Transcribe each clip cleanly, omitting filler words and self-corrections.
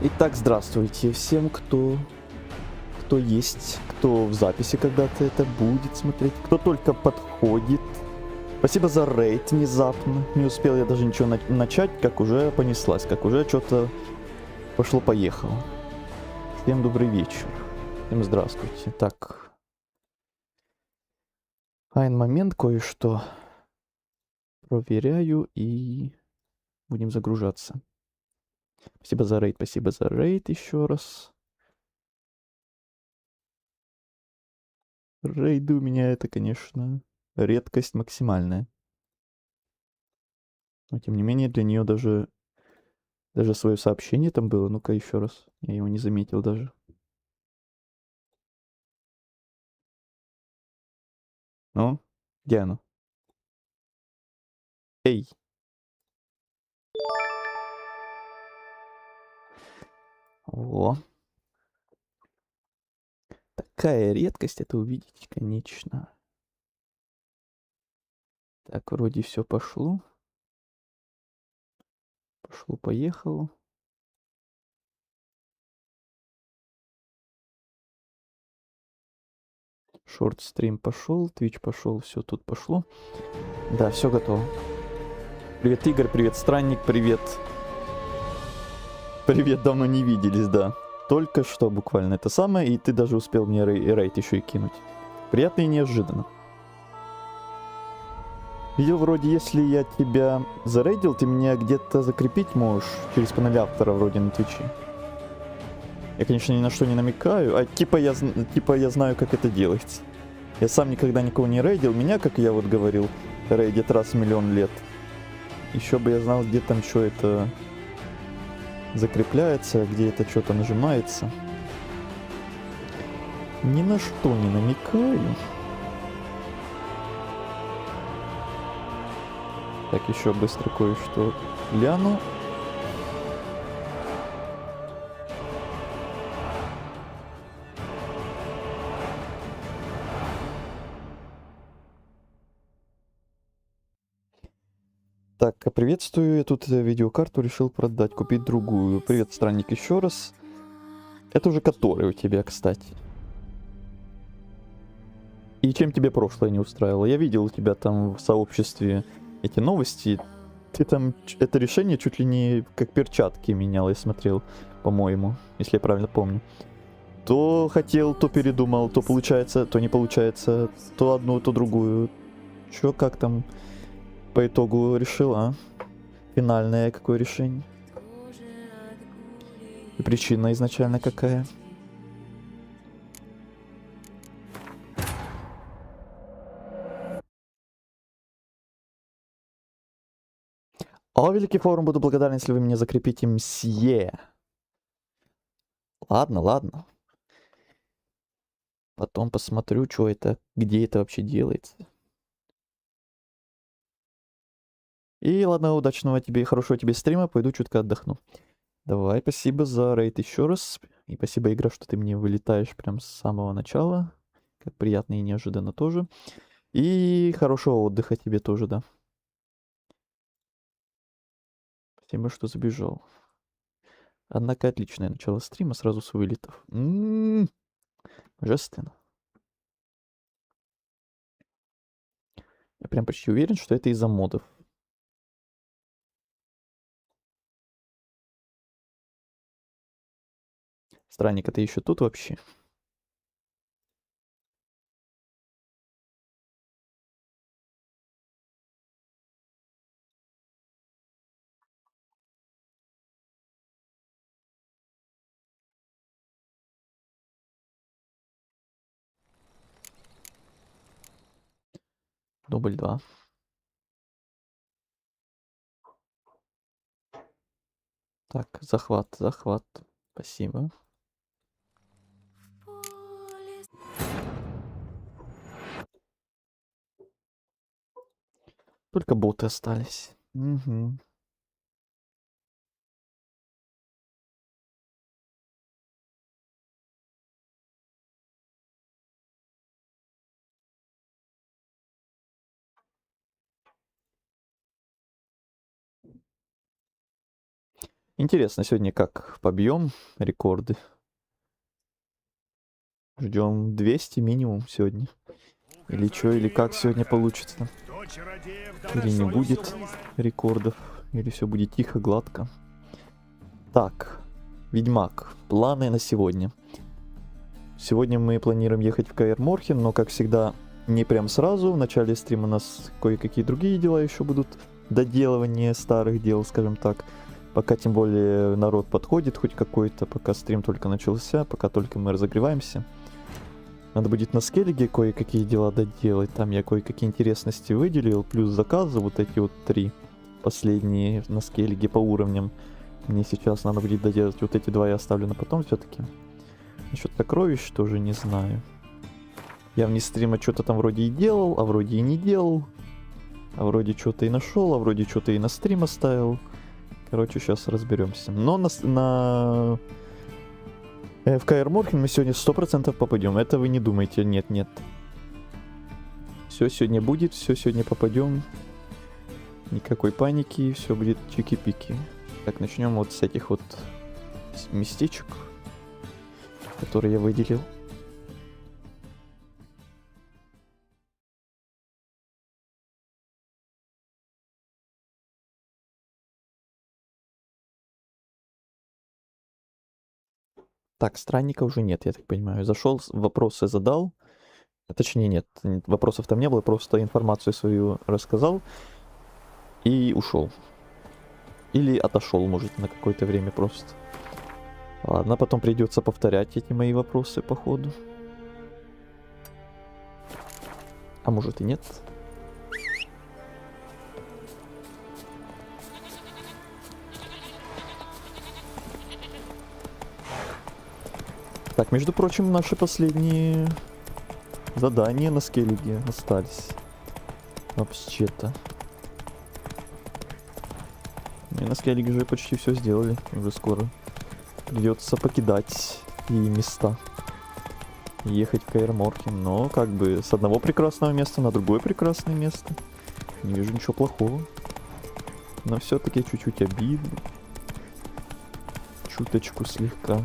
Итак, здравствуйте всем, кто есть, кто в записи когда-то это будет смотреть, кто только подходит. Спасибо за рейд внезапно. Не успел я даже ничего начать, как уже понеслась, как уже что-то пошло-поехало. Всем добрый вечер. Всем здравствуйте. Так. Айн момент, кое-что проверяю и будем загружаться. Спасибо за рейд еще раз. Рейды у меня это, конечно, редкость максимальная. Но тем не менее, для нее даже свое сообщение там было. Ну-ка еще раз. Я его не заметил даже. Ну, где оно? Эй! О! Такая редкость это увидеть, конечно. Так, вроде все пошло. Пошло-поехало. Шорт-стрим пошел, Twitch пошел, все тут пошло. Да, все готово. Привет, Игорь, привет, Странник, привет. Привет, давно не виделись, да. Только что буквально это самое, и ты даже успел мне рейд еще и кинуть. Приятно и неожиданно. Видел, вроде, если я тебя зарейдил, ты меня где-то закрепить можешь через панель автора вроде на Твиче. Я, конечно, ни на что не намекаю, а типа я знаю, как это делается. Я сам никогда никого не рейдил, меня, как я вот говорил, рейдит раз в миллион лет. Еще бы я знал, где там что это закрепляется, где это что-то нажимается. Ни на что не намекаю. Так, еще быстро кое-что гляну. Так, приветствую. Я тут видеокарту решил продать, купить другую. Привет, странник, еще раз. Это уже который у тебя, кстати. И чем тебе прошлое не устраивало? Я видел у тебя там в сообществе эти новости. Ты там это решение чуть ли не как перчатки менял, я смотрел, по-моему, если я правильно помню. То хотел, то передумал, то получается, то не получается, то одну, то другую. Чё, как там по итогу решил, а? Финальное какое решение? И причина изначально какая? О, великий форум, буду благодарен, если вы меня закрепите, мсье. Ладно, ладно. Потом посмотрю, что это, где это вообще делается. И ладно, удачного тебе и хорошего тебе стрима, пойду чутко отдохну. Давай, спасибо за рейд еще раз. И спасибо, игра, что ты мне вылетаешь прям с самого начала. Как приятно и неожиданно тоже. И хорошего отдыха тебе тоже, да. Спасибо, что забежал. Однако отличное начало стрима, сразу с вылетов. Божественно. Я прям почти уверен, что это из-за модов. Странник, а ты еще тут вообще? Дубль 2. Так, захват, захват. Спасибо. Только боты остались. Угу. Интересно, сегодня как побьем рекорды? Ждем 200 минимум сегодня. Или что, или как сегодня получится? Или не будет рекордов, или все будет тихо, гладко. Так, Ведьмак. Планы на сегодня. Сегодня мы планируем ехать в Каэр Морхен, но, как всегда, не прям сразу. В начале стрима у нас кое-какие другие дела еще будут. Доделывание старых дел, скажем так. Пока тем более народ подходит хоть какой-то, пока стрим только начался, пока только мы разогреваемся. Надо будет на Скеллиге кое-какие дела доделать. Там я кое-какие интересности выделил. Плюс заказы, вот эти вот 3 последние на Скеллиге по уровням. Мне сейчас надо будет доделать. Вот эти 2 я оставлю на потом все-таки. Насчет сокровищ тоже не знаю. Я вне стрима что-то там вроде и делал, а вроде и не делал. А вроде что-то и нашел, а вроде что-то и на стрим оставил. Короче, сейчас разберемся. Но в Каэр Морхен мы сегодня 100% попадем. Это вы не думайте. Нет, нет. Все сегодня будет, все сегодня попадем. Никакой паники, все будет чики-пики. Так, начнем вот с этих вот местечек, которые я выделил. Так, странника уже нет, я так понимаю. Зашел, вопросы задал. Точнее, нет, вопросов там не было, просто информацию свою рассказал и ушел. Или отошел, может, на какое-то время просто. Ладно, потом придется повторять эти мои вопросы по ходу. А может и нет. Так, между прочим, наши последние задания на Скеллиге остались. Вообще-то. Мы на Скеллиге уже почти все сделали. Уже скоро придется покидать и места. Ехать в Каэр Морхен. Но как бы с одного прекрасного места на другое прекрасное место. Не вижу ничего плохого. Но все-таки чуть-чуть обидно. Чуточку слегка.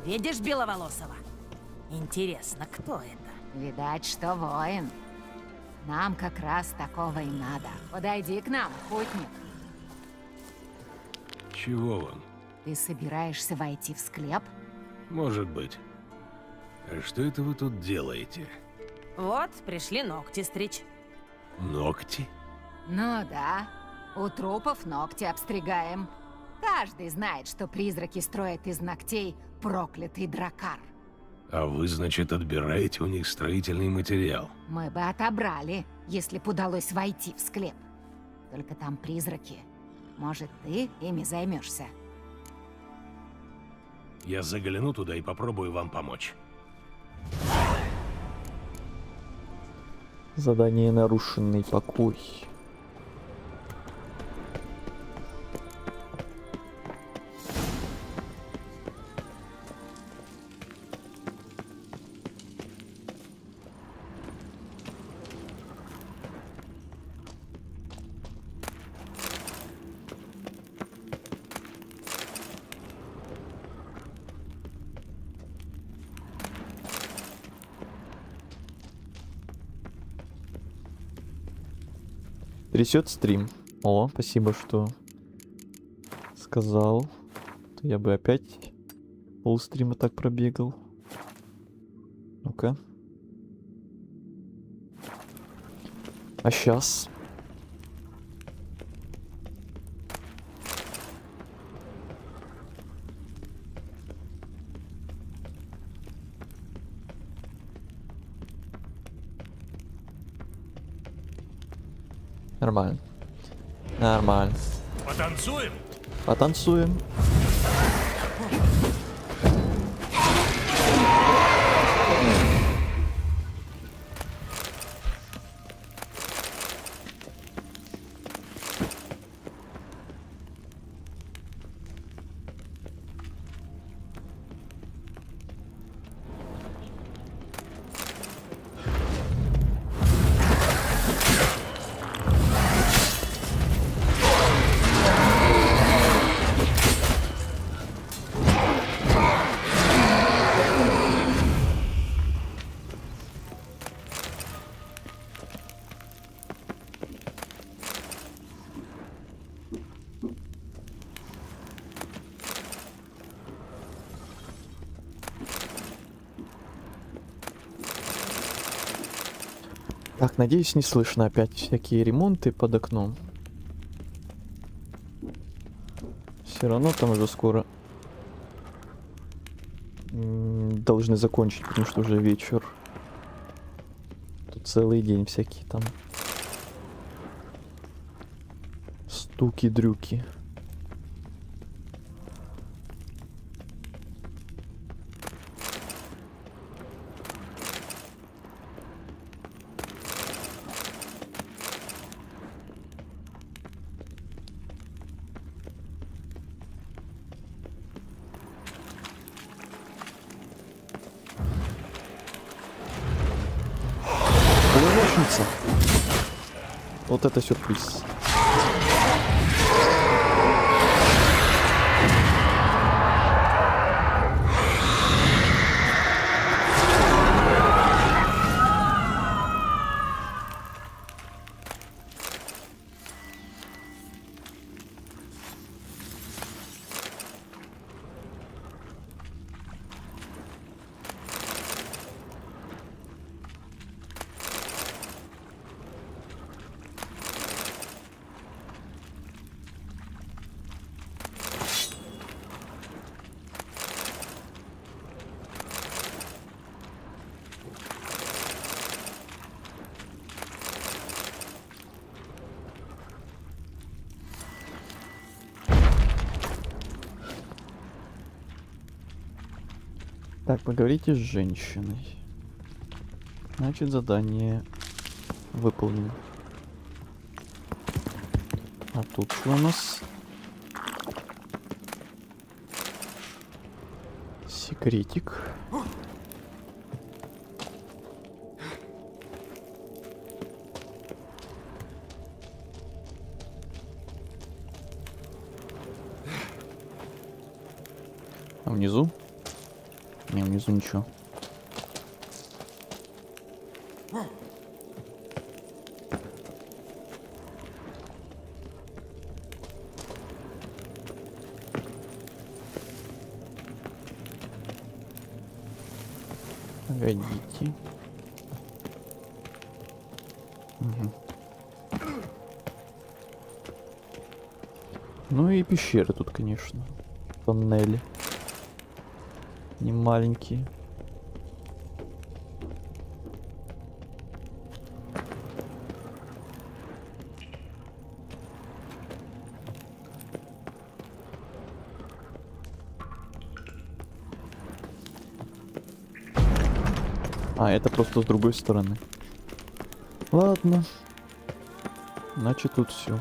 Видишь Беловолосого? Интересно, кто это? Видать, что воин. Нам как раз такого и надо. Подойди к нам, путник. Чего он? Ты собираешься войти в склеп? Может быть. А что это вы тут делаете? Вот, пришли ногти стричь. Ногти? Ну да. У трупов ногти обстригаем. Каждый знает, что призраки строят из ногтей проклятый дракар. А вы, значит, отбираете у них строительный материал? Мы бы отобрали, если б удалось войти в склеп. Только там призраки. Может, ты ими займешься? Я загляну туда и попробую вам помочь. Задание нарушенный покой. Трясет стрим. О, спасибо, что сказал. Я бы опять полстрима так пробегал. Ну-ка. А сейчас? Нормально. Нормально. Потанцуем? Потанцуем. Так, надеюсь, не слышно опять всякие ремонты под окном. Все равно там уже скоро должны закончить, потому что уже вечер. Тут целый день всякие там стуки-дрюки. Помощница. Вот это сюрприз. Так, поговорите с женщиной. Значит, задание выполнено. А тут что у нас? Секретик. А внизу? Не, внизу ничего. Погодите. Угу. Ну и пещеры тут, конечно. Тоннели. Не маленькие. А, это просто с другой стороны. Ладно. Значит, тут все.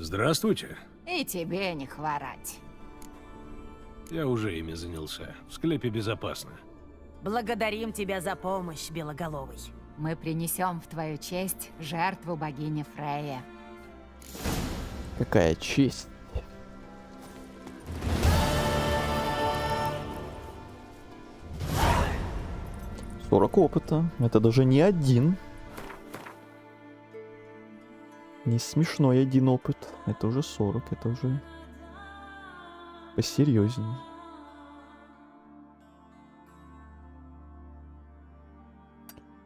Здравствуйте. И тебе не хворать. Я уже ими занялся. В склепе безопасно. Благодарим тебя за помощь, Белоголовый. Мы принесем в твою честь жертву богини Фрейе. Какая честь. «40 опыта. Это даже не один. Не смешной один опыт. Это уже 40. Это уже посерьезнее.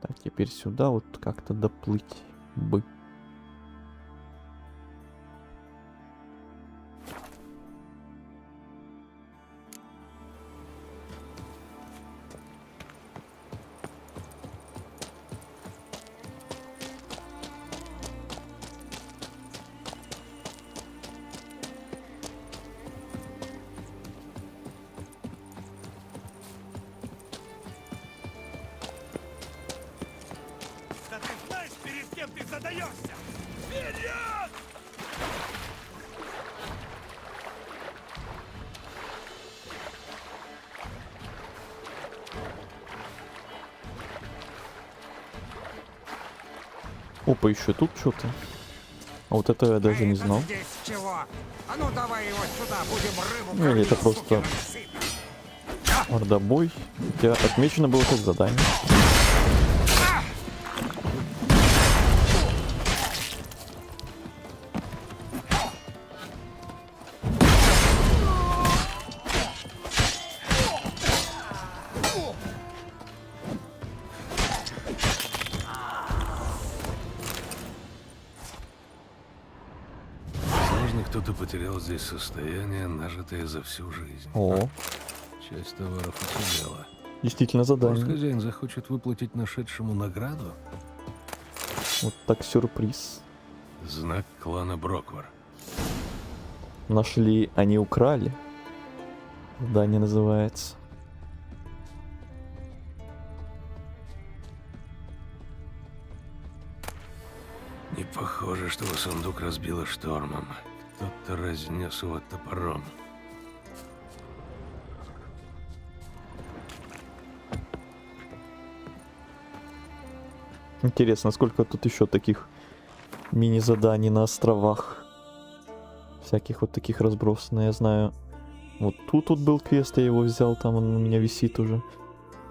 Так, теперь сюда вот как-то доплыть бы. задаешься! Вперед! Опа, еще тут что-то. А вот этого я даже не знал. Здесь чего? А ну давай его сюда, будем рыбу Ну или это кормить, просто сукин сын. мордобой. Хотя отмечено было как задание. Возможно, кто-то потерял здесь состояние, нажитое за всю жизнь. О, Часть товаров уцелела. действительно Может, задание. хозяин захочет выплатить нашедшему награду? Вот так сюрприз. Знак клана Броквар. Нашли, они украли. Задание называется. Не похоже, что сундук разбило штормом. Кто-то разнес его топором. Интересно, сколько тут еще таких мини-заданий на островах. Всяких вот таких разбросанных, я знаю. Вот тут вот был квест, я его взял, там он у меня висит уже.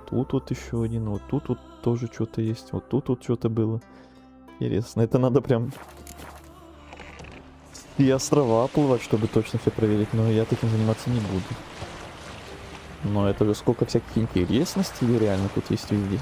Тут вот еще один, вот тут вот тоже что-то есть, вот тут вот что-то было. Интересно, это надо прям и острова плывать, чтобы точно все проверить, но я таким заниматься не буду. Но это же сколько всяких интересностей реально тут есть везде.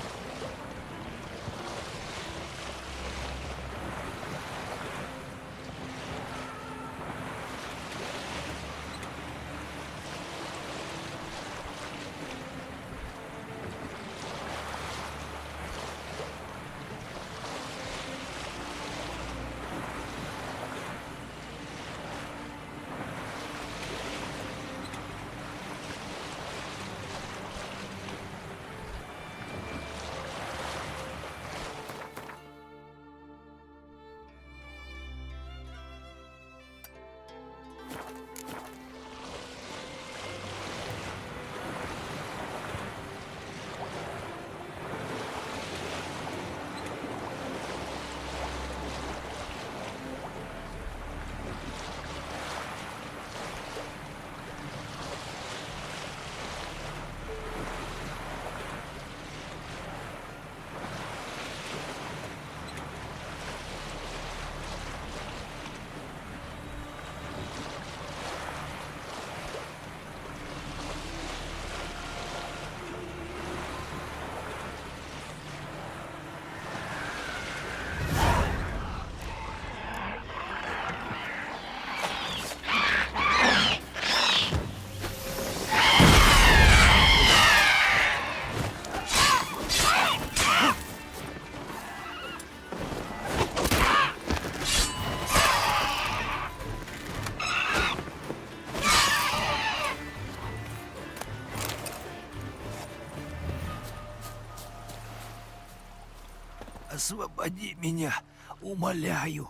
Освободи меня, умоляю.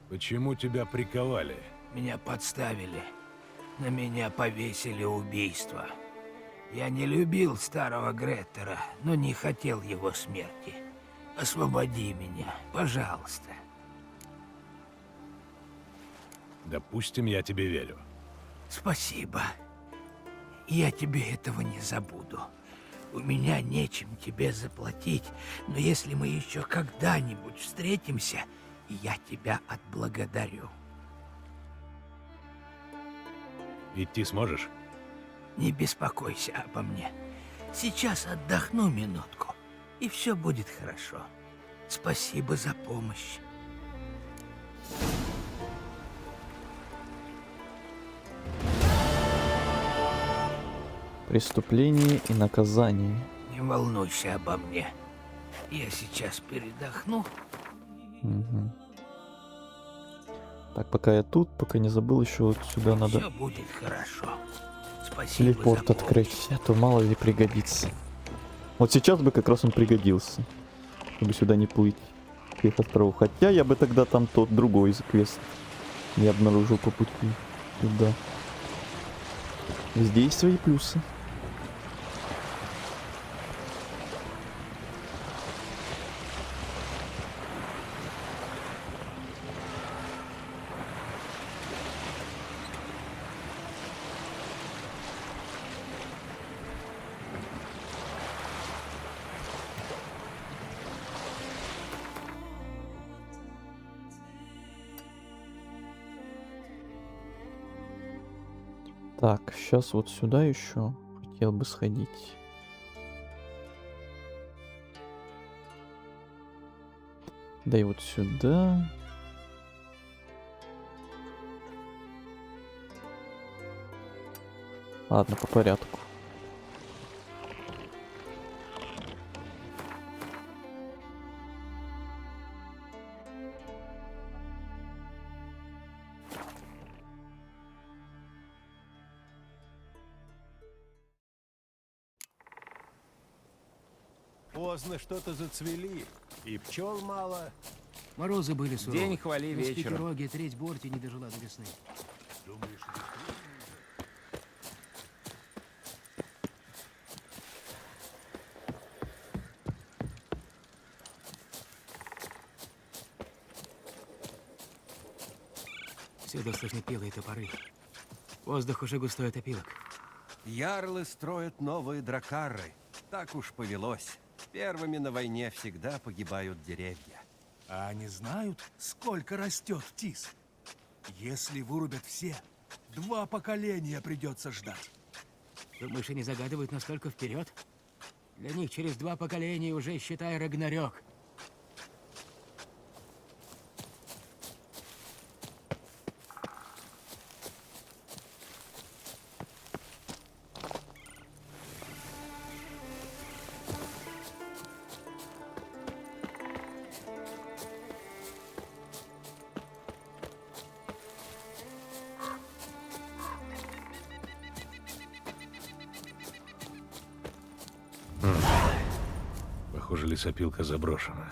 Почему тебя приковали? Меня подставили. На меня повесили убийство. Я не любил старого Греттера, но не хотел его смерти. Освободи меня, пожалуйста. Допустим, я тебе верю. Спасибо. Я тебе этого не забуду. У меня нечем тебе заплатить, но если мы еще когда-нибудь встретимся, я тебя отблагодарю. Идти сможешь? Не беспокойся обо мне. Сейчас отдохну минутку, и все будет хорошо. Спасибо за помощь. Преступление и наказание. Не волнуйся обо мне. Я сейчас передохну. Мгм. Так, пока я тут, пока не забыл, еще вот сюда надо Все будет хорошо. Спасибо телепорт за открыть, а то мало ли пригодится. Вот сейчас бы как раз он пригодился, чтобы сюда не плыть. Тех островов. Хотя я бы тогда там тот другой квест не обнаружил по пути туда. Везде есть свои плюсы. Так, сейчас вот сюда еще хотел бы сходить. Да и вот сюда. Ладно, по порядку. Поздно что-то зацвели, и пчел мало. Морозы были суровые. День хвали На вечером. Спикероге треть борти не дожила до весны. Всюду слышны пилы и топоры. Воздух уже густой от опилок. Ярлы строят новые дракары. Так уж повелось. Первыми на войне всегда погибают деревья. А они знают, сколько растет тис? Если вырубят все, 2 поколения придется ждать. Думаешь, они загадывают настолько вперед? Для них через 2 поколения уже, считай, Рагнарёк. Похоже, лесопилка заброшена.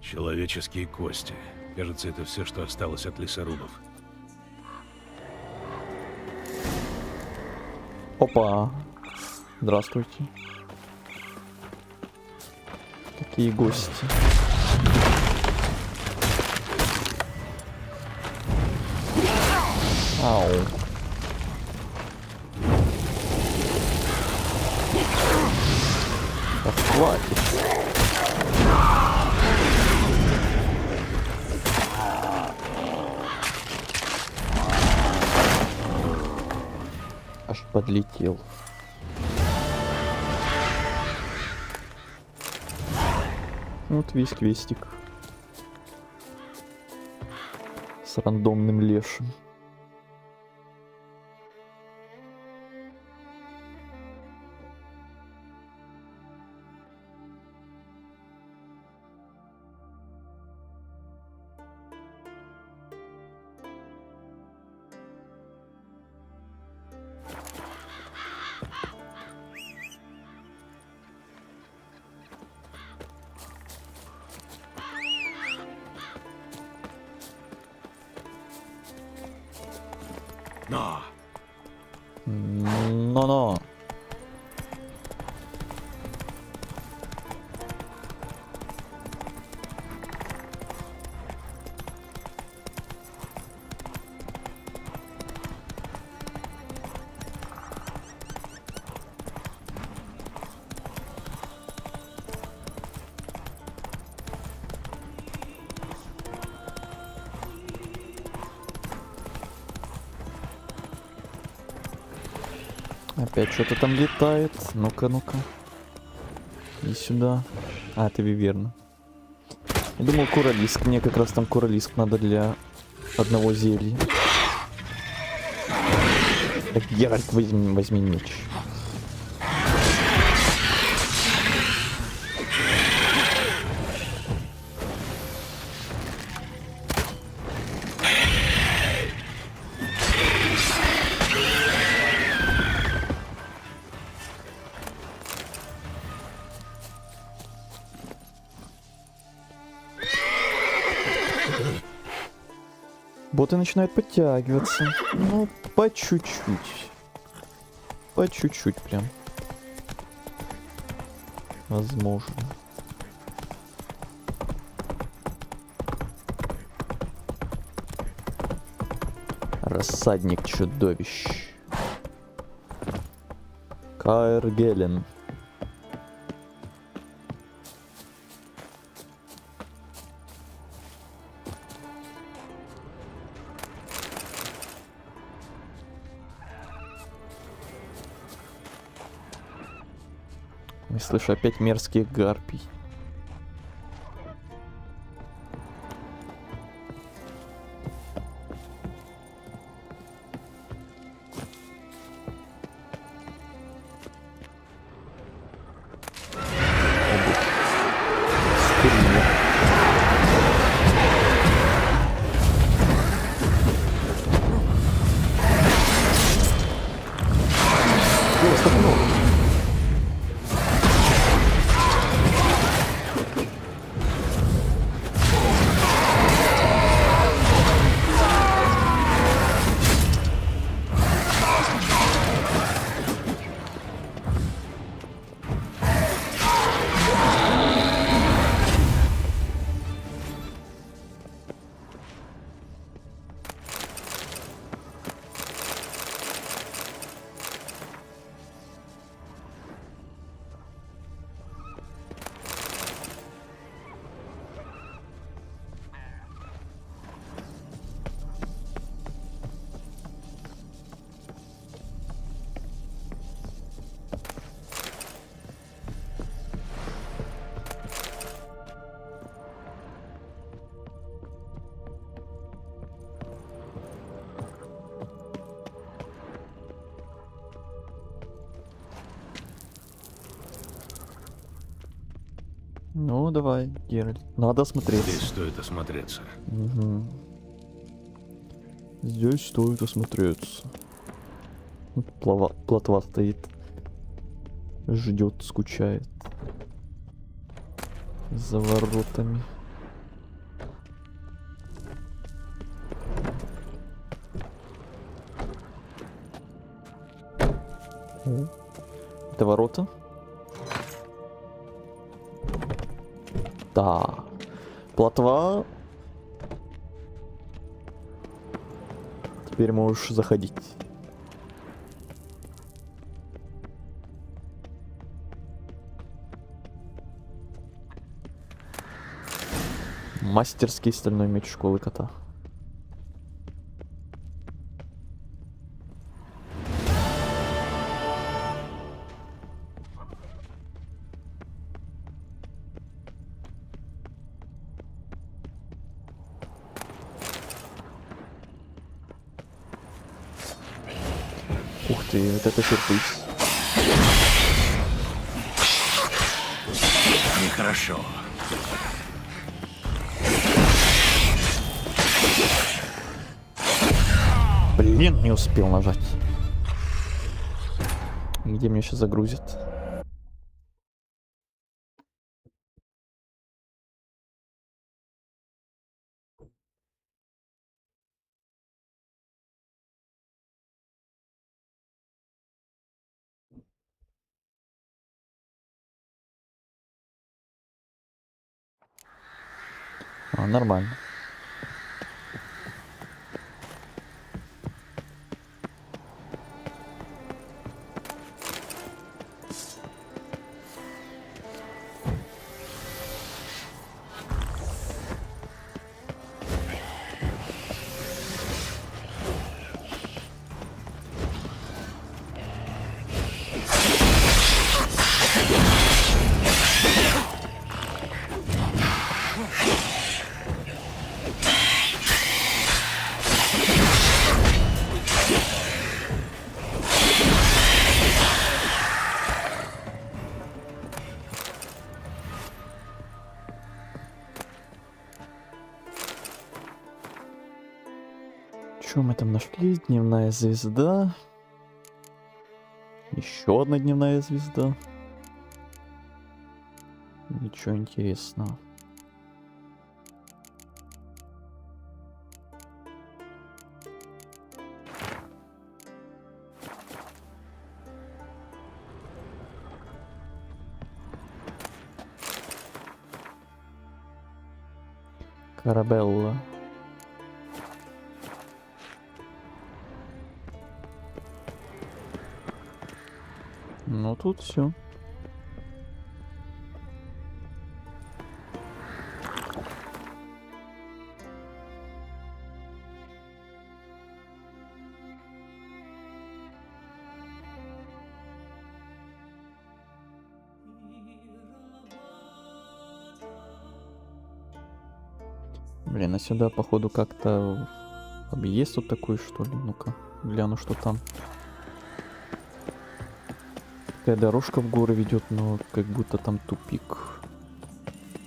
Человеческие кости. Кажется, это все, что осталось от лесорубов. Опа. Здравствуйте. Какие гости. Ау. Да хватит. Аж подлетел. Вот весь квестик. С рандомным лешим. Но-но. Опять что-то там летает. Ну-ка, ну-ка. И сюда. А, это виверна. Я думал, куралиск. Мне как раз там куралиск надо для одного зелья. Так, Геральт, возьми меч. Боты начинают подтягиваться. Ну, по чуть-чуть. По чуть-чуть прям. Возможно. Рассадник чудовищ. Каэр Гелен. Я слышу опять мерзких гарпий. Скринер. О, стопнул. Ну, давай, Геральт. Надо смотреть. Здесь стоит осмотреться. Угу. Здесь стоит осмотреться. Плотва стоит. Ждет, скучает. За воротами. О, это ворота? Да. Плотва. Теперь можешь заходить. Мастерский стальной меч школы кота. Ух ты, вот это сюрприз. Нехорошо. Блин, не успел нажать. Где мне сейчас загрузит? Нормально. Что мы там нашли? Дневная звезда. Еще одна дневная звезда. Ничего интересного. Карабелла. Ну тут все. Блин, а сюда походу как-то объезд тут такой, что ли? Ну-ка, гляну, что там. Такая дорожка в горы ведет, но как будто там тупик.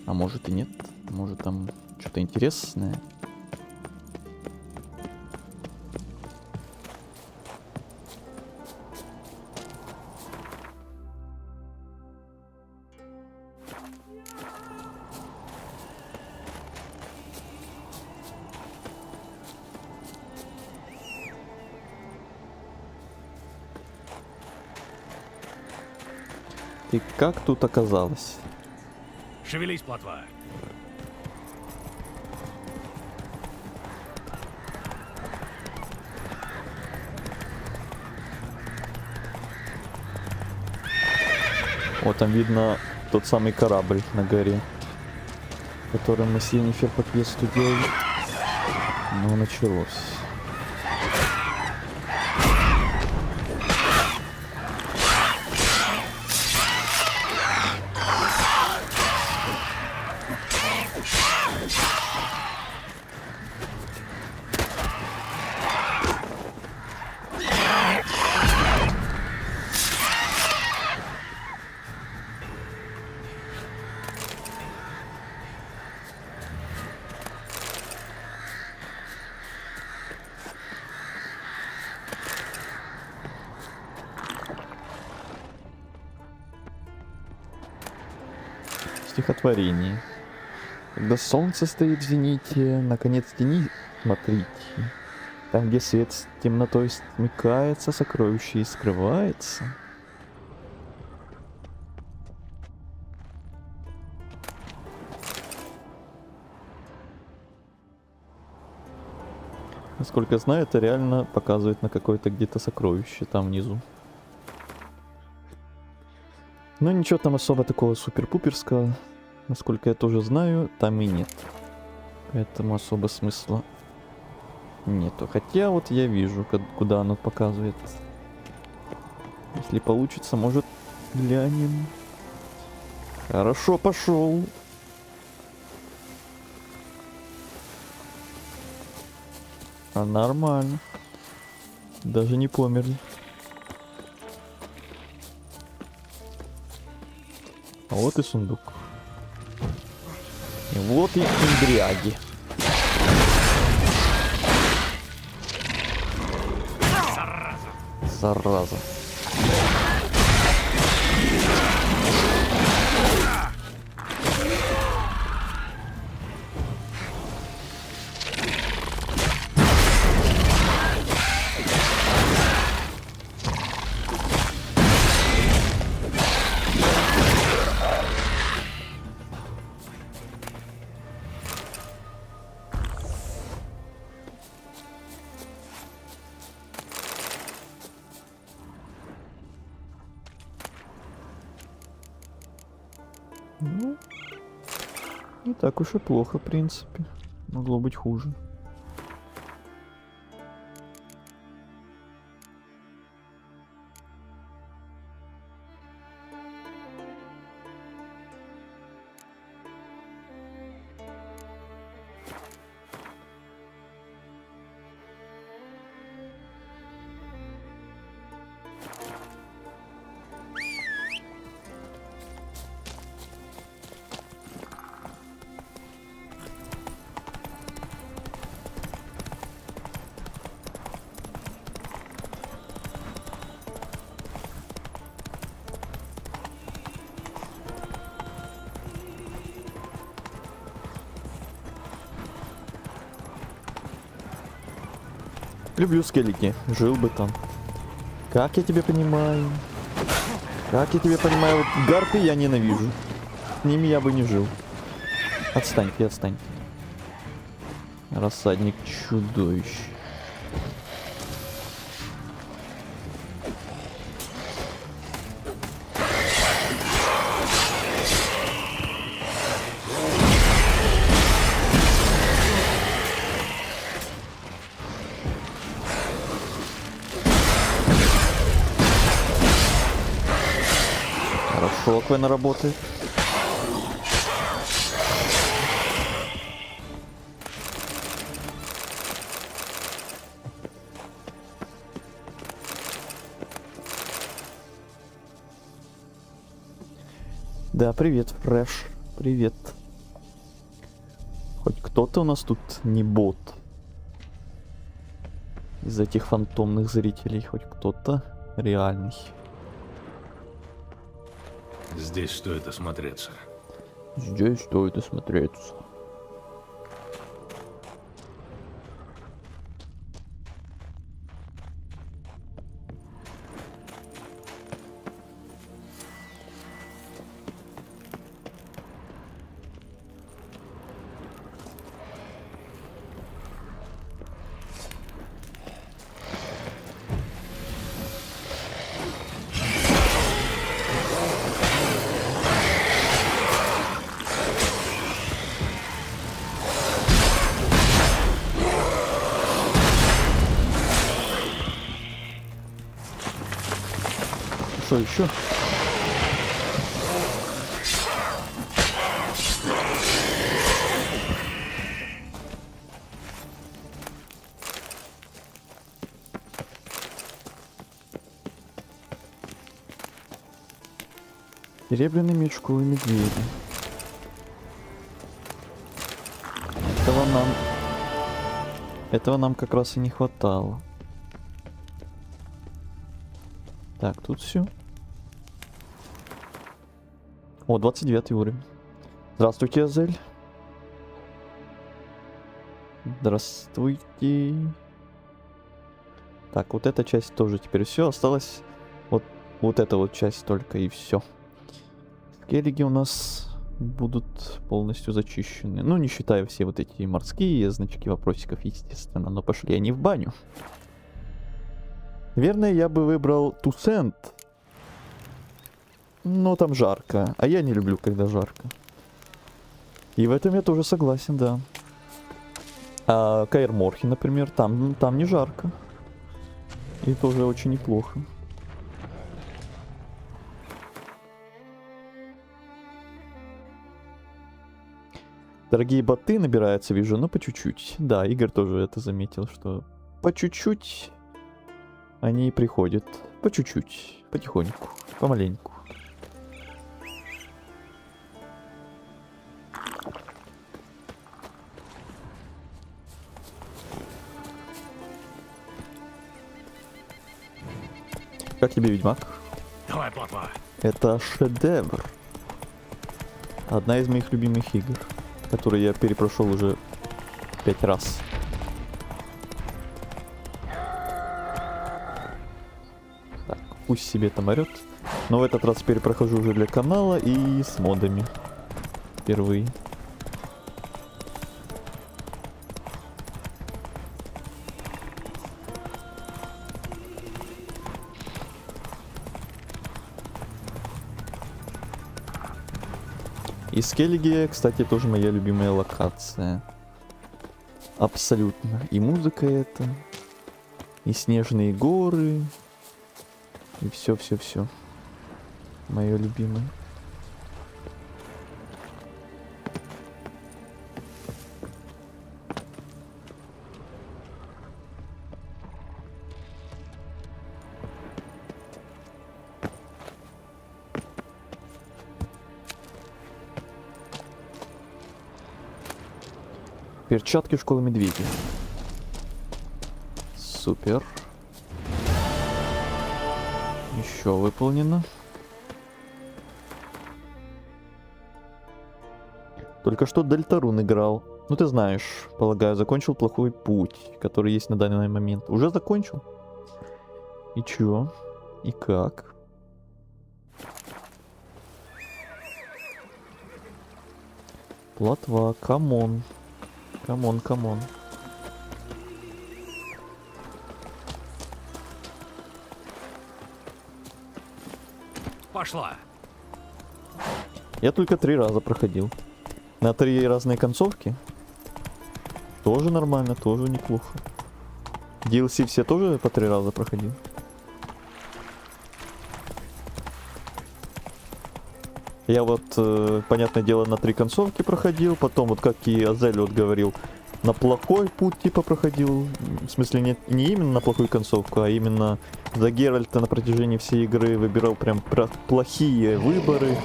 А может и нет. Может там что-то интересное. Ты как тут оказалась? Шевелись, плотва. Вот там видно тот самый корабль на горе, который мы с Йеннифер по квесту делали. Ну, началось. Стихотворение. Когда солнце стоит в зените, наконец тени смотрите. Там, где свет с темнотой смыкается, сокровище и скрывается. Насколько я знаю, это реально показывает на какое-то где-то сокровище там внизу. Но ничего там особо такого супер-пуперского, насколько я тоже знаю, там и нет. Поэтому особо смысла нету. Хотя вот я вижу, куда оно показывает. Если получится, может, глянем. Хорошо, пошел. А нормально. Даже не померли. А вот и сундук. И вот и имбряги. Зараза. Ну, не так уж и плохо, в принципе. Могло быть хуже. Люблю скеллиги, жил бы там. Как я тебя понимаю? Как я тебя понимаю? Вот гарпи я ненавижу. С ними я бы не жил. Отстаньте, отстаньте. Рассадник чудовищ. Хорошо, Квена работает. Да, привет, Фрэш. Привет. Хоть кто-то у нас тут не бот. Из этих фантомных зрителей. Хоть кто-то реальный. Здесь стоит осмотреться. Здесь стоит осмотреться. Что еще? Серебряный мечковый медведь. Этого нам как раз и не хватало. Так, тут все. О, 29 уровень. Здравствуйте, Азель. Здравствуйте. Так, вот эта часть тоже теперь все. Осталось вот эта вот часть только и все. Скеллиги у нас будут полностью зачищены. Ну, не считая все вот эти морские значки вопросиков, естественно. Но пошли они в баню. Наверное, я бы выбрал Тусент. Но там жарко. А я не люблю, когда жарко. И в этом я тоже согласен, да. А Каэр Морхи, например, там не жарко. И тоже очень неплохо. Дорогие боты набираются, вижу, но по чуть-чуть. Да, Игорь тоже это заметил, что по чуть-чуть они приходят. По чуть-чуть, потихоньку, помаленьку. Как тебе, Ведьмак? Давай, плотва. Это шедевр. Одна из моих любимых игр, которую я перепрошел уже 5 раз. Так, пусть себе там орет. Но в этот раз перепрохожу уже для канала и с модами. Впервые. И Скеллиге, кстати, тоже моя любимая локация. Абсолютно. И музыка это, и снежные горы, и все. Мое любимое. Перчатки школы медведей. Супер. Еще выполнено. Только что Дельтарун играл. Ну ты знаешь, полагаю, закончил плохой путь, который есть на данный момент. Уже закончил? И чё? И как? Плотва, камон. Камон. Пошла. Я только 3 раза проходил. На 3 разные концовки. Тоже нормально, тоже неплохо. DLC все тоже по 3 раза проходил. Я вот, понятное дело, на 3 концовки проходил, потом вот как и Азель вот говорил, на плохой путь типа проходил. В смысле не именно на плохую концовку, а именно за Геральта на протяжении всей игры выбирал прям плохие выборы,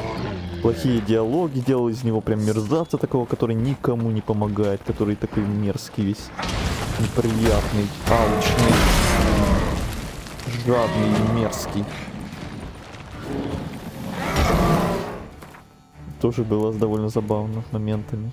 плохие диалоги, делал из него прям мерзавца такого, который никому не помогает, который такой мерзкий весь, неприятный, алчный, жадный и мерзкий. Тоже было довольно забавно моментами.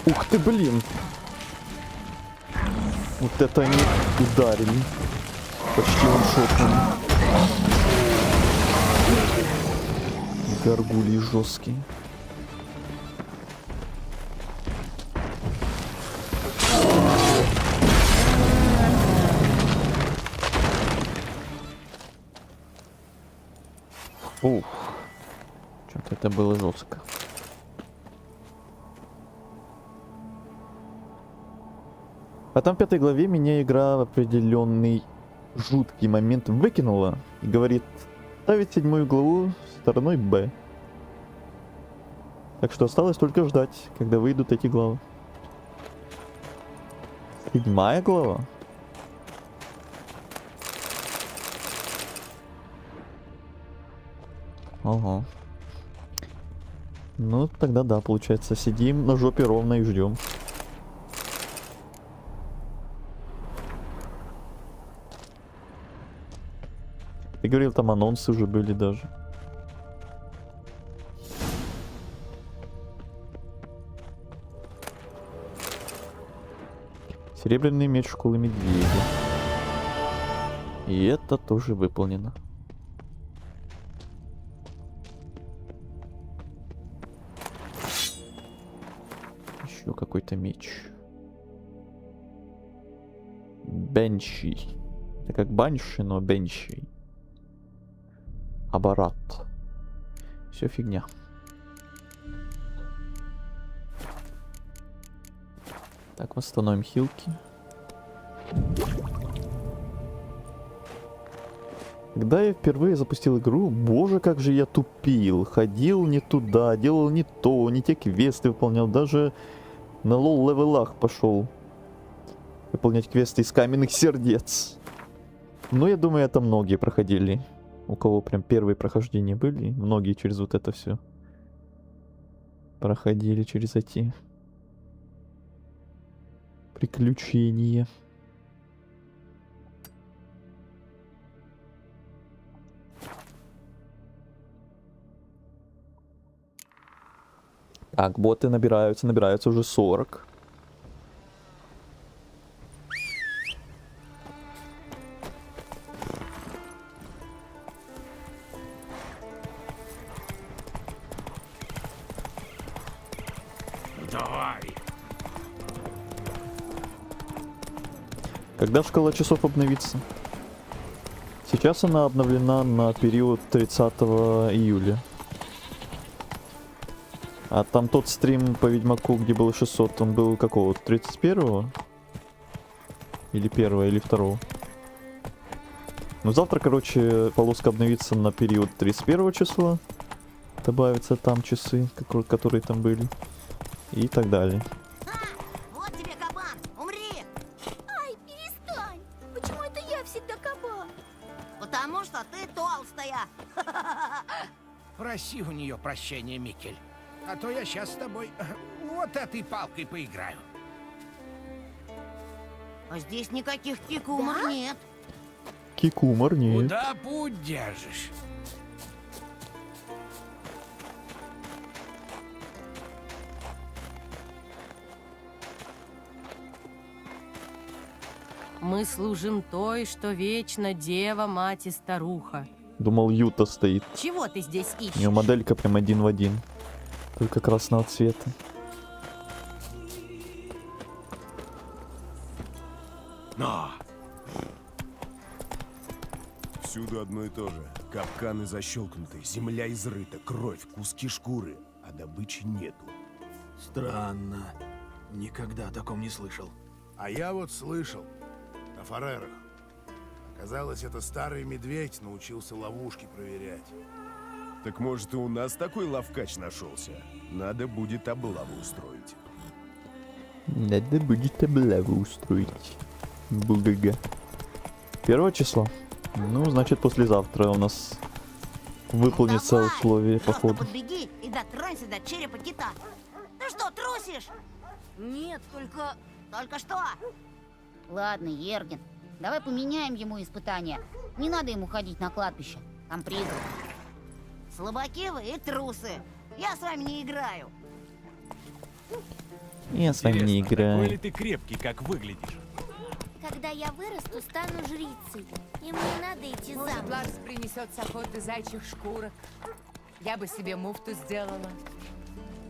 Ух ты, блин! Вот это они ударили. Почти ваншотнули. Гаргулии жесткие. Ух, что-то это было жестко. А там в 5 главе меня игра в определенный жуткий момент выкинула и говорит: ставить 7 главу стороной Б. Так что осталось только ждать, когда выйдут эти главы. 7 глава? Ага. Ну, тогда да, получается, сидим на жопе ровно и ждем. Ты говорил, там анонсы уже были даже. Серебряный меч школы медведя. И это тоже выполнено. Еще какой-то меч. Бенчи. Это как банши, но бенчи. Абарат. Все фигня. Так, восстановим хилки. Когда я впервые запустил игру, боже, как же я тупил. Ходил не туда, делал не то, не те квесты выполнял. Даже на лоу-левелах пошел выполнять квесты из каменных сердец. Но я думаю, это многие проходили. У кого прям первые прохождения были, многие через вот это все проходили, через эти приключения. Так, боты набираются уже 40. Давай. Когда шкала часов обновится? Сейчас она обновлена на период 30 июля. А там тот стрим по Ведьмаку, где было 600, он был какого? 31-го? Или 1-го, или 2-го? Ну завтра, короче, полоска обновится на период 31 числа. Добавятся там часы, которые там были. И так далее. Вот тебе кабан, умри! Ай, перестань! Почему это я всегда кабан? Потому что ты толстая. Проси у нее прощения, Микель. А то я сейчас с тобой вот этой палкой поиграю. А здесь никаких кикумор нет. Кикумор, нет. Куда путь держишь? Мы служим той, что вечно дева, мать и старуха. Думал, Юта стоит. Чего ты здесь У ищешь? нее моделька прям один в один. Только красного цвета. На. Всюду одно и то же. Капканы защелкнуты, земля изрыта, кровь, куски шкуры, а добычи нету. Странно. Никогда о таком не слышал. А я вот слышал. На Фарерах. Оказалось, это старый медведь научился ловушки проверять. Так может и у нас такой ловкач нашелся? Надо будет облаву устроить. Надо будет облаву устроить. Бугага. 1 числа? Ну, значит, послезавтра у нас выполнится Давай, условие просто похода. подбеги и дотронься до черепа кита. Ты что, трусишь? Нет, только... Только что? Ладно, Ерген, давай поменяем ему испытания. Не надо ему ходить на кладбище. Там призрак. Слабаки вы и трусы. Я с вами не играю. Я с вами не играю. ты крепкий, как выглядишь? Когда я вырасту, стану жрицей. И мне надо идти замуж. Ларс принесет с охоты зайчих шкурок. Я бы себе муфту сделала.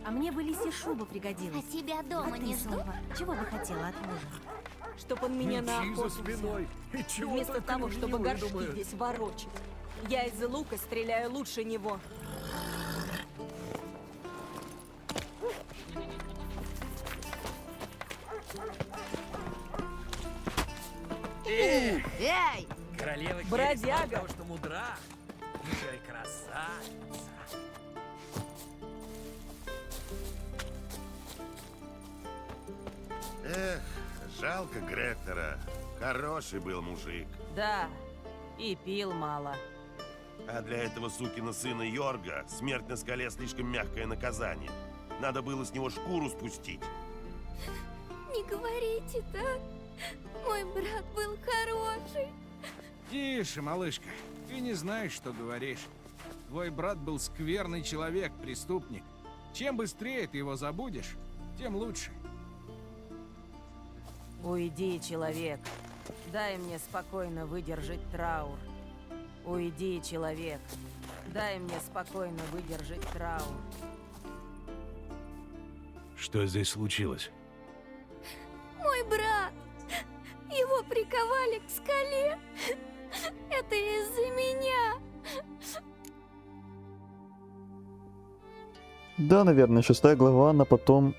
А мне бы лисья шуба пригодилась. А тебя дома А не ты, ждут? Сова, чего бы хотела от мужа? Чтоб он меня на Мечи за охоту спиной. И чего Вместо только того, люди чтобы не горшки выдумают. здесь ворочать. Я из лука стреляю лучше него. Эй! Королева Бродяга. того, что мудра. Еще и красавица. Эх, жалко Греттера. Хороший был мужик. Да, и пил мало. А для этого сукина сына Йорга смерть на скале слишком мягкое наказание. Надо было с него шкуру спустить. Не говорите так. Мой брат был хороший. Тише, малышка. Ты не знаешь, что говоришь. Твой брат был скверный человек, преступник. Чем быстрее ты его забудешь, тем лучше. Уйди, человек. Дай мне спокойно выдержать траур. Уйди, человек. Дай мне спокойно выдержать траур. Что здесь случилось? Мой брат. Его приковали к скале. Это из-за меня. Да, наверное, 6 глава, она потом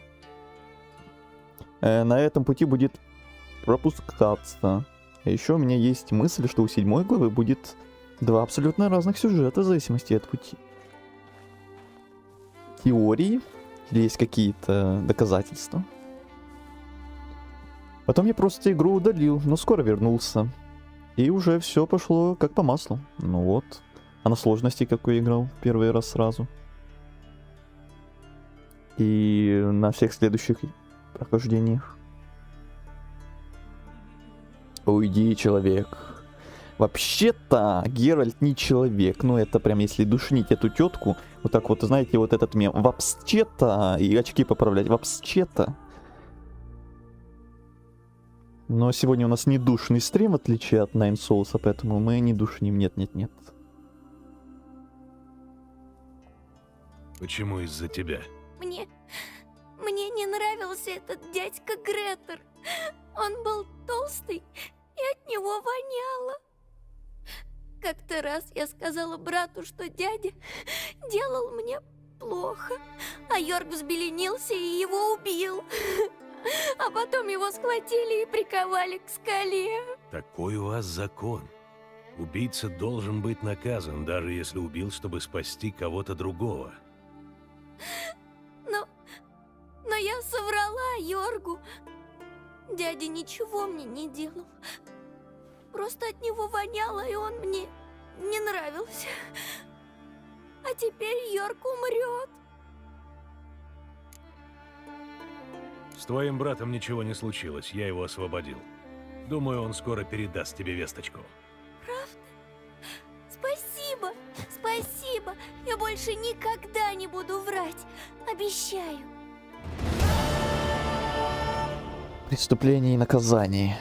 на этом пути будет пропускаться. А еще у меня есть мысль, что у 7 главы будет 2 абсолютно разных сюжета в зависимости от пути. Теории, или есть какие-то доказательства. Потом я просто игру удалил, но скоро вернулся. И уже все пошло как по маслу. Ну вот. А на сложности какой играл первый раз сразу. И на всех следующих прохождениях. Уйди, человек. Вообще-то Геральт не человек. Ну это прям если душнить эту тетку. Вот так вот, знаете, вот этот мем. Вообще-то. И очки поправлять. Вообще-то. Но сегодня у нас не душный стрим, в отличие от Nine Souls, поэтому мы не душним. Нет, нет, нет. Почему из-за тебя? Мне не нравился этот дядька Гретер. Он был толстый, и от него воняло. Как-то раз я сказала брату, что дядя делал мне плохо, а Йорк взбеленился и его убил. А потом его схватили и приковали к скале. Такой у вас закон. Убийца должен быть наказан, даже если убил, чтобы спасти кого-то другого. Но я соврала Йоргу. Дядя ничего мне не делал. Просто от него воняло, и он мне не нравился. А теперь Йорк умрет. С твоим братом ничего не случилось, я его освободил. Думаю, он скоро передаст тебе весточку. Спасибо, спасибо. Я больше никогда не буду врать. Обещаю. Преступление и наказание.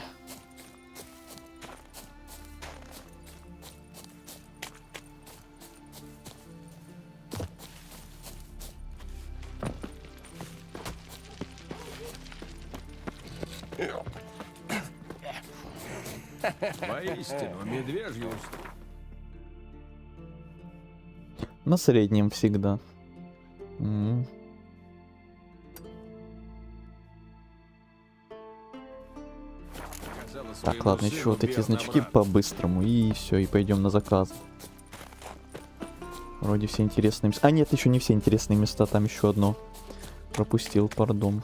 Воистину, медвежью усту. На среднем всегда. Так, ладно, еще вот эти значки по-быстрому. И все, и пойдем на заказ. Вроде все интересные места. А нет, еще не все интересные места. Там еще одно. Пропустил, пардон.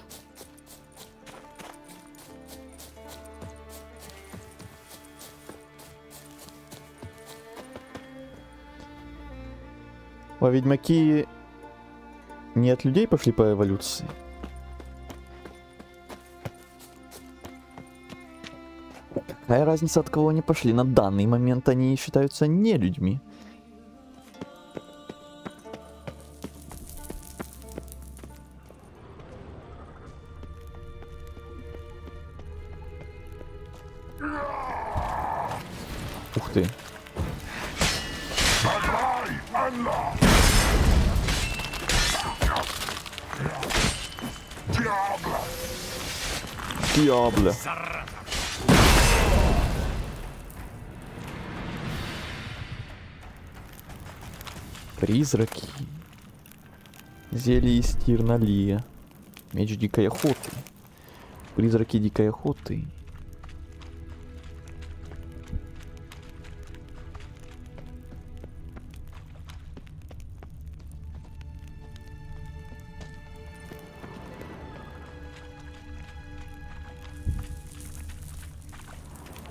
А ведьмаки не от людей пошли по эволюции? Какая разница, от кого они пошли? На данный момент они считаются не людьми. Ух ты. Диабло. Призраки. Зелье из Тирналия. Меч дикой охоты. Призраки дикой охоты.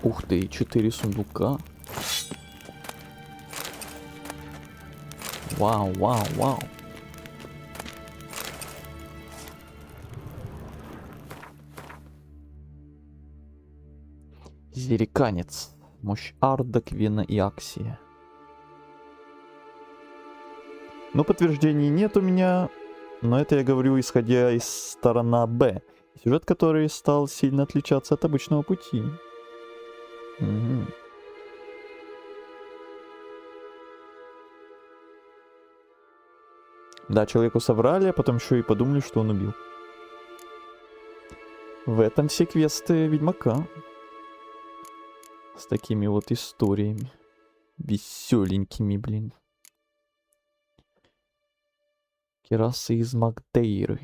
Ух ты, 4 сундука. Вау, вау, вау. Зериканец. Мощь Арда, Квена и Аксия. Ну, подтверждений нет у меня. Но это я говорю, исходя из сторона Б. Сюжет, который стал сильно отличаться от обычного пути. Угу. Да, человеку соврали, а потом еще и подумали, что он убил. В этом все квесты Ведьмака. С такими вот историями. Веселенькими, блин. Керасы из Магдейры.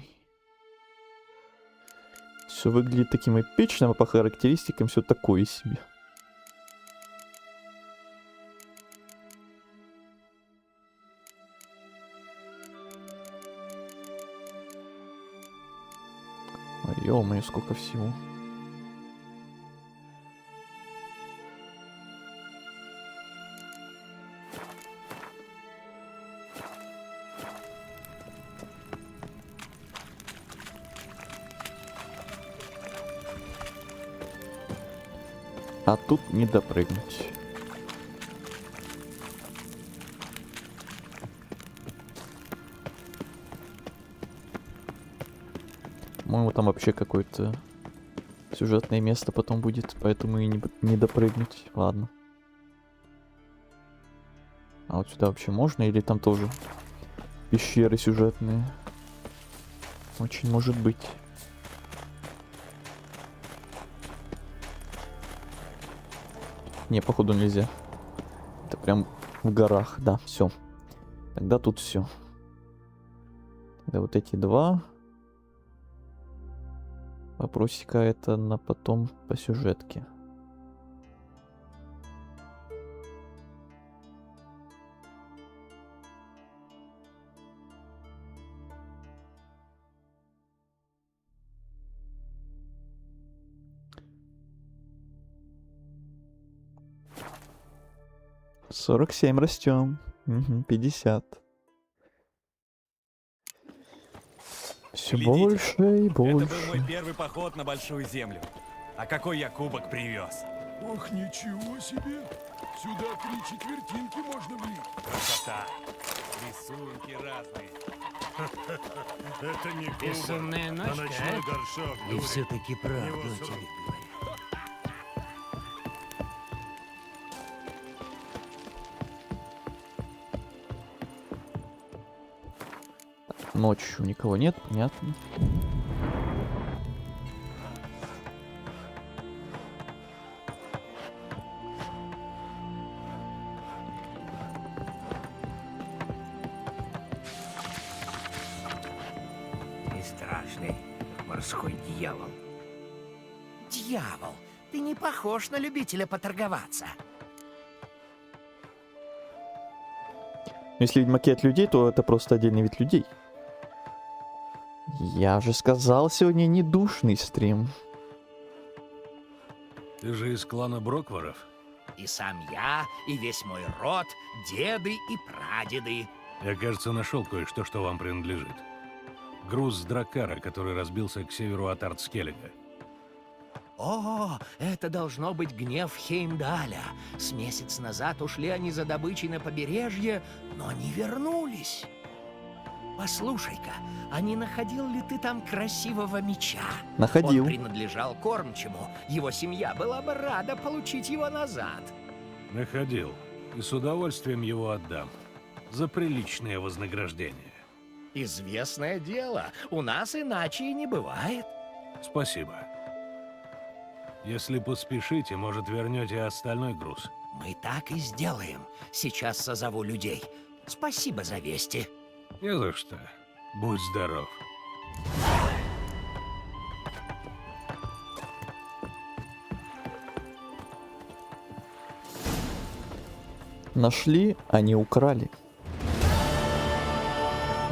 Все выглядит таким эпичным, а по характеристикам все такое себе. Ё-моё, сколько всего. А тут не допрыгнуть. По-моему, там вообще какое-то сюжетное место потом будет, поэтому и не допрыгнуть. Ладно. А вот сюда вообще можно? Или там тоже пещеры сюжетные? Очень может быть. Не, походу нельзя. Это прям в горах, да, все. Тогда тут все. Тогда вот эти два. Вопросика это на потом по сюжетке. — 47 растем. 50. Все Глядите, больше и Это был больше. мой первый поход на Большую Землю. А какой я кубок привез. Ох, ничего себе! Сюда 3 четвертинки можно влить. Красота. Рисунки разные. Это не кубок, Бессонная а ночка, ночной горшок. И дурень. все-таки правду Него тебе срок. говорю. Ночью никого нет, понятно. И страшный, как морской дьявол. Дьявол, ты не похож на любителя поторговаться. Если ведьмаки от людей, то это просто отдельный вид людей. Я же сказал, сегодня не душный стрим. Ты же из клана Брокваров? И сам я, и весь мой род, деды и прадеды. Я, кажется, нашел кое-что, что вам принадлежит. Груз с Драккара, который разбился к северу от Артскеллига. О, это должно быть гнев Хеймдаля. С месяц назад ушли они за добычей на побережье, но не вернулись. Послушай-ка, а не находил ли ты там красивого меча? Находил. Он принадлежал кормчему. Его семья была бы рада получить его назад. Находил. И с удовольствием его отдам. За приличное вознаграждение. Известное дело, у нас иначе и не бывает. Спасибо. Если поспешите, может, вернете остальной груз. Мы так и сделаем. Сейчас созову людей. Спасибо за вести. Не за что. Будь здоров. Нашли, а не украли.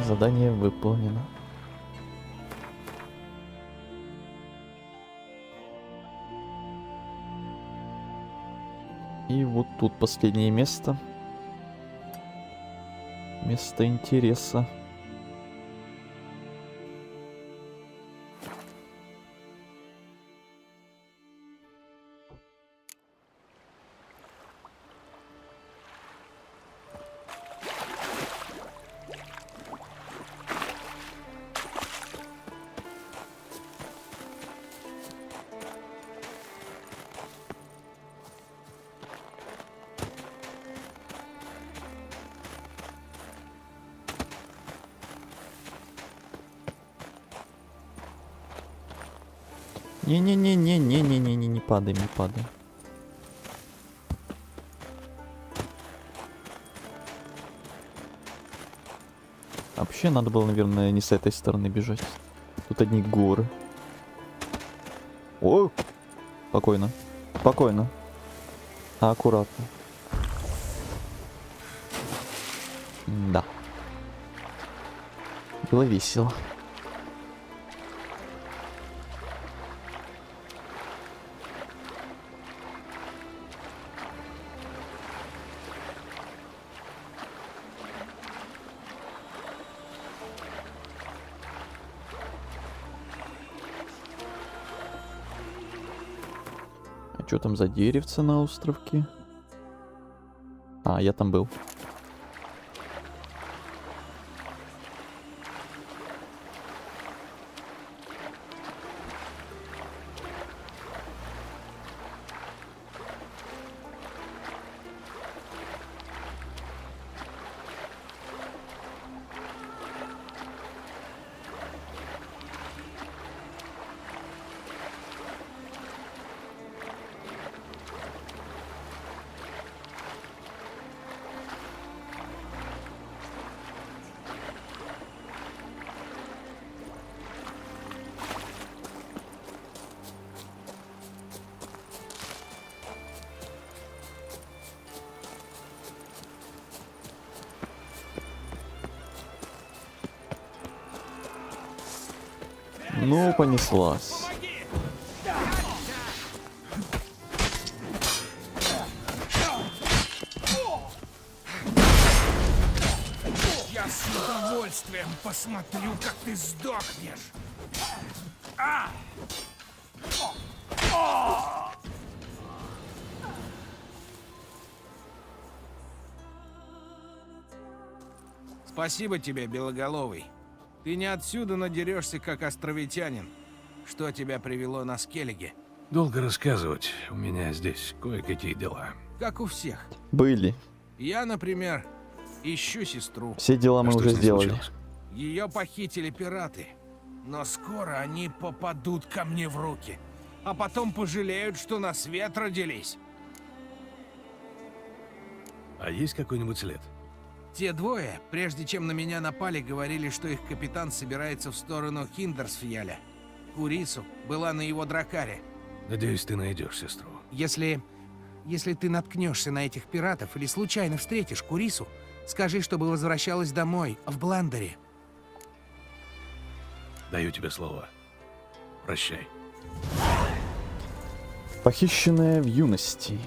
Задание выполнено. И вот тут последнее место. Место интереса. Не-не-не-не-не-не-не-не, не падай, не падай. Вообще надо было, наверное, не с этой стороны бежать. Тут одни горы. О! Спокойно. Спокойно. Аккуратно. Да. Было весело. Что там за деревце на островке? А, я там был. Ну, понеслась. Я с удовольствием посмотрю, как ты сдохнешь. Спасибо тебе, Белоголовый. Ты не отсюда надерешься, как островитянин. Что тебя привело на Скеллиге? Долго рассказывать, у меня здесь кое-какие дела. Как у всех. Были. Я, например, ищу сестру. Все дела мы А что уже с ней сделали. случилось? Ее похитили пираты. Но скоро они попадут ко мне в руки. А потом пожалеют, что на свет родились. А есть какой-нибудь след? Те двое, прежде чем на меня напали, говорили, что их капитан собирается в сторону Хиндерсфьяля. Курису была на его дракаре. Надеюсь, ты найдешь сестру. Если ты наткнешься на этих пиратов или случайно встретишь Курису, скажи, чтобы возвращалась домой, в Бландере. Даю тебе слово. Прощай. Похищенная в юности.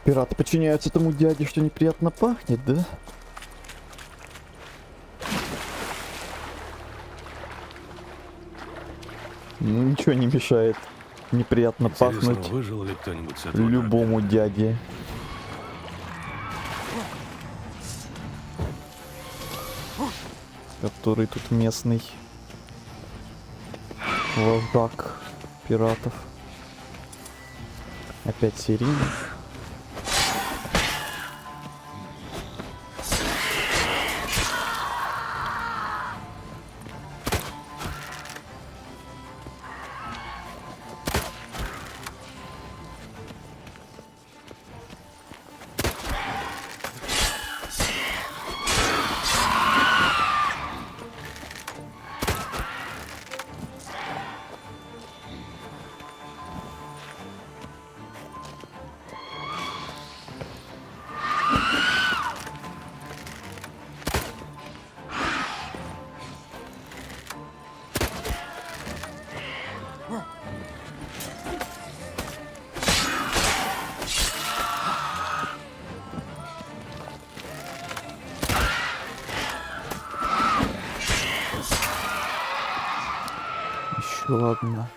Пираты подчиняются тому дяде, что неприятно пахнет, да? Ну, ничего не мешает неприятно Интересно, пахнуть выжил ли кто-нибудь с этого любому дяде. Который тут местный вожак пиратов. Опять серийный. Еще одна.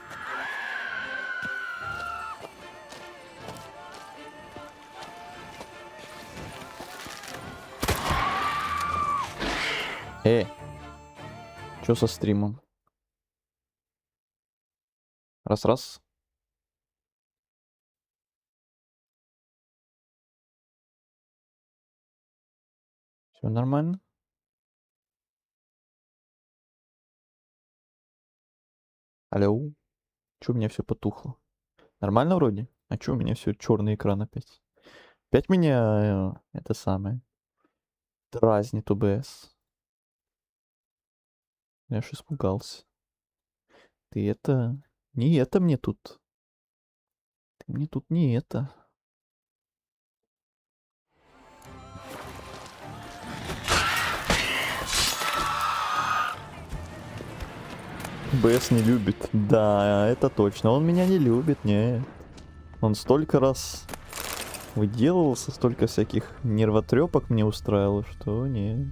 Чё со стримом? Раз-раз. Все нормально? Алло. Чё у меня все потухло? Нормально вроде? А чё у меня все черный экран опять? Опять меня это самое дразнит ОБС. Я аж испугался. Ты это... Не это мне тут. Ты мне тут не это. БС не любит. Да, это точно. Он меня не любит, не. Он столько раз выделывался, столько всяких нервотрепок мне устраивал, что не.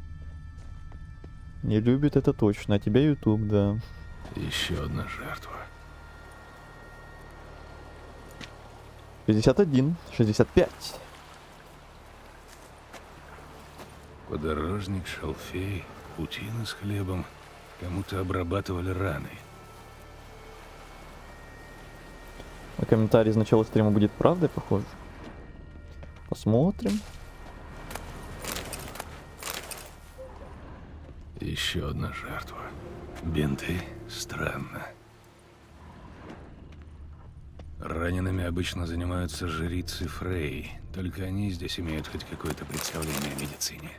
Не любит это точно. А тебя YouTube, да. Еще одна жертва. 61, 65. Подорожник, шалфей, путины с хлебом. Кому-то обрабатывали раны. А комментарий из начала стрима будет правдой, похоже. Посмотрим. Еще одна жертва. Бинты? Странно. Ранеными обычно занимаются жрицы Фрей. Только они здесь имеют хоть какое-то представление о медицине.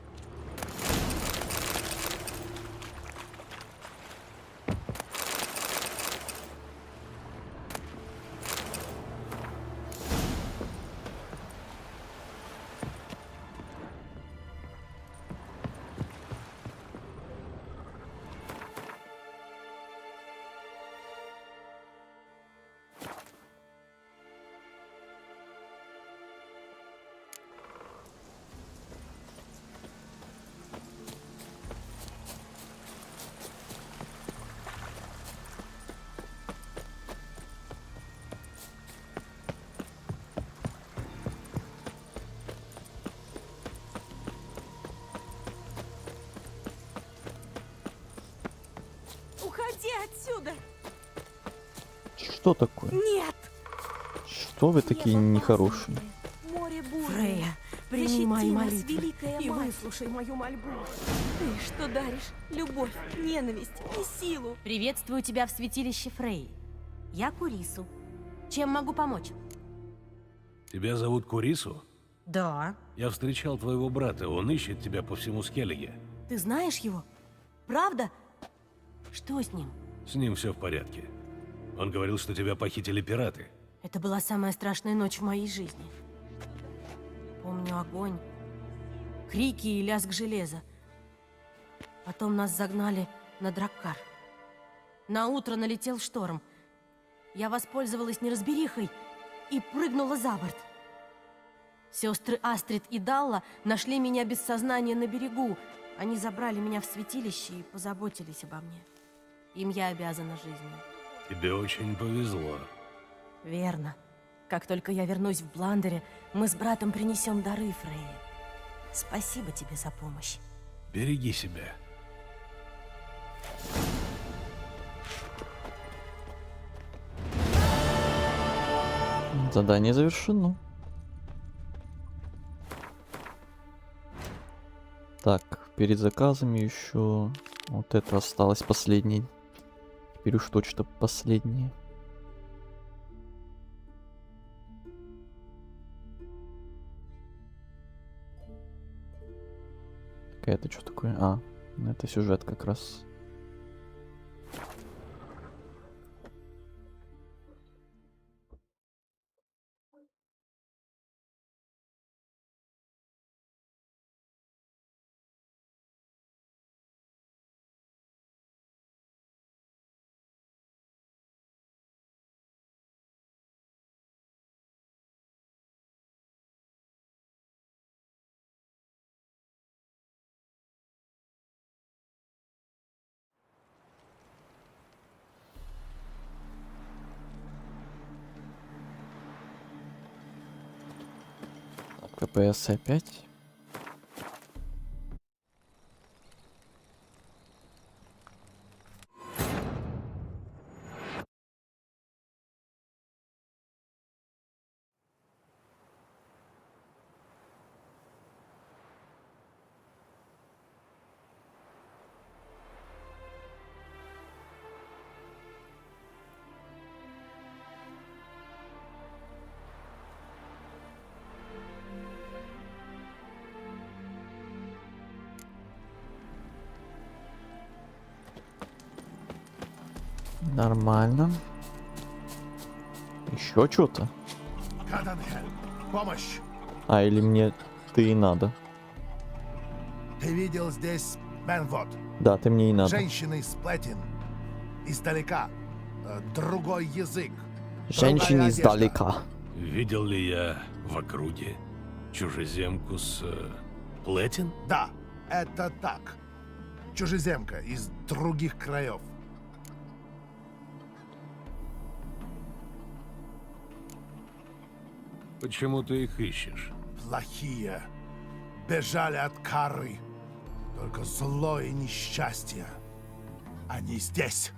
Уходи отсюда! Что такое? Нет! Что вы такие нехорошие? Море бурное. Фрея, прими Защити мои нас, молитвы великая и мать. выслушай мою мольбу. Ты что даришь? Любовь, ненависть и силу. Приветствую тебя в святилище Фреи. Я Курису. Чем могу помочь? Тебя зовут Курису? Да. Я встречал твоего брата, он ищет тебя по всему Скеллиге. Ты знаешь его? Правда? Что с ним? С ним все в порядке. Он говорил, что тебя похитили пираты. Это была самая страшная ночь в моей жизни. Помню огонь, крики и лязг железа. Потом нас загнали на Драккар. На утро налетел шторм. Я воспользовалась неразберихой и прыгнула за борт. Сестры Астрид и Далла нашли меня без сознания на берегу. Они забрали меня в святилище и позаботились обо мне. Им я обязана жизнью. Тебе очень повезло. Верно. Как только я вернусь в Бландере, мы с братом принесем дары Фрейе. Спасибо тебе за помощь. Береги себя. Задание завершено. Так, перед заказами еще вот это осталось последнее. Теперь уж точно последнее. Это что такое? А, это сюжет как раз. КПС опять. Нормально. Еще что-то. Каданхель, помощь! А, или мне ты и надо? Ты видел здесь Бенвот? Да, ты мне и надо. Женщины сплетен. Издалека. Другой язык. Женщины другая одежда. издалека. Видел ли я в округе чужеземку с плетен? Да, это так. Чужеземка из других краев. Почему ты их ищешь? Плохие. Бежали от кары. Только зло и несчастье. Они здесь.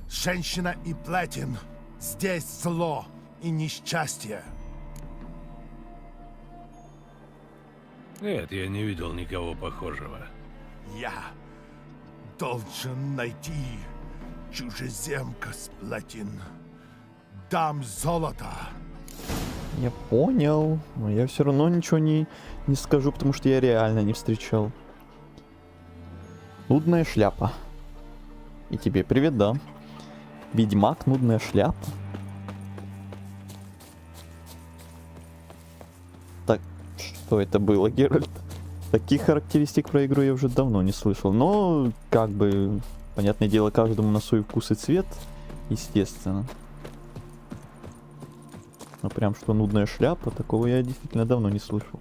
Женщина и Платин. Здесь зло и несчастье. Нет, я не видел никого похожего. Я должен найти чужеземка с Платин. Дам золото. Я понял. Но я все равно ничего не скажу, потому что я реально не встречал. Нудная шляпа. И тебе привет, да. Ведьмак, нудная шляпа. Так, что это было, Геральт? Таких характеристик про игру я уже давно не слышал. Но, как бы, понятное дело, каждому на свой вкус и цвет. Естественно. Но прям что нудная шляпа, такого я действительно давно не слышал.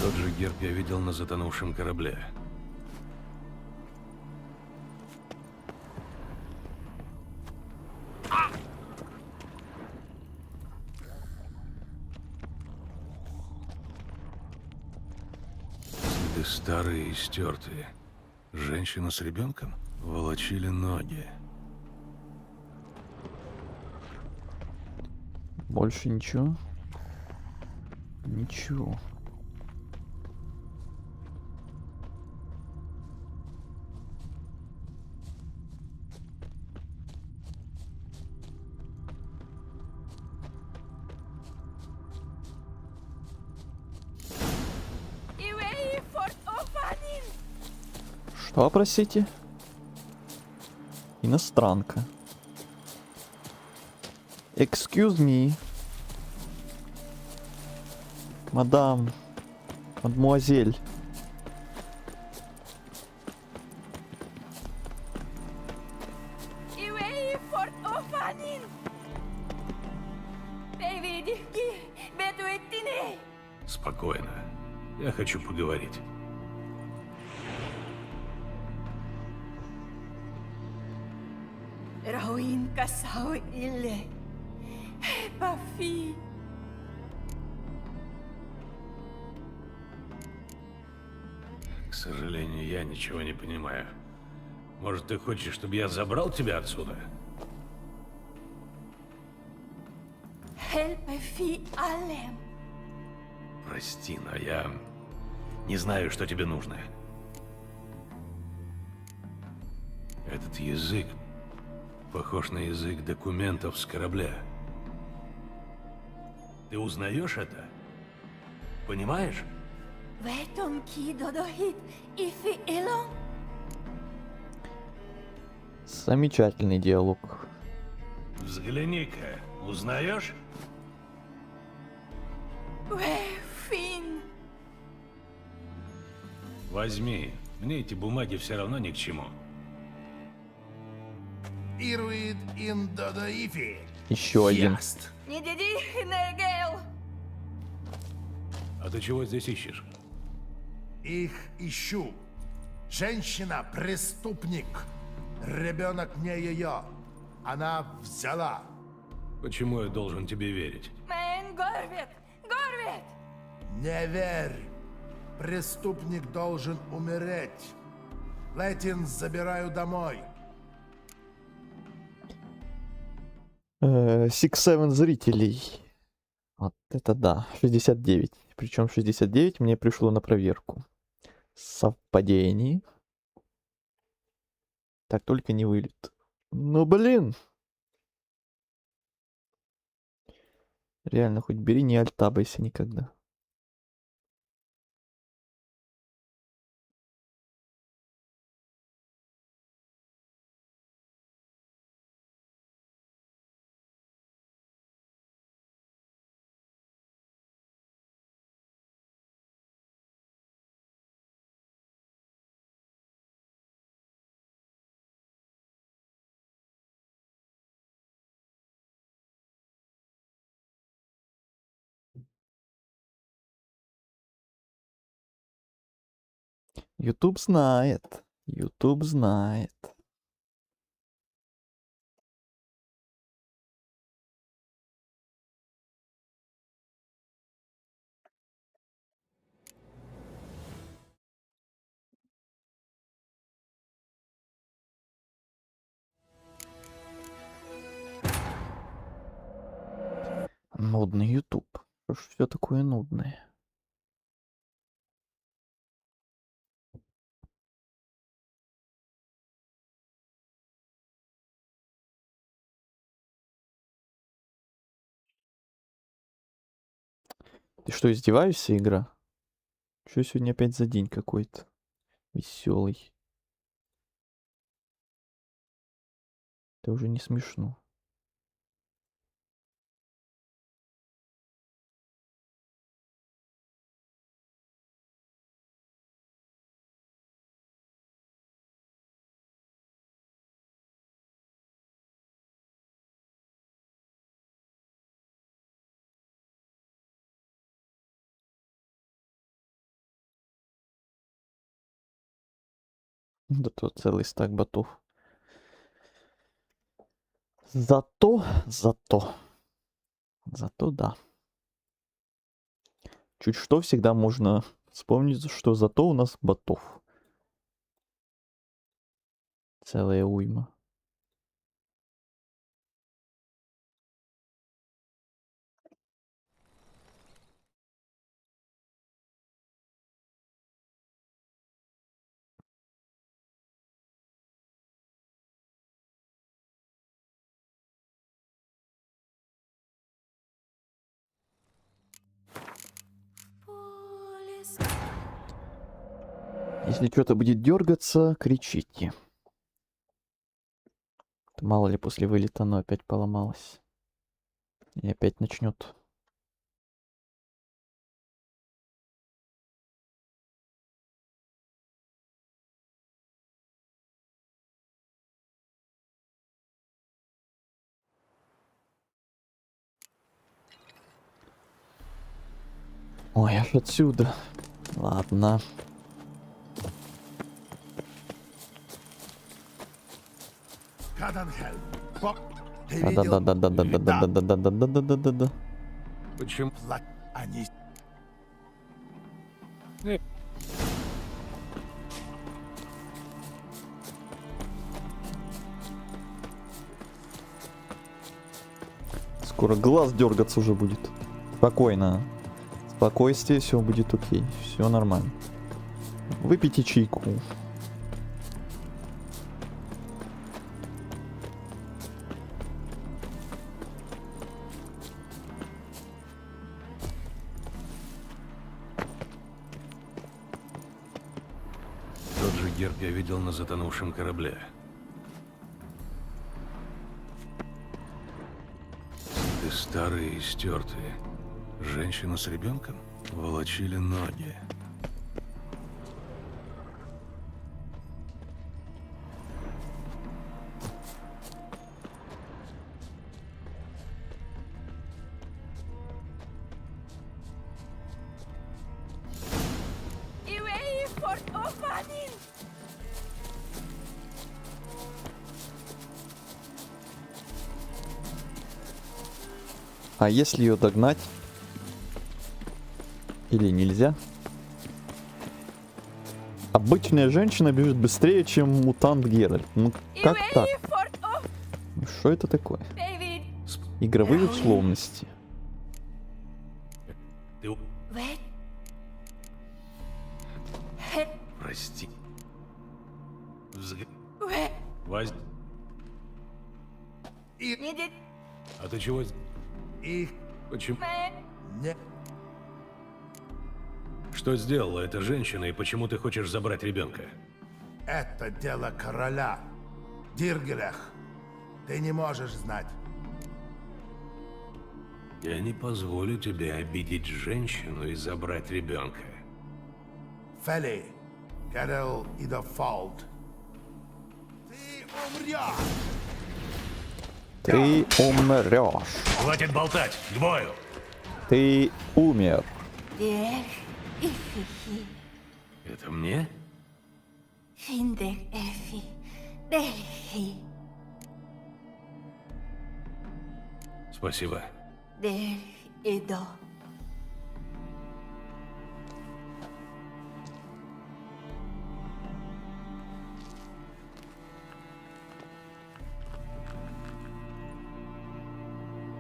Тот же герб я видел на затонувшем корабле. Следы старые и стертые. Женщина с ребенком волочили ноги. Больше ничего? Ничего. Что, простите? Иностранка. Excuse me. Мадам. Мадмуазель. Спокойно. Я хочу поговорить. Рауин Касау Илле. Пафи. К сожалению, я ничего не понимаю. Может, ты хочешь, чтобы я забрал тебя отсюда? Хелпефи Алем. Прости, но я не знаю, что тебе нужно. Этот язык похож на язык документов с корабля. Ты узнаешь это? Понимаешь? Ветон ки додохит ифи илон. Замечательный диалог. Взгляни-ка, узнаешь? Вефин. Возьми. Мне эти бумаги все равно ни к чему. Ируид ин Додаифи. Еще один. Яст. Не диди негел. А ты чего здесь ищешь? Их ищу. Женщина преступник. Ребенок не ее. Она взяла. Почему я должен тебе верить? Мен горвет. Горвет. Не верь. Преступник должен умереть. Лэтин забираю домой. 6-7 зрителей. Вот это да. 69. Причем 69 мне пришло на проверку. Совпадение. Так только не вылет. Ну блин. Реально, хоть бери, не альтабайся никогда. YouTube знает. YouTube знает. Нудный YouTube. Что ж все такое нудное? Ты что, издеваешься, игра? Что сегодня опять за день какой-то? Веселый. Это уже не смешно. Да то целый стак ботов. Зато да. Чуть что всегда можно вспомнить, что зато у нас ботов. Целая уйма. Если что-то будет дергаться, кричите. Мало ли после вылета оно опять поломалось. И опять начнет. Ой, аж отсюда. Ладно. Каданхельм. Ты видел? Да-да-да-да-да-да-да-да-да-да-да-да-да. Почему? Они... Скоро глаз дергаться уже будет. Спокойно. Спокойствие, все будет окей. Все нормально. Выпейте чайку. Тот же герб я видел на затонувшем корабле. Следы старые и стертые. Женщину с ребенком волочили ноги. А если ее догнать? Или нельзя? Обычная женщина бежит быстрее, чем мутант Геральт. Ну как так? Ну, что это такое? Игровые условности. Ты... Прости. Воз... А ты чего? Почему? Не... Что сделала эта женщина и почему ты хочешь забрать ребенка? Это дело короля. Диргелях. Ты не можешь знать. Я не позволю тебе обидеть женщину и забрать ребенка. Фели, Кэрол и Дефолт. Ты умрешь! Ты умрешь. Хватит болтать! К бою! Ты умер. Это мне? Finde Effi Delphi. Спасибо. Delphi Edo.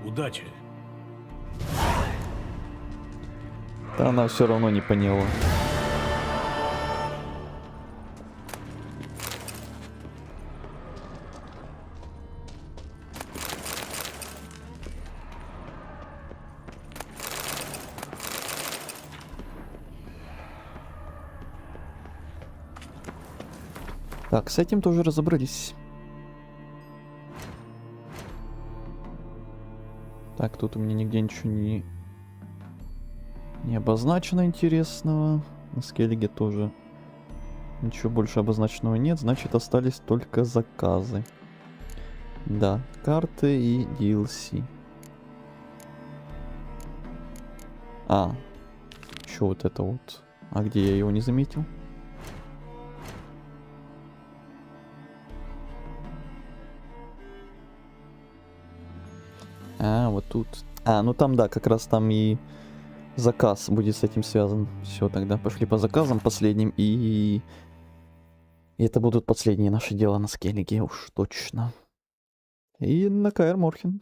Удачи. Да она все равно не поняла. Так, с этим тоже разобрались. Так, тут у меня нигде ничего не обозначено интересного. На Скеллиге тоже ничего больше обозначенного нет. Значит, остались только заказы. Да, карты и DLC. А, еще вот это вот. А где я его не заметил? А, вот тут. А, ну там, да, как раз там и заказ будет с этим связан. Все, тогда пошли по заказам последним. И это будут последние наши дела на Скеллиге, уж точно. И на Каэр Морхен.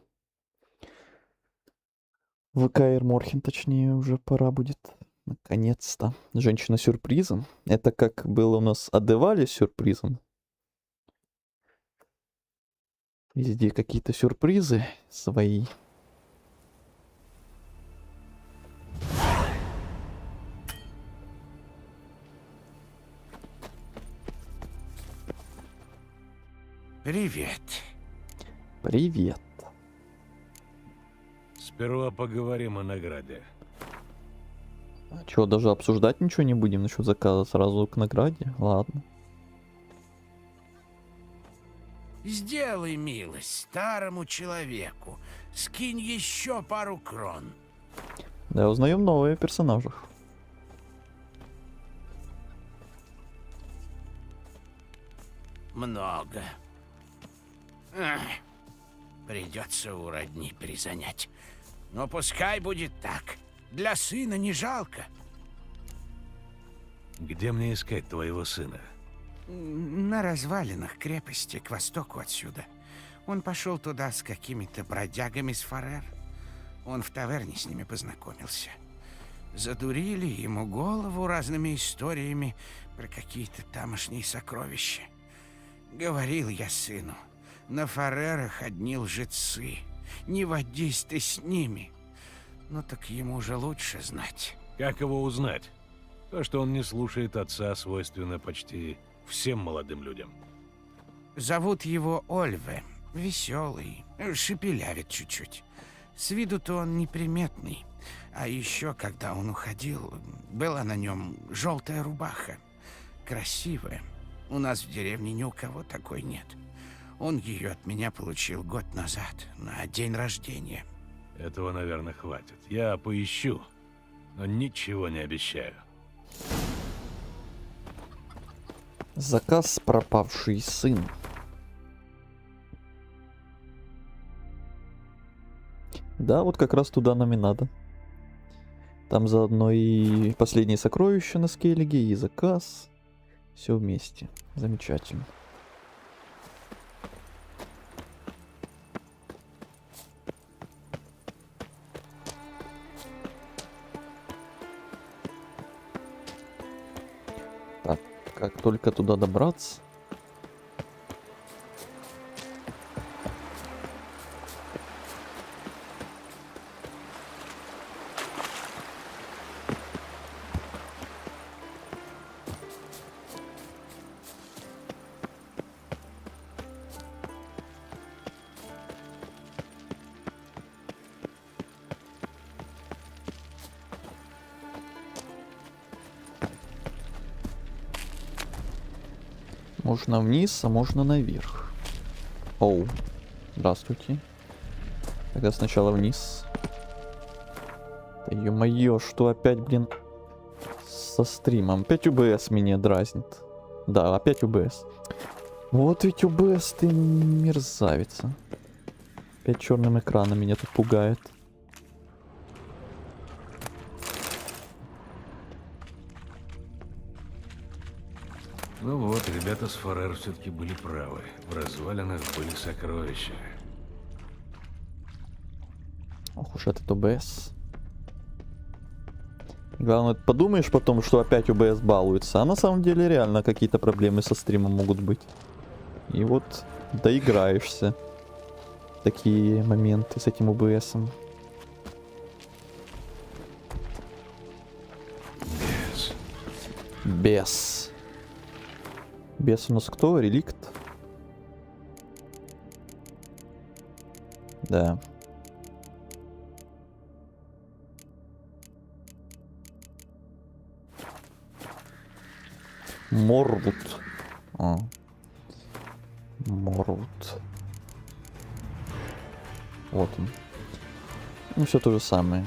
В Каэр Морхен, точнее, уже пора будет. Наконец-то. Женщина сюрпризом. Это как было у нас Адевали сюрпризом. Везде какие-то сюрпризы свои. Привет. Привет. Сперва поговорим о награде. А чё, даже обсуждать ничего не будем насчет заказа? Сразу к награде? Ладно. Сделай милость старому человеку. Скинь еще пару крон. Да, узнаем новые персонажи. Много. Ах, придется у родни призанять. Но пускай будет так. Для сына не жалко. Где мне искать твоего сына? На развалинах крепости к востоку отсюда. Он пошел туда с какими-то бродягами с Фарер. Он в таверне с ними познакомился. Задурили ему голову разными историями про какие-то тамошние сокровища. Говорил я сыну, на Фарерах одни лжецы. Не водись ты с ними. Ну так ему же лучше знать. Как его узнать? То, что он не слушает отца, свойственно почти всем молодым людям. Зовут его Ольве. Веселый, шепелявит чуть-чуть. С виду-то он неприметный. А еще, когда он уходил, была на нем желтая рубаха. Красивая. У нас в деревне ни у кого такой нет. Он ее от меня получил год назад, на день рождения. Этого, наверное, хватит. Я поищу, но ничего не обещаю. Заказ «Пропавший сын». Да, вот как раз туда нам и надо. Там заодно и последние сокровища на Скеллиге, и заказ. Все вместе. Замечательно. Так, как только туда добраться. Можно вниз, а можно наверх. Оу. Здравствуйте. Тогда сначала вниз. Да ё-моё, что опять, блин, со стримом? Опять УБС меня дразнит. Да, опять УБС. Вот ведь УБС, ты мерзавица. Опять черным экраном меня тут пугает. Ну вот, ребята с Фарер все-таки были правы. В развалинах были сокровища. Ох уж этот ОБС. Главное, подумаешь потом, что опять ОБС балуется. А на самом деле реально какие-то проблемы со стримом могут быть. И вот доиграешься. Такие моменты с этим ОБСом. Бес. Бес у нас кто? Реликт? Да. Морвуд. А. Морвуд. Вот он. Ну, все то же самое.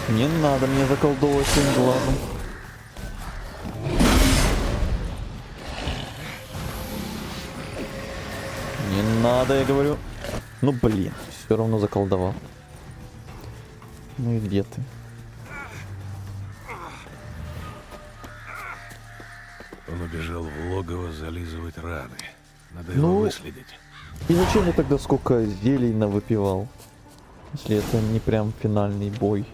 Не надо мне заколдовывать своим глазом. Не надо, я говорю. Ну блин, все равно заколдовал. Ну и где ты? Он убежал в логово зализывать раны. Надо его выследить. И зачем я тогда сколько зелий навыпивал? Если это не прям финальный бой.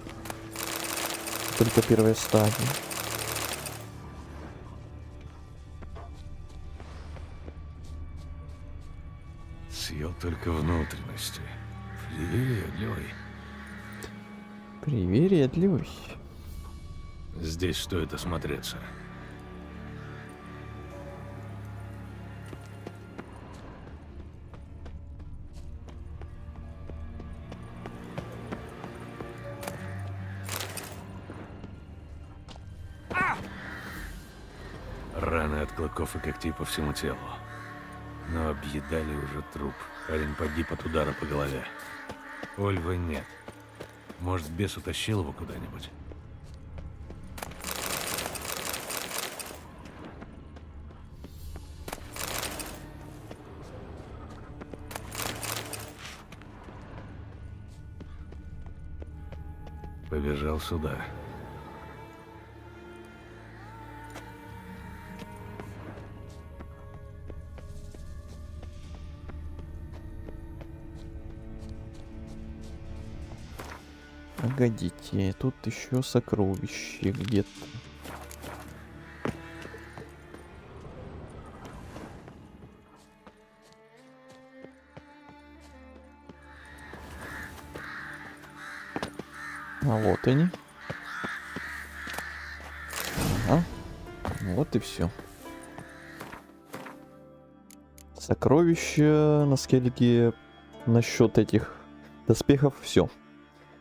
Только первая стадия. Съел только внутренности. Привередливый. Привередливый. Здесь стоит осмотреться. Раны от клыков и когтей по всему телу. Но объедали уже труп. Парень погиб от удара по голове. Ольвы нет. Может, бес утащил его куда-нибудь? Побежал сюда. Погодите, тут еще сокровище где-то. А вот они. Ага. Вот и все. Сокровища на скеллиге. Насчет этих доспехов все.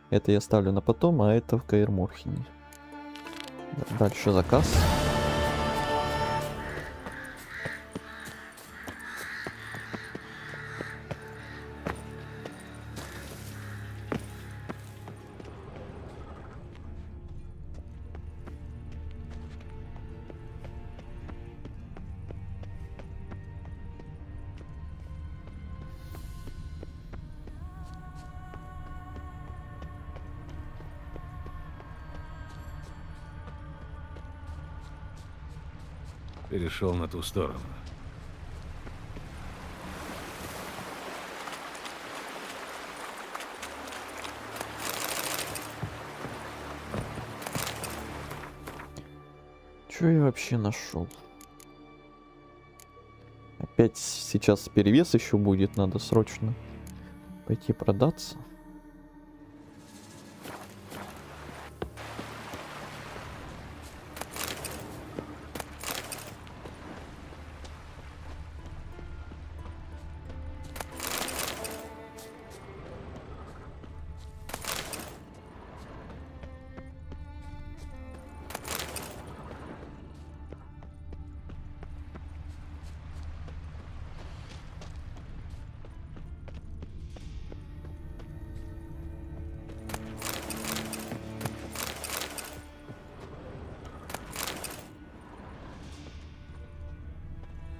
Это я ставлю на потом, а это в Каэр Морхене. Дальше заказ. Перешел на ту сторону. Что я вообще нашел? Опять сейчас перевес еще будет, надо срочно пойти продаться.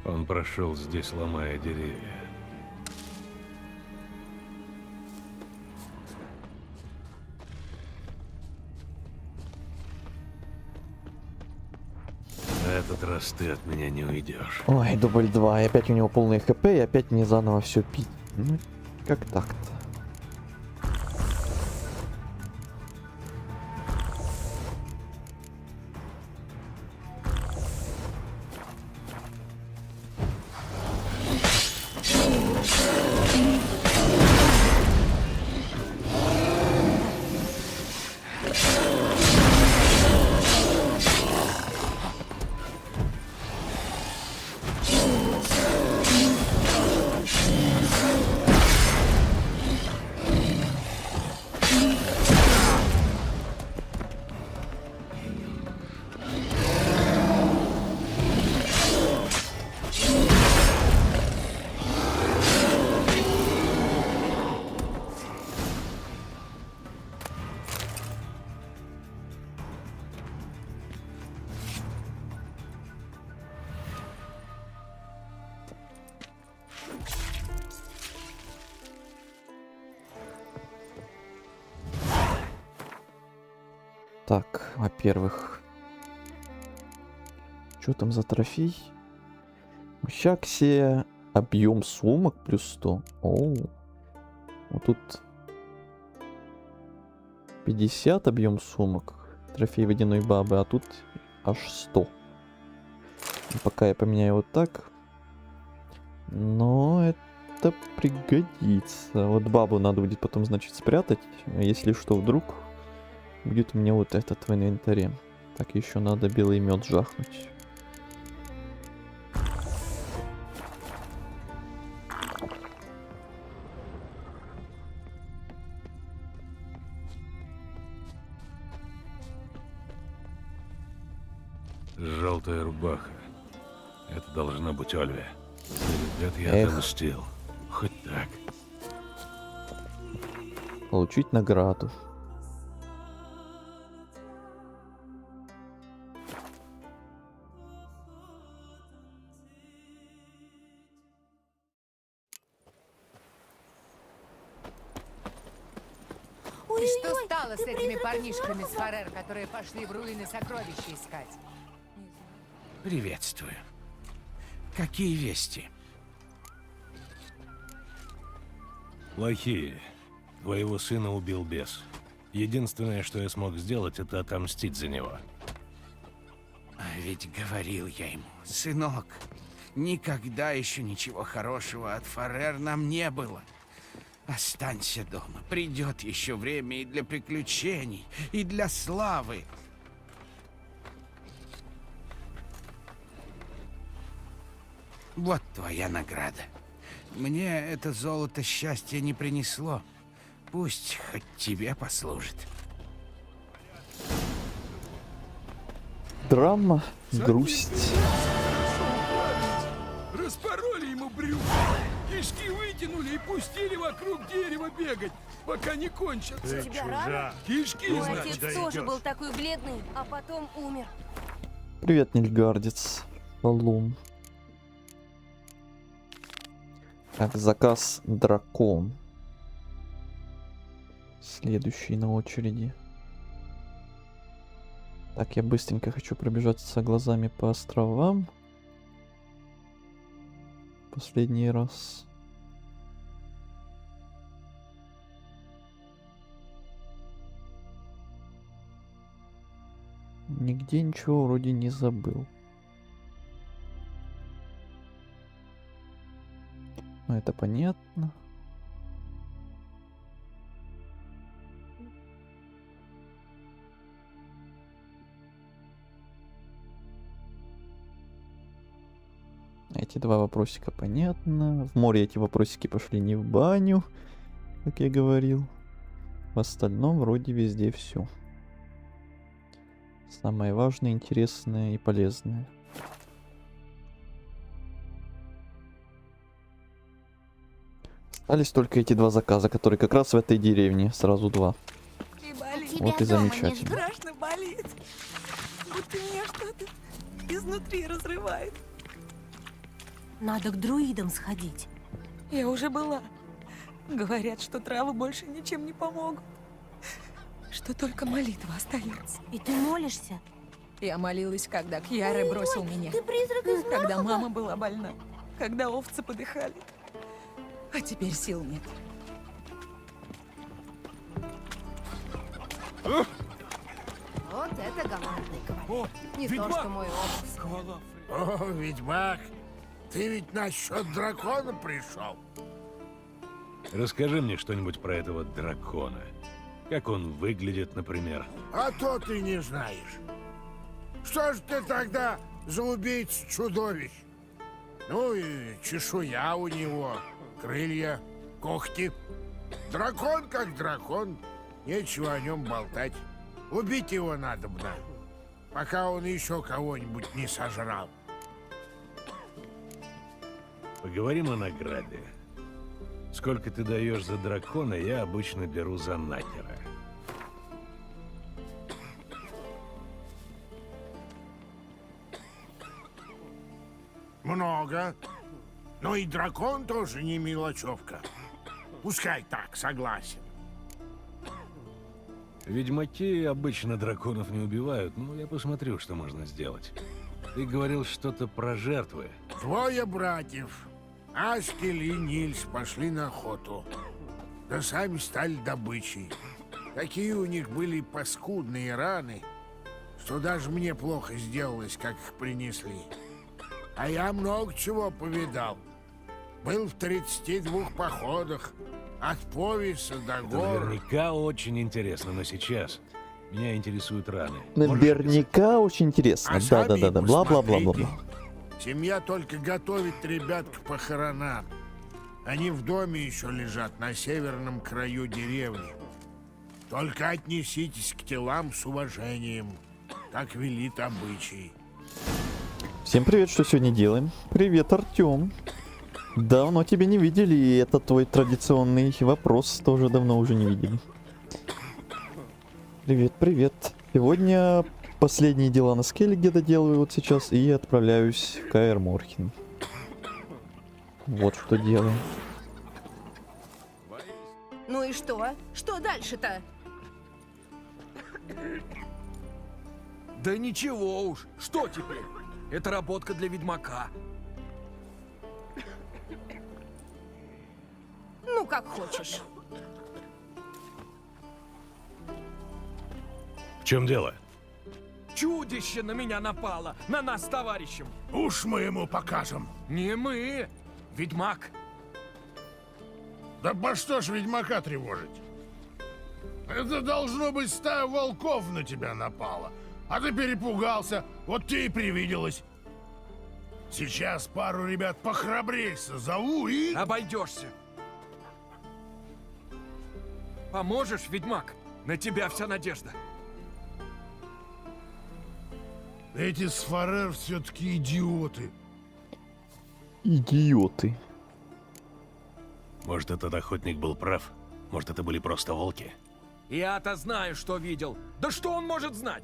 Он прошел здесь, ломая деревья. На этот раз ты от меня не уйдешь. Ой, дубль 2, и опять у него полные хп, и опять мне заново все пить. Ну, как так-то? Так, во-первых, что там за трофей? Щаксия, объем сумок плюс 100. Оу. Вот тут 50 объем сумок. Трофей водяной бабы, а тут аж 100. Пока я поменяю вот так. Но это пригодится. Вот бабу надо будет потом, значит, спрятать. Если что, вдруг будет у меня вот этот в инвентаре. Так, еще надо белый мед жахнуть. Желтая рубаха. Это должна быть Ольвия. Ребят, я Эх. отомстил. Хоть так. Получить награду. И что стало с этими парнишками с Фарер, которые пошли в руины сокровища искать? Приветствую. Какие вести? Плохие. Твоего сына убил бес. Единственное, что я смог сделать, это отомстить за него. А ведь говорил я ему, сынок, никогда еще ничего хорошего от Фарер нам не было. Останься дома, придет еще время и для приключений, и для славы. Вот твоя награда. Мне это золото счастья не принесло. Пусть хоть тебе послужит. Драма, грусть. Распороли ему брюхо, кишки вытянули и пустили вокруг дерева бегать, пока не кончатся. Тебя рано? Кишки, Мой значит, отец тоже был такой бледный, а потом умер. Привет, Нильгардец. Шалом. Так, заказ дракон. Следующий на очереди. Так, я быстренько хочу пробежаться глазами по островам. Последний раз. Нигде ничего вроде не забыл. Ну, это понятно. Эти два вопросика понятно. В море эти вопросики пошли не в баню, как я говорил. В остальном вроде везде все. Самое важное, интересное и полезное. Остались только эти два заказа, которые как раз в этой деревне. Сразу два. И болит. Вот и замечательно. Страшно болит. Будто меня что-то изнутри разрывает. Надо к друидам сходить. Я уже была. Говорят, что травы больше ничем не помогут. Что только молитва остается. И ты молишься? Я молилась, когда Кьяре бросил меня. Ты призрак из Когда мама была больна. Когда овцы подыхали. А теперь сил нет. Вот это галантный кавалер. Не то, что мой образ. О, ведьмак, ты ведь насчет дракона пришел? Расскажи мне что-нибудь про этого дракона. Как он выглядит, например. А то ты не знаешь. Что ж ты тогда за убийц-чудовищ? Ну и чешуя у него, крылья, когти. Дракон как дракон, нечего о нем болтать. Убить его надобно, пока он еще кого-нибудь не сожрал. Поговорим о награде. Сколько ты даешь за дракона, я обычно беру за накера. Много. Но и дракон тоже не мелочевка. Пускай так, согласен. Ведьмаки обычно драконов не убивают, но я посмотрю, что можно сделать. Ты говорил что-то про жертвы. Двое братьев, Аскель и Нильс, пошли на охоту. Да сами стали добычей. Такие у них были паскудные раны, что даже мне плохо сделалось, как их принесли. А я много чего повидал. Был в 32 походах, от Повиса до Это гор. наверняка очень интересно, но сейчас меня интересуют раны. Можешь Наверняка очень интересно. А сами Да-да-да. Бла-бла-бла-бла-бла. посмотрите. Семья только готовит ребят к похоронам. Они в доме еще лежат на северном краю деревни. Только отнеситесь к телам с уважением, как велит обычай. Всем привет, что сегодня делаем? Привет, Артём. Давно тебя не видели, и это твой традиционный вопрос тоже давно уже не видели. Привет, привет. Сегодня последние дела на Скеллиге доделываю вот сейчас и отправляюсь в Каэр Морхен. Вот что делаю. Ну и что? Что дальше-то? Да ничего уж. Что теперь? Это работка для ведьмака. Ну, как хочешь. В чем дело? Чудище на меня напало. На нас с товарищем. Уж мы ему покажем. Не мы. Ведьмак. Да по что ж ведьмака тревожить? Это должно быть стая волков на тебя напала. А ты перепугался, вот тебе и привиделось. Сейчас пару ребят похрабрее созову и... Обойдешься. Поможешь, ведьмак? На тебя вся надежда. Эти с Фарер все-таки идиоты. Идиоты. Может, этот охотник был прав? Может, это были просто волки? Я-то знаю, что видел. Да что он может знать?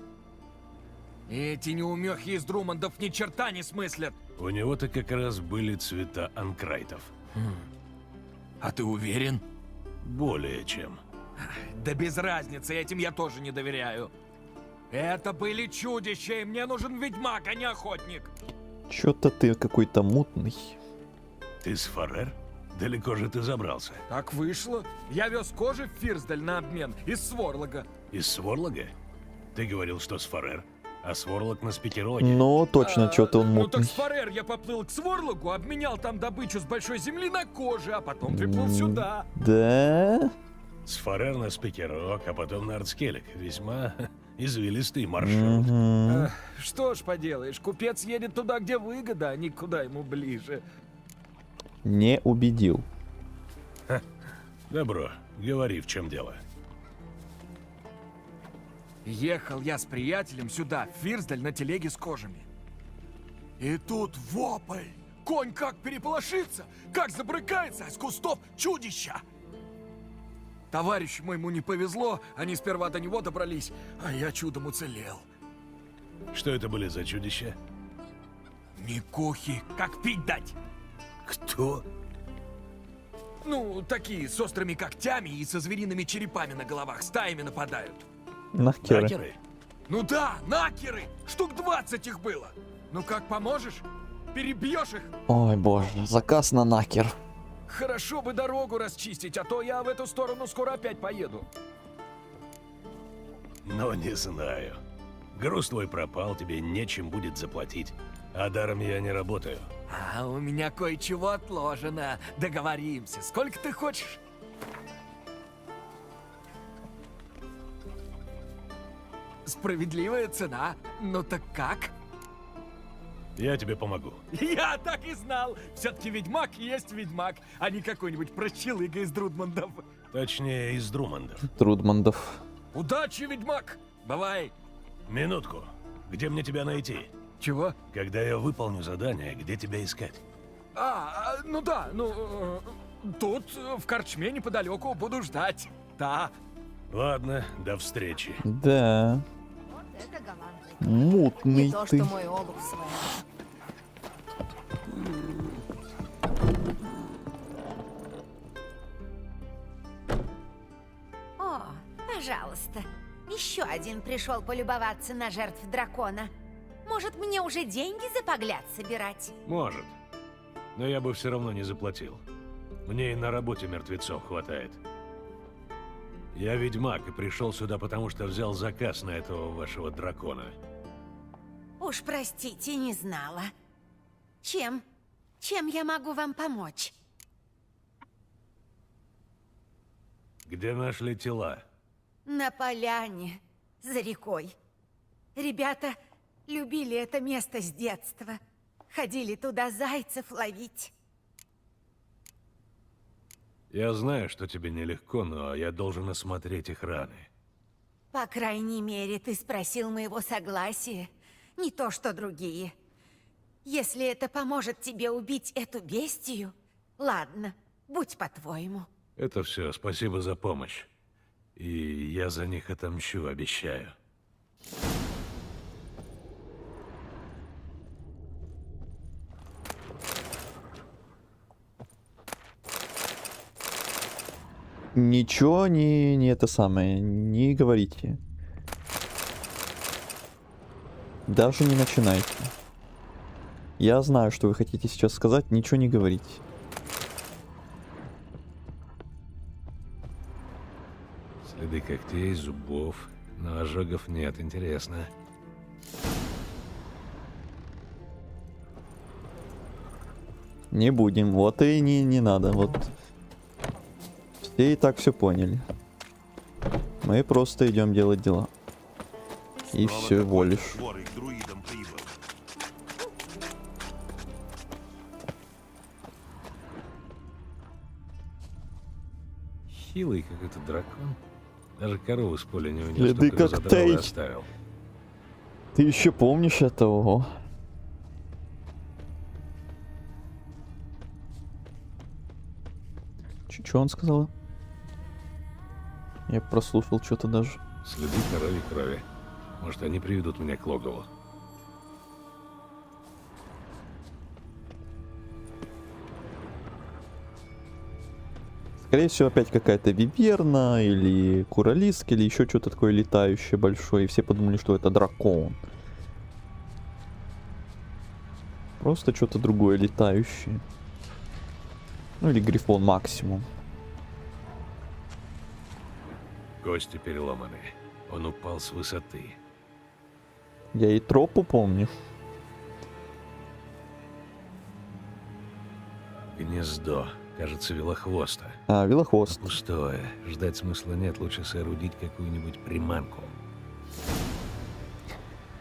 Эти неумехи из Друмандов ни черта не смыслят. У него-то как раз были цвета анкрайтов. А ты уверен? Более чем. Да без разницы, этим я тоже не доверяю. Это были чудища, и мне нужен ведьмак, а не охотник. Чё-то ты какой-то мутный. Ты с Фарер? Далеко же ты забрался? Так вышло. Я вез кожи в Фирсдаль на обмен из Сворлога. Из Сворлога? Ты говорил, что с Фарер. а Сворлок на Спикероне. Ну, точно, что-то он Ну так мутный. с Фарер я поплыл к Сворлоку, обменял там добычу с большой земли на коже, а потом приплыл сюда. Да? С Фарер на Спикерок, а потом на Артскелек. Весьма извилистый маршрут. Мгм. Что ж поделаешь, купец едет туда, где выгода, а никуда ему ближе. Не убедил. Добро, говори, в чем дело. Ехал я с приятелем сюда, в Фирсдаль, на телеге с кожами. И тут вопль! Конь как переполошится, как забрыкается, а из кустов чудища! Товарищу моему не повезло, они сперва до него добрались, а я чудом уцелел. Что это были за чудища? Никохи, как пить дать! Кто? Ну, такие с острыми когтями и со звериными черепами на головах, стаями нападают. Нахеры. Накеры? Ну да, накеры! Штук 20 их было! Ну как, поможешь? Перебьешь их? Ой, боже, заказ на накер. Хорошо бы дорогу расчистить, а то я в эту сторону скоро опять поеду. Ну, не знаю. Груз твой пропал, тебе нечем будет заплатить. А даром я не работаю. А у меня кое-чего отложено. Договоримся. Сколько ты хочешь? Справедливая цена. Ну так как? Я тебе помогу. Я так и знал. Все-таки ведьмак есть ведьмак, а не какой-нибудь прощелыга из Друдмандов. Точнее, из Друмандов. Трудмандов. Удачи, ведьмак! Бывай! Минутку. Где мне тебя найти? Чего? Когда я выполню задание, где тебя искать? Ну да, тут, в корчме неподалеку, буду ждать. Да. Ладно, до встречи. Да. Вот это голландцы. Мутный Не то, ты. что мой олух с вами. О, пожалуйста. Еще один пришел полюбоваться на жертв дракона. Может, мне уже деньги за погляд собирать? Может. Но я бы все равно не заплатил. Мне и на работе мертвецов хватает. Я ведьмак и пришел сюда, потому что взял заказ на этого вашего дракона. Уж простите, не знала. Чем? Чем я могу вам помочь? Где нашли тела? На поляне, за рекой. Ребята любили это место с детства. Ходили туда зайцев ловить. Я знаю, что тебе нелегко, но я должен осмотреть их раны. По крайней мере, ты спросил моего согласия. Не то, что другие. Если это поможет тебе убить эту бестию, ладно, будь по-твоему. Это все, спасибо за помощь. И я за них отомщу, обещаю. Ничего не это самое, не говорите. Даже не начинайте. Я знаю, что вы хотите сейчас сказать, ничего не говорите. Следы когтей, зубов, но ожогов нет, интересно. Не будем, вот и не надо, вот. Все и так все поняли. Мы просто идем делать дела. И Снова все, какой-то волишь. хворый к друидам прибыл. Хилый какой-то дракон. Даже корову с поля не унес, Следы только когтей. задрал и оставил. Ты еще помнишь этого? Че он сказал? Я прослушал что-то даже. Следы коровьей крови. Может, они приведут меня к логову. Скорее всего, опять какая-то виверна или куралиск, или еще что-то такое летающее большое. И все подумали, что это дракон. Просто что-то другое летающее. Ну или грифон максимум. Кости переломаны. Он упал с высоты. Я и тропу помню. Гнездо. Кажется, велохвоста. А, велохвост. Пустое. Ждать смысла нет, лучше соорудить какую-нибудь приманку.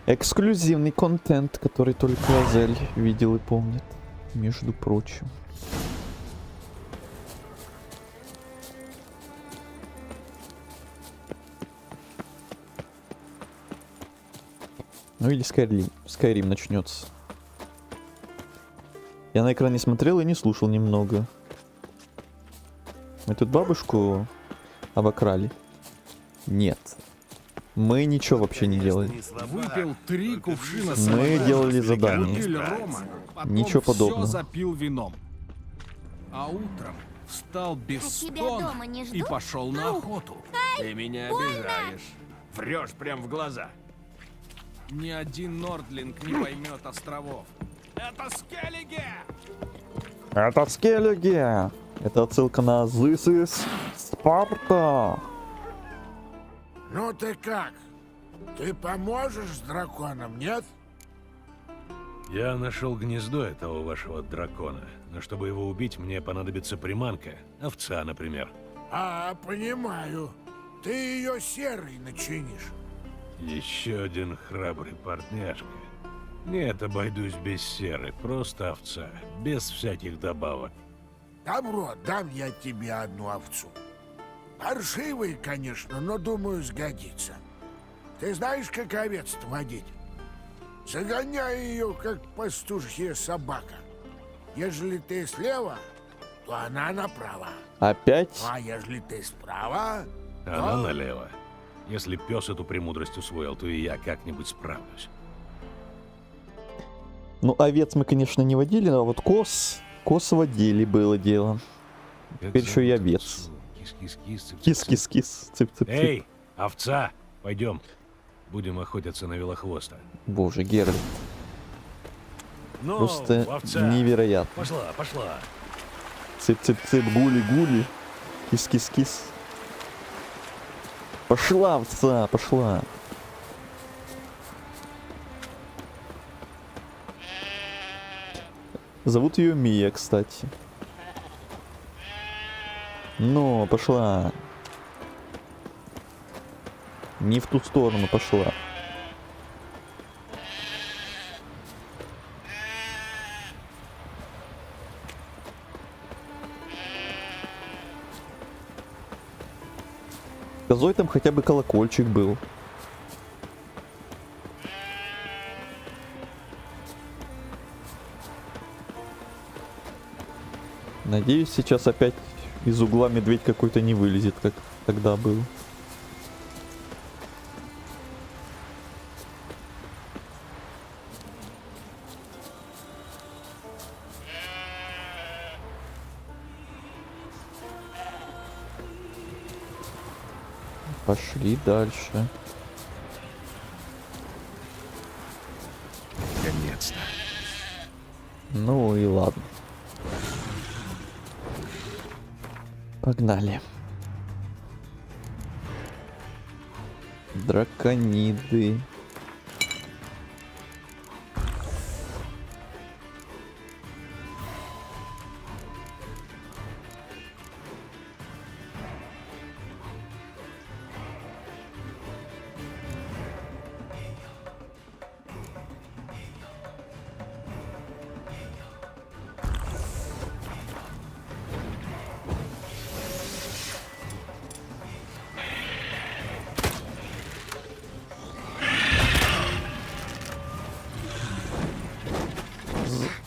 Эксклюзивный контент, который только Азель видел и помнит. Между прочим. Ну или Skyrim начнется. Я на экране смотрел и не слушал немного. Мы тут бабушку обокрали? Нет. Мы ничего вообще не делали. Выпил 3 кувшина Мы самогона, делали задание. купили рома, потом Ничего подобного. Все запил вином. А утром встал без А тебя стона дома не и ждут? пошел на охоту. Ты меня обижаешь. Врешь прям в глаза. Ни один Нордлинг не поймет островов. Это Скеллиге! Это Скеллиге! Это отсылка на This is Sparta! Ну ты как? Ты поможешь с драконом, нет? Я нашел гнездо этого вашего дракона. Но чтобы его убить, мне понадобится приманка. Овца, например. А, понимаю. Ты ее серой начинишь. Еще один храбрый партняшка. Нет, обойдусь без серы. Просто овца. Без всяких добавок. Добро, дам я тебе одну овцу. Паршивый, конечно, но, думаю, сгодится. Ты знаешь, как овец водить? Загоняй ее, как пастушья собака. Ежели ты слева, то она направо. Опять? А ежели ты справа, Она то... налево. Если пес эту премудрость усвоил, то и я как-нибудь справлюсь. Ну, овец мы, конечно, не водили, а вот коз водили, было дело. Как Теперь еще и зовут овец. овцу? Кис-кис-кис, цып-цып-цып. Кис-кис-кис, цып-цып-цып. Эй, овца, пойдем. Будем охотиться на велохвоста. Боже, Геральт. Ну, Просто овца. невероятно. Пошла, пошла. Цып-цып-цып, гули-гули. Кис-кис-кис. Пошла, овца, пошла. Зовут ее Мия, кстати. Ну, пошла. Не в ту сторону пошла. Козой там хотя бы колокольчик был. Надеюсь, сейчас опять из угла медведь какой-то не вылезет, как тогда был. Пошли дальше. Наконец-то. Ну и ладно. Погнали. Дракониды.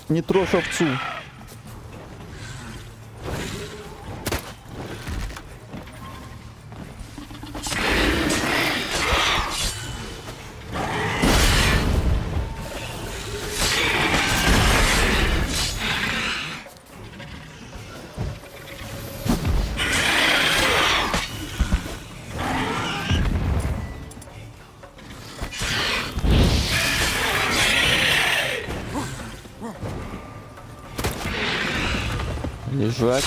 Не трожь овцу. Лежать.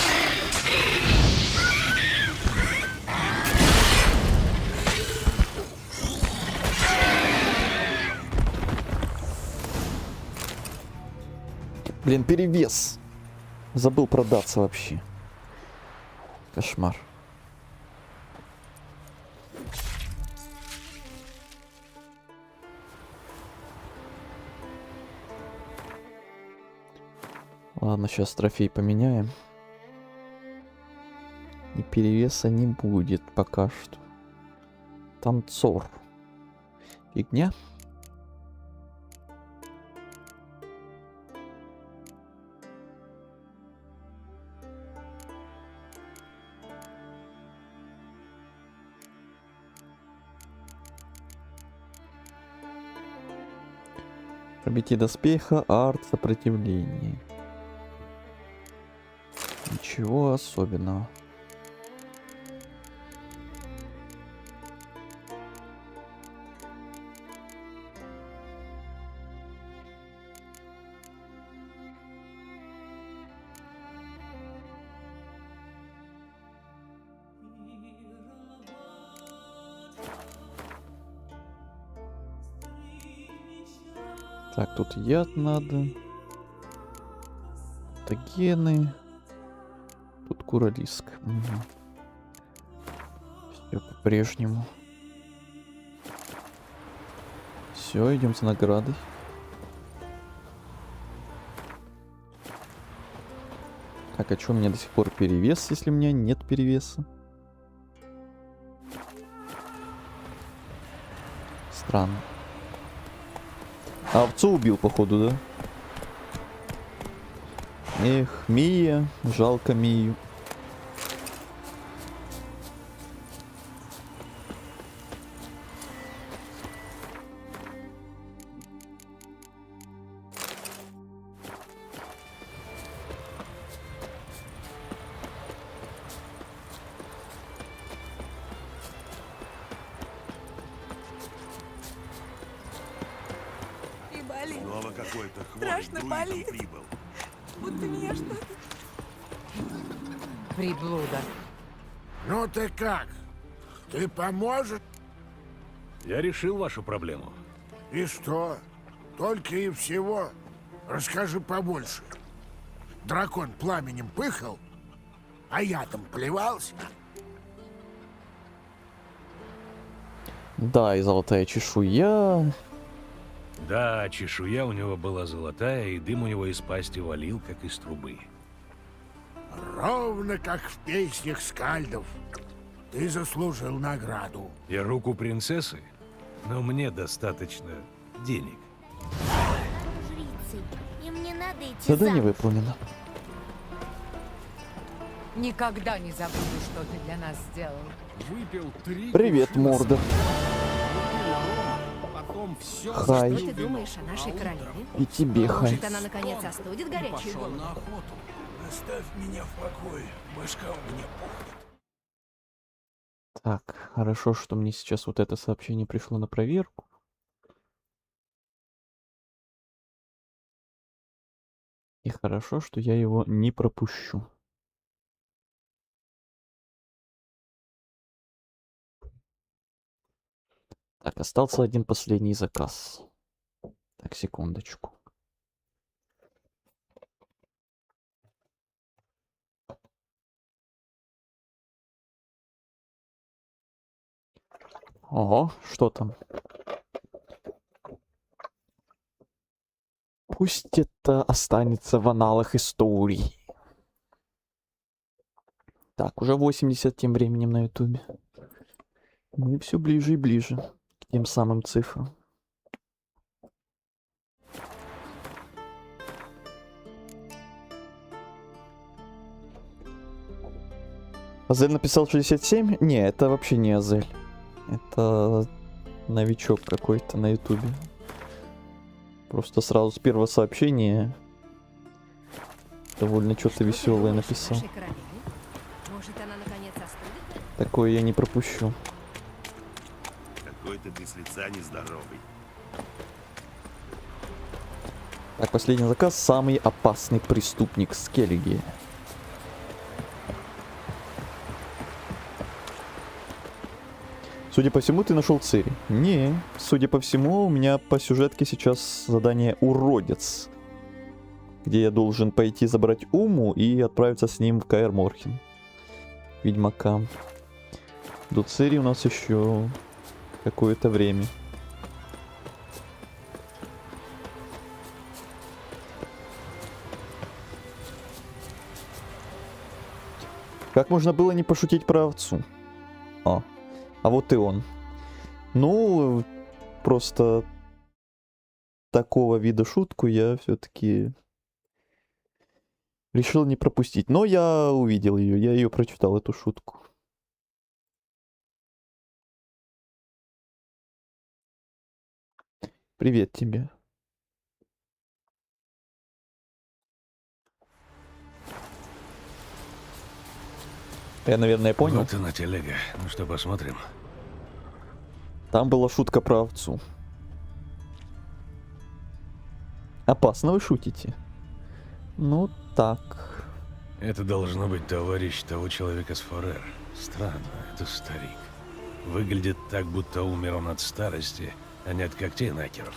Блин, перевес. Забыл продаться вообще. Кошмар. Ладно, сейчас трофей поменяем. И перевеса не будет пока что. Танцор. Фигня. Пробитие доспеха, арт, сопротивление. Ничего особенного. Так, тут яд надо. Тагены. Тут куралиск. Угу. Все по-прежнему. Все, идем за наградой. Так, а что у меня до сих пор перевес, если у меня нет перевеса? Странно. А овцу убил, походу, да? Эх, Мия. Жалко Мию. Снова какой-то хворый Страшно друидом болит. прибыл. Будто меня что-то... Приблуда. Ну ты как? Ты поможешь? Я решил вашу проблему. И что? Только и всего? Расскажи побольше. Дракон пламенем пыхал, а я там плевался? Да, и золотая чешуя. Да, чешуя у него была золотая, и дым у него из пасти валил, как из трубы. Ровно как в песнях скальдов. Ты заслужил награду. И руку принцессы, но мне достаточно денег. Жрицы, им не надо идти Задание замуж. выполнено. Никогда не забуду, что ты для нас сделал. Выпил 3 Привет, кувшина морда. потом все Хай. Что ты думаешь о нашей королеве? И тебе, Хай. Может, она наконец остудит горячую пошел голову? на охоту. Оставь меня в покое, башка у меня пухнет. Так, хорошо, что мне сейчас вот это сообщение пришло на проверку. И хорошо, что я его не пропущу. Так, остался один последний заказ. Так, секундочку. Ого, что там? Пусть это останется в аналах истории. Так, уже 80 тем временем на ютубе. Мы все ближе и ближе к тем самым цифрам. Азель написал 67? Не, это вообще не Азель. Это новичок какой-то на ютубе. Просто сразу с первого сообщения довольно что-то веселое написал. Может, она наконец остудит? Такое я не пропущу. Какой-то ты с лица нездоровый. Так, последний заказ. Самый опасный преступник Скеллиги. Судя по всему, ты нашел Цири. Не, судя по всему, у меня по сюжетке сейчас задание уродец. где я должен пойти забрать Уму и отправиться с ним в Каэр Морхен. Ведьмака. До Цири у нас еще какое-то время. Как можно было не пошутить про овцу? А вот и он. Ну, просто такого вида шутку я все-таки решил не пропустить. Но я увидел ее, я ее прочитал, эту шутку. Привет тебе. Я, наверное, понял. Вот она телега. Ну что, посмотрим. Там была шутка про овцу. Опасно вы шутите. Ну так. Это должно быть товарищ того человека с Фарер. Странно, это старик. Выглядит так, будто умер он от старости, а не от когтей накеров.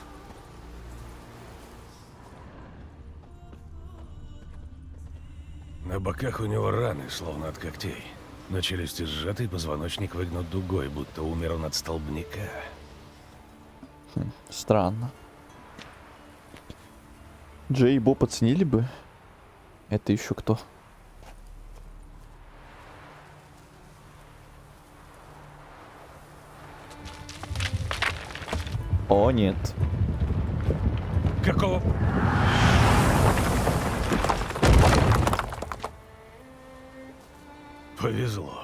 На боках у него раны, словно от когтей. На челюсти сжатый, позвоночник выгнут дугой, будто умер он от столбняка. Странно. Джей и Боб оценили бы. Это еще кто? О, нет. Какого? Повезло.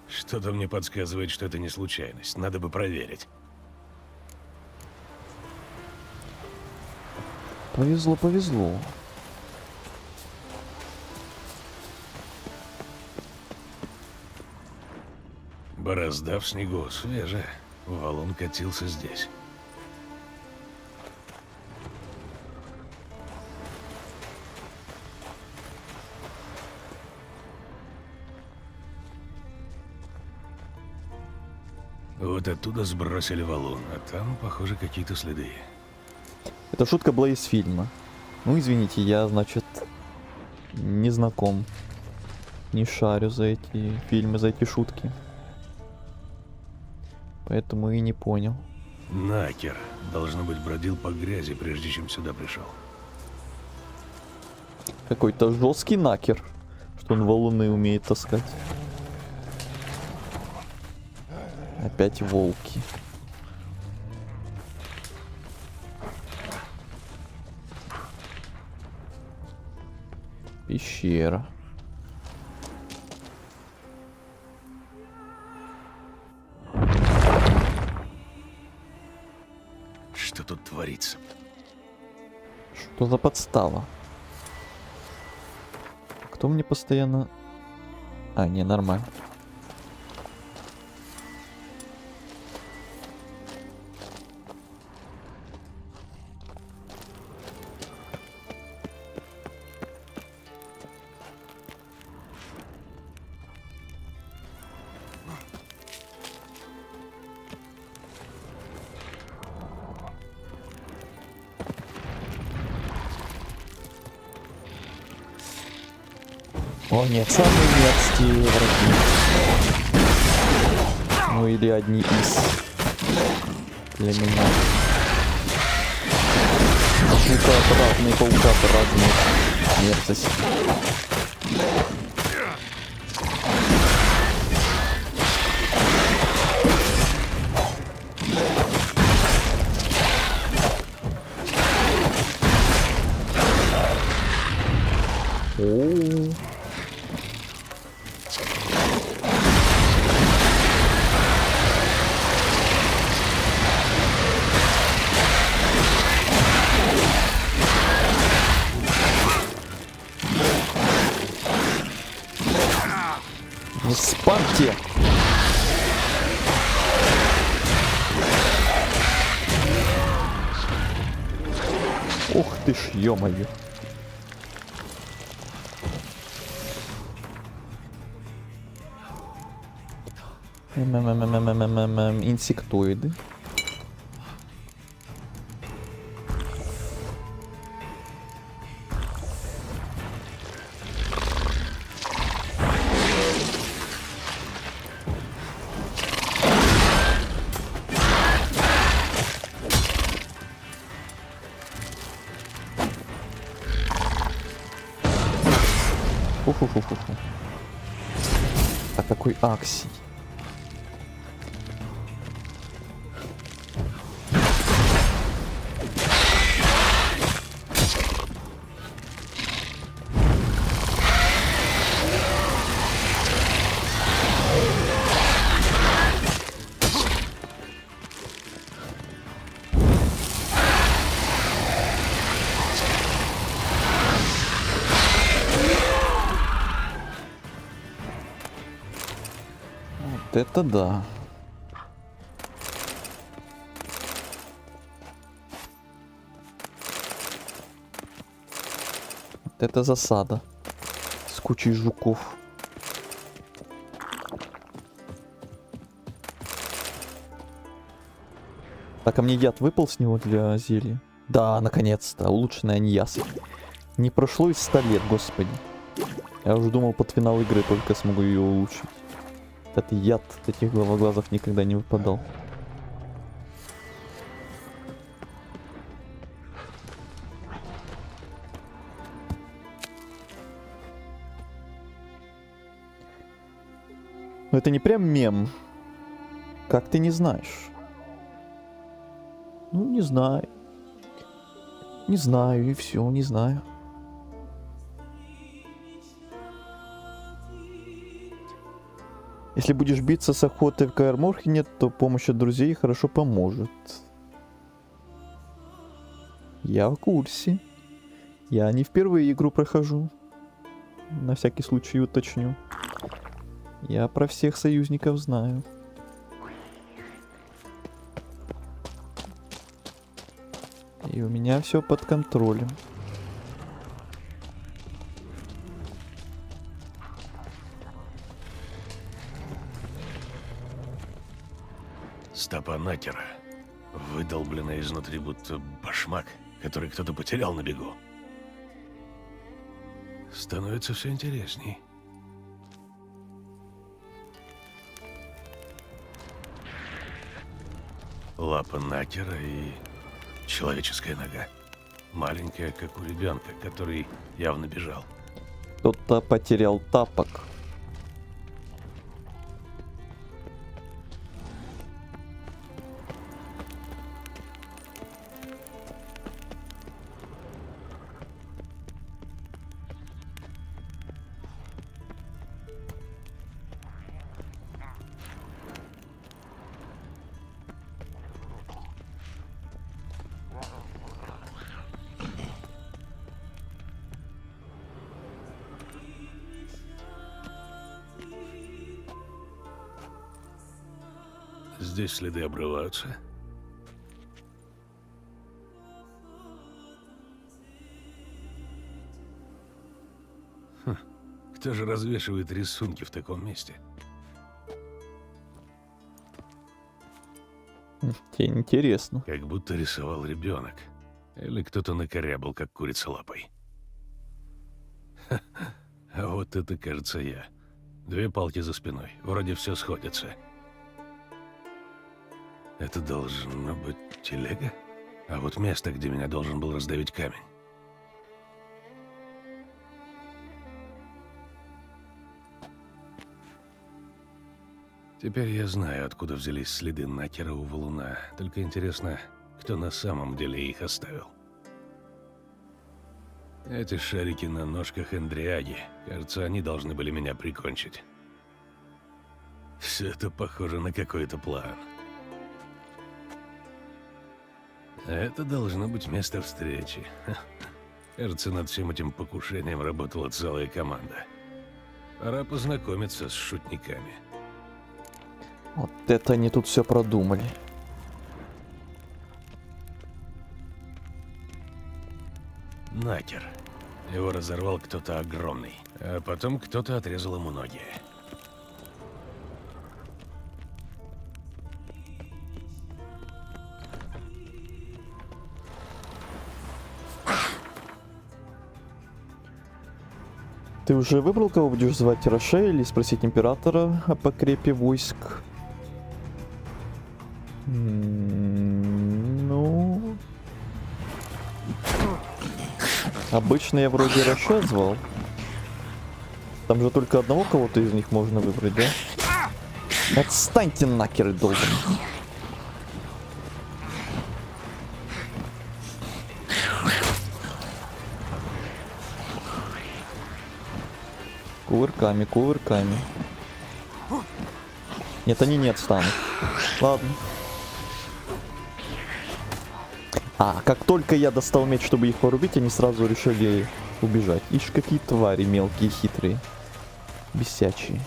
Что-то мне подсказывает, что это не случайность. Надо бы проверить. Повезло, повезло. Борозда в снегу, свежая. Валун катился здесь. Вот оттуда сбросили валун, а там, похоже, какие-то следы. Эта шутка была из фильма. Ну, извините, я, значит, не знаком. Не шарю за эти фильмы, за эти шутки. Поэтому и не понял. Накер, должно быть, бродил по грязи, прежде чем сюда пришел. Какой-то жесткий накер, что он валуны умеет таскать. Опять волки. Пещера. Что тут творится? Что за подстава? Кто мне постоянно... А, не, нормально. О нет, самые мерзкие враги. Ну или одни из. Для меня. Какие-то разные паукаты, разные мерзости. О-о-о. Не спамьте! Ух ты ж, ё-моё. Инсектоиды. Фу-фу-фу-фу-фу. А какой Аксий? Вот это да. Вот это засада. С кучей жуков. Так, а мне яд выпал с него для зелья? Да, наконец-то. Улучшенный аньяс. Не прошло и 100 лет, господи. Я уже думал, под финал игры только смогу ее улучшить. Этот яд таких главоглазов никогда не выпадал. Но это не прям мем. Как ты не знаешь? Ну, не знаю. Не знаю, и все, не знаю. Если будешь биться с охотой в Каэр Морхене, то помощь от друзей хорошо поможет. Я в курсе. Я не впервые игру прохожу. На всякий случай уточню. Я про всех союзников знаю. И у меня все под контролем. Стопа Накера, выдолбленная изнутри, будто башмак, который кто-то потерял на бегу. Становится все интересней. Лапа Накера и человеческая нога. Маленькая, как у ребенка, который явно бежал. Кто-то потерял тапок. Здесь следы обрываются. Хм, кто же развешивает рисунки в таком месте? Интересно. Как будто рисовал ребенок. Или кто-то накорябал, как курица лапой. Ха, а вот это, кажется, я. 2 палки за спиной. Вроде все сходится. Это должно быть телега? А вот место, где меня должен был раздавить камень. Теперь я знаю, откуда взялись следы Накера у валуна. Только интересно, кто на самом деле их оставил. Эти шарики на ножках Эндриаги. Кажется, они должны были меня прикончить. Все это похоже на какой-то план. Это должно быть место встречи. Кажется, над всем этим покушением работала целая команда. Пора познакомиться с шутниками. Вот это они тут все продумали. Накер. Его разорвал кто-то огромный. А потом кто-то отрезал ему ноги. Ты уже выбрал, кого будешь звать, Роше, или спросить императора о покрепе войск? Ну... Обычно я вроде Роше звал. Там же только одного кого-то из них можно выбрать, да? Отстаньте нахер, долбан. Кувырками, кувырками. Нет, они не отстанут. Ладно. А, как только я достал меч, чтобы их порубить, они сразу решили убежать. Ишь, какие твари мелкие, хитрые. Бесячие.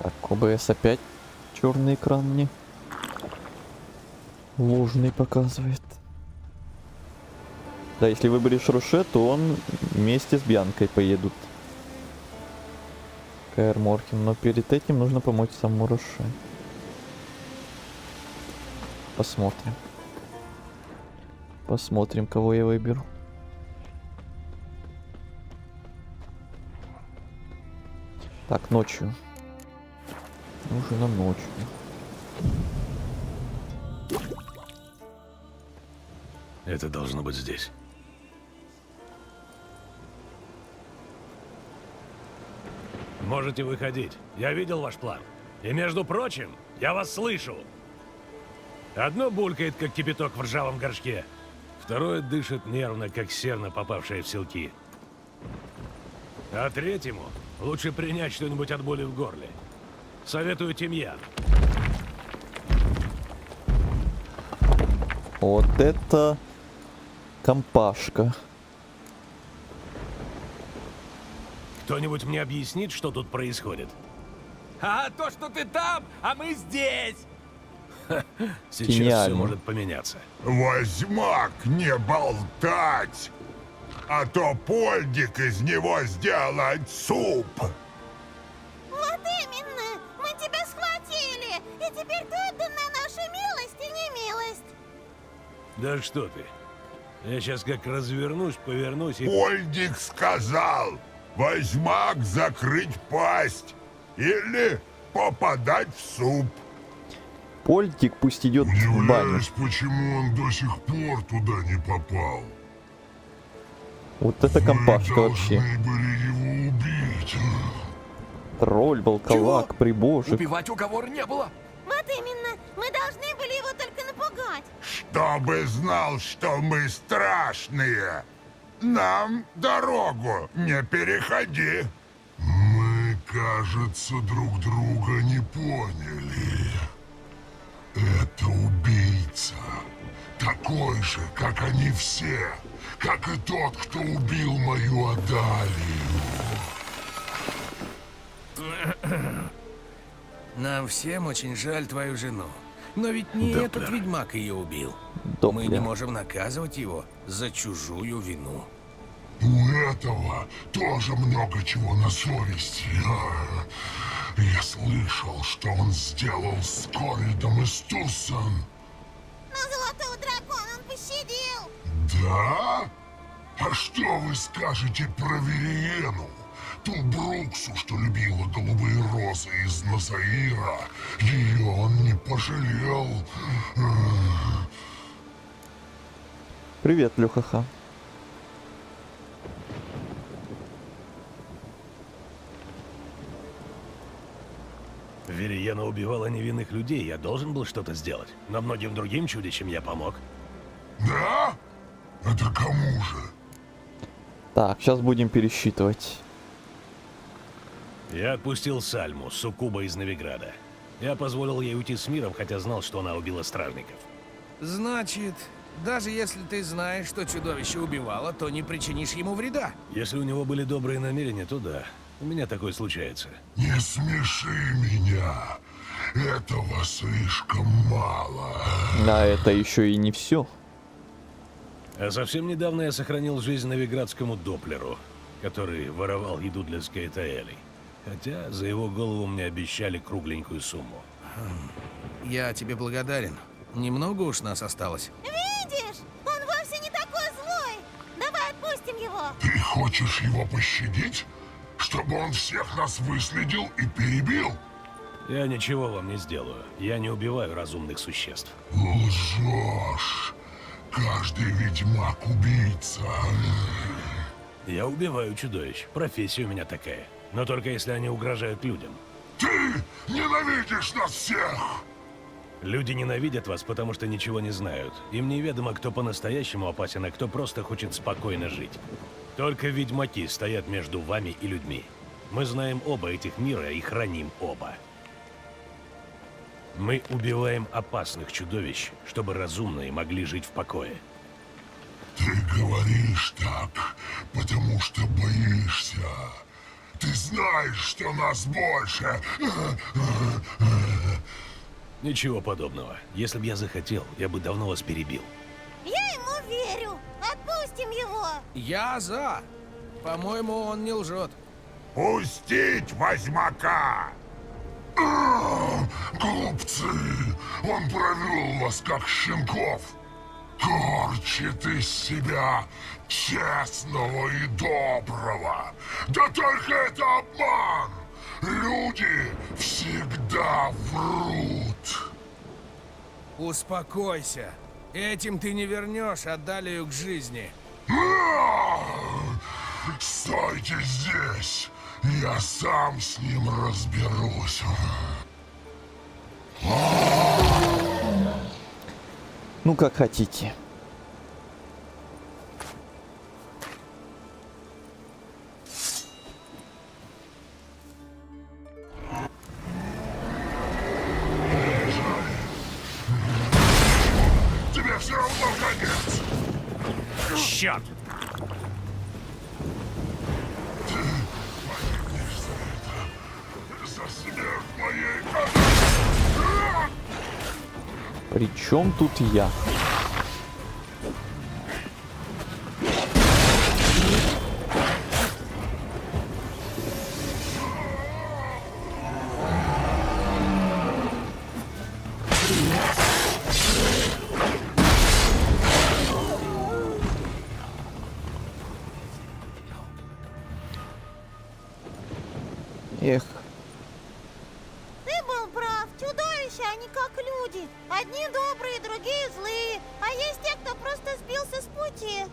Так, ОБС опять черный экран мне ложный показывает. Да, если выберешь Роше, то он вместе с Бьянкой поедут. Каэр Морхен, но перед этим нужно помочь самому Роше. Посмотрим. Посмотрим, кого я выберу. Так, ночью. Нужно ночью. Это должно быть здесь. Можете выходить. Я видел ваш план. И между прочим, я вас слышу. Одно булькает, как кипяток в ржавом горшке. Второе дышит нервно, как серна, попавшая в селки. А третьему лучше принять что-нибудь от боли в горле. Советую тимьян. Вот это компашка. Кто-нибудь мне объяснит, что тут происходит? А то, что ты там, а мы здесь. Сейчас Гениально. все может поменяться. Возьмак, не болтать! А то Польдик из него сделать суп! Вот именно! Мы тебя схватили! И теперь ты отдан на нашу милость и немилость! Да что ты? Я сейчас как развернусь, повернусь и... Польдик сказал, Возьмак закрыть пасть или попадать в суп. Польтик пусть идет в баню. Почему он до сих пор туда не попал. Вот это компашка вообще. Были его убить. Тролль, волковак, прибожик. Убивать уговора не было. Вот именно! Мы должны были его только напугать! Чтобы знал, что мы страшные. Нам дорогу не переходи. Мы, кажется, друг друга не поняли. Это убийца. Такой же, как они все. Как и тот, кто убил мою Адалию. Нам всем очень жаль твою жену. Но ведь не Доплер. этот ведьмак ее убил. Мы не можем наказывать его за чужую вину. У этого тоже много чего на совести. Я слышал, что он сделал с Коридом из Тусан. Но золотого дракона он пощадил! Да? А что вы скажете про Вериену? Ту Бруксу, что любила голубые розы из Назаира. Ее он не пожалел. Привет, Лёха-ха. Вериена убивала невинных людей, я должен был что-то сделать. Но многим другим чудищам я помог. Да? Это кому же? Так, сейчас будем пересчитывать. Я отпустил Сальму, суккуба из Новиграда. Я позволил ей уйти с миром, хотя знал, что она убила стражников. Значит, даже если ты знаешь, что чудовище убивало, то не причинишь ему вреда. Если у него были добрые намерения, то да. У меня такое случается. Не смеши меня. Этого слишком мало. А это еще и не все. А совсем недавно я сохранил жизнь новиградскому Доплеру, который воровал еду для Скейтаэлей. Хотя за его голову мне обещали кругленькую сумму. Я тебе благодарен. Немного уж нас осталось. Видишь, он вовсе не такой злой. Давай отпустим его. Ты хочешь его пощадить? Чтобы он всех нас выследил и перебил? Я ничего вам не сделаю. Я не убиваю разумных существ. Лжешь. Каждый ведьмак убийца. Я убиваю чудовищ. Профессия у меня такая. Но только если они угрожают людям. Ты ненавидишь нас всех! Люди ненавидят вас, потому что ничего не знают. Им неведомо, кто по-настоящему опасен, а кто просто хочет спокойно жить. Только ведьмаки стоят между вами и людьми. Мы знаем оба этих мира и храним оба. Мы убиваем опасных чудовищ, чтобы разумные могли жить в покое. Ты говоришь так, потому что боишься. Ты знаешь, что нас больше. Ничего подобного. Если бы я захотел, я бы давно вас перебил. Я ему верю. Отпустим его. Я за. По-моему, он не лжет. Пустить возьмака! Глупцы! Он провел вас, как щенков! Корчит из себя честного и доброго! Да только это обман! Люди всегда врут! Успокойся. Этим ты не вернешь Адалию к жизни. Стойте здесь! Я сам с ним разберусь. Ну, как хотите. Тебе все равно конец! Черт! За смерть моей... Причем тут я? Эх. Ты был прав. Чудовища, они как люди. Одни добрые, другие злые. А есть те, кто просто сбился с пути.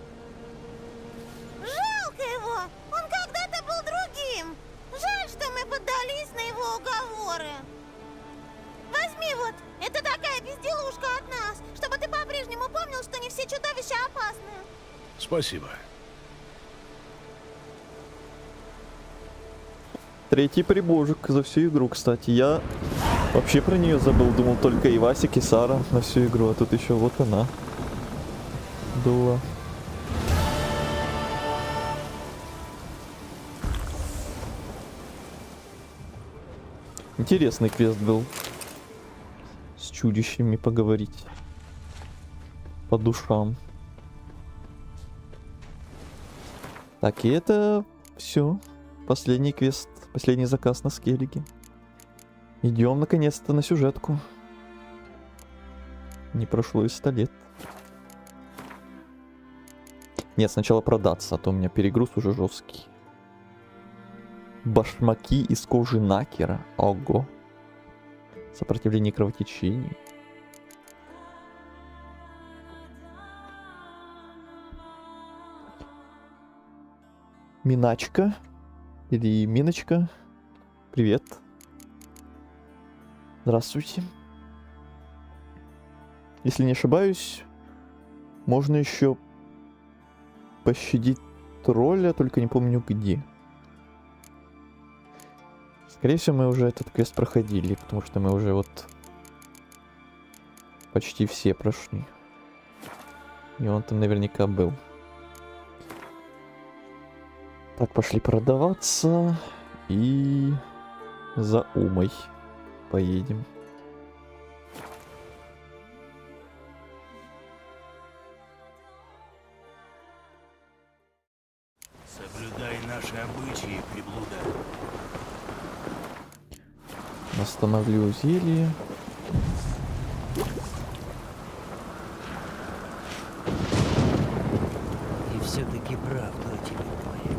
Жалко его. Он когда-то был другим. Жаль, что мы поддались на его уговоры. Возьми вот. Это такая безделушка от нас. Чтобы ты по-прежнему помнил, что не все чудовища опасны. Спасибо. Третий прибожик за всю игру, кстати. Я вообще про нее забыл. Думал только Ивасик и Сара на всю игру. А тут еще вот она была. Интересный квест был. С чудищами поговорить. По душам. Так, и это все. Последний квест. Последний заказ на Скеллиге. Идем наконец-то на сюжетку. Не прошло и 100 лет. Нет, сначала продаться, а то у меня перегруз уже жесткий. Башмаки из кожи Накера. Ого. Сопротивление кровотечению. Миначка. Или Миночка. Привет. Здравствуйте. Если не ошибаюсь, можно еще пощадить тролля, только не помню где. Скорее всего, мы уже этот квест проходили, потому что мы уже вот почти все прошли. И он там наверняка был. Так, пошли продаваться. И за Умой поедем. Соблюдай наши обычаи, приблуда. Восстановлю зелье. И все-таки правду о тебе говорю.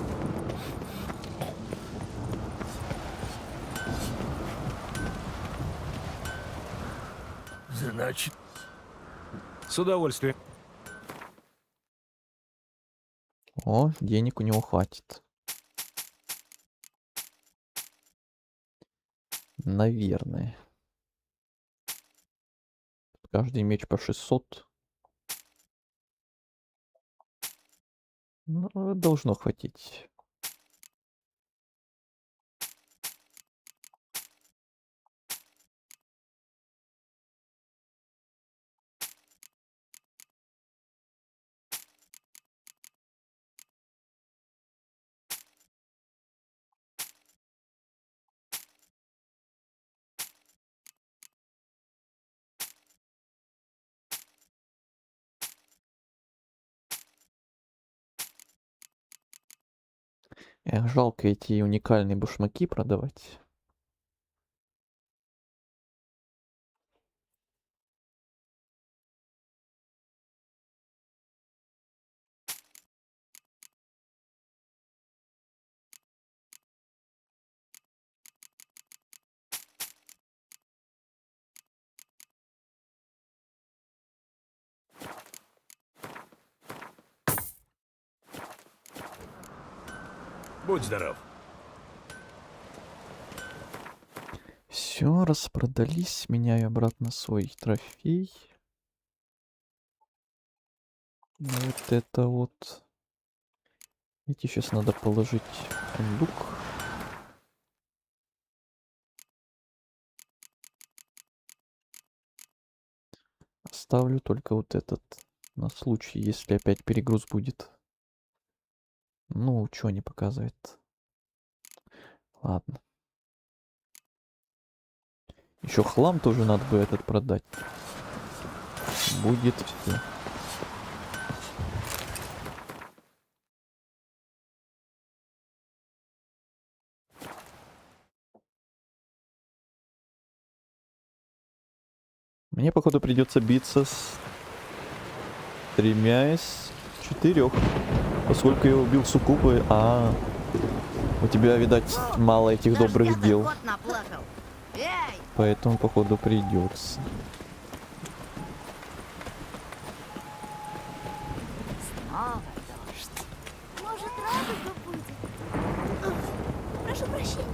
Значит... С удовольствием. О, денег у него хватит. Наверное. Каждый меч по 600. Ну, должно хватить. Эх, жалко эти уникальные башмаки продавать. Будь здоров. Все, распродались. Меняю обратно свой трофей. Вот это вот. Эти сейчас надо положить в сундук. Оставлю только вот этот. На случай, если опять перегруз будет. Ну, что не показывает. Ладно. Еще хлам тоже надо бы этот продать. Будет все. Мне, походу, придется биться с 3 из 4. Поскольку я убил суккубы, у тебя, видать, мало этих добрых дел. Кот наплакал. Эй! Поэтому, походу, придется. Снова дождь. Может, радуга будет? Прошу прощения.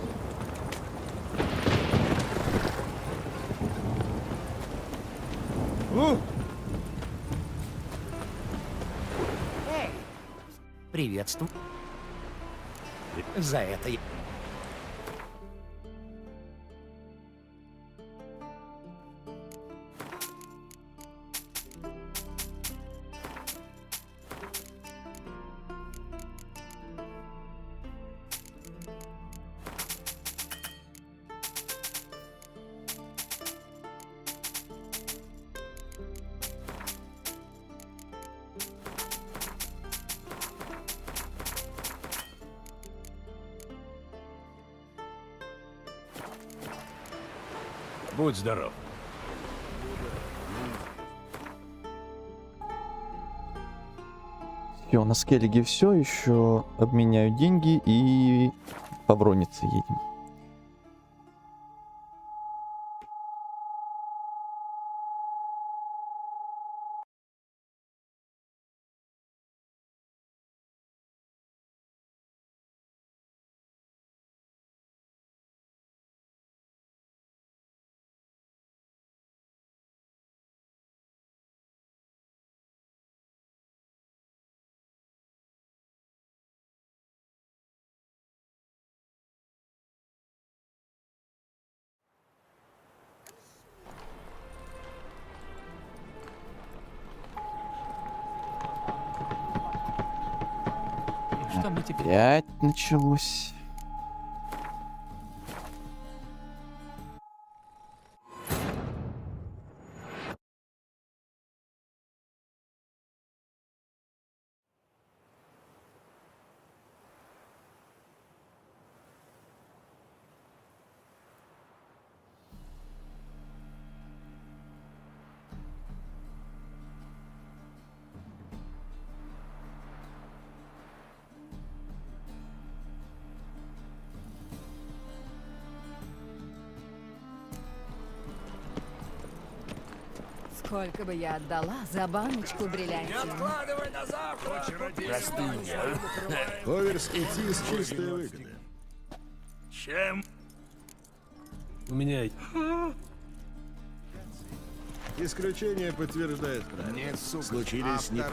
Приветствую. За это я... Будь здоров. Все, на скеллиге все, еще обменяю деньги и по бронице едем. Что мне теперь? Опять началось. Сколько бы я отдала за баночку бриллиантин? Откладывай на завтра! Оверский тис — чистая выгода. Чем? У меня Исключение подтверждает правило. Нет, сука. Случились не...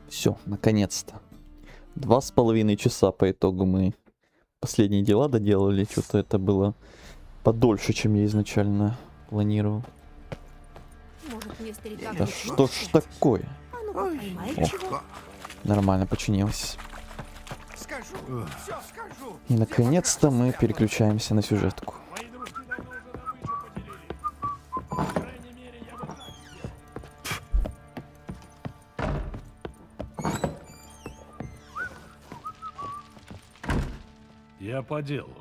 Все, наконец-то. 2,5 часа по итогу мы последние дела доделали. Что-то это было подольше, чем я изначально планировал. Может, мне старика Да крикнуть? что ж такое? А ну-ка, поймай О. чего? Нормально починилось. Скажу, все скажу. И наконец-то мы переключаемся на сюжетку. Мои дружки давно уже добычу поделили. По крайней мере, я бы так сделал. Я по делу.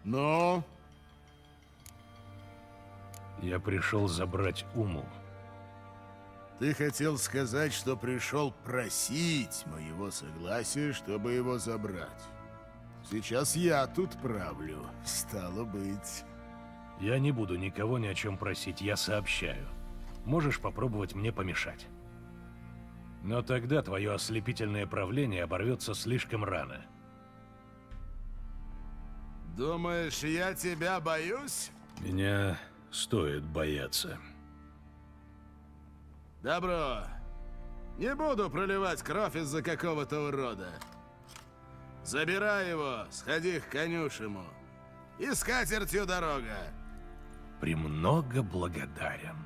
Но... Я пришел забрать Уму. Ты хотел сказать, что пришел просить моего согласия, чтобы его забрать. Сейчас я тут правлю, стало быть. Я не буду никого ни о чем просить, я сообщаю. Можешь попробовать мне помешать. Но тогда твое ослепительное правление оборвется слишком рано. Думаешь, я тебя боюсь? Меня стоит бояться. Добро. Не буду проливать кровь из-за какого-то урода. Забирай его, сходи к конюшему. И с катертью дорога. Премного благодарен.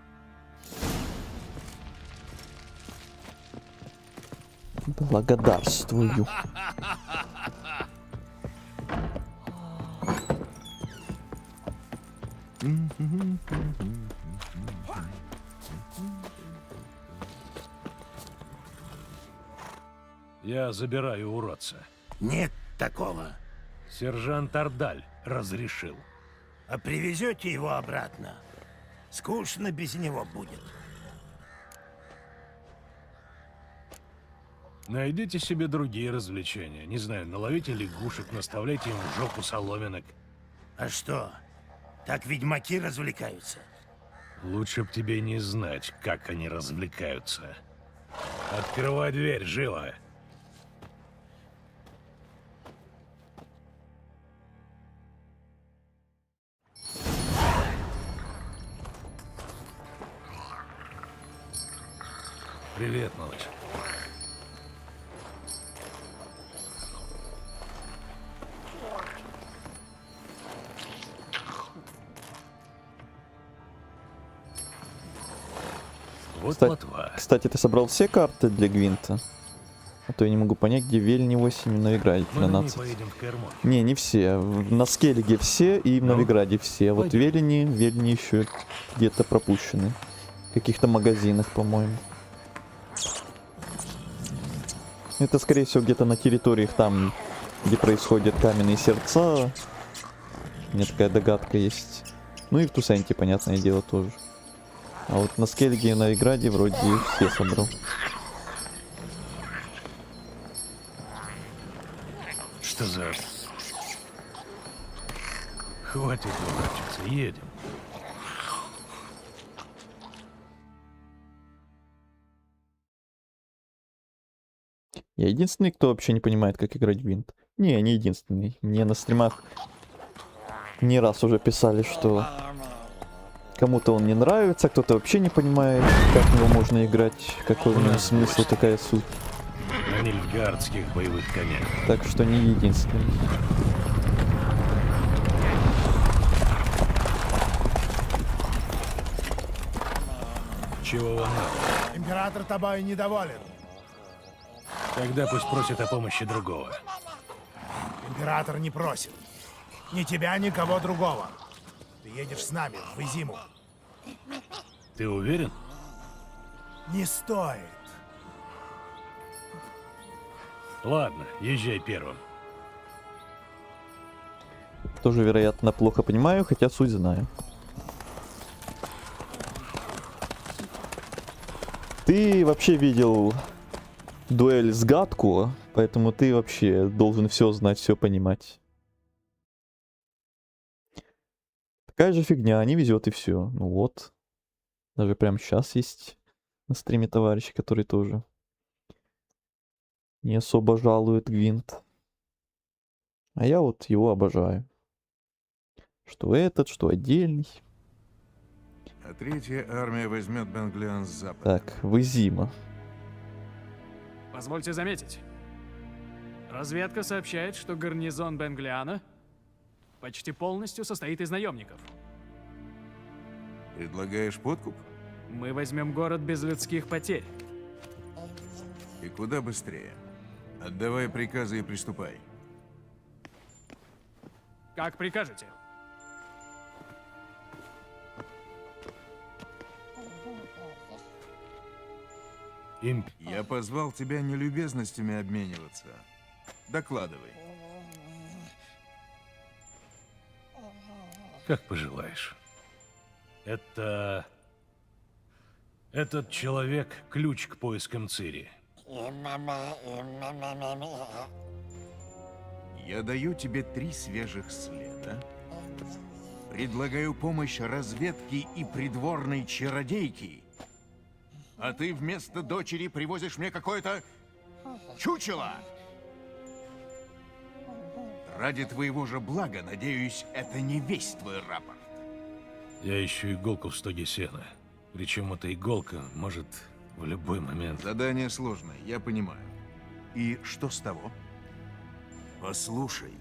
Благодарствую. Я забираю уродца. Нет такого. Сержант Ардаль разрешил. А привезете его обратно? Скучно без него будет. Найдите себе другие развлечения. Не знаю, наловите лягушек, наставляйте им в жопу соломинок. А что, так ведьмаки развлекаются? Лучше б тебе не знать, как они развлекаются. Открывай дверь, живо! Привет, малыш. Вот Кстати, плотва. Кстати, ты собрал все карты для Гвинта? А то я не могу понять, где Вельни 8 и в Новиграде Мы на ней 13. поедем в Кермон. Не, не все. На Скеллиге все и в Ну, Новиграде все. Вот пойдем. Вельни еще где-то пропущены. В каких-то магазинах, по-моему. Это, скорее всего, где-то на территориях там, где происходят каменные сердца. У меня такая догадка есть. Ну и в Тусенте, понятное дело, тоже. А вот на Скеллиге и Новиграде вроде все собрал. Что за... Хватит дурачиться, едем. Я единственный, кто вообще не понимает, как играть в Гвинт. Не, я не единственный. Мне на стримах не раз уже писали, что кому-то он не нравится, кто-то вообще не понимает, как в него можно играть, какой в нем смысл, какая суть. На нильфгардских боевых конях. Так что не единственный. Чего вам надо? Император тобой недоволен. Тогда пусть просит о помощи другого. Император не просит. Ни тебя, никого другого. Ты едешь с нами в Изиму. Ты уверен? Не стоит. Ладно, езжай первым. Тоже, вероятно, плохо понимаю, хотя суть знаю. Ты вообще видел дуэль с Гатку, поэтому ты вообще должен все знать, все понимать. Такая же фигня, не везет и все. Ну вот. Даже прямо сейчас есть на стриме товарищи, которые тоже не особо жалуют Гвинт. А я вот его обожаю. Что этот, что отдельный. А третья армия возьмет Бенглиан с запада. Так, Вызима. Позвольте заметить. Разведка сообщает, что гарнизон Бенглиана почти полностью состоит из наемников. Предлагаешь подкуп? Мы возьмем город без людских потерь. И куда быстрее. Отдавай приказы и приступай. Как прикажете. Я позвал тебя не любезностями обмениваться. Докладывай. Как пожелаешь. Этот человек — ключ к поискам Цири. Я даю тебе 3 свежих следа. Предлагаю помощь разведки и придворной чародейки. А ты вместо дочери привозишь мне какое-то чучело. Ради твоего же блага, надеюсь, это не весь твой рапорт. Я ищу иголку в стоге сена. Причем эта иголка может в любой момент... Задание сложное, я понимаю. И что с того? Послушай,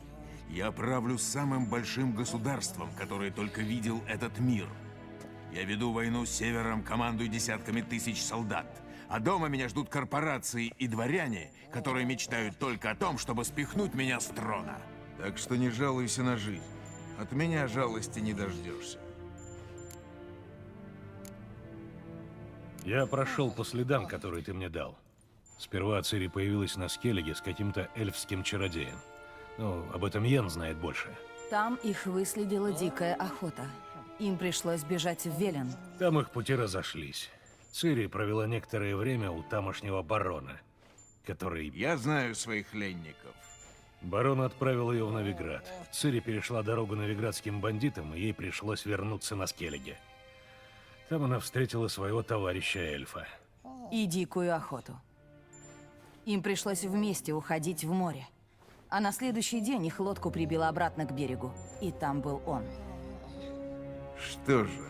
я правлю самым большим государством, которое только видел этот мир. Я веду войну с севером, командую десятками тысяч солдат. А дома меня ждут корпорации и дворяне, которые мечтают только о том, чтобы спихнуть меня с трона. Так что не жалуйся на жизнь. От меня жалости не дождешься. Я прошел по следам, которые ты мне дал. Сперва Цири появилась на Скеллиге с каким-то эльфским чародеем. Ну, об этом Йен знает больше. Там их выследила дикая охота. Им пришлось бежать в Велен. Там их пути разошлись. Цири провела некоторое время у тамошнего барона, который... Я знаю своих ленников. Барон отправил ее в Новиград. Цири перешла дорогу новиградским бандитам, и ей пришлось вернуться на Скеллиге. Там она встретила своего товарища-эльфа. И дикую охоту. Им пришлось вместе уходить в море. А на следующий день их лодку прибило обратно к берегу. И там был он. Что же,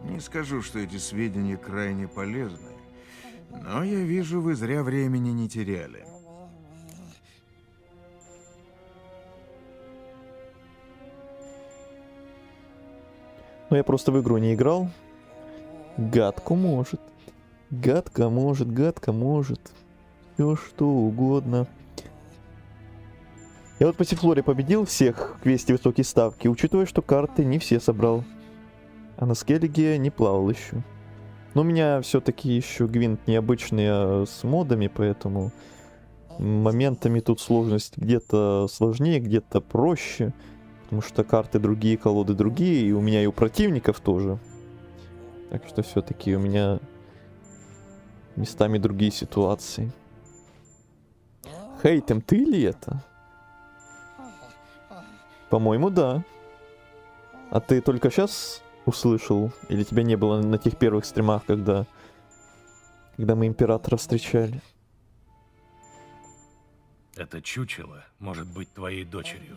не скажу, что эти сведения крайне полезны, но я вижу, вы зря времени не теряли. Ну, я просто в игру не играл. Гадко может. Гадко может, гадко может. Все что угодно. Я вот по Сифлоре победил всех в квесте высокие ставки, учитывая, что карты не все собрал. А на Скеллиге не плавал еще. Но у меня все-таки еще Гвинт необычный с модами, поэтому моментами тут сложность где-то сложнее, где-то проще. Потому что карты другие, колоды другие, и у меня и у противников тоже. Так что все-таки у меня местами другие ситуации. Хейтем, ты ли это? По-моему, да. А ты только сейчас услышал? Или тебя не было на тех первых стримах, когда мы императора встречали? Это чучело может быть твоей дочерью.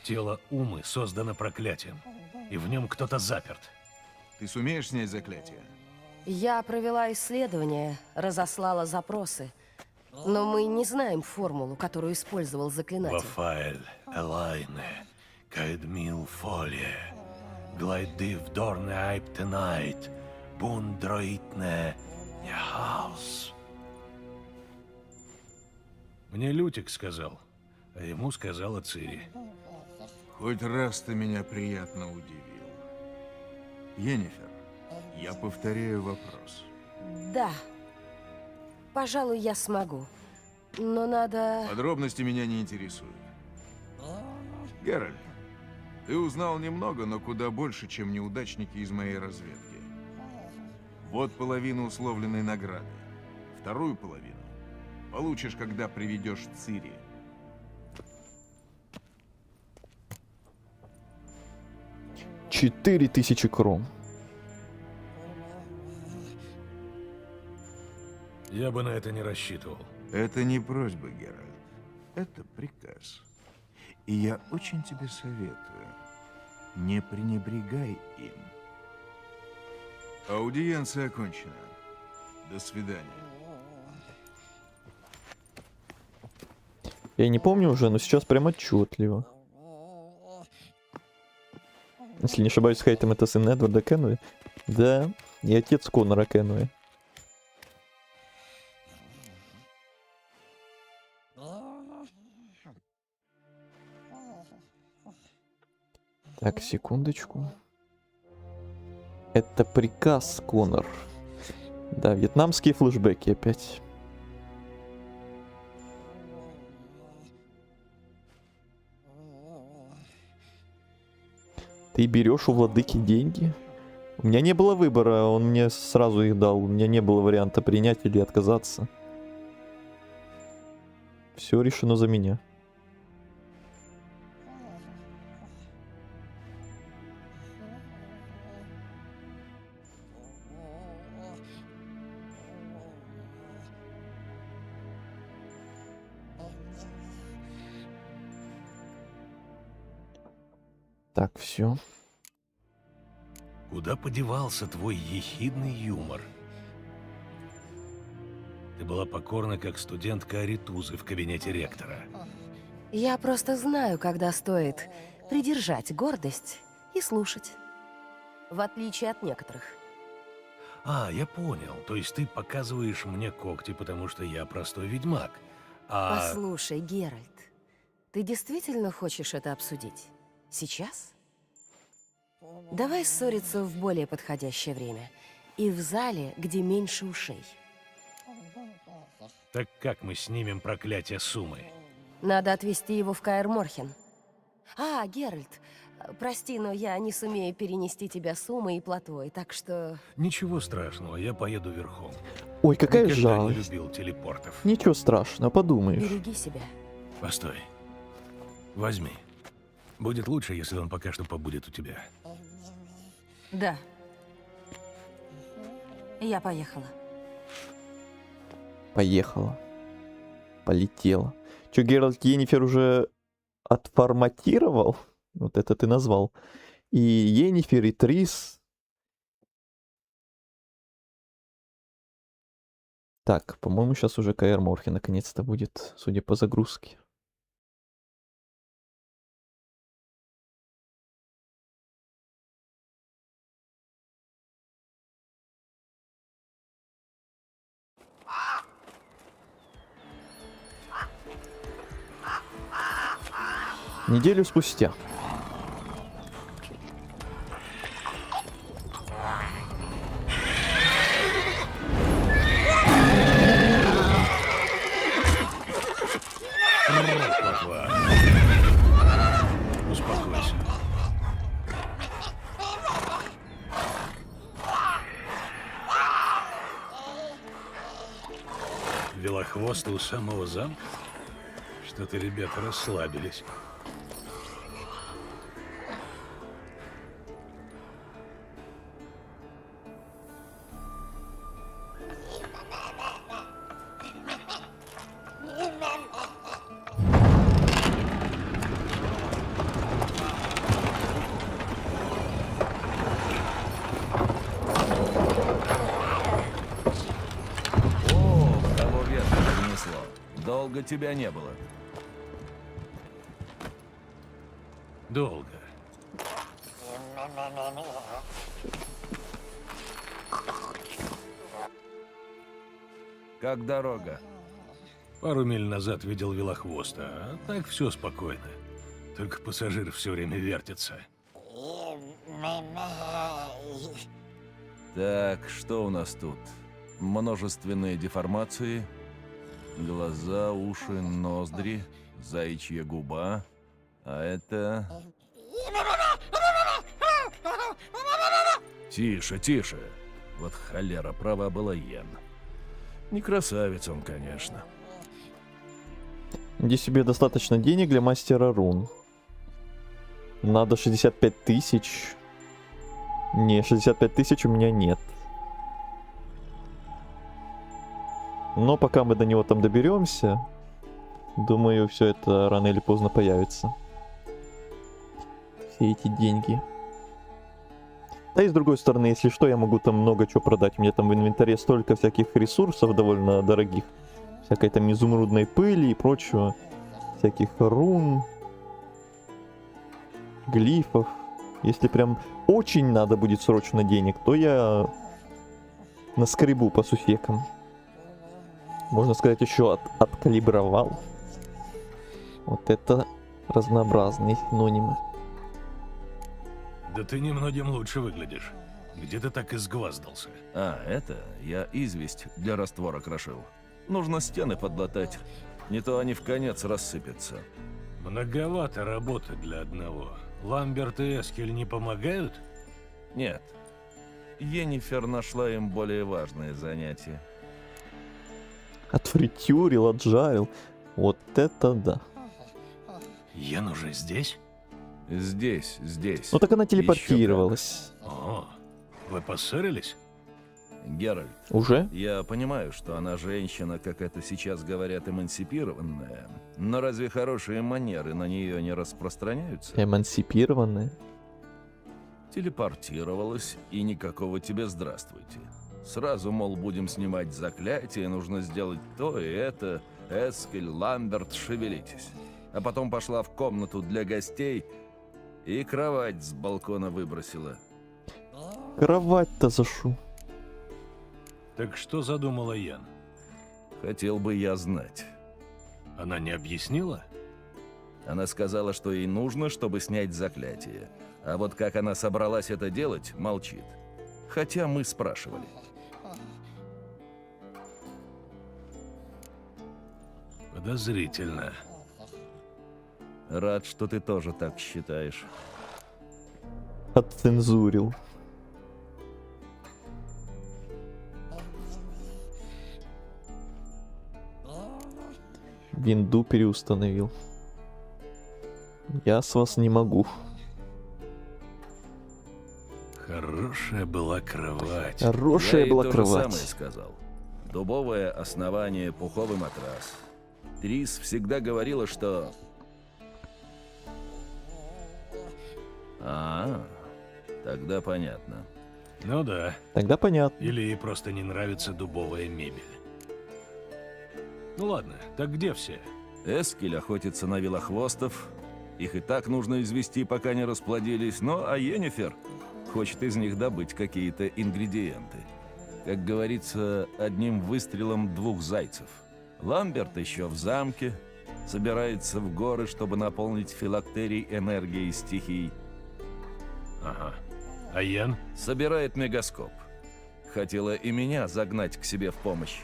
Тело Умы создано проклятием, и в нем кто-то заперт. Ты сумеешь снять заклятие? Я провела исследование, разослала запросы, но мы не знаем формулу, которую использовал заклинатель. Вафаэль, Элайне, Каэдмил Фолие, Глайдив Дорне Айптенайт, Бундроитне Нехаус. Мне Лютик сказал, а ему сказала Цири. Хоть раз ты меня приятно удивил. Йеннифер, я повторяю вопрос. Да. Пожалуй, я смогу. Но надо... Подробности меня не интересуют. Геральт, ты узнал немного, но куда больше, чем неудачники из моей разведки. Вот половину условленной награды. Вторую половину Получишь, когда приведешь Цири. — 4000 крон. Я бы на это не рассчитывал. Это не просьба, Геральт. Это приказ. И я очень тебе советую. Не пренебрегай им. Аудиенция окончена. До свидания. Я не помню уже, но сейчас прям отчетливо. Если не ошибаюсь, Хейтем — это сын Эдварда Кенуи. Да, и отец Конора Кенуи. Так, секундочку. Это приказ, Конор. Да, вьетнамские флешбеки опять. Ты берешь у владыки деньги? У меня не было выбора, он мне сразу их дал. У меня не было варианта принять или отказаться. Все решено за меня. Так, все. Куда подевался твой ехидный юмор? Ты была покорна, как студентка Аритузы в кабинете ректора. Я просто знаю, когда стоит придержать гордость и слушать. В отличие от некоторых. А, я понял. То есть ты показываешь мне когти, потому что я простой ведьмак. Послушай, Геральт, ты действительно хочешь это обсудить? Сейчас? Давай ссориться в более подходящее время. И в зале, где меньше ушей. Так как мы снимем проклятие Сумы? Надо отвезти его в Каэр Морхен. А, Геральт, прости, но я не сумею перенести тебя с Умой и плотвой, так что... Ничего страшного, я поеду верхом. Ой, какая Никогда жалость. не любил телепортов. Ничего страшного, подумаешь. Береги себя. Постой. Возьми. Будет лучше, если он пока что побудет у тебя. Да. Я поехала. Поехала. Полетела. Че, Геральт Йеннифер уже отформатировал? Вот это ты назвал. И Йеннифер, и Трис. Так, по-моему, сейчас уже Каэр Морхен наконец-то будет, судя по загрузке. Неделю спустя. Успокойся. Велохвосты у самого замка? Что-то ребята расслабились. Того ветра принесло. Долго тебя не было. Долго. Как дорога? Пару миль назад видел Велохвоста, а так все спокойно. Только пассажир все время вертится. Так, что у нас тут? Множественные деформации, глаза, уши, ноздри, заячья губа, а это... Тише, тише. Вот холера, права была Йен. Не красавец он, конечно. Где себе достаточно денег для мастера рун. Надо 65 тысяч. Не, 65 тысяч у меня нет. Но пока мы до него там доберемся, думаю, все это рано или поздно появится. Все эти деньги. Да и с другой стороны, если что, я могу там много чего продать. У меня там в инвентаре столько всяких ресурсов довольно дорогих. Всякой там изумрудной пыли и прочего. Всяких рун. Глифов. Если прям очень надо будет срочно денег, то я наскребу по суфекам. Можно сказать, еще откалибровал. Вот это разнообразные синонимы. Да ты немногим лучше выглядишь. Где ты так изгваздался? А, это я известь для раствора крошил. Нужно стены подлатать, не то они в конец рассыпятся. Многовато работы для одного. Ламберт и Эскель не помогают? Нет. Йеннифер нашла им более важное занятие. Отфритюрил, отжарил. Вот это да. Йен уже здесь? Здесь. Ну так она телепортировалась. О, вы поссорились? Геральт. Уже? Я понимаю, что она женщина, как это сейчас говорят, эмансипированная. Но разве хорошие манеры на нее не распространяются? Эмансипированная? Телепортировалась, и никакого тебе здравствуйте. Сразу, мол, будем снимать заклятие, нужно сделать то и это. Эскель, Ламберт, шевелитесь. А потом пошла в комнату для гостей и кровать с балкона выбросила. Кровать-то зашу. Так что задумала Ян? Хотел бы я знать. Она не объяснила? Она сказала, что ей нужно, чтобы снять заклятие. А вот как она собралась это делать, молчит. Хотя мы спрашивали. Подозрительно. Рад, что ты тоже так считаешь. Отцензурил. Винду переустановил. Я с вас не могу. Хорошая была кровать. Хорошая была Я ей кровать. то же самое сказал. Дубовое основание, пуховый матрас. Трис всегда говорила, что... Тогда понятно. Ну да. Тогда понятно. Или ей просто не нравится дубовая мебель. Ну ладно, так где все? Эскель охотится на велохвостов. Их и так нужно извести, пока не расплодились. Ну, а Йеннифер хочет из них добыть какие-то ингредиенты. Как говорится, одним выстрелом двух зайцев. Ламберт еще в замке. Собирается в горы, чтобы наполнить филактерий энергией стихий. Ага. А Ян? Собирает мегаскоп. Хотела и меня загнать к себе в помощь.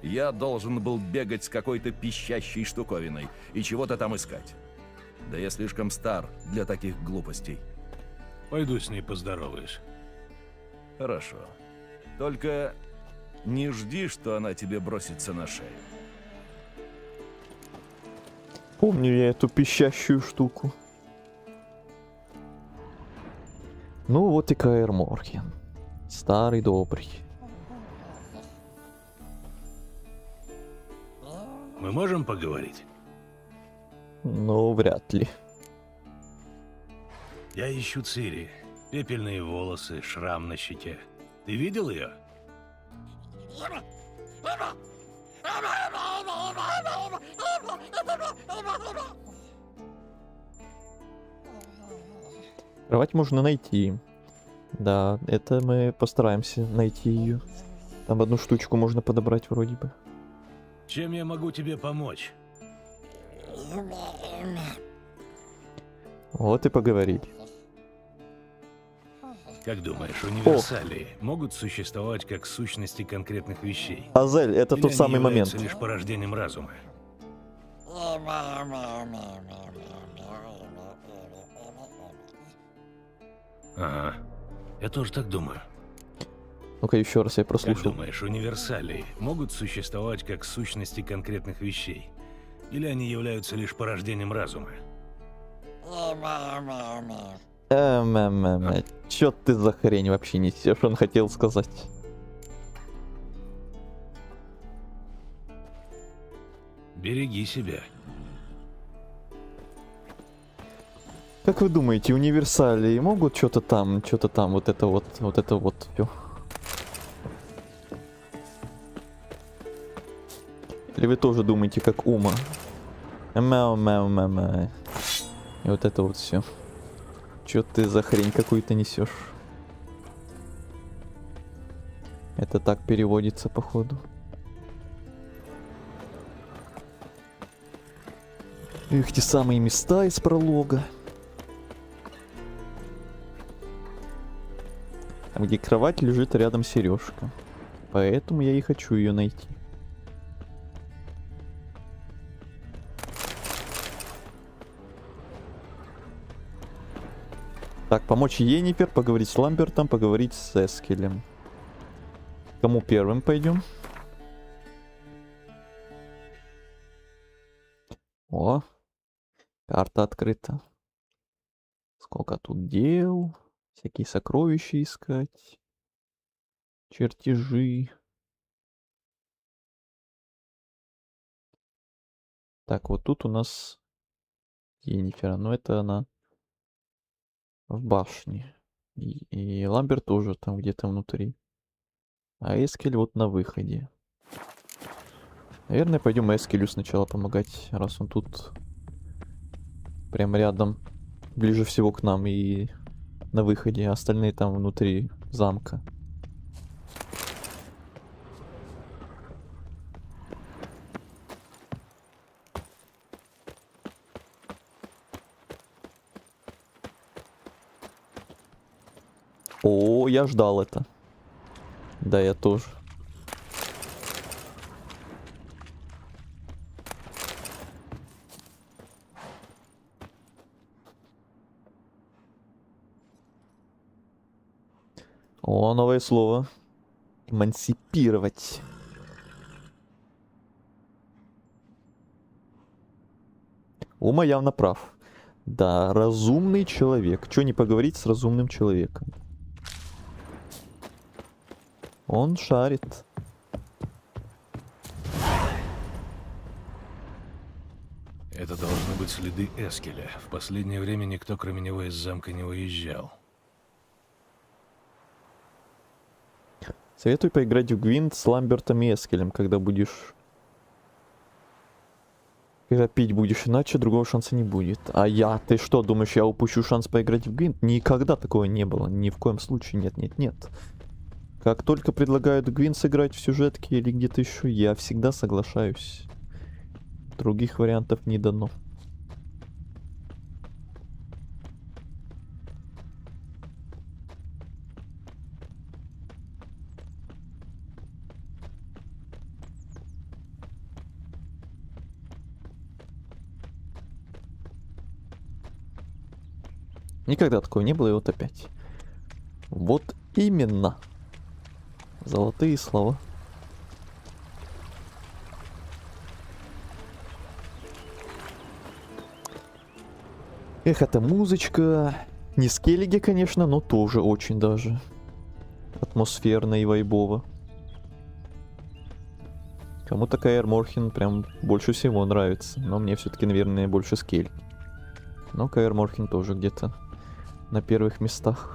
Я должен был бегать с какой-то пищащей штуковиной и чего-то там искать. Да я слишком стар для таких глупостей. Пойду с ней поздороваюсь. Хорошо. Только не жди, что она тебе бросится на шею. Помню я эту пищащую штуку. Ну вот и Каэр Морген. Старый добрый. Мы можем поговорить? Ну, вряд ли. Я ищу Цири. Пепельные волосы, шрам на щеке. Ты видел ее? Кровать можно найти. Да, это мы постараемся найти ее. Там одну штучку можно подобрать вроде бы. Чем я могу тебе помочь? Вот и поговорили. Как думаешь, универсалии могут существовать как сущности конкретных вещей? Азель, это Или тот они самый момент. являются лишь порождением разума? Ага, я тоже так думаю. Ну-ка еще раз я Как прослушал. думаешь, универсалии могут существовать как сущности конкретных вещей? Или они являются лишь порождением разума? Чё ты за хрень вообще несешь, он хотел сказать. Береги себя. Как вы думаете, универсалии могут что-то там, вот это вот всё? Или вы тоже думаете, как Ума? Мяу. И вот это вот все. Чё ты за хрень какую-то несешь? Это так переводится, походу. Эх, те самые места из пролога. Там, где кровать, лежит рядом сережка. Поэтому я и хочу ее найти. Так, помочь Йеннифер, поговорить с Ламбертом, поговорить с Эскелем. Кому первым пойдем? О, карта открыта. Сколько тут дел. Всякие сокровища искать. Чертежи. Так, вот тут у нас Йеннифер. Но это она в башне. И Ламберт тоже там где-то внутри. А Эскель вот на выходе. Наверное, пойдем Эскелю сначала помогать, раз он тут прям рядом, ближе всего к нам и на выходе, а остальные там внутри замка. О, я ждал это. Да, я тоже. О, новое слово. Эмансипировать. Ума явно прав. Да, разумный человек. Чё не поговорить с разумным человеком? Он шарит. Это должны быть следы Эскеля. В последнее время никто, кроме него, из замка не уезжал. Советую поиграть в Гвинт с Ламбертом и Эскелем, когда будешь... Когда пить будешь, иначе другого шанса не будет. А я? Ты что, думаешь, я упущу шанс поиграть в Гвинт? Никогда такого не было. Ни в коем случае. Нет. Как только предлагают Гвинт сыграть в сюжетке или где-то еще, я всегда соглашаюсь. Других вариантов не дано. Никогда такого не было, и вот опять. Вот именно. Золотые слова. Эх, эта музычка. Не скеллиги, конечно, но тоже очень даже атмосферно и вайбово. Кому-то Каэр Морхен прям больше всего нравится. Но мне все-таки, наверное, больше скеллиги. Но Каэр Морхен тоже где-то на первых местах.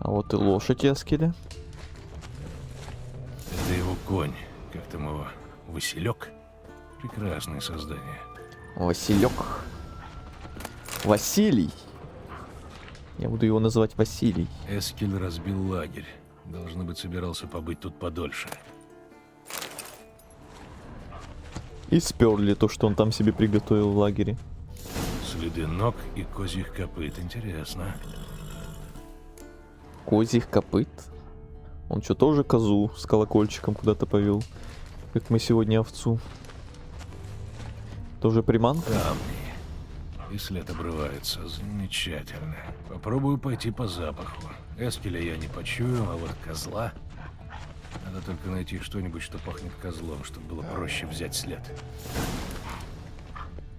А вот и лошадь Эскеля. Это его конь. Как там его? Василек? Прекрасное создание. Василек. Василий. Я буду его называть Василий. Эскель разбил лагерь. Должно быть, собирался побыть тут подольше. И сперли то, что он там себе приготовил в лагере. Следы ног и козьих копыт. Интересно. Козьих копыт. Он что, тоже козу с колокольчиком куда-то повел? Как мы сегодня овцу. Тоже приманка? Камни. И след обрывается. Замечательно. Попробую пойти по запаху. Эскеля я не почую, а вот козла... Надо только найти что-нибудь, что пахнет козлом, чтобы было проще взять след.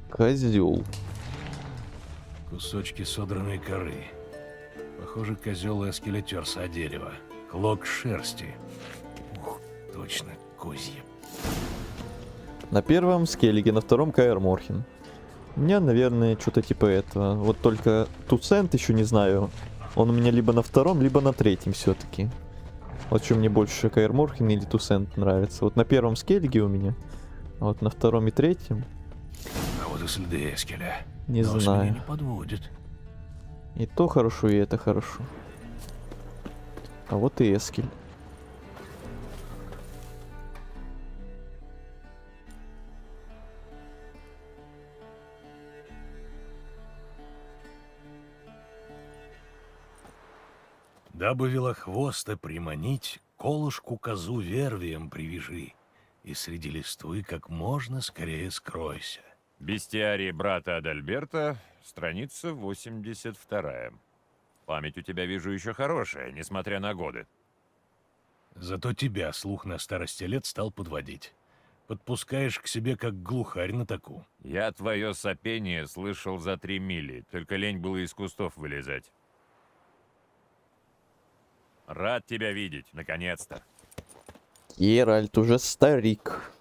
Козел. Кусочки содранной коры. Похоже, козел Эскеля терся о дерево. Клок шерсти. Ух, точно, козье. На первом Скеллиге, на втором Каэр Морхен. У меня, наверное, что-то типа этого. Вот только Туцент еще не знаю. Он у меня либо на втором, либо на третьем все-таки. Вот что мне больше, Каэр Морхен или Туцент нравится. Вот на первом Скеллиге у меня, а вот на втором и третьем. А вот и следы Эскеля. Не Нос знаю. меня не подводит. И то хорошо, и это хорошо. А вот и Эскель. Дабы велохвоста приманить, колышку козу вервием привяжи, и среди листвы как можно скорее скройся. Бестиарий брата Адальберта, страница 82. Память у тебя, вижу, еще хорошая, несмотря на годы. Зато тебя слух на старости лет стал подводить. Подпускаешь к себе, как глухарь на таку. Я твое сопение слышал за 3 мили, только лень было из кустов вылезать. Рад тебя видеть, наконец-то. Геральт уже старик.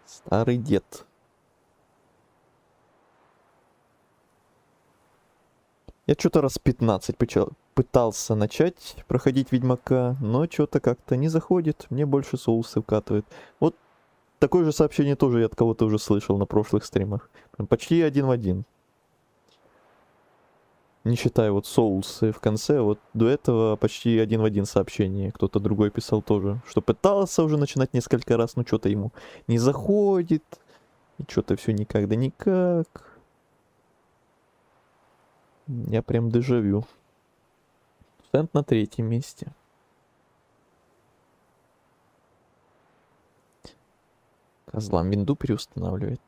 Старый дед. Я что-то раз 15 пытался начать проходить Ведьмака, но что-то как-то не заходит. Мне больше соусы вкатывает. Вот такое же сообщение тоже я от кого-то уже слышал на прошлых стримах. Прям почти один в один. Не считая вот соусы в конце, вот до этого почти один в один сообщение. Кто-то другой писал тоже, что пытался уже начинать несколько раз, но что-то ему не заходит. И что-то все никак да никак. Я прям дежавю. Стенд на 3-м месте. Козлам винду переустанавливает.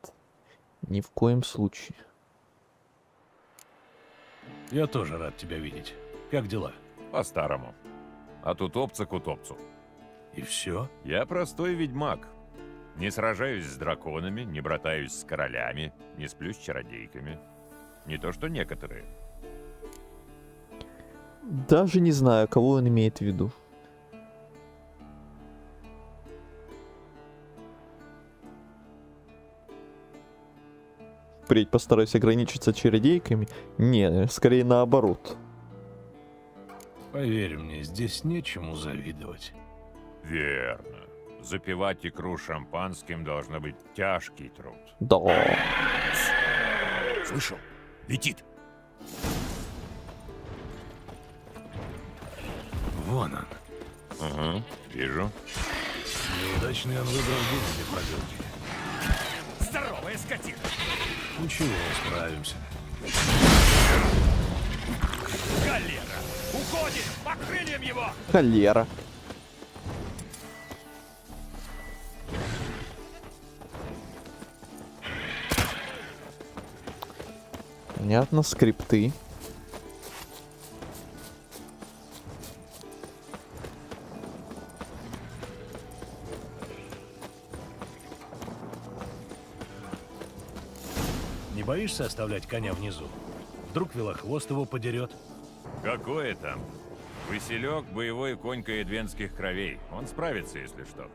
Ни в коем случае. Я тоже рад тебя видеть. Как дела? По-старому. А тут опца к утопцу. И все? Я простой ведьмак. Не сражаюсь с драконами, не братаюсь с королями, не сплю с чародейками. Не то что некоторые. Даже не знаю, кого он имеет в виду. Впредь постараюсь ограничиться чародейками. Не, скорее наоборот. Поверь мне, здесь нечему завидовать. Верно. Запивать икру шампанским должно быть тяжкий труд. Да. Слышал? Летит. Вон он. Угу, вижу. Неудачный он выбрал день для прогулки. Здоровая скотина! Ничего, справимся. Галера! Уходит! По крыльям его! Холера. Понятно, скрипты. Не боишься оставлять коня внизу? Вдруг велохвост его подерет? Какое там? Василек — боевой конь каэдвенских кровей. Он справится, если что.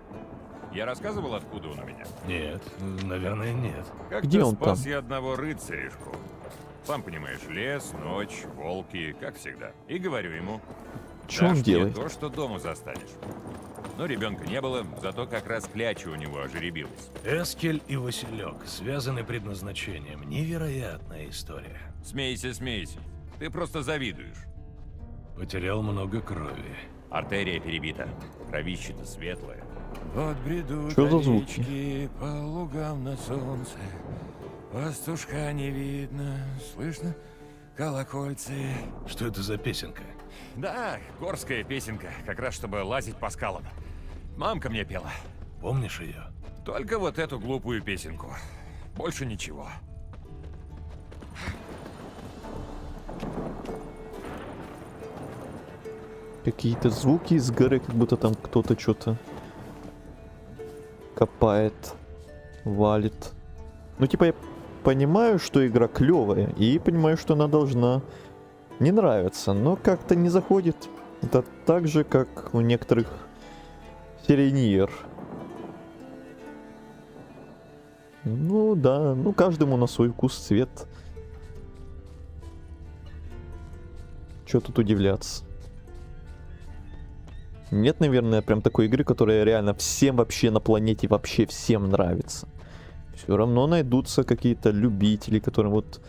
Я рассказывал, откуда он у меня? Нет, наверное, нет. Как-то Где он спас там? я одного рыцаришку. Сам понимаешь, лес, ночь, волки, как всегда. И говорю ему: Что он «Дашь мне делает? то, что дома застанешь». Но ребенка не было, зато как раз кляча у него ожеребилась. Эскель и Василек связаны предназначением. Невероятная история. Смейся, смейся. Ты просто завидуешь. Потерял много крови. Артерия перебита. Кровище-то светлое. Вот бредут Что за звуки? овечки по лугам на солнце. Пастушка не видно. Слышно? колокольцы. Что это за песенка? Да, горская песенка, как раз чтобы лазить по скалам. Мамка мне пела. Помнишь ее? Только вот эту глупую песенку. Больше ничего. Какие-то звуки из горы, как будто там кто-то что-то копает, валит. Ну, типа, я понимаю, что игра клевая, и понимаю, что она должна не нравиться, но как-то не заходит. Это так же, как у некоторых серий Nier. Ну да, ну каждому на свой вкус, цвет. Чё тут удивляться? Нет, наверное, прям такой игры, которая реально всем вообще на планете, вообще всем нравится. Все равно найдутся какие-то любители, которым вот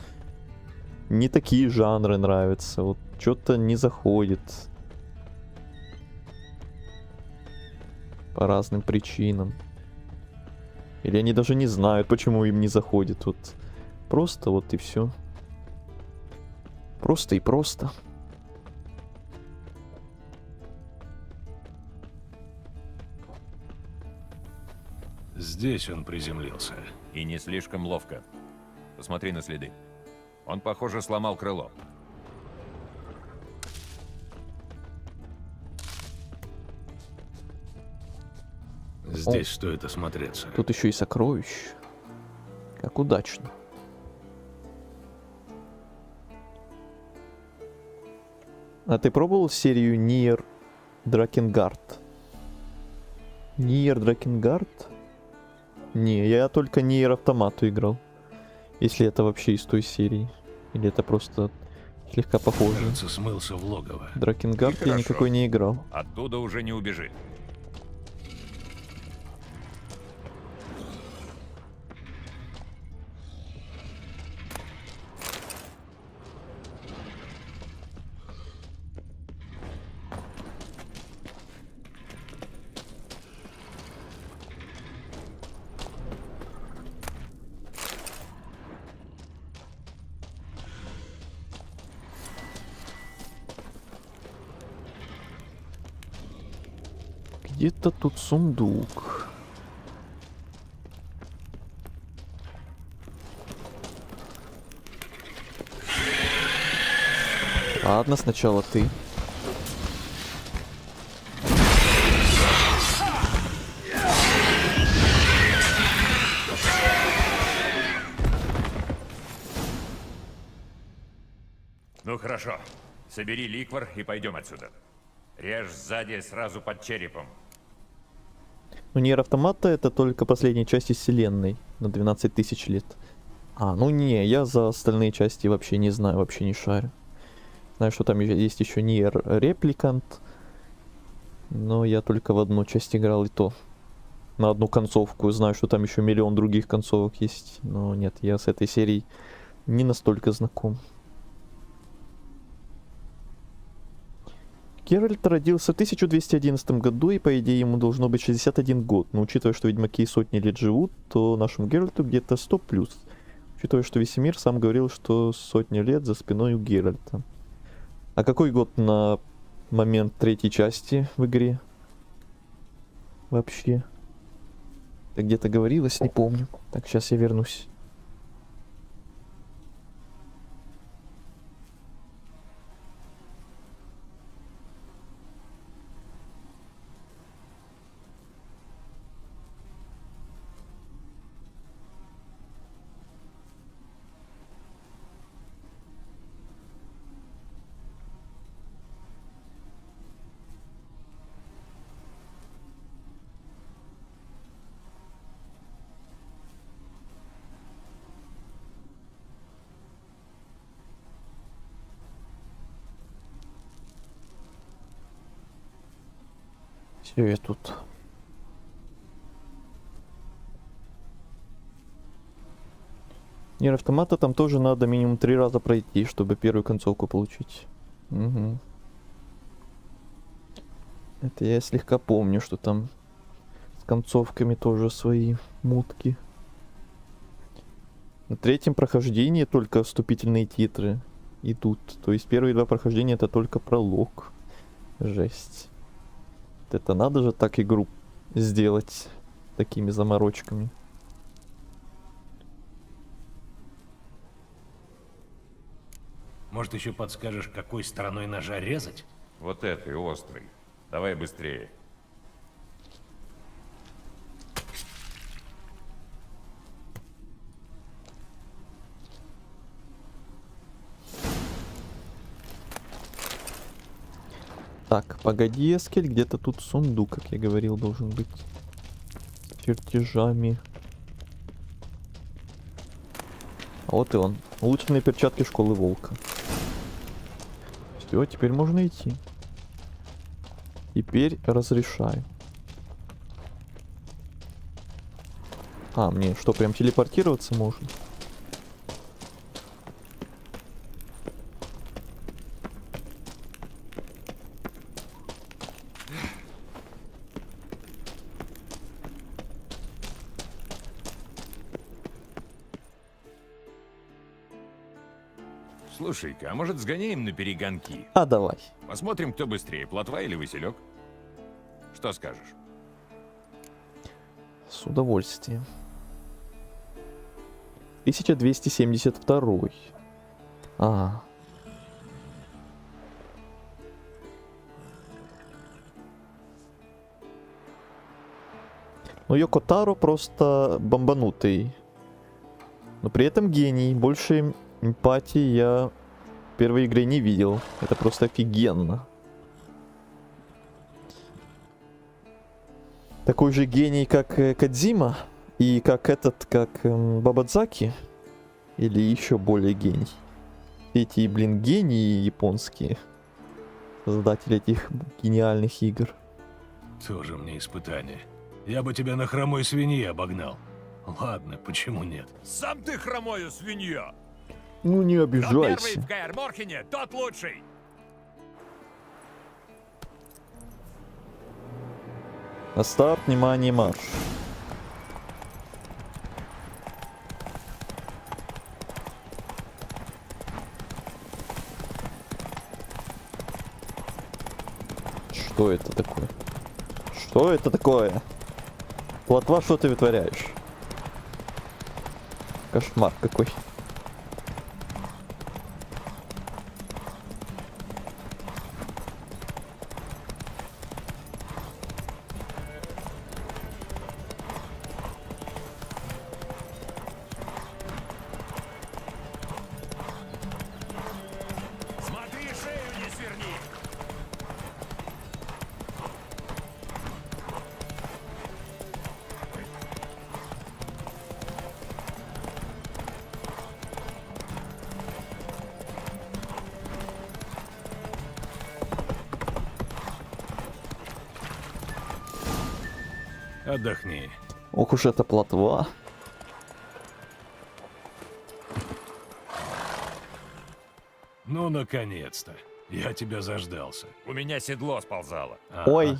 не такие жанры нравятся, вот что-то не заходит. По разным причинам. Или они даже не знают, почему им не заходит. Вот просто вот и все. Просто и просто. Здесь он приземлился. И не слишком ловко. Посмотри на следы. Он, похоже, сломал крыло. Здесь стоит осмотреться. Тут еще и сокровища. Как удачно. А ты пробовал серию Nier Drakengard? Nier Drakengard? Не, я только Nier Автомату играл. Если это вообще из той серии. Или это просто слегка похоже. Кажется, смылся в логово. Дракенгард я никакой не играл. Оттуда уже не убежит. Где-то тут сундук. Ладно, сначала ты. Ну хорошо. Собери ликвор и пойдем отсюда. Режь сзади сразу под черепом. Ну, Nier Автомата это только последняя часть из вселенной на 12 тысяч лет. А, ну не, я за остальные части вообще не знаю, вообще не шарю. Знаю, что там есть еще Nier Replicant. Но я только в одну часть играл, и то на одну концовку. Знаю, что там еще миллион других концовок есть. Но нет, я с этой серией не настолько знаком. Геральт родился в 1211 году, и по идее ему должно быть 61 год. Но учитывая, что ведьмаки сотни лет живут, то нашему Геральту где-то 100 плюс. Учитывая, что весь мир сам говорил, что сотни лет за спиной у Геральта. А какой год на момент третьей части в игре? Вообще. Это где-то говорилось, не помню. Так, сейчас я вернусь. Все, я тут. Nier Автомата там тоже надо минимум 3 раза пройти, чтобы первую концовку получить. Угу. Это я слегка помню, что там с концовками тоже свои мутки. На третьем прохождении только вступительные титры. идут. То есть первые 2 прохождения это только пролог. Жесть. Вот это надо же так игру сделать такими заморочками. Может, еще подскажешь, какой стороной ножа резать? Вот этой, острый. Давай быстрее. Так, погоди, Эскель, где-то тут сундук, как я говорил, должен быть. С чертежами. А вот и он. Улучшенные перчатки школы волка. Все, теперь можно идти. Теперь разрешаю. А, мне что, прям телепортироваться можно? Слушай-ка, а может сгоняем на перегонки? А давай. Посмотрим, кто быстрее, плотва или Василек? Что скажешь? С удовольствием. 1272. А. Ну, Йоко Таро просто бомбанутый. Но при этом гений. Больше эмпатии я в первой игре не видел. Это просто офигенно. Такой же гений, как Кодзима. И как этот, как Бабадзаки. Или еще более гений. Эти, блин, гении японские. Создатели этих гениальных игр. Тоже мне испытание. Я бы тебя на хромой свинье обогнал. Ладно, почему нет? Сам ты хромою свинья! Ну не Кто обижайся. первый в Каэр Морхене, тот лучший! На старт, внимание, марш. Что это такое? Что это такое? Плотва, что ты вытворяешь? Кошмар какой. Смотри, шею не сверни! Отдохни. Ох уж эта плотва. Ну, наконец-то. Я тебя заждался. У меня седло сползало. Ага. Ой.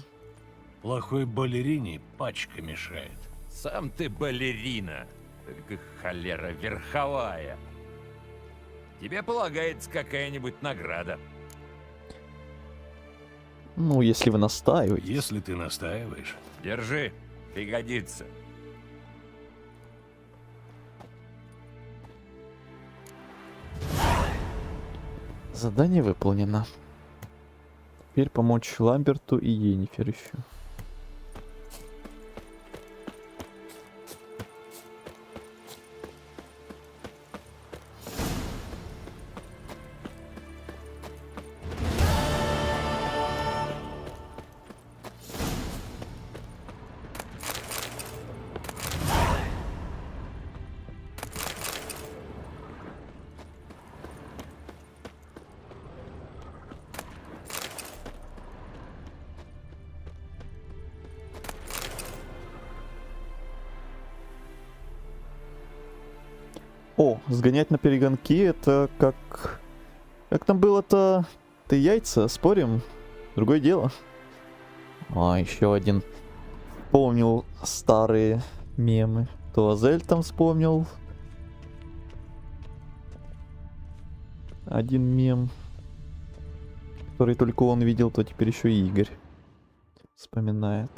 Плохой балерине пачка мешает. Сам ты балерина. Только холера верховая. Тебе полагается какая-нибудь награда. Ну, если вы настаиваете. Если ты настаиваешь. Держи, пригодится. Задание выполнено. Теперь помочь Ламберту и Йеннифер еще. О, сгонять на перегонки, это как... Как там было-то? Ты яйца, спорим? Другое дело. А, еще один. Помнил старые мемы. То Азель там вспомнил. один мем, который только он видел, то теперь еще и Игорь вспоминает.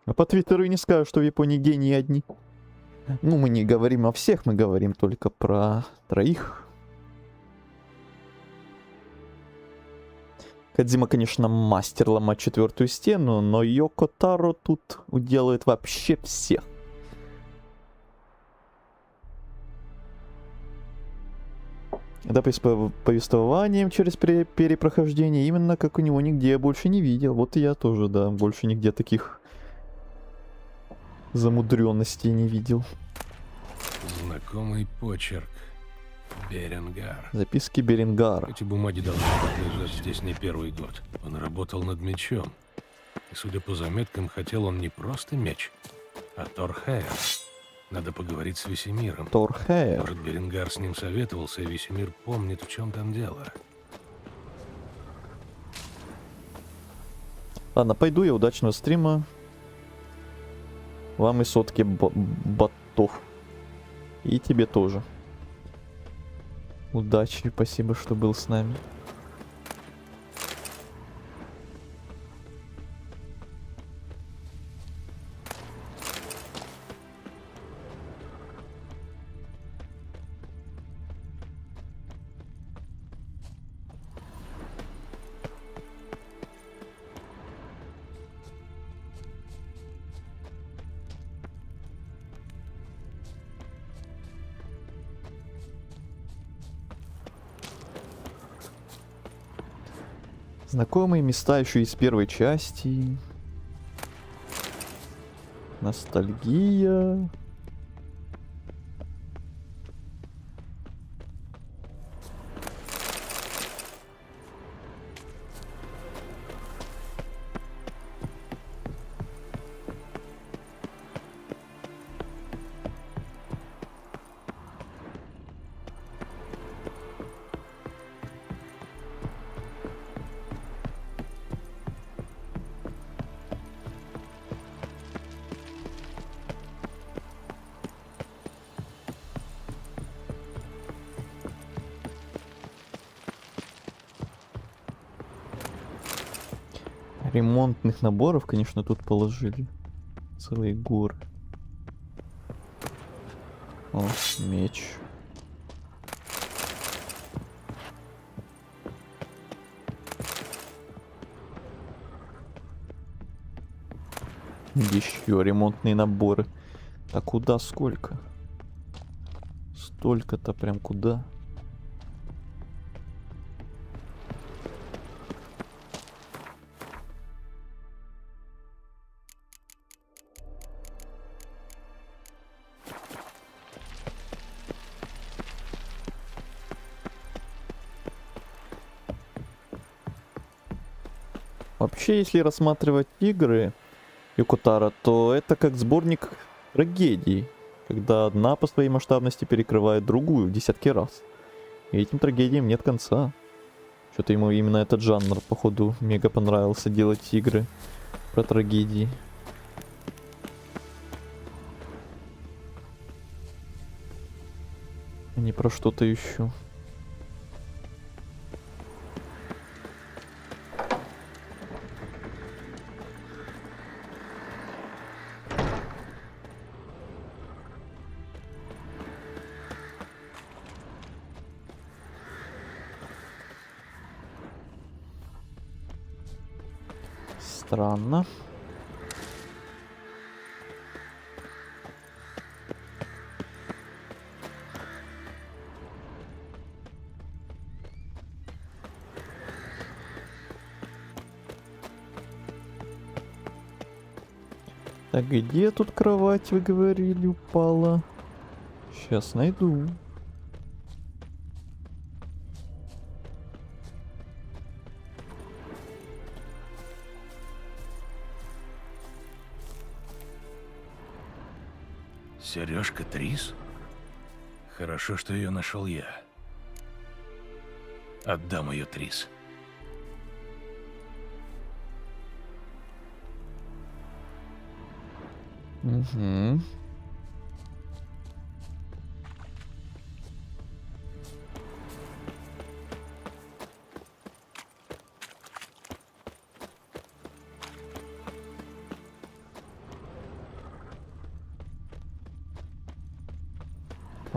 А по Твиттеру и не скажешь, что в Японии гении одни. Ну, мы не говорим о всех, мы говорим только про троих. Кодзима, конечно, мастер ломать четвертую стену, но Йоко Таро тут уделает вообще всех. Да, повествованием через перепрохождение, именно как у него нигде я больше не видел. Вот и я тоже, да, больше нигде таких замудренностей не видел. Знакомый почерк. Беренгар. Записки Беренгара. Эти бумаги должны лежать здесь не первый год. Он работал над мечом. И, судя по заметкам, хотел он не просто меч, а Торхейр. Надо поговорить с Весемиром. Торхейр. Может, Беренгар с ним советовался, и Весемир помнит, в чем там дело. Ладно, пойду я. Удачного стрима. Вам и сотки ботов. И тебе тоже. Удачи, спасибо, что был с нами. Знакомые места еще из первой части. Ностальгия. Ремонтных наборов, конечно, тут положили. Целые горы. О, меч. Еще ремонтные наборы. А куда сколько? Столько-то прям куда? Вообще, если рассматривать игры Йоко Таро, то это как сборник трагедий, когда одна по своей масштабности перекрывает другую в десятки раз. И этим трагедиям нет конца. Что-то ему именно этот жанр, походу, мега понравился, делать игры про трагедии. А не про что-то еще. Странно. Так, где тут кровать, вы говорили, упала? Сейчас найду. Сережка Трис? Хорошо, что ее нашел я. Отдам ее Трис. Угу.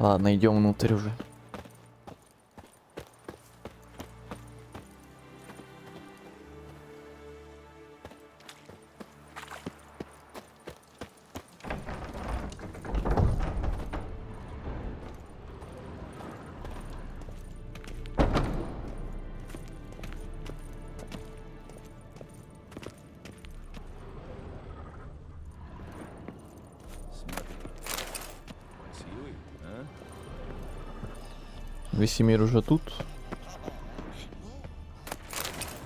Ладно, идем внутрь уже. Красивый, а? Весемир уже тут.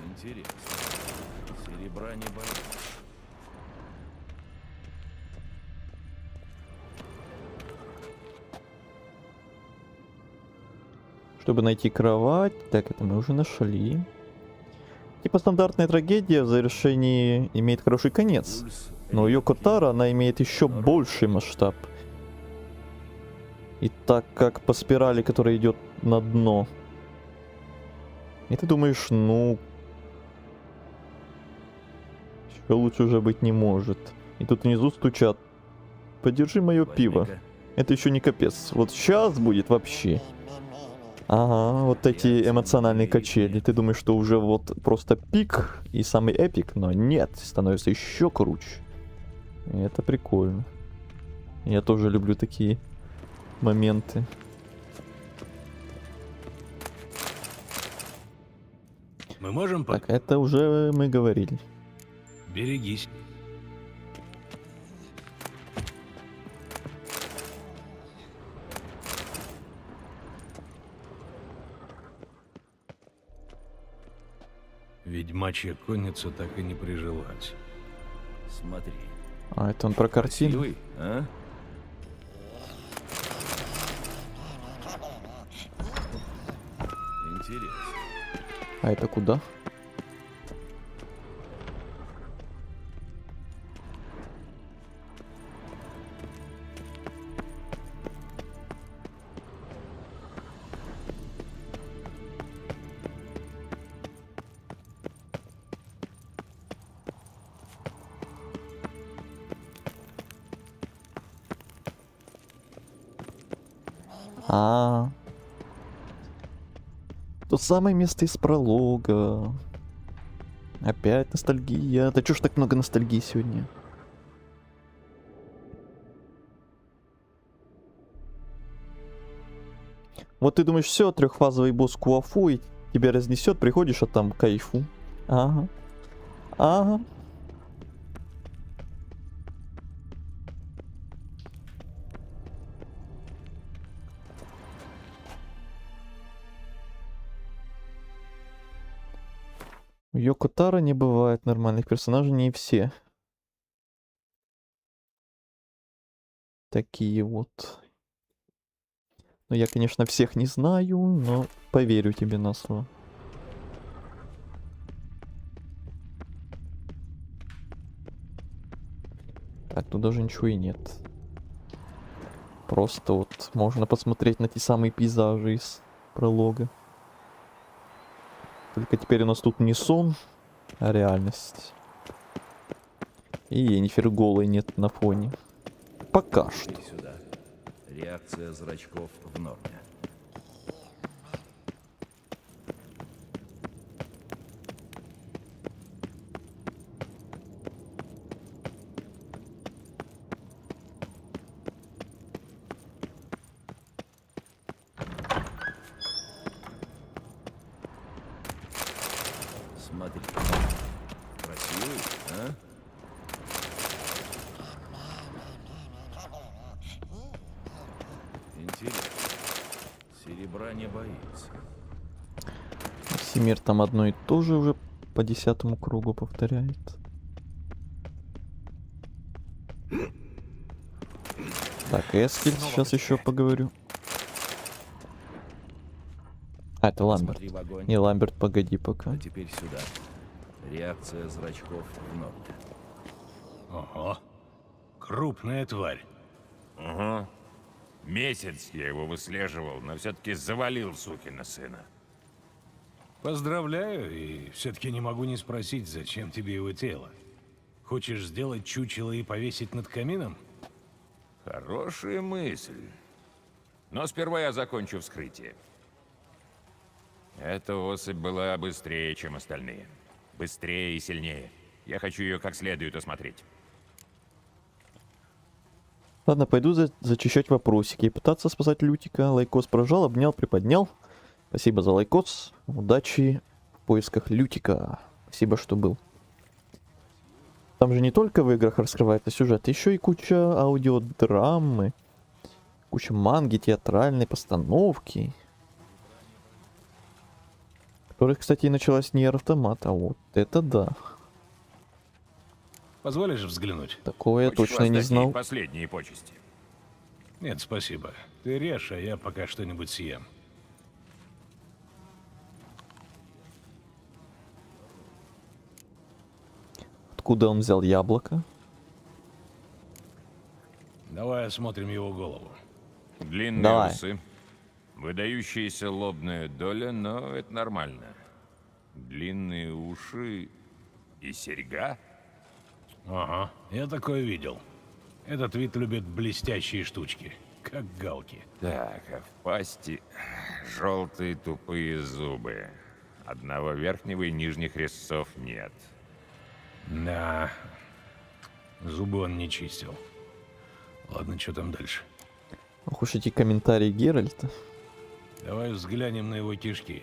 Интересно. Серебра не боится. Чтобы найти кровать. Так, это мы уже нашли. Типа стандартная трагедия в завершении имеет хороший конец. Но у Йоко Таро она имеет еще больший масштаб. И так как по спирали, которая идет на дно. И ты думаешь, ну... Еще лучше уже быть не может. И тут внизу стучат. Подержи мое пиво. Это еще не капец. Вот сейчас будет вообще. Ага, вот эти эмоциональные качели. Ты думаешь, что уже вот просто пик и самый эпик, но нет, становится еще круче. И это прикольно. Я тоже люблю такие моменты. Мы можем... Так, это уже мы говорили. Берегись. Ведьмачья конница так и не прижилась. Смотри. А, это он про картину? Красивый, а? Интересно. А это куда? А, то самое место из пролога. Опять ностальгия. Да чё ж так много ностальгии сегодня? Вот ты думаешь, все, трехфазовый босс Куафу, и тебя разнесет, приходишь, а там кайфу. Ага. Ага. У Йоко Таро не бывает нормальных персонажей, не все. Такие вот. Ну, я, конечно, всех не знаю, но поверю тебе на слово. Так, тут даже ничего и нет. Просто вот можно посмотреть на те самые пейзажи из пролога. Только теперь у нас тут не сон, а реальность. И Йеннифер голой нет на фоне. Пока что. Иди сюда. Реакция зрачков в норме. Смотри. Красивый, а? Интересно. Серебра не боится. Всемир там одно и то же уже по 10-му кругу повторяет. Так, Эскель, сейчас еще поговорю. А, это Ламберт. Смотри в огонь. Не, Ламберт, погоди пока. А теперь сюда. Реакция зрачков в норме. Ого. Крупная тварь. Ага. Месяц я его выслеживал, но все-таки завалил сукина сына. Поздравляю, и все-таки не могу не спросить, зачем тебе его тело. Хочешь сделать чучело и повесить над камином? Хорошая мысль. Но сперва я закончу вскрытие. Эта особь была быстрее, чем остальные. Быстрее и сильнее. Я хочу ее как следует осмотреть. Ладно, пойду зачищать вопросики и пытаться спасать Лютика. Лайкос прожал, обнял, приподнял. Спасибо за лайкос. Удачи в поисках Лютика. Спасибо, что был. Там же не только в играх раскрывается сюжет, еще и куча аудиодрамы, куча манги, театральной постановки. Которых, кстати, и началась Нир Автомата. Вот это да. Позволишь взглянуть? Такое я точно не знал. Последние почести. Нет, спасибо. Ты режь, а я пока что-нибудь съем. Откуда он взял яблоко? Давай осмотрим его голову. Длинные Давай. усы. Выдающаяся лобная доля, но это нормально. Длинные уши и серьга? Ага, я такое видел. Этот вид любит блестящие штучки, как галки. Так, а в пасти желтые тупые зубы. Одного верхнего и нижних резцов нет. Да, зубы он не чистил. Ладно, что там дальше? Ох уж эти комментарии Геральта. Давай взглянем на его кишки.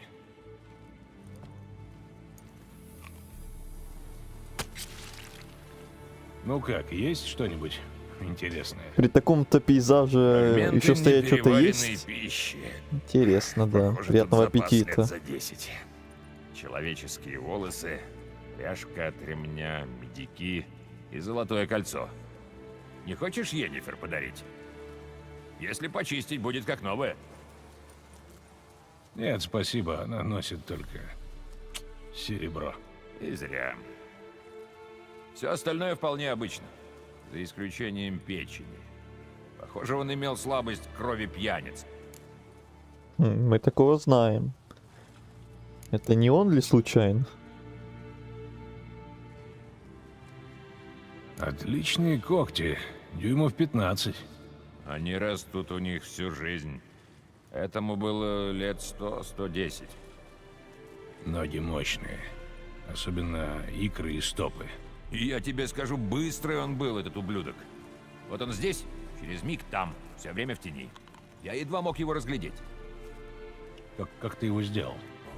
Ну как, есть что-нибудь интересное? При таком-то пейзаже Фрагменты еще стоять что-то непереваренной есть? пищи. Интересно, да. Похоже, Приятного тут запас аппетита. лет за 10. Человеческие волосы, пряжка от ремня, медики и золотое кольцо. Не хочешь Йеннифер подарить? Если почистить, будет как новое. Нет, спасибо, она носит только серебро. И зря. Все остальное вполне обычно, за исключением печени. Похоже, он имел слабость к крови пьяниц. Мы такого знаем. Это не он ли случайно? Отличные когти, дюймов 15. Они растут у них всю жизнь. Этому было лет 100-110. Ноги мощные, особенно икры и стопы. И я тебе скажу, быстрый он был, этот ублюдок. Вот он здесь, через миг там, все время в тени. Я едва мог его разглядеть. Как ты его сделал?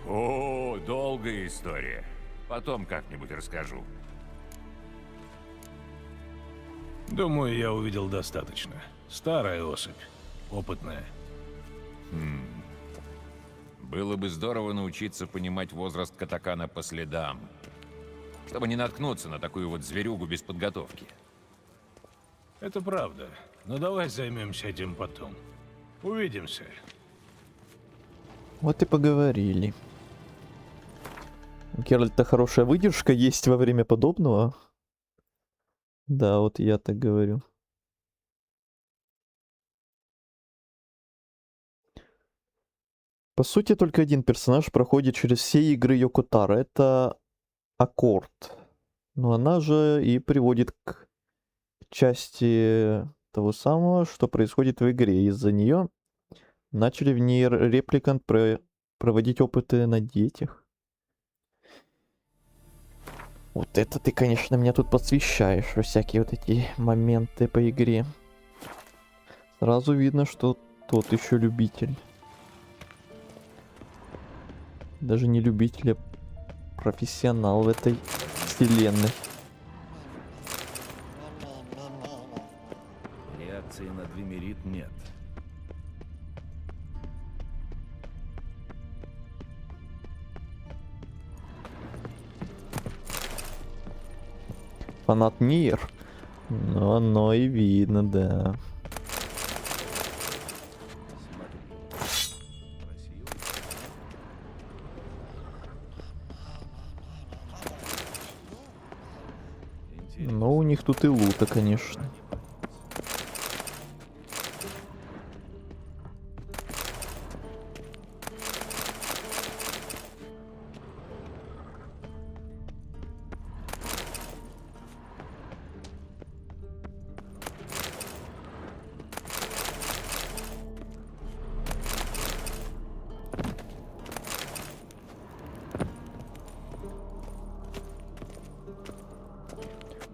О, долгая история. Потом как-нибудь расскажу. Думаю, я увидел достаточно. Старая особь, опытная. Было бы здорово научиться понимать возраст Катакана по следам, чтобы не наткнуться на такую вот зверюгу без подготовки. Это правда. Но давай займемся этим потом. Увидимся. Вот и поговорили. У Геральта хорошая выдержка есть во время подобного. Да, вот я так говорю. По сути, только один персонаж проходит через все игры Йоко Таро. Это Аккорд. Но она же и приводит к части того самого, что происходит в игре. Из-за нее начали в ней репликант проводить опыты на детях. Вот это ты, конечно, меня тут подсвещаешь во всякие вот эти моменты по игре. Сразу видно, что тот еще любитель. Даже не любитель, а профессионал в этой вселенной. Реакции на двимерит нет. Фанат Нир. Ну, оно и видно, да. Но у них тут и лута, конечно.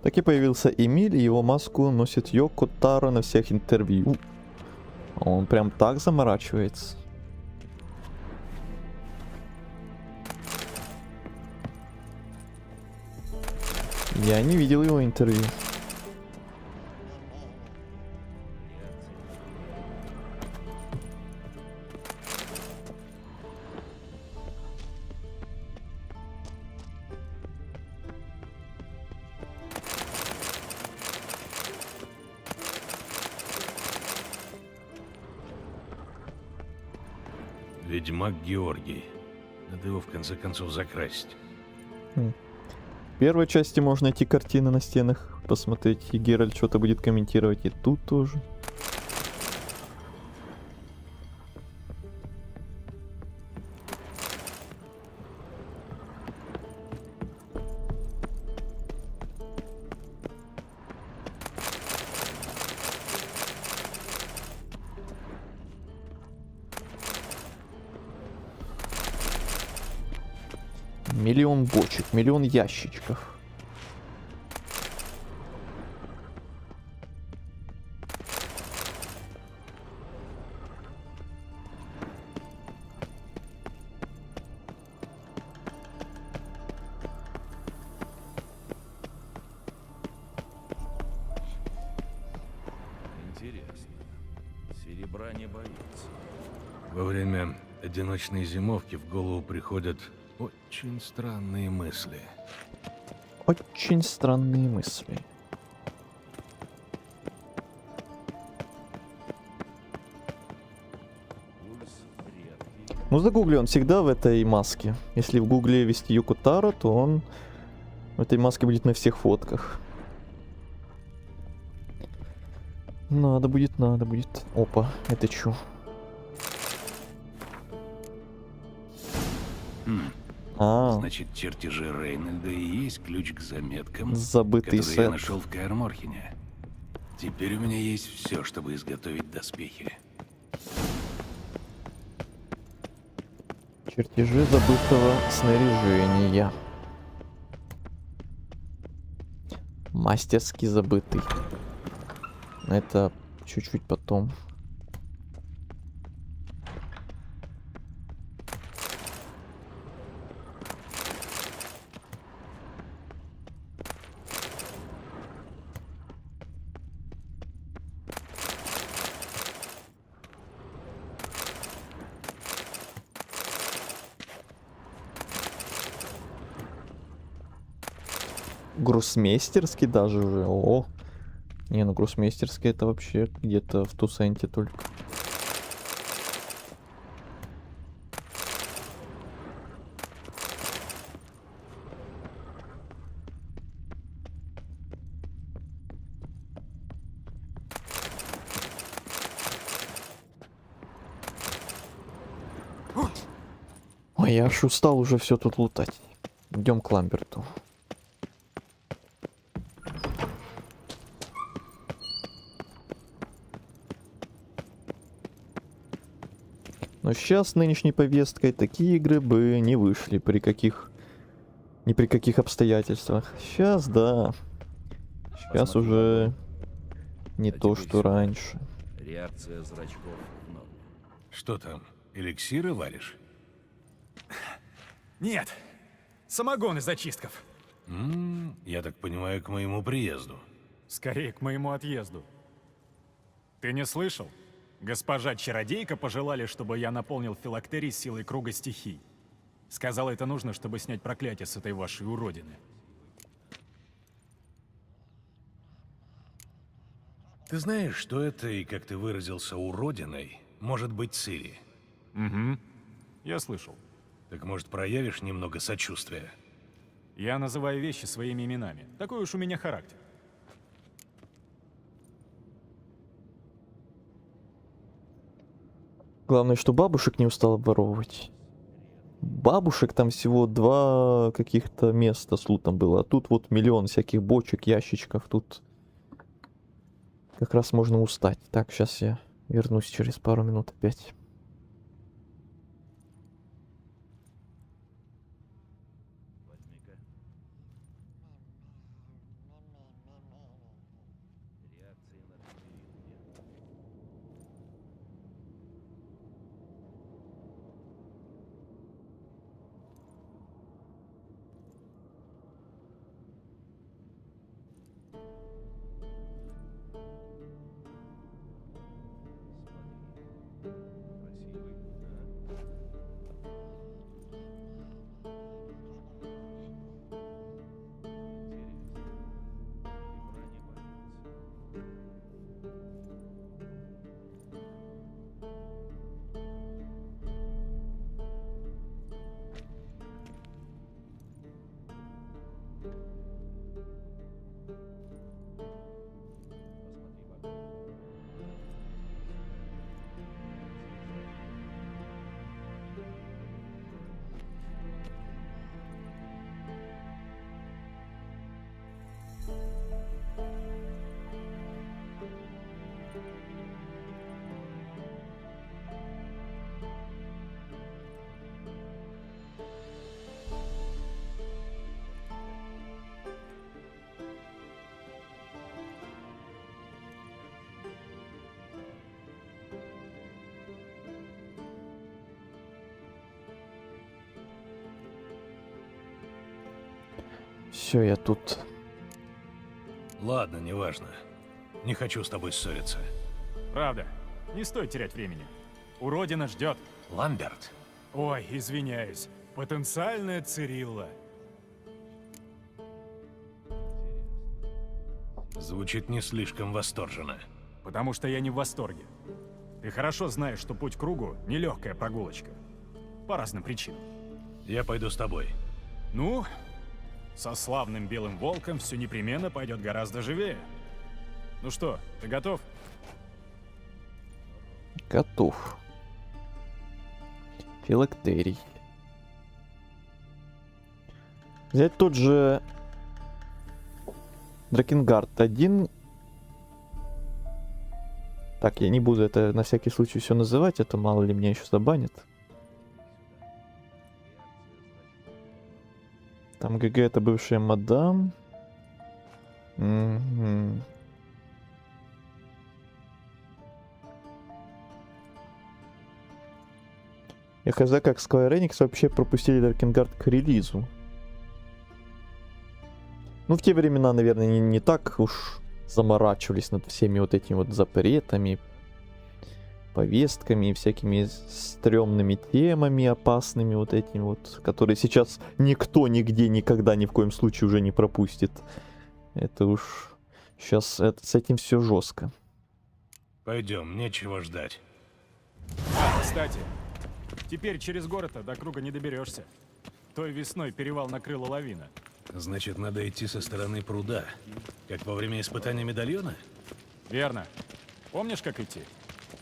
Так и появился Эмиль, и его маску носит Йоко Таро на всех интервью. Он прям так заморачивается. Я не видел его интервью. Ведьмак Георгий. Надо его в конце концов закрасить. В первой части можно найти картины на стенах, посмотреть, и Геральт что-то будет комментировать, и тут тоже. Миллион бочек, миллион ящичков. Интересно. Серебра не боится. Во время одиночной зимовки в голову приходят очень странные мысли. Очень странные мысли. Ну, загугли, он всегда в этой маске. Если в гугле ввести Йоко Таро, то он в этой маске будет на всех фотках. Надо будет, надо будет. Опа, это чё? Значит, чертежи Рейнольда и есть ключ к заметкам, Забытый которые я сет. нашел в Каэр-Морхене. Теперь у меня есть все, чтобы изготовить доспехи. Чертежи забытого снаряжения. Мастерски забытый. Это чуть-чуть потом. Гроссмейстерский даже уже. О. Не, ну гроссмейстерский это вообще где-то в Тусенте только. Ой, я аж устал уже все тут лутать. Идем к Ламберту. Но сейчас нынешней повесткой такие игры бы не вышли ни при каких обстоятельствах. Сейчас, да. Сейчас уже не то, что раньше. Реакция зрачков в норме. Что там, эликсиры варишь? Нет, самогон из зачистков. Я так понимаю, к моему приезду. Скорее, к моему отъезду. Ты не слышал? Госпожа Чародейка пожелали, чтобы я наполнил филактерий силой круга стихий. Сказала, это нужно, чтобы снять проклятие с этой вашей уродины. Ты знаешь, что это, и как ты выразился, уродиной, может быть Цири? Угу. Я слышал. Так может, проявишь немного сочувствия? Я называю вещи своими именами. Такой уж у меня характер. Главное, что бабушек не устал обворовывать. Бабушек там всего 2 каких-то места с лутом было. А тут вот миллион всяких бочек, ящичков. Тут как раз можно устать. Так, сейчас я вернусь через пару минут опять. Все, я тут. Ладно, неважно. Не хочу с тобой ссориться. Правда, не стоит терять времени. Уродина ждет. Ламберт. Ой, извиняюсь. Потенциальная Цирилла. Звучит не слишком восторженно. Потому что я не в восторге. Ты хорошо знаешь, что путь к кругу — нелегкая прогулочка. По разным причинам. Я пойду с тобой. Ну, со славным белым волком все непременно пойдет гораздо живее. Ну что, ты готов? Готов. Филактерий. Взять тот же Дракенгард 1. Так, я не буду это на всякий случай все называть, это мало ли меня еще забанят. Там ГГ это бывшая мадам. Мгм. Я хз, как Square Enix вообще пропустили Дракенгард к релизу. Ну, в те времена, наверное, не так уж заморачивались над всеми вот этими вот запретами, повестками и всякими стрёмными темами опасными вот этими вот, которые сейчас никто нигде никогда ни в коем случае уже не пропустит. Это уж сейчас с этим все жестко. Пойдем, нечего ждать. Кстати, теперь через город до круга не доберешься. Той весной перевал накрыла лавина. Значит, надо идти со стороны пруда, как во время испытания медальона? Верно. Помнишь, как идти?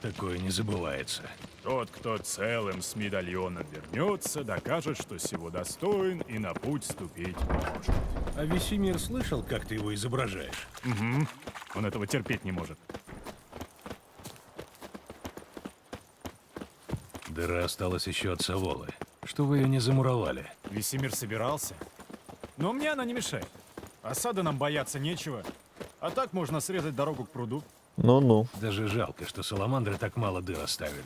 Такое не забывается. Тот, кто целым с медальоном вернется, докажет, что всего достоин и на путь ступить может. А Весемир слышал, как ты его изображаешь? Угу. Он этого терпеть не может. Дыра осталась еще от Саволы. Что вы ее не замуровали? Весемир собирался. Но мне она не мешает. Осады нам бояться нечего. А так можно срезать дорогу к пруду. Ну-ну. Даже жалко, что саламандры так мало дыр оставили.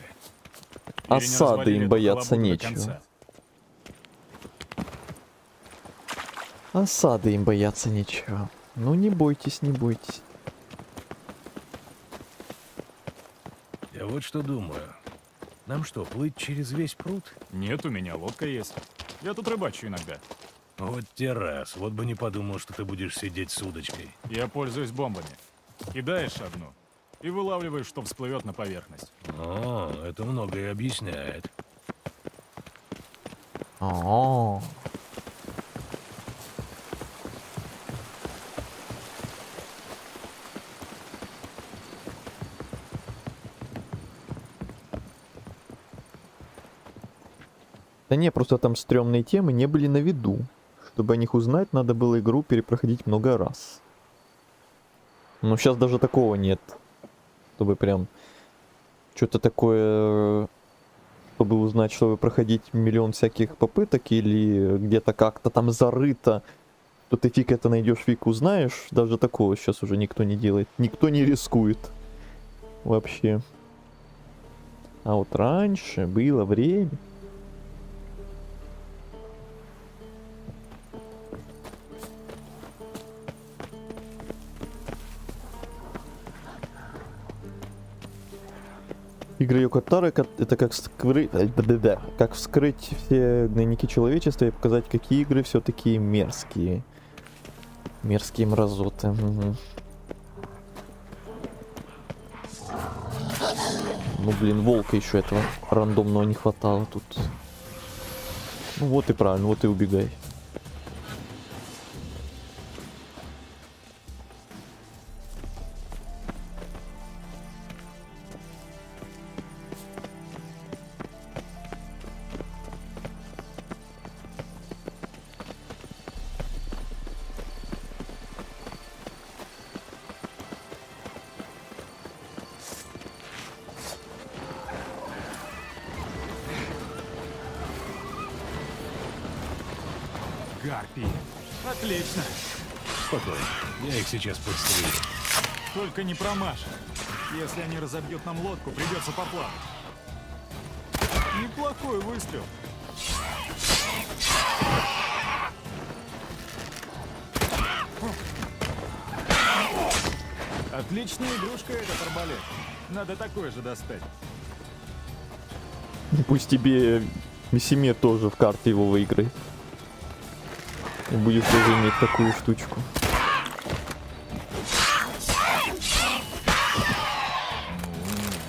Осады им бояться нечего. Осады им бояться нечего. Ну не бойтесь, не бойтесь. Я вот что думаю. Нам что, плыть через весь пруд? Нет, у меня лодка есть. Я тут рыбачу иногда. Вот те раз. Вот бы не подумал, что ты будешь сидеть с удочкой. Я пользуюсь бомбами. Кидаешь одну и вылавливаешь, что всплывет на поверхность. О, это многое объясняет. О. Да не, просто там стрёмные темы не были на виду. Чтобы о них узнать, надо было игру перепроходить много раз. Но сейчас даже такого нет. Чтобы прям что-то такое, чтобы узнать, чтобы проходить миллион всяких попыток или где-то как-то там зарыто, что ты фиг это найдешь, фиг узнаешь. Даже такого сейчас уже никто не делает. Никто не рискует. Вообще. А вот раньше было время. Игры Йокотары это как как вскрыть все гнойники человечества и показать, какие игры все-таки мерзкие. Мерзкие мразоты. Угу. Ну блин, волка еще этого рандомного не хватало тут. Ну вот и правильно, вот и убегай. Гарпии. Отлично. Спокойно, я их сейчас подстрелю. Только не промажь. Если они разобьют нам лодку, придется поплавать. Неплохой выстрел. Отличная игрушка этот арбалет. Надо такой же достать. Пусть тебе Мессимир тоже в карты его выиграет. И будешь тоже иметь такую штучку.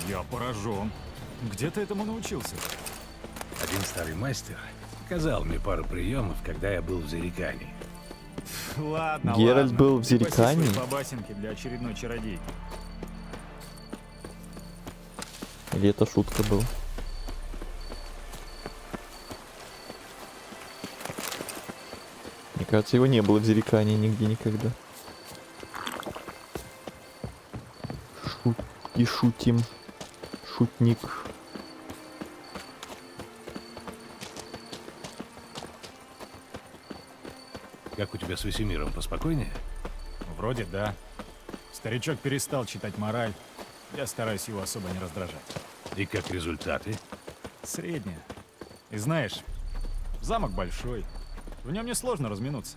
Я поражен. Где ты этому научился? Один старый мастер показал мне пару приемов, когда я был в Зерикане. Ладно, Геральт ладно. был в Припаси Зерикане? свои бабасенки для очередной чародейки. Или это шутка была? Мне кажется, его не было в Зерикане нигде никогда. И шутим. Шутник. Как у тебя с Весемиром, поспокойнее? Вроде да. Старичок перестал читать мораль. Я стараюсь его особо не раздражать. И как результаты? Средняя. И знаешь, замок большой. В нем несложно разминуться.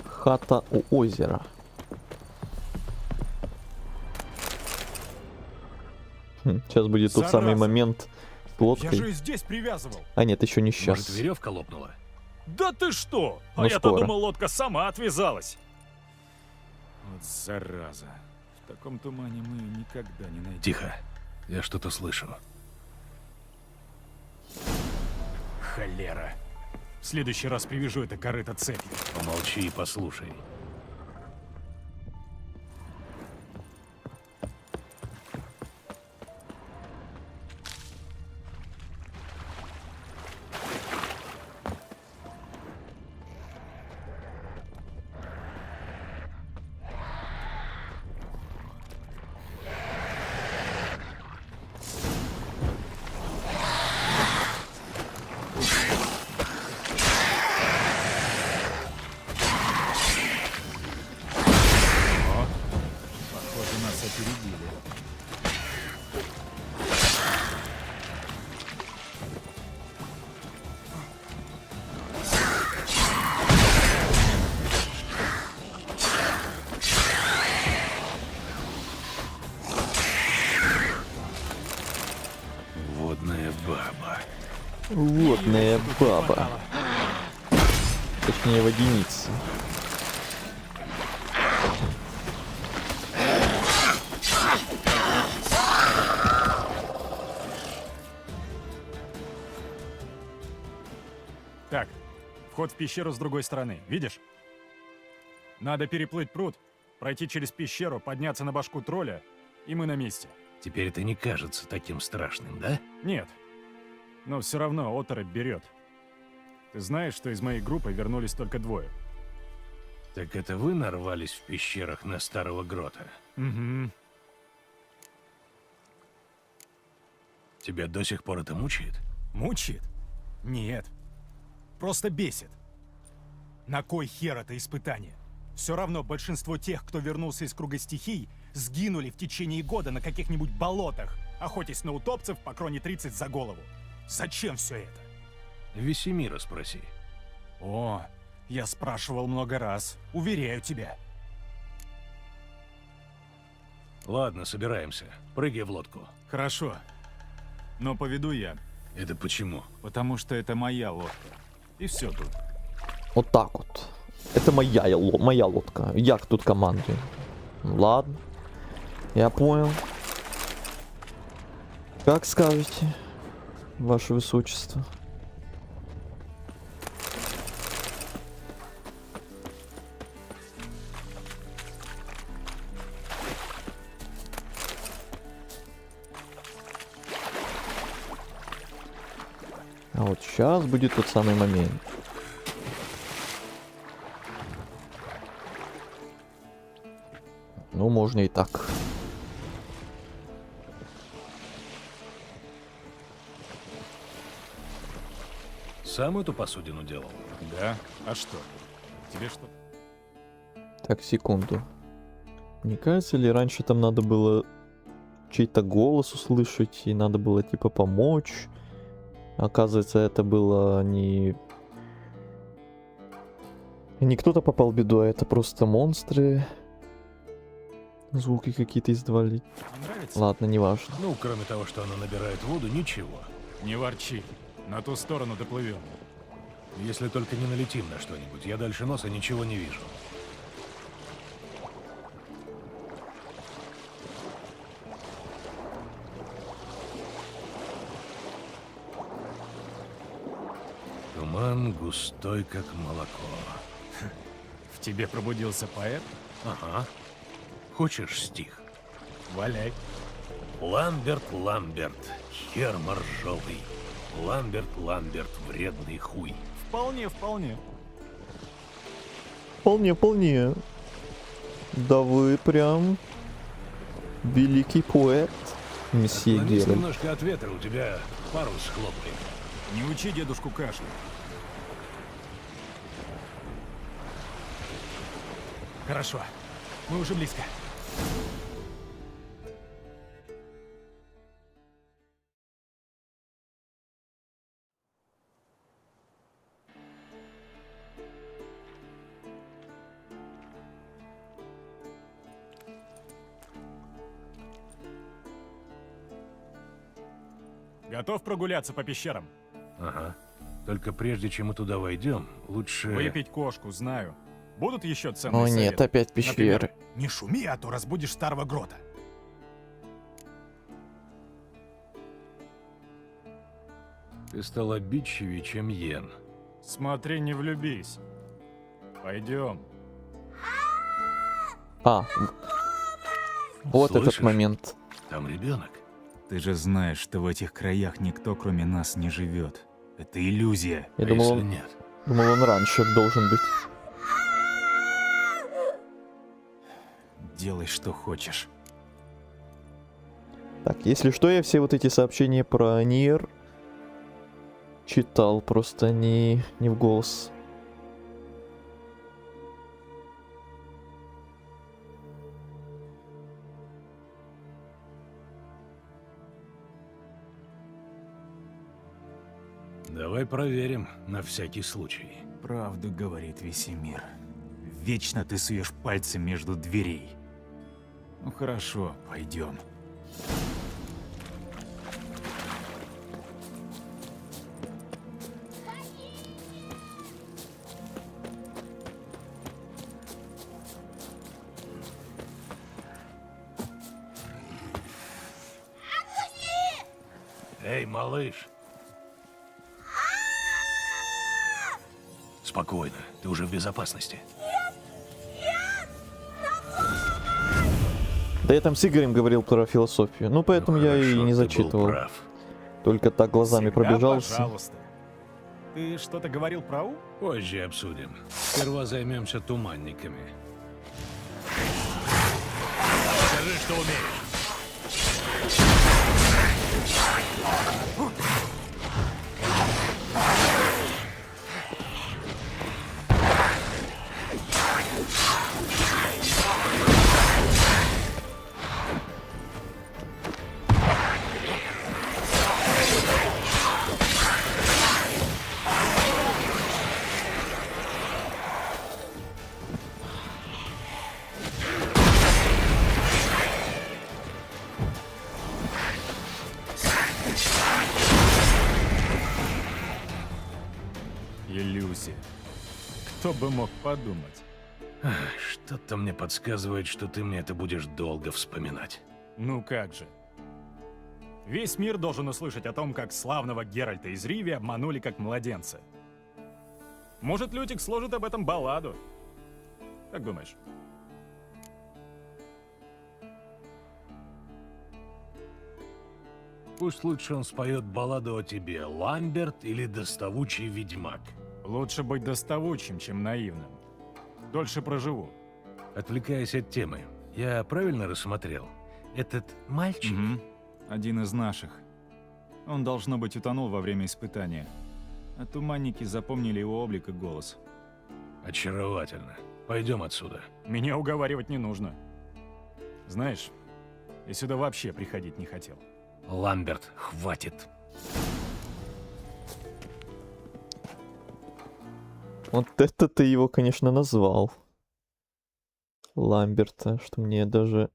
Хата у озера. Сейчас будет тот самый Зараза. момент с лодкой. Я же и здесь привязывал. А нет, еще не сейчас. Может, веревка лопнула? Да ты что? А Ну, я-то скоро. думал, лодка сама отвязалась. Вот зараза. В таком тумане мы никогда не найдем. Тихо. Я что-то слышу. Холера. В следующий раз привяжу это корыто цепью. Помолчи и послушай. Похоже, нас опередили. Водная баба. Водная баба. Точнее, водяница. Так, вход в пещеру с другой стороны, видишь? Надо переплыть пруд, пройти через пещеру, подняться на башку тролля, и мы на месте. Теперь это не кажется таким страшным, да? Нет. Но все равно оторопь берет. Ты знаешь, что из моей группы вернулись только двое? Так это вы нарвались в пещерах на старого грота? Угу. Тебя до сих пор это мучает? Мучает? Нет. Просто бесит. На кой хер это испытание? Все равно большинство тех, кто вернулся из круга стихий, сгинули в течение года на каких-нибудь болотах, охотясь на утопцев по кроне 30 за голову. Зачем все это? Весемира спроси. О, я спрашивал много раз. Уверяю тебя. Ладно, собираемся. Прыгай в лодку. Хорошо. Но поведу я. Это почему? Потому что это моя лодка. И все тут. Вот так вот. Это моя лодка. Я тут командую. Ладно. Я понял. Как скажете, ваше высочество. А вот сейчас будет тот самый момент. Ну, можно и так. Сам эту посудину делал? Да? А что? Тебе что? Так, секунду. Не кажется ли, раньше там надо было чей-то голос услышать, и надо было типа помочь? Оказывается, это было не кто-то попал в беду, а это просто монстры. Звуки какие-то издавали. Ладно, не важно. Ну, кроме того, что она набирает воду, ничего. Не ворчи. На ту сторону доплывем. Если только не налетим на что-нибудь. Я дальше носа ничего не вижу. Туман густой, как молоко. В тебе пробудился поэт? Ага. Хочешь стих? Валяй. Ламберт, Ламберт, хер моржовый. Ламберт, Ламберт, вредный хуй. Вполне, вполне. Вполне. Да вы прям великий поэт, месье Отклонись Геральт. немножко от ветра, у тебя парус хлопает. Не учи дедушку кашлять. Хорошо. Мы уже близко. Готов прогуляться по пещерам? Ага. Только прежде чем мы туда войдем, лучше... Выпить кошку, знаю. Будут еще ценные О нет, советы? опять пещеры. Например, не шуми, а то разбудишь старого грота. Ты стал обидчивее, чем Йен. Смотри, не влюбись. Пойдем. А, вот этот Слышишь? момент. Там ребенок. Ты же знаешь, что в этих краях никто, кроме нас, не живет. Это иллюзия. Я А думал, если он, нет? думал, он раньше должен быть. Делай, что хочешь. Так, если что, я все вот эти сообщения про Ниер читал, просто не в голос. Давай проверим, на всякий случай. Правду говорит Весемир. Вечно ты суешь пальцы между дверей. Ну хорошо, пойдем. Эй, малыш! Спокойно, ты уже в безопасности. Да я там с Игорем говорил про философию, ну поэтому я и хорошо, не ты был зачитывал. прав. Только так глазами Всегда пробежался. пожалуйста. Ты что-то говорил про У? Позже обсудим. Сперва займемся туманниками. Скажи, что умеешь. курсе. Кто бы мог подумать. Что-то мне подсказывает, что ты мне это будешь долго вспоминать. Ну как же. Весь мир должен услышать о том, как славного Геральта из Риви обманули как младенца. Может, Лютик сложит об этом балладу? Как думаешь? Пусть лучше он споет балладу о тебе, Ламберт или доставучий ведьмак. Лучше быть доставучим, чем наивным. Дольше проживу. Отвлекаясь от темы, я правильно рассмотрел? Этот мальчик? Один из наших. Он, должно быть, утонул во время испытания. А туманники запомнили его облик и голос. Очаровательно. Пойдем отсюда. Меня уговаривать не нужно. Знаешь, я сюда вообще приходить не хотел. Ламберт, хватит. Вот это ты его, конечно, назвал. Ламберта, что мне даже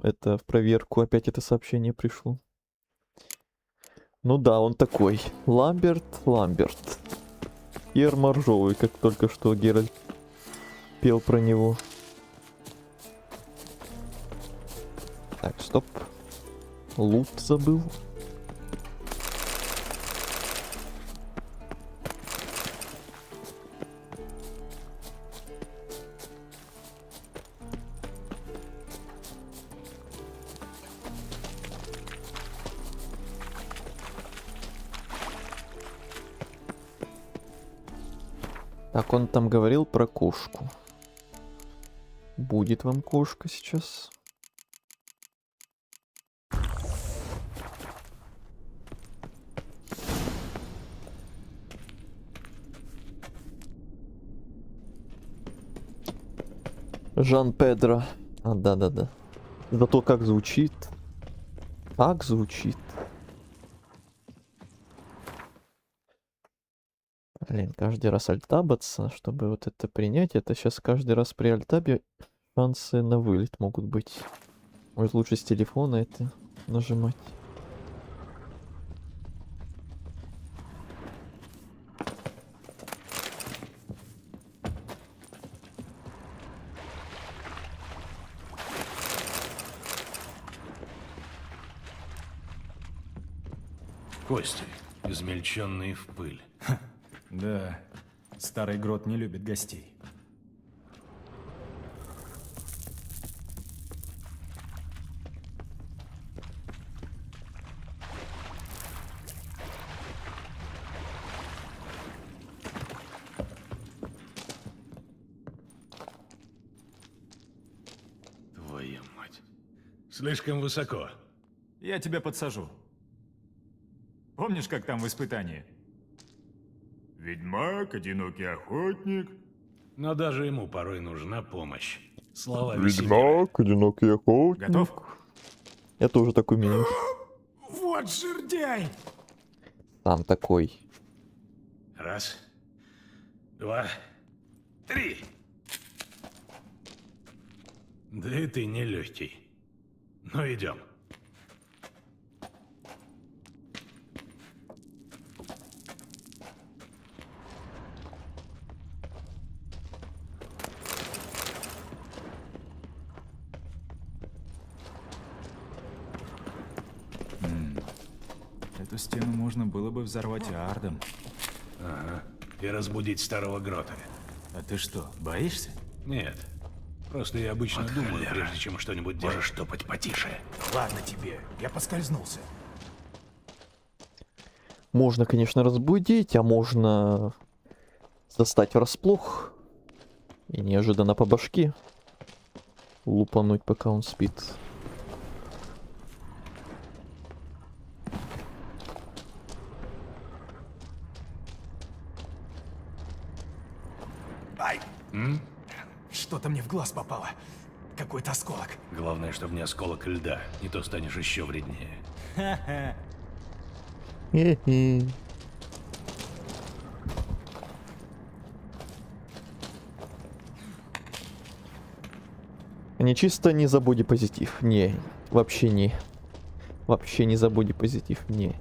это в проверку опять это сообщение пришло. Ну да, он такой. Ламберт. И моржовый, как только что Геральт пел про него. Так, стоп. Лут забыл. Так, он там говорил про кошку. Будет вам кошка сейчас. Жан-Педро. А, да-да-да. Зато как звучит. Как звучит. Блин, каждый раз альтабаться, чтобы вот это принять. Это сейчас каждый раз при альтабе шансы на вылет могут быть. Может, лучше с телефона это нажимать. Кости, измельченные в пыль. Да, старый грот не любит гостей. Твою мать. Слишком высоко. Я тебя подсажу. Помнишь, как там в испытании? Ведьмак, одинокий охотник. Но даже ему порой нужна помощь. Слова веселее. Ведьмак, одинокий охотник. Готов? Я тоже так умею. Вот жердяй! Там такой. Раз, два, три. Да и ты не легкий. Ну идем. Эту стену можно было бы взорвать ардом. Ага. И разбудить старого грота. А ты что, боишься? Нет. Просто я обычно Вот думаю, холера. прежде чем что-нибудь делать. Можешь топать потише. Ладно тебе, я поскользнулся. Можно, конечно, разбудить, а можно застать врасплох и неожиданно по башке лупануть, пока он спит. Ай! Что-то мне в глаз попало. Какой-то осколок. Главное, чтобы не осколок льда. Не то станешь еще вреднее. Ха-ха. Хе-хе. Не чисто не забуди позитив. Не, вообще не. Вообще не забуди позитив. Не.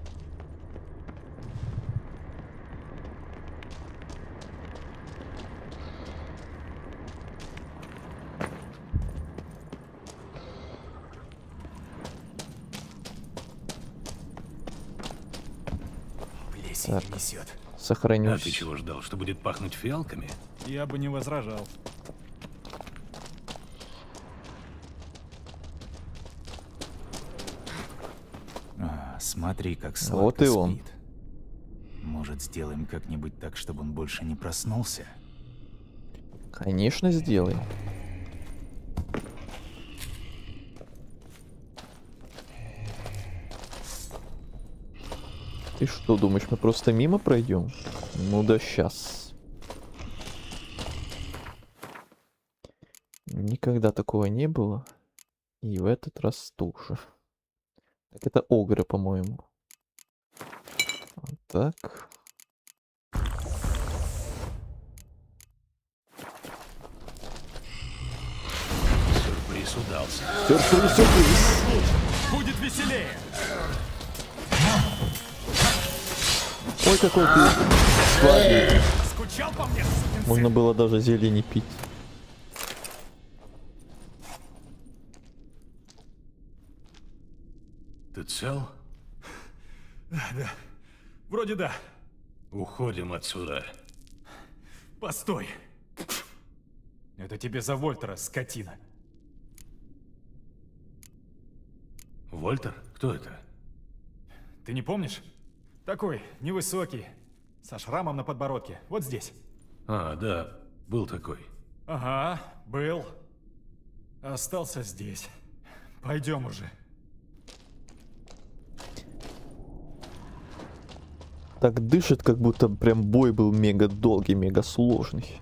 Осень Так. несет. А Сохранюсь. ты чего ждал, что будет пахнуть фиалками? Я бы не возражал. Смотри, как сладко Вот и он. спит. Может, сделаем как-нибудь так, чтобы он больше не проснулся? Конечно, сделаем. Ты что, думаешь, мы просто мимо пройдем? Ну да сейчас. Никогда такого не было. И в этот раз тоже. Так, это огры, по-моему. Вот так. Сюрприз удался. Сюрприз, сюрприз. Будет веселее! Ой, какой ты слабый. Скучал по мне? Можно было даже зелье не пить. Ты цел? Да. Вроде да. Уходим отсюда. Постой. Это тебе за Вольтера, скотина. Вольтер? Кто это? Ты не помнишь? Такой, невысокий, со шрамом на подбородке. Вот здесь. А, да, был такой. Ага, был. Остался здесь. Пойдем уже. Так дышит, как будто прям бой был мега долгий, мега сложный.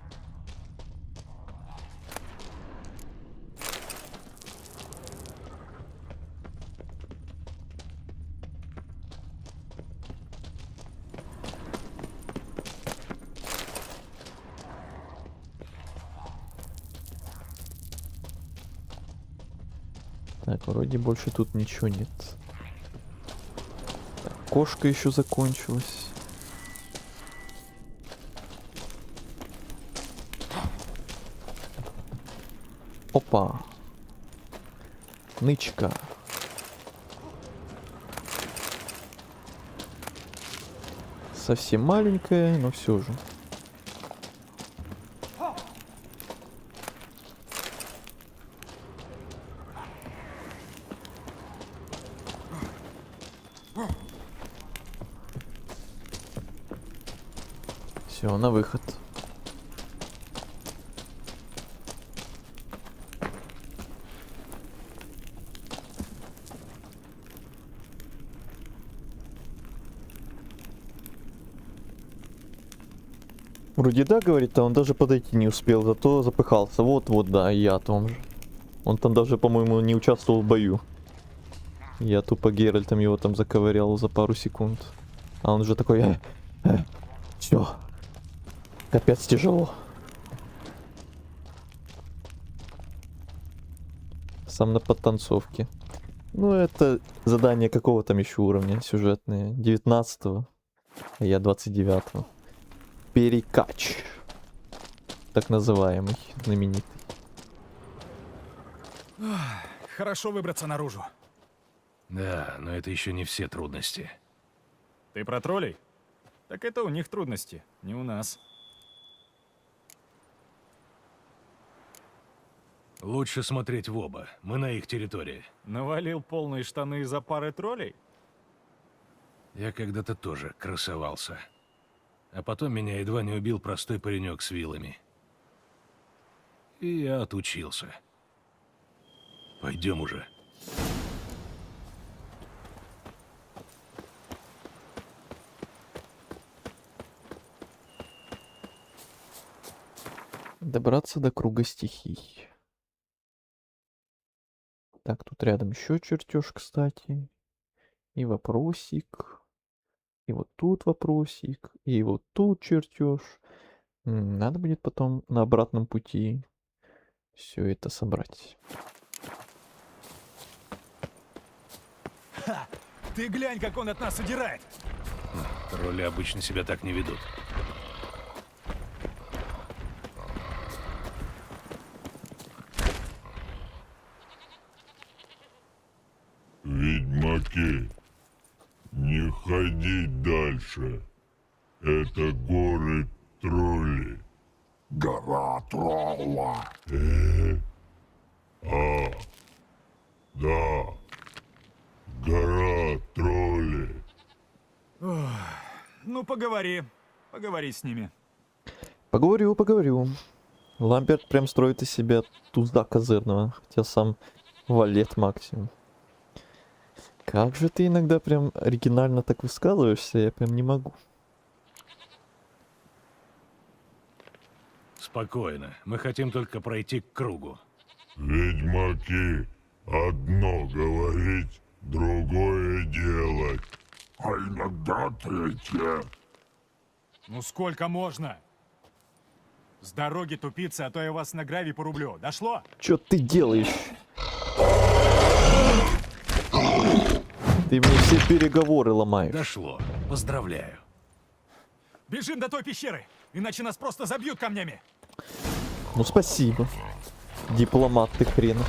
Так, вроде больше тут ничего нет. Так, кошка еще закончилась. Опа. Нычка. Совсем маленькая, но все же. Все, на выход. Вроде да, говорит, а он даже подойти не успел, зато запыхался. Вот, да, и я о том же. Он там даже, по-моему, не участвовал в бою. Я тупо Геральтом его там заковырял за пару секунд. А он уже такой... Все. Капец тяжело. Сам на подтанцовке. Ну, это задание какого там еще уровня сюжетное? 19-го. А я 29-го. Перекач. Так называемый, знаменитый. Хорошо выбраться наружу. Да, но это еще не все трудности. Ты про троллей? Так это у них трудности, не у нас. Лучше смотреть в оба. Мы на их территории. Навалил полные штаны из-за пары троллей? Я когда-то тоже красовался. А потом меня едва не убил простой паренек с вилами. И я отучился. Пойдем уже. Добраться до круга стихий. Так, тут рядом еще чертеж, кстати. И вопросик. И вот тут вопросик. И вот тут чертеж. Надо будет потом на обратном пути все это собрать. Ха! Ты глянь, как он от нас удирает! Тролли обычно себя так не ведут. Ведьмаки, не ходить дальше. Это горы тролли. Гора тролла. Да. Гора тролли. Ох, ну, поговори. Поговори с ними. Поговорю. Ламберт прям строит из себя тузда козырного, хотя сам валет максимум. Как же ты иногда прям оригинально так высказываешься, я прям не могу. Спокойно. Мы хотим только пройти к кругу. Ведьмаки, одно говорить, другое делать. А иногда третье. Ну сколько можно? С дороги, тупицы, а то я вас на гравий порублю. Дошло? Чё ты делаешь? Ты мне все переговоры ломаешь. Дошло. Поздравляю. Бежим до той пещеры, иначе нас просто забьют камнями. Ну спасибо. Дипломат ты хрена.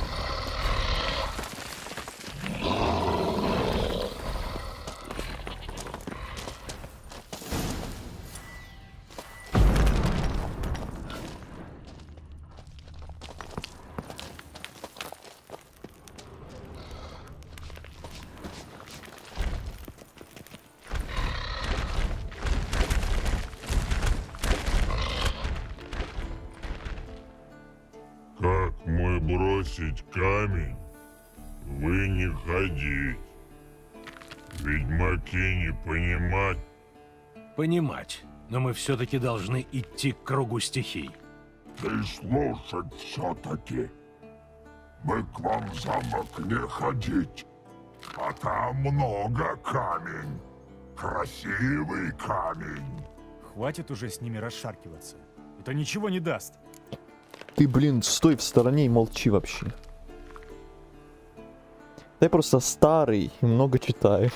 Как мы бросить камень? Вы не ходить. Ведьмаки не понимать. Понимать. Но мы все-таки должны идти к кругу стихий. Ты слушать все-таки. Мы к вам в замок не ходить. А там много камень. Красивый камень. Хватит уже с ними расшаркиваться. Это ничего не даст. Ты, блин, стой в стороне и молчи вообще. Да я просто старый и много читаю.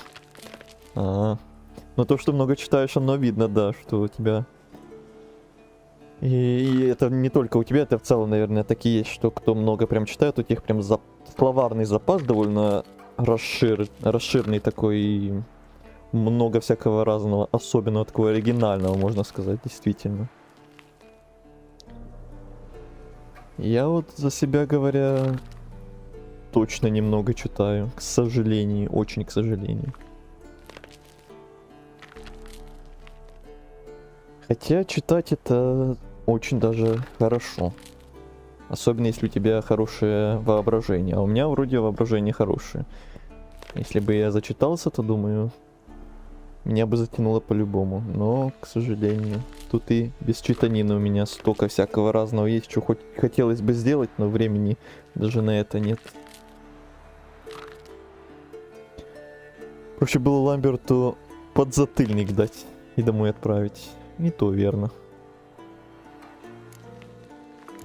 Но то, что много читаешь, оно видно, да, что у тебя... И это не только у тебя, это в целом, наверное, так и есть, что кто много прям читает, у тех прям словарный запас довольно расширенный такой, и много всякого разного, особенно такого оригинального, можно сказать, действительно. Я вот за себя говоря, точно немного читаю, к сожалению, очень к сожалению. Хотя читать это очень даже хорошо. Особенно если у тебя хорошее воображение. А у меня вроде воображение хорошее. Если бы я зачитался, то думаю, меня бы затянуло по-любому. Но, к сожалению, тут и без читанины у меня столько всякого разного есть, что хоть хотелось бы сделать, но времени даже на это нет. Проще было Ламберту подзатыльник дать и домой отправить. Не то верно.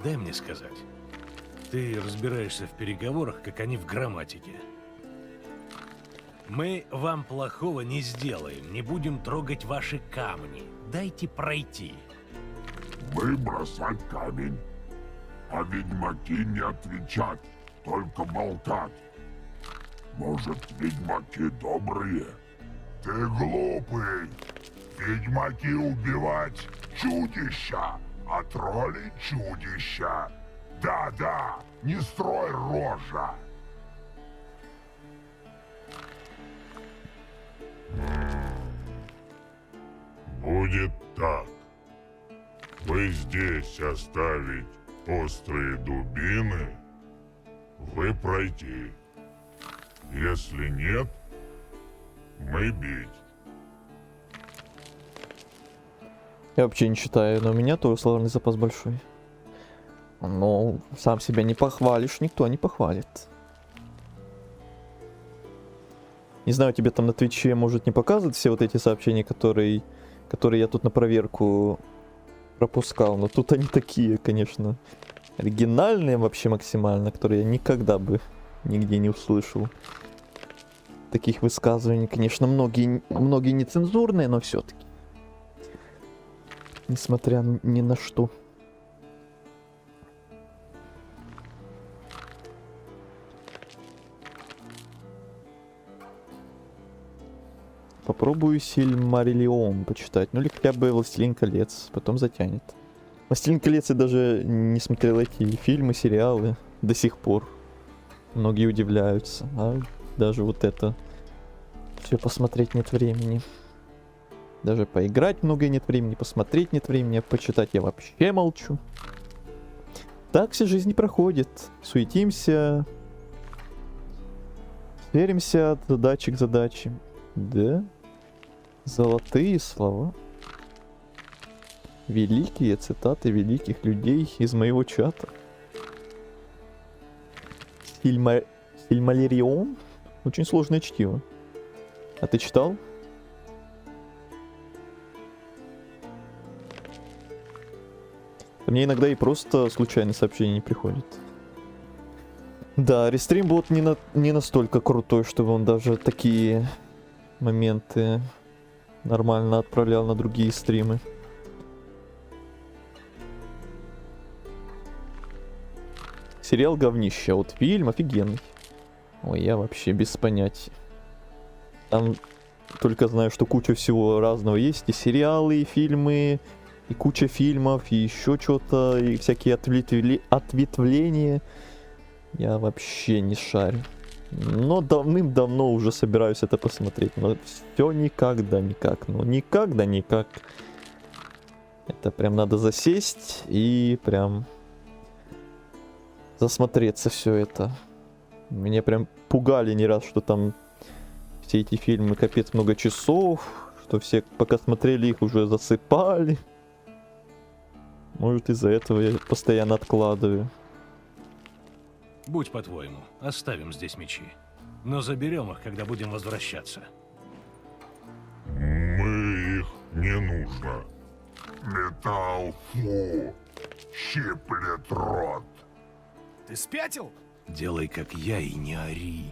Дай мне сказать. Ты разбираешься в переговорах, как они в грамматике. Мы вам плохого не сделаем, не будем трогать ваши камни. Дайте пройти. Мы бросать камень, а ведьмаки не отвечать, только болтать. Может, ведьмаки добрые? Ты глупый. Ведьмаки убивать чудища, а тролли чудища. Да-да, не строй рожа. Будет так. Вы здесь оставить острые дубины, вы пройти. Если нет, мы бить. Я вообще не читаю, но у меня тоже словарный запас большой. Но сам себя не похвалишь, никто не похвалит. Не знаю, тебе там на Твиче может не показывать все вот эти сообщения, которые я тут на проверку пропускал. Но тут они такие, конечно, оригинальные вообще максимально, которые я никогда бы нигде не услышал. Таких высказываний, конечно, многие нецензурные, но все-таки. Несмотря ни на что. Попробую Сильмариллион почитать. Ну или хотя бы Властелин колец. Потом затянет. Властелин колец я даже не смотрел эти фильмы, сериалы до сих пор. Многие удивляются. А даже вот это. Все посмотреть нет времени. Даже поиграть много нет времени, посмотреть нет времени, а почитать я вообще молчу. Так вся жизнь не проходит. Суетимся. Веримся от задачи к задаче. Да? Золотые слова. Великие цитаты великих людей из моего чата. Сильмарион? Очень сложное чтиво. А ты читал? Мне иногда и просто случайные сообщения не приходят. Да, рестримбот не настолько крутой, чтобы он даже такие моменты нормально отправлял на другие стримы. Сериал говнище, а вот фильм офигенный. Ой, я вообще без понятия. Там только знаю, что куча всего разного есть. И сериалы, и фильмы, и куча фильмов, и еще что-то, и всякие ответвления. Я вообще не шарю. Но давным-давно уже собираюсь это посмотреть. Но все никогда никак. Ну никогда никак. Это прям надо засесть и прям засмотреться все это. Меня прям пугали не раз, что там все эти фильмы капец много часов. Что все пока смотрели их уже засыпали. Может из-за этого я постоянно откладываю. Будь по-твоему, оставим здесь мечи. Но заберем их, когда будем возвращаться. Мы их не нужно. Металл, фу, щиплет рот. Ты спятил? Делай, как я, и не ори.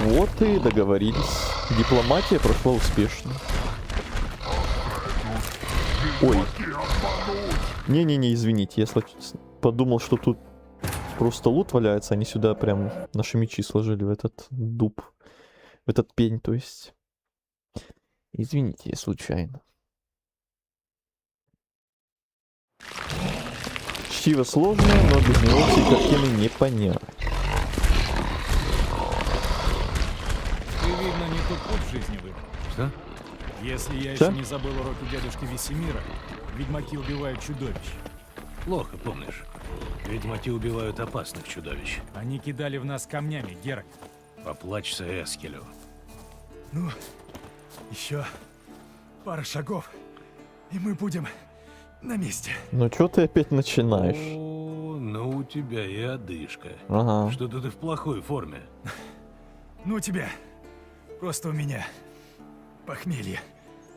Вот и договорились. Дипломатия прошла успешно. Ой. Не-не-не, извините, я подумал, что тут просто лут валяется, они сюда прям наши мечи сложили в этот дуб. В этот пень, то есть. Извините, я случайно. Чтиво сложное, но без него всей картины не понять. Ты, видно, не тот путь в жизни выбрал. Что? Если я Что? еще не забыл уроки дядюшки Весемира, ведьмаки убивают чудовищ. Плохо помнишь. Ведьмаки убивают опасных чудовищ. Они кидали в нас камнями, Геральт. Поплачься Эскелю. Ну, еще пара шагов, и мы будем на месте. Ну чё ты опять начинаешь? О, ну у тебя и одышка. Ага. Что-то ты в плохой форме. Ну тебя, просто у меня похмелье.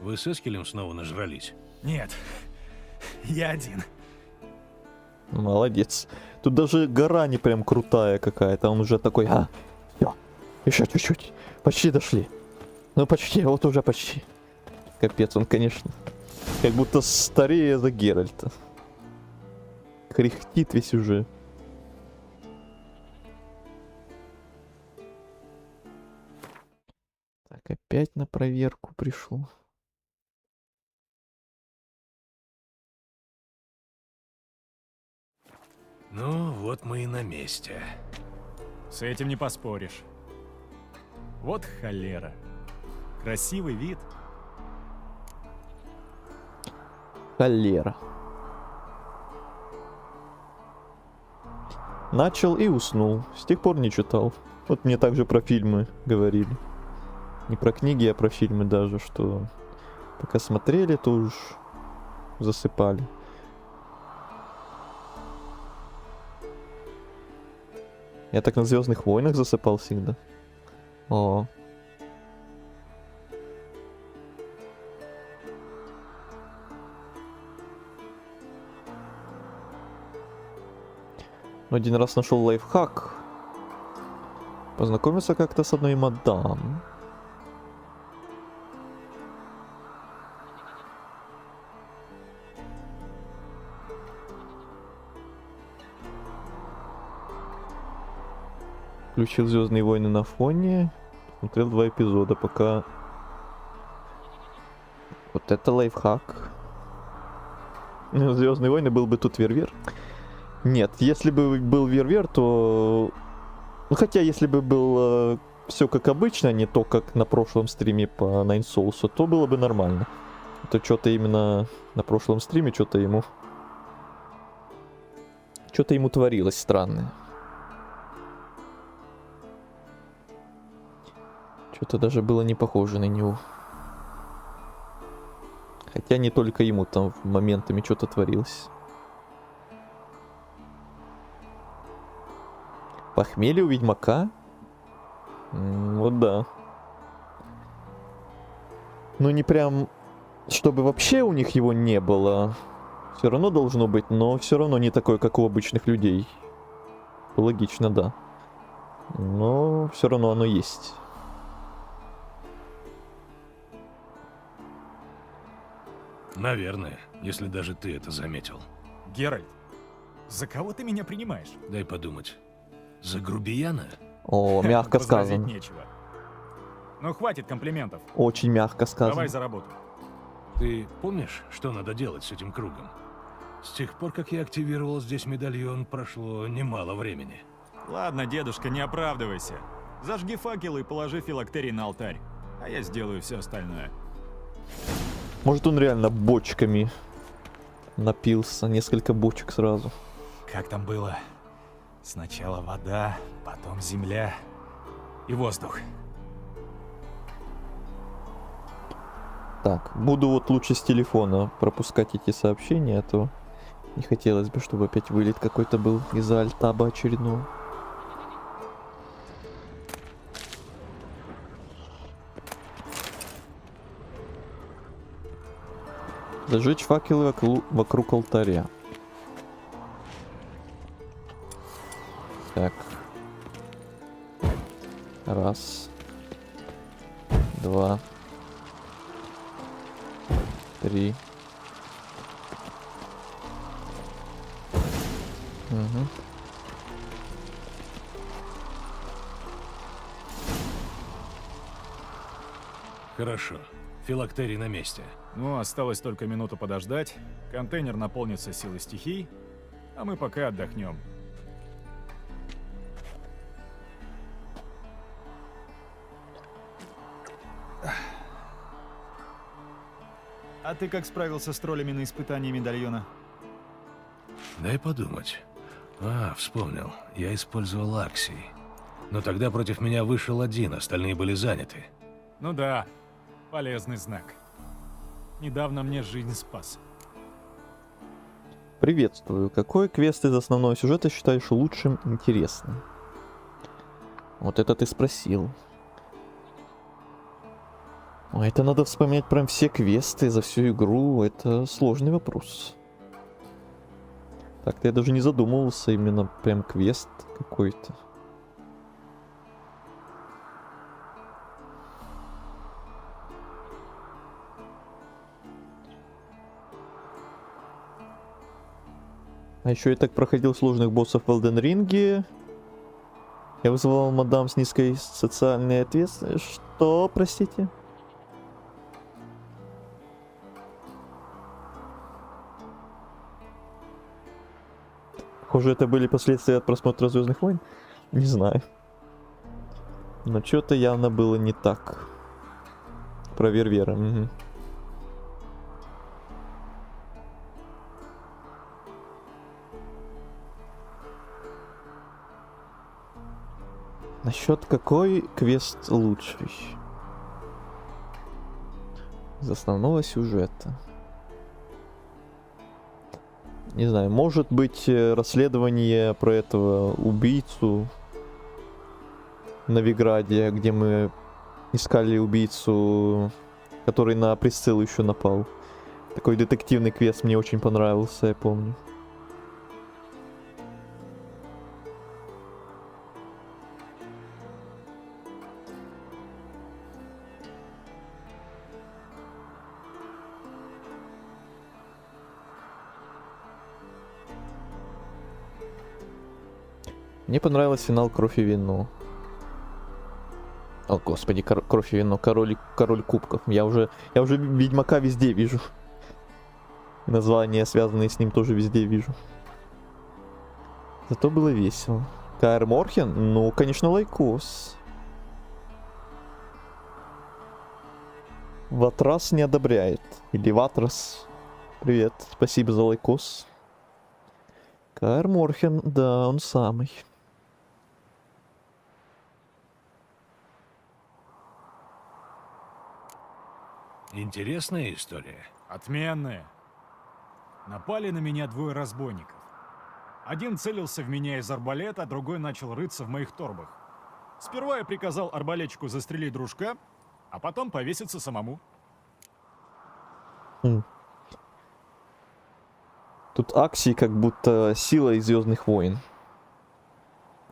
Вы с Эскелем снова нажрались? Нет, я один. Молодец. Тут даже гора не прям крутая какая-то. Он уже такой, всё, еще чуть-чуть. Почти дошли. Ну почти, вот уже почти. Капец, он, конечно, как будто старее за Геральта. Кряхтит весь уже. Так, опять на проверку пришел. Ну, вот мы и на месте. С этим не поспоришь. Вот холера. Красивый вид. Холера. Начал и уснул. С тех пор не читал. Вот мне также про фильмы говорили. Не про книги, а про фильмы даже, что пока смотрели, то уж засыпали. Я так на «Звездных войнах» засыпал всегда. О. Но один раз нашел лайфхак. Познакомился как-то с одной мадам. Включил Звездные войны на фоне. Смотрел 2 эпизода, пока... Вот это лайфхак. Звездные войны был бы тут Вервер. Нет, если бы был Вервер, то... Ну, хотя, если бы было все как обычно, а не то, как на прошлом стриме по Nine Souls, то было бы нормально. То что-то именно на прошлом стриме, что-то ему творилось странное. Что-то даже было не похоже на него. Хотя не только ему там моментами что-то творилось. Похмелье у Ведьмака? Вот да. Ну не прям, чтобы вообще у них его не было. Все равно должно быть, но все равно не такое, как у обычных людей. Логично, да. Но все равно оно есть. Наверное, если даже ты это заметил. Геральт, за кого ты меня принимаешь? Дай подумать. За грубияна? О, мягко Возразить сказано. нечего. Ну хватит комплиментов. Очень мягко сказано. Давай за работу. Ты помнишь, что надо делать с этим кругом? С тех пор, как я активировал здесь медальон, прошло немало времени. Ладно, дедушка, не оправдывайся. Зажги факелы и положи филактерий на алтарь. А я сделаю все остальное. Может, он реально бочками напился, несколько бочек сразу. Как там было? Сначала вода, потом земля и воздух. Так, буду вот лучше с телефона пропускать эти сообщения, а то не хотелось бы, чтобы опять вылет какой-то был из-за альтаба очередного. Зажечь факелы вокруг алтаря. Так. Раз. 2. 3. Угу. Хорошо. Филактерий на месте. Ну, осталось только минуту подождать. Контейнер наполнится силой стихий, а мы пока отдохнем. А ты как справился с троллями на испытании медальона? Дай подумать. Вспомнил. Я использовал аксии. Но тогда против меня вышел один, остальные были заняты. Ну да, полезный знак. Недавно мне жизнь спас. Приветствую. Какой квест из основного сюжета считаешь лучшим, интересным? Вот это ты спросил. Это надо вспоминать прям все квесты за всю игру. Это сложный вопрос. Так-то я даже не задумывался, именно прям квест какой-то. А еще я так проходил сложных боссов в Elden Ring. Я вызывал мадам с низкой социальной ответственностью. Что, простите? Похоже, это были последствия от просмотра Звездных войн? Не знаю. Но что-то явно было не так. Про Вервера. Угу. Насчет какой квест лучший? Из основного сюжета. Не знаю, может быть расследование про этого убийцу в Новиграде, где мы искали убийцу, который на Присциллу еще напал. Такой детективный квест мне очень понравился, я помню. Мне понравился финал «Кровь и вино». О, господи, кровь и вино, король кубков. Я уже Ведьмака везде вижу. Названия, связанные с ним, тоже везде вижу. Зато было весело. Каэр Морхен? Ну, конечно, лайкос. Ватрас не одобряет. Или Ватрас. Привет, спасибо за лайкос. Каэр Морхен, да, он самый. Интересная история. Отменная. Напали на меня двое разбойников. Один целился в меня из арбалета, а другой начал рыться в моих торбах. Сперва я приказал арбалетчику застрелить дружка, а потом повеситься самому. Тут Аксий как будто сила из Звездных войн.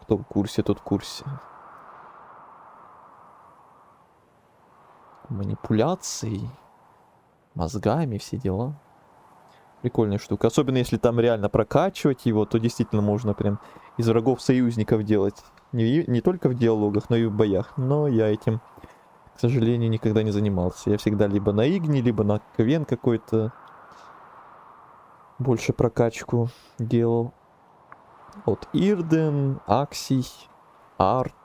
Кто в курсе, тот в курсе. Манипуляции. Мозгами, все дела. Прикольная штука. Особенно если там реально прокачивать его, то действительно можно прям из врагов союзников делать. Не только в диалогах, но и в боях. Но я этим, к сожалению, никогда не занимался. Я всегда либо на Игни, либо на Квен какой-то больше прокачку делал. Вот Ирден, Аксий, Арт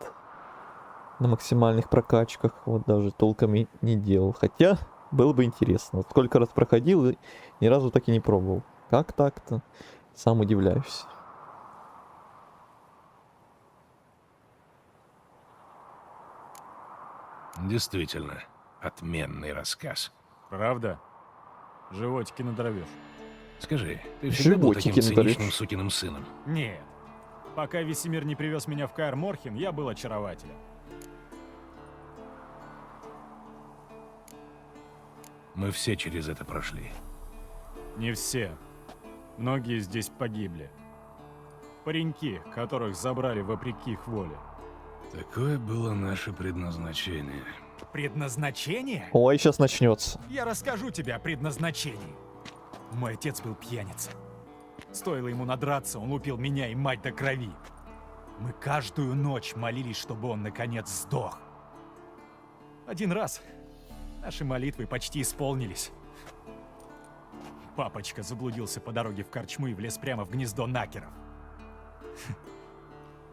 на максимальных прокачках. Вот даже толком и не делал. Хотя было бы интересно. Вот сколько раз проходил и ни разу так и не пробовал. Как так-то? Сам удивляюсь. Действительно, отменный рассказ. Правда? Животики надорвешь. Скажи, ты всегда был Животики таким надорвешь. циничным сукиным сыном? Нет. Пока Весемир не привез меня в Каэр Морхен, я был очарователем. Мы все через это прошли. Не все. Многие здесь погибли. Пареньки, которых забрали вопреки их воле. Такое было наше предназначение. Предназначение? Ой, сейчас начнется. Я расскажу тебе о предназначении. Мой отец был пьяница. Стоило ему надраться, он лупил меня и мать до крови. Мы каждую ночь молились, чтобы он наконец сдох. Один раз наши молитвы почти исполнились. Папочка заблудился по дороге в корчму и влез прямо в гнездо накеров.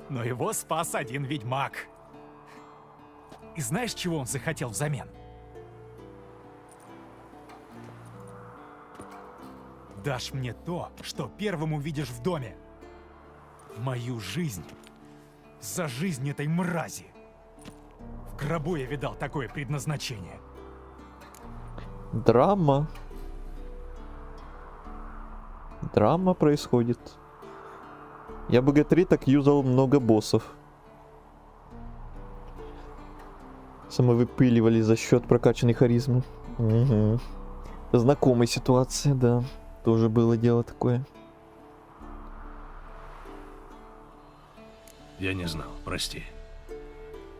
Но его спас один ведьмак. И знаешь, чего он захотел взамен? Дашь мне то, что первым увидишь в доме. Мою жизнь за жизнь этой мрази. В гробу я видал такое предназначение. Драма. Драма происходит. Я БГ3 так юзал много боссов. Самовыпиливали за счет прокачанной харизмы. Угу. Знакомая ситуация, да. Тоже было дело такое. Я не знал, прости.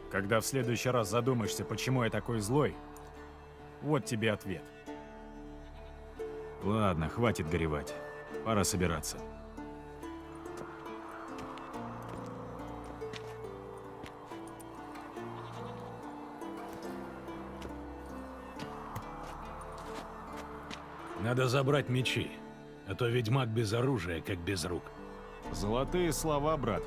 Когда в следующий раз задумаешься, почему я такой злой, вот тебе ответ. Ладно, хватит горевать. Пора собираться. Надо забрать мечи, а то ведьмак без оружия, как без рук. Золотые слова, брат.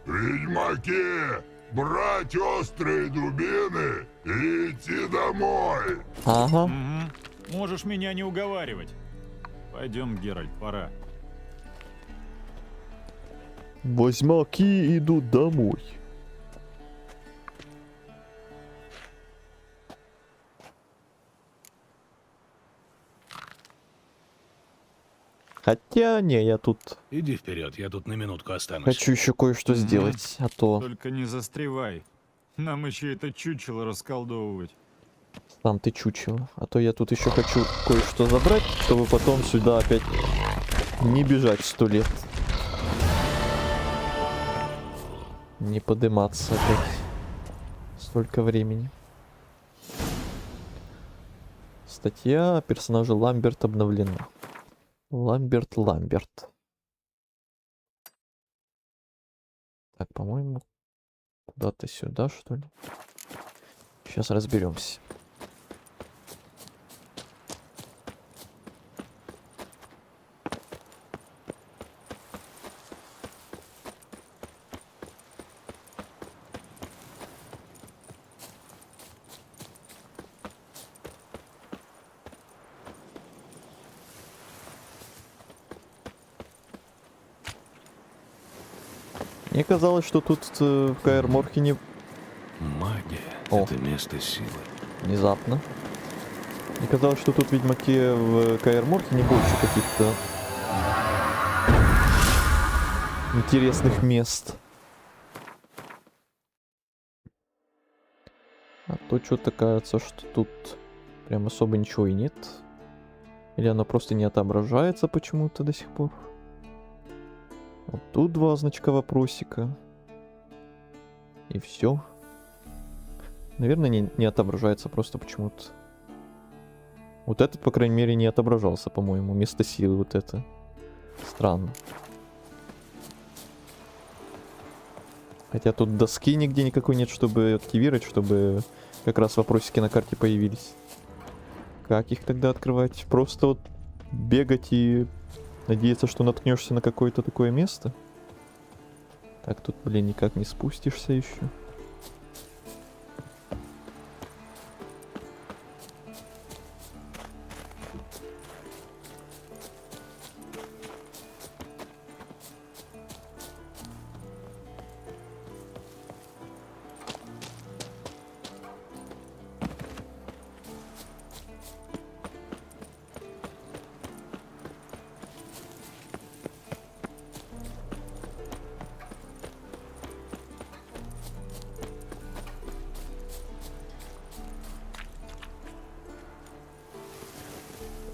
Ведьмаки, брать острые дубины и идти домой. Ага. Угу. Можешь меня не уговаривать. Пойдем, Геральт, пора. Возьмаки идут домой. Хотя, не, я тут Иди вперед, я тут на минутку останусь. хочу еще кое-что сделать, а то Только не застревай. Нам еще это чучело расколдовывать. сам ты чучело. А то я тут еще хочу кое-что забрать, чтобы потом сюда опять не бежать 100 лет. Не подниматься опять. Столько времени. Статья о персонаже Ламберт обновлена. Ламберт. Так, по-моему, куда-то сюда, что ли? Сейчас разберемся. Мне казалось, что тут в Каэр Морхене... Магия — О. это место силы. Внезапно. Мне казалось, что тут в Ведьмаке в Каэр Морхене больше каких-то интересных мест. А то что-то кажется, что тут прям особо ничего и нет. Или оно просто не отображается почему-то до сих пор. Вот тут 2 значка вопросика. И все. Наверное, не отображается просто почему-то. Вот этот, по крайней мере, не отображался, по-моему. Место силы вот это. Странно. Хотя тут доски нигде никакой нет, чтобы активировать, чтобы как раз вопросики на карте появились. Как их тогда открывать? Просто вот бегать и надеяться, что наткнешься на какое-то такое место? Так, тут, блин, никак не спустишься еще.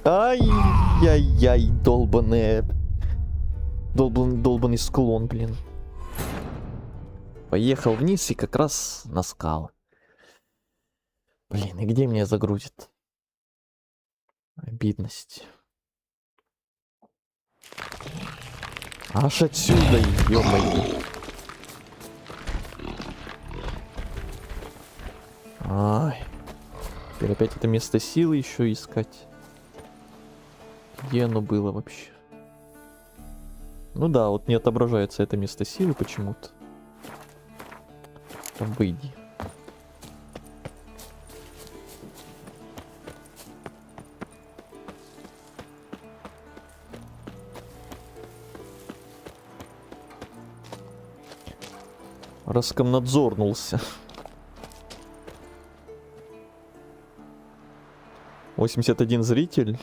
Ай-яй-яй, долбаный склон, блин. Поехал вниз и как раз на скалы. Блин, и где меня загрузит? Обидность. Аж отсюда, ё-моё. Ай. Теперь опять это место силы еще искать. Где оно было вообще? Ну да, вот не отображается это место силы почему-то. Там выйди. Роскомнадзорнулся. 81 зритель.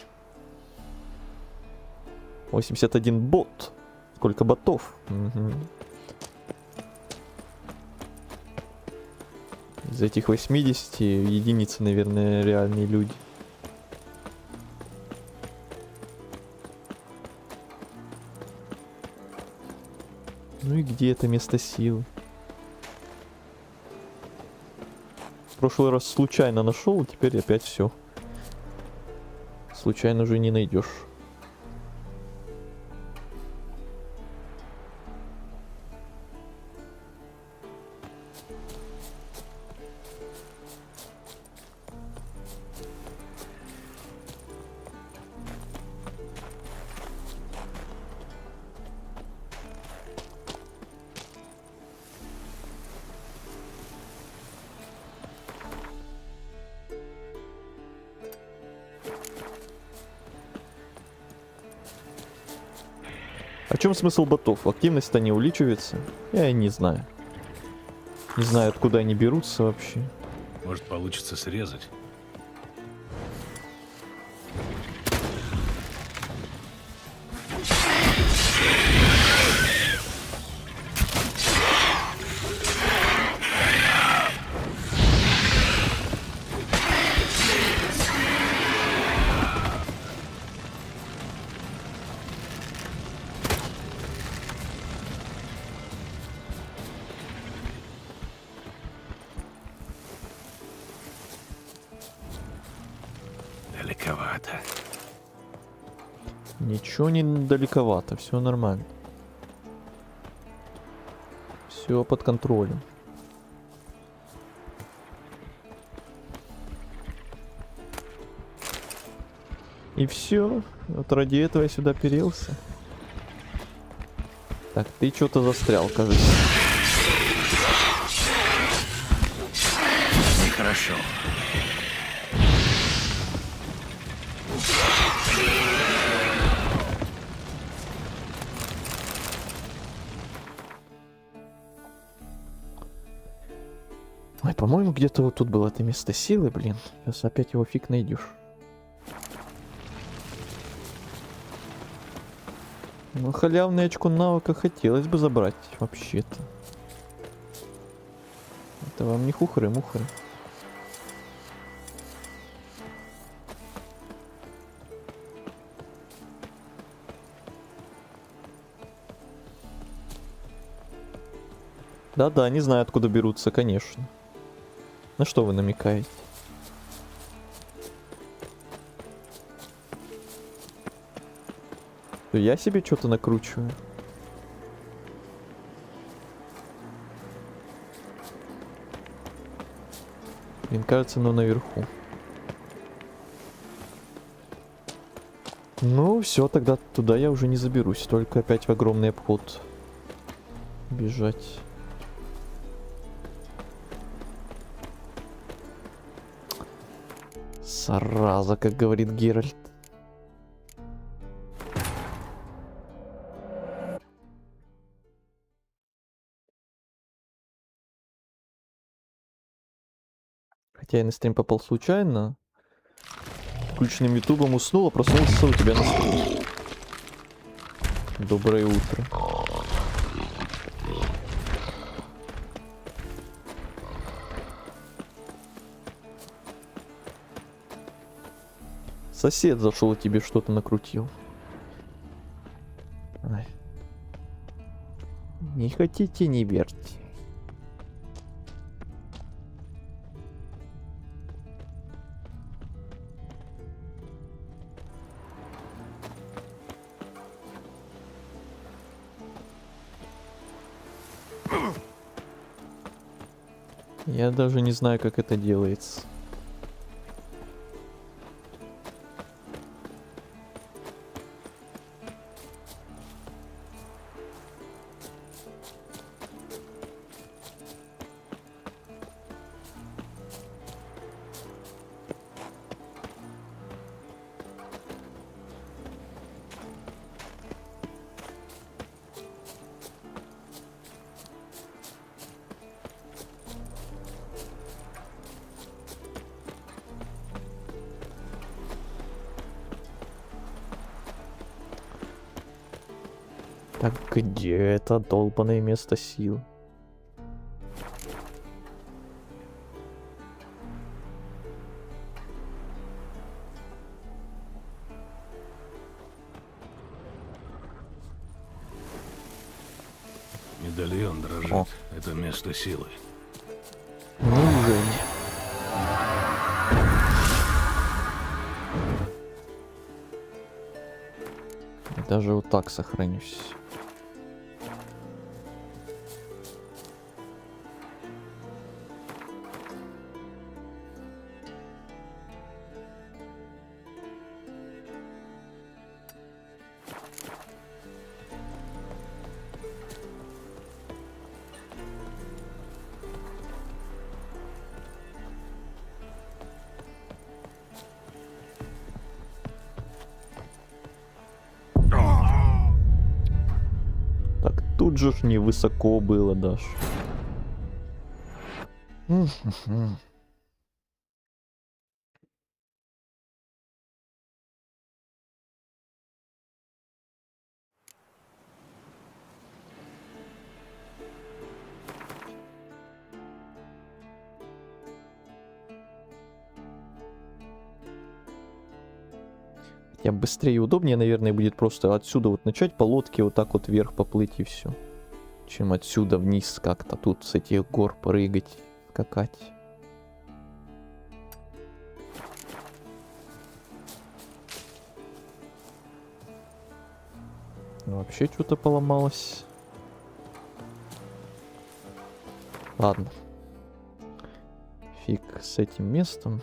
81 бот. Сколько ботов? Угу. Из этих 80 единицы, наверное, реальные люди. Ну и где это место силы? В прошлый раз случайно нашел, теперь опять все. Случайно уже не найдешь. А в чем смысл ботов? Активность-то не увеличивается? Я не знаю. Не знаю, откуда они берутся вообще. Может, получится срезать? Далековато. Ничего не далековато, все нормально. Все под контролем. И все. Вот ради этого я сюда перелся. Так, ты что-то застрял, кажется. Нехорошо. Ой, по-моему, где-то вот тут было это место силы, блин. Сейчас опять его фиг найдешь. Ну, халявное очко навыка хотелось бы забрать, вообще-то. Это вам не хухры-мухры. Да-да, не знаю, откуда берутся, конечно. На что вы намекаете? Я себе что-то накручиваю. Блин, кажется, оно наверху. Ну, все, тогда туда я уже не заберусь. Только опять в огромный обход бежать. Зараза, как говорит Геральт. Хотя я на стрим попал случайно. Включенным ютубом уснул, а проснулся у тебя на стриме. Доброе утро. Сосед зашел и тебе что-то накрутил. Ай. Не хотите, не верьте. Я даже не знаю, как это делается. Так где это долбанное место сил? Медальон дрожит. О. Это место силы. Неужели? Даже вот так сохранюсь. Так тут же ж невысоко было даже. Я быстрее и удобнее, наверное, будет просто отсюда вот начать по лодке вот так вот вверх поплыть и все. Чем отсюда вниз как-то тут с этих гор прыгать, скакать. Вообще что-то поломалось. Ладно. Фиг с этим местом.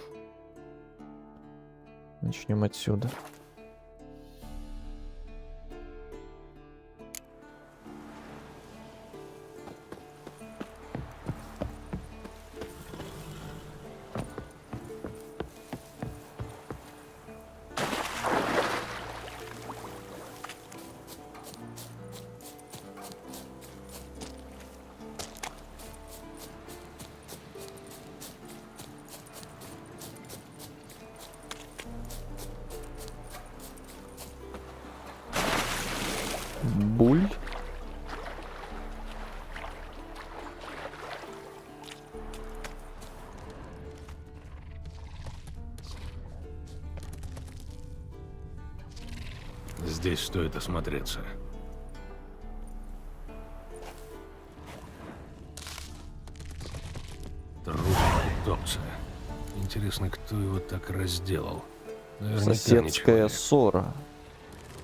Начнем отсюда. Буль. Здесь стоит осмотреться. Труп утопца. Интересно, кто его так разделал? Наверняка не Соседская человек. ссора.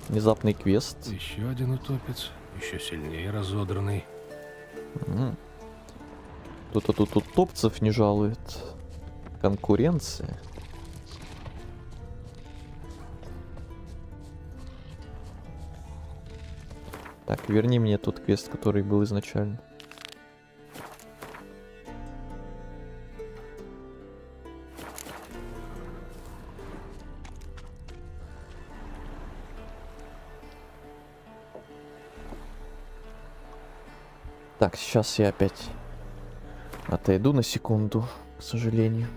Внезапный квест. Еще один утопец, еще сильнее разодранный. Кто-то тут утопцев не жалует. Конкуренция. Так, верни мне тот квест, который был изначально. Так, сейчас я опять отойду на секунду, к сожалению.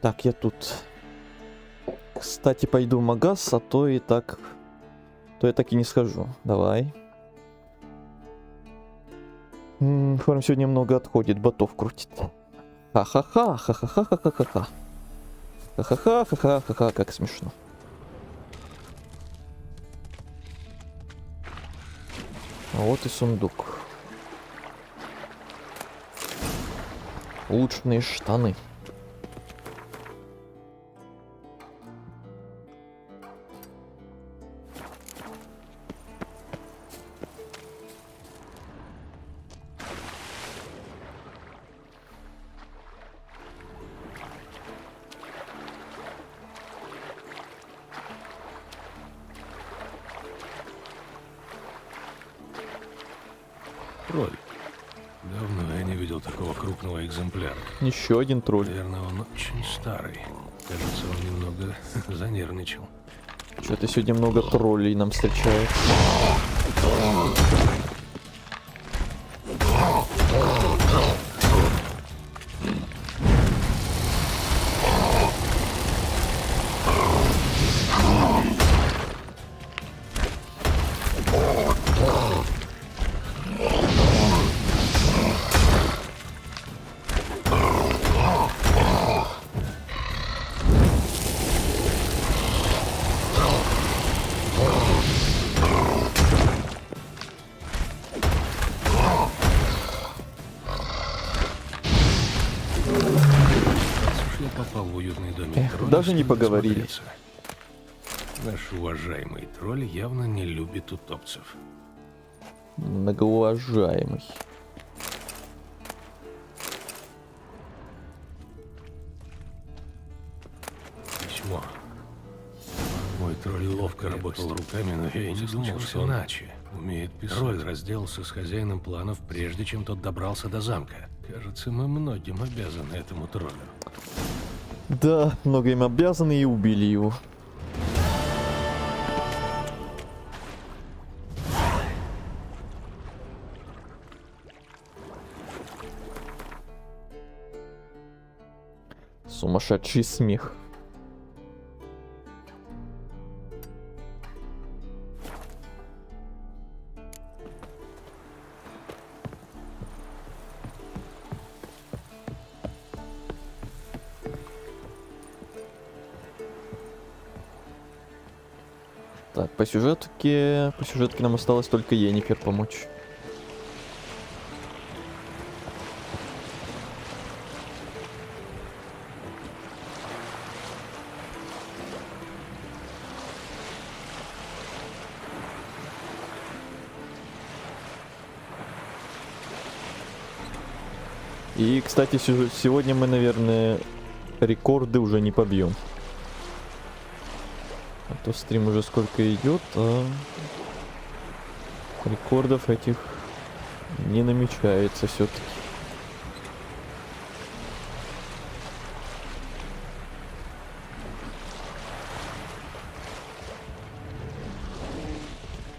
Так, я тут. Кстати, пойду в магаз, а то я так и не схожу. Давай. Фарм сегодня много отходит, ботов крутит. Ха-ха-ха, ха-ха-ха-ха-ха-ха. Ха-ха-ха-ха-ха-ха, как смешно. Вот и сундук. Улучшенные штаны. тролль. Давно я не видел такого крупного экземпляра. Еще один тролль. Наверное, он очень старый. Кажется, он немного занервничал. Что-то сегодня много троллей нам встречается. Попал в уютный домик тролля, даже не чтобы поговорили. осмотреться. Наш уважаемый тролль явно не любит утопцев. Многоуважаемый. Письмо. Мой тролль ловко работал руками, но я и не думал, что иначе. Умеет писать. Тролль разделался с хозяином планов, прежде чем тот добрался до замка. Кажется, мы многим обязаны этому троллю. Да, много им обязаны и убили его. Сумасшедший смех. Так, по сюжетке нам осталось только Йеннифер помочь. И, кстати, сегодня мы, наверное, рекорды уже не побьем. А то стрим уже сколько идет, а рекордов этих не намечается все-таки.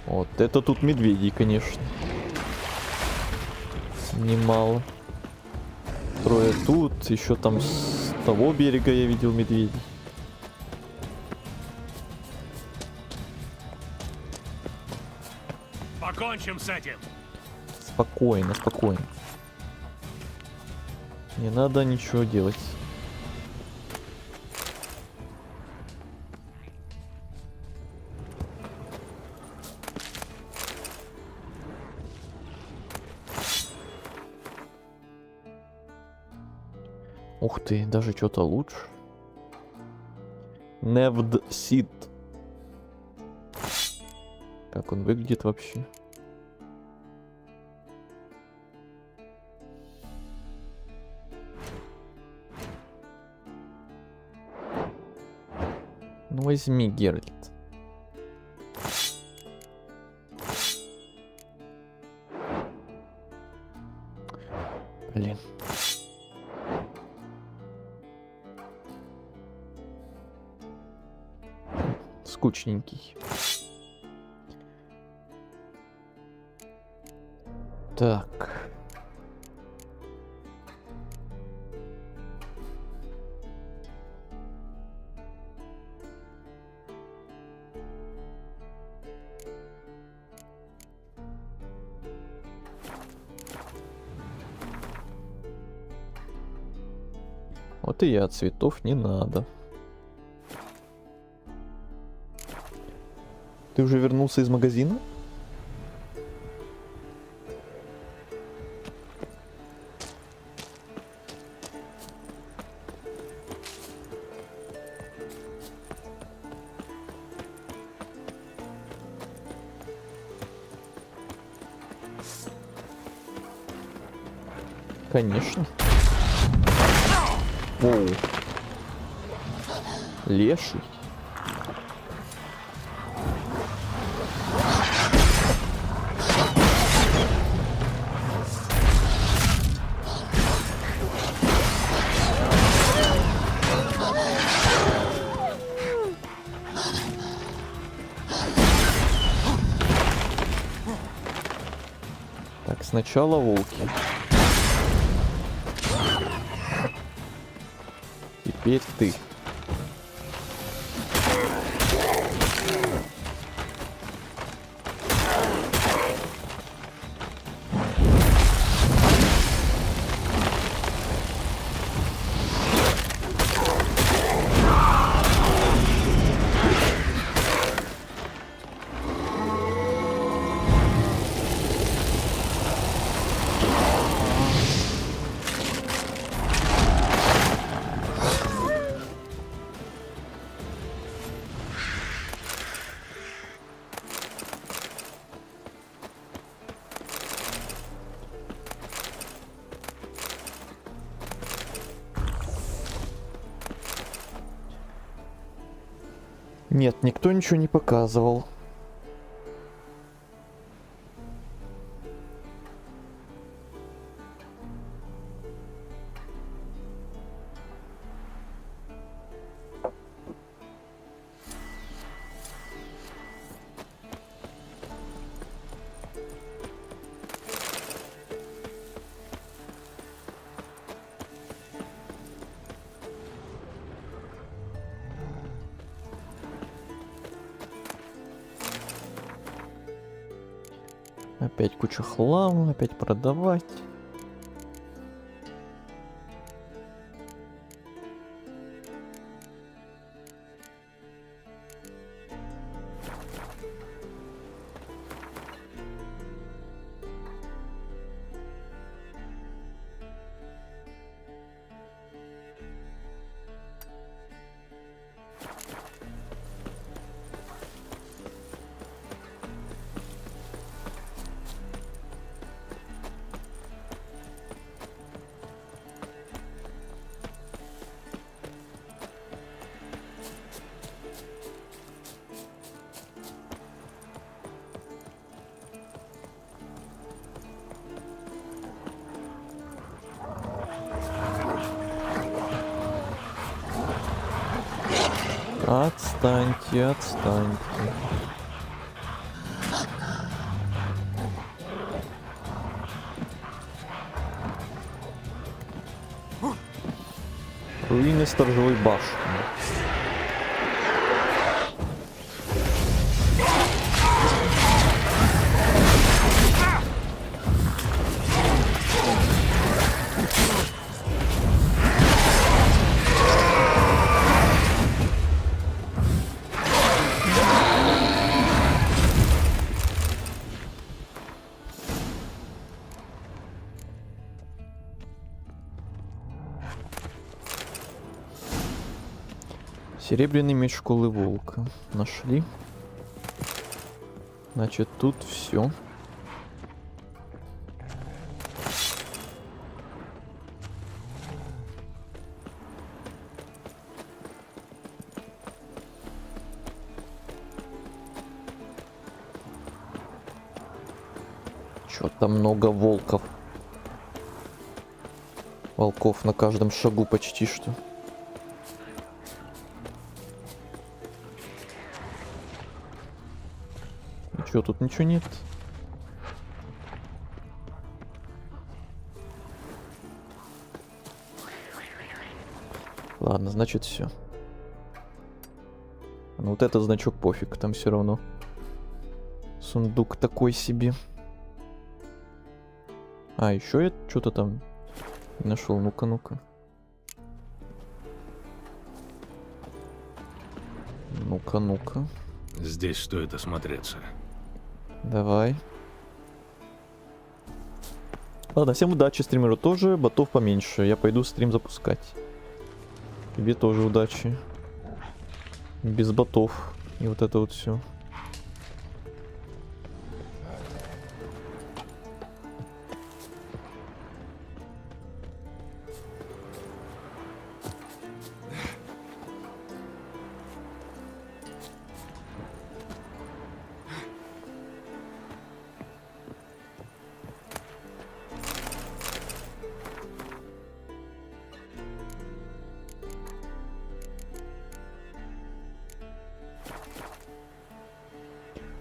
Вот это тут медведей, конечно. Немало. Трое тут, еще там с того берега я видел медведей. Покончим с этим. Спокойно, спокойно. Не надо ничего делать. Ух ты, даже что-то лучше. Невдсит. Как он выглядит вообще? Ну возьми, Геральт. Блин. Скучненький. Так. Вот и я, цветов не надо. Ты уже вернулся из магазина? Конечно. Оу. Леший. Сначала волки. Теперь ты. Нет, никто ничего не показывал. Опять куча хлама, опять продавать. Отстаньте, отстаньте. Руины сторожевой башни. Серебряный меч школы волка. Нашли. Значит, тут все. Чё-то много волков. Волков на каждом шагу почти что. Чё, тут ничего нет? Ладно, значит все. Ну вот этот значок пофиг, там все равно. Сундук такой себе. А, еще я что-то там нашел. Ну-ка, ну-ка. Ну-ка, ну-ка. Здесь стоит осмотреться. Давай. Ладно, всем удачи, стримеру тоже, ботов поменьше. Я пойду стрим запускать. Тебе тоже удачи. Без ботов. И вот это вот все.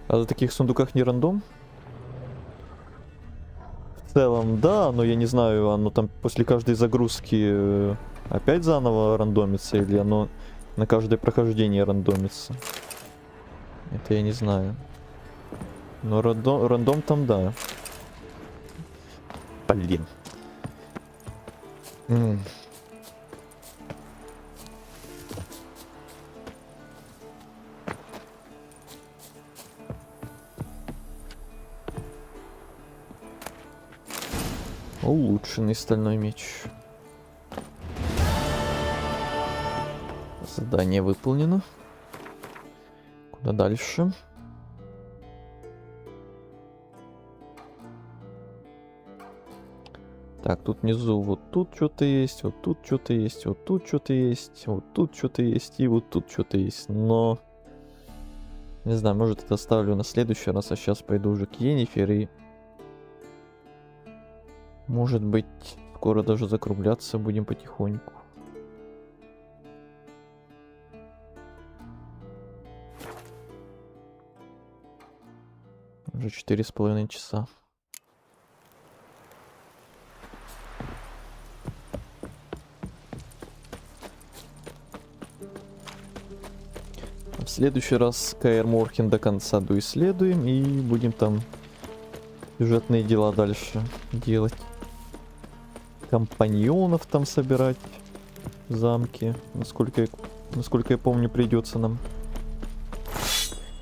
А за таких сундуках не рандом? В целом, да, но я не знаю, оно там после каждой загрузки опять заново рандомится, или оно на каждое прохождение рандомится. Это я не знаю. Но рандом там, да. Блин. Улучшенный стальной меч. Задание выполнено. Куда дальше? Так, тут внизу вот тут что-то есть, вот тут что-то есть, вот тут что-то есть, вот тут что-то есть и вот тут что-то есть. Но не знаю, может это оставлю на следующий раз, а сейчас пойду уже к Йеннифер и может быть скоро даже закругляться будем потихоньку. Уже 4,5 часа. В следующий раз Каэр Морхен до конца доисследуем и будем там сюжетные дела дальше делать. Компаньонов там собирать в замке. Насколько я помню, придется нам.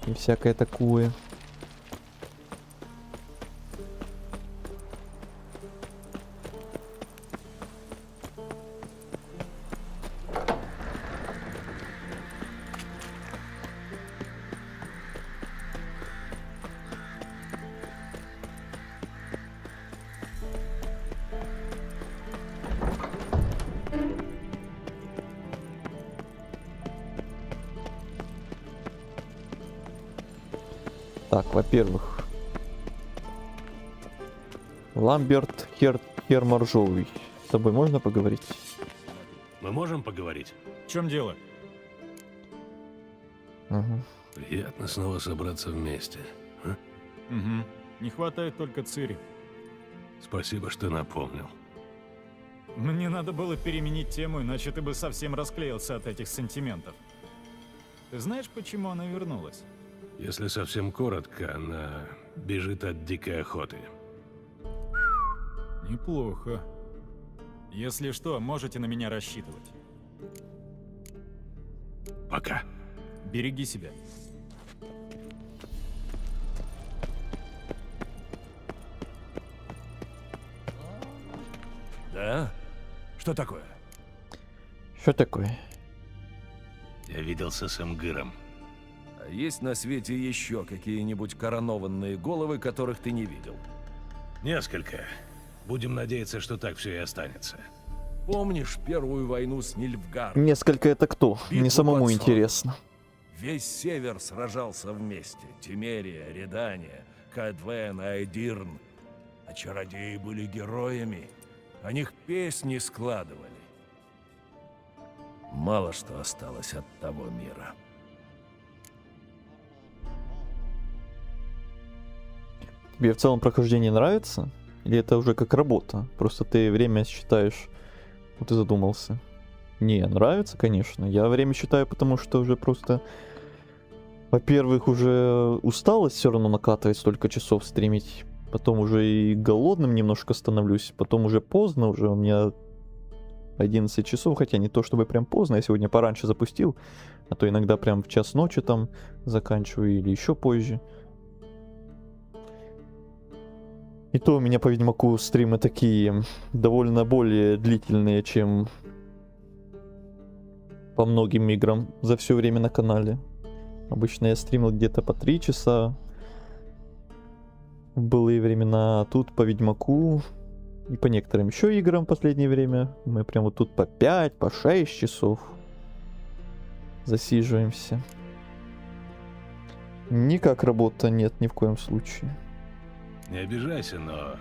И всякое такое. Так, во-первых, Ламберт Херморжовый. С тобой можно поговорить? Мы можем поговорить? В чем дело? Угу. Приятно снова собраться вместе. А? Угу. Не хватает только Цири. Спасибо, что напомнил. Мне надо было переменить тему, иначе ты бы совсем расклеился от этих сантиментов. Ты знаешь, почему она вернулась? Если совсем коротко, она бежит от дикой охоты. Неплохо. Если что, можете на меня рассчитывать. Пока. Береги себя. Да? Что такое? Что такое? Я виделся с Эмгыром. А есть на свете еще какие-нибудь коронованные головы, которых ты не видел? Несколько. Будем надеяться, что так все и останется. Помнишь первую войну с Нильфгаром? Несколько это кто? Битву Мне самому под интересно. Весь север сражался вместе. Тимерия, Редания, Каэдвен, Айдирн. А чародеи были героями. О них песни складывали. Мало что осталось от того мира. Тебе в целом прохождение нравится? Или это уже как работа? Просто ты время считаешь... Вот ты задумался. Не, нравится, конечно. Я время считаю, потому что уже просто... Во-первых, уже усталость все равно накатывает столько часов стримить. Потом уже и голодным немножко становлюсь. Потом уже поздно, уже у меня 11 часов. Хотя не то чтобы прям поздно. Я сегодня пораньше запустил. А то иногда прям в час ночи там заканчиваю или еще позже. И то у меня по Ведьмаку стримы такие довольно более длительные, чем по многим играм за все время на канале. Обычно я стримил где-то по 3 часа в былые времена, а тут по Ведьмаку и по некоторым еще играм в последнее время мы прям вот тут по 5, по 6 часов засиживаемся. Никак работа нет ни в коем случае. Не обижайся, но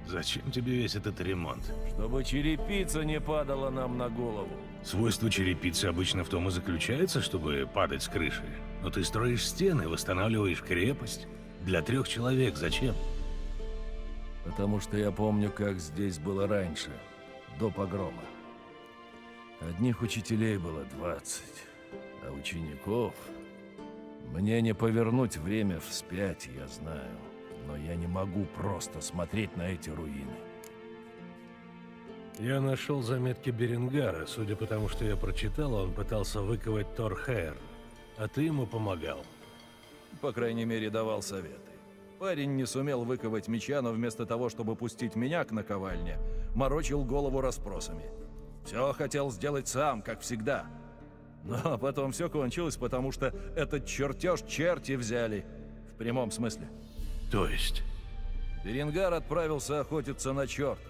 зачем тебе весь этот ремонт? Чтобы черепица не падала нам на голову. Свойство черепицы обычно в том и заключается, чтобы падать с крыши. Но ты строишь стены, восстанавливаешь крепость. Для 3 человек зачем? Потому что я помню, как здесь было раньше, до погрома. Одних учителей было 20, а учеников... Мне не повернуть время вспять, я знаю. Но я не могу просто смотреть на эти руины. Я нашел заметки Беренгара. Судя по тому, что я прочитал, он пытался выковать Торхейр. А ты ему помогал. По крайней мере, давал советы. Парень не сумел выковать меча, но вместо того, чтобы пустить меня к наковальне, морочил голову расспросами. Все хотел сделать сам, как всегда. Но потом все кончилось, потому что этот чертеж черти взяли. В прямом смысле. То есть? Беренгар отправился охотиться на черта.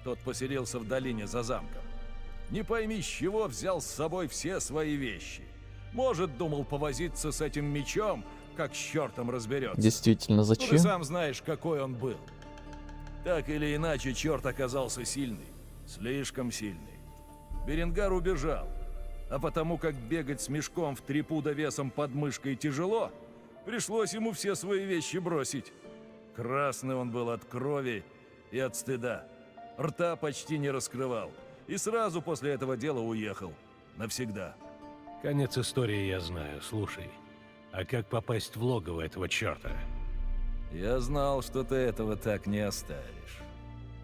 Тот поселился в долине за замком. Не пойми, с чего взял с собой все свои вещи. Может, думал повозиться с этим мечом, как с чертом разберется. Действительно, Ну, зачем? ты сам знаешь, какой он был. Так или иначе, черт оказался сильный. Слишком сильный. Беренгар убежал. А потому как бегать с мешком в 3 пуда весом под мышкой тяжело, пришлось ему все свои вещи бросить. Красный он был от крови и от стыда. Рта почти не раскрывал. И сразу после этого дела уехал. Навсегда. Конец истории я знаю. Слушай, а как попасть в логово этого черта? Я знал, что ты этого так не оставишь.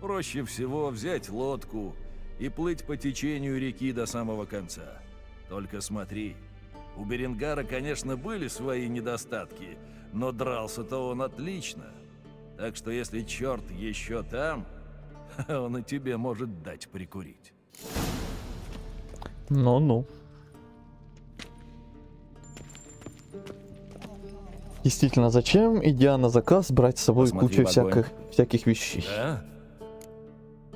Проще всего взять лодку и плыть по течению реки до самого конца. Только смотри, у Беренгара, конечно, были свои недостатки, но дрался-то он отлично. Так что если черт еще там, он и тебе может дать прикурить. Ну-ну. Действительно, зачем, идя на заказ, брать с собой Посмотри кучу в огонь. всяких вещей? Да?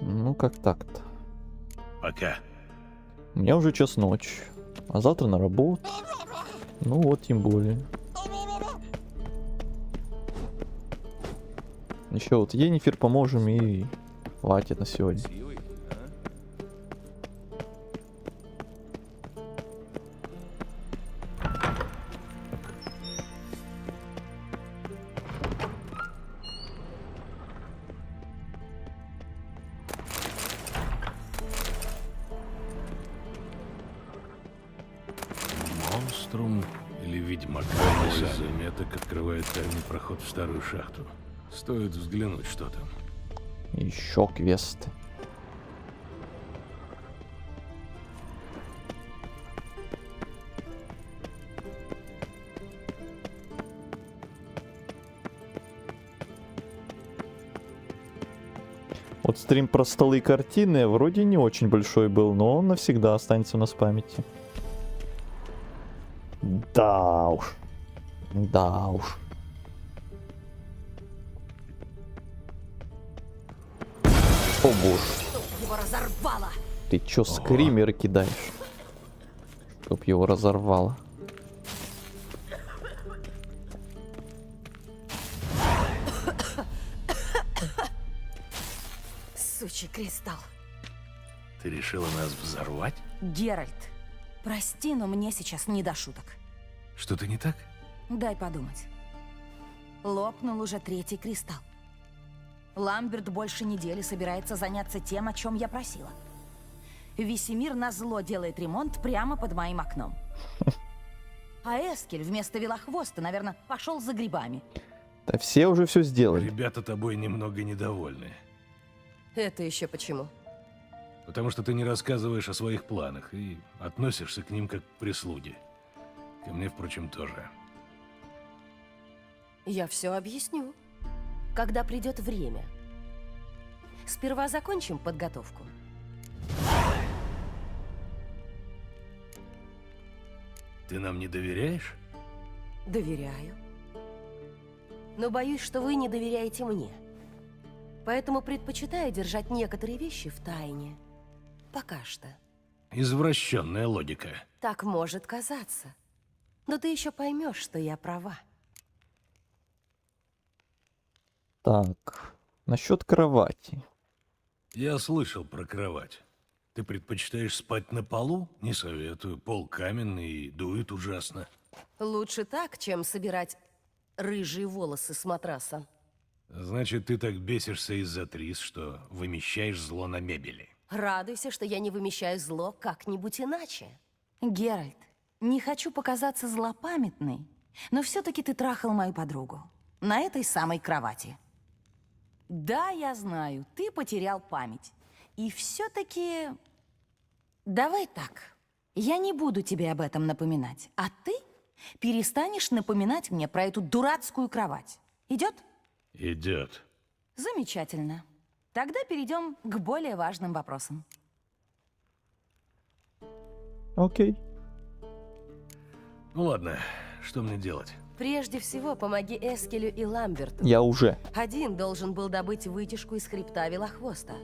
Ну, как так-то. Пока. У меня уже час ночи, а завтра на работу. Ну вот, тем более. Еще вот Йеннифер поможем и хватит на сегодня. Монструм или Ведьмака из заметок открывает тайный проход в старую шахту. Стоит взглянуть, что там. Еще квесты. Вот стрим про столы и картины вроде не очень большой был, но он навсегда останется у нас в памяти. Да уж. Да уж. О боже. Его разорвало! Ты чё скримеры кидаешь? Чтоб его разорвало. Сучий кристалл. Ты решила нас взорвать? Геральт, прости, но мне сейчас не до шуток. Что-то не так? Дай подумать. Лопнул уже 3-й кристалл. Ламберт больше недели собирается заняться тем, о чем я просила. Весемир назло делает ремонт прямо под моим окном. А Эскель вместо Велохвоста, наверное, пошел за грибами. Да все уже все сделали. Ребята тобой немного недовольны. Это еще почему? Потому что ты не рассказываешь о своих планах и относишься к ним как к прислуге. Ко мне, впрочем, тоже. Я все объясню, когда придет время. Сперва закончим подготовку. Ты нам не доверяешь? Доверяю. Но боюсь, что вы не доверяете мне. Поэтому предпочитаю держать некоторые вещи в тайне. Пока что. Извращенная логика. Так может казаться. Но ты еще поймешь, что я права. Так, насчет кровати. Я слышал про кровать. Ты предпочитаешь спать на полу? Не советую. Пол каменный и дует ужасно. Лучше так, чем собирать рыжие волосы с матраса. Значит, ты так бесишься из-за Трис, что вымещаешь зло на мебели. Радуйся, что я не вымещаю зло как-нибудь иначе. Геральт, не хочу показаться злопамятной, но все-таки ты трахал мою подругу. На этой самой кровати. Да, я знаю, ты потерял память. И все-таки... Давай так. Я не буду тебе об этом напоминать, а ты перестанешь напоминать мне про эту дурацкую кровать. Идет? Идет. Замечательно. Тогда перейдем к более важным вопросам. Окей. Ну ладно, что мне делать? Прежде всего, помоги Эскелю и Ламберту. Я уже. Один должен был добыть вытяжку из хребта Велохвоста,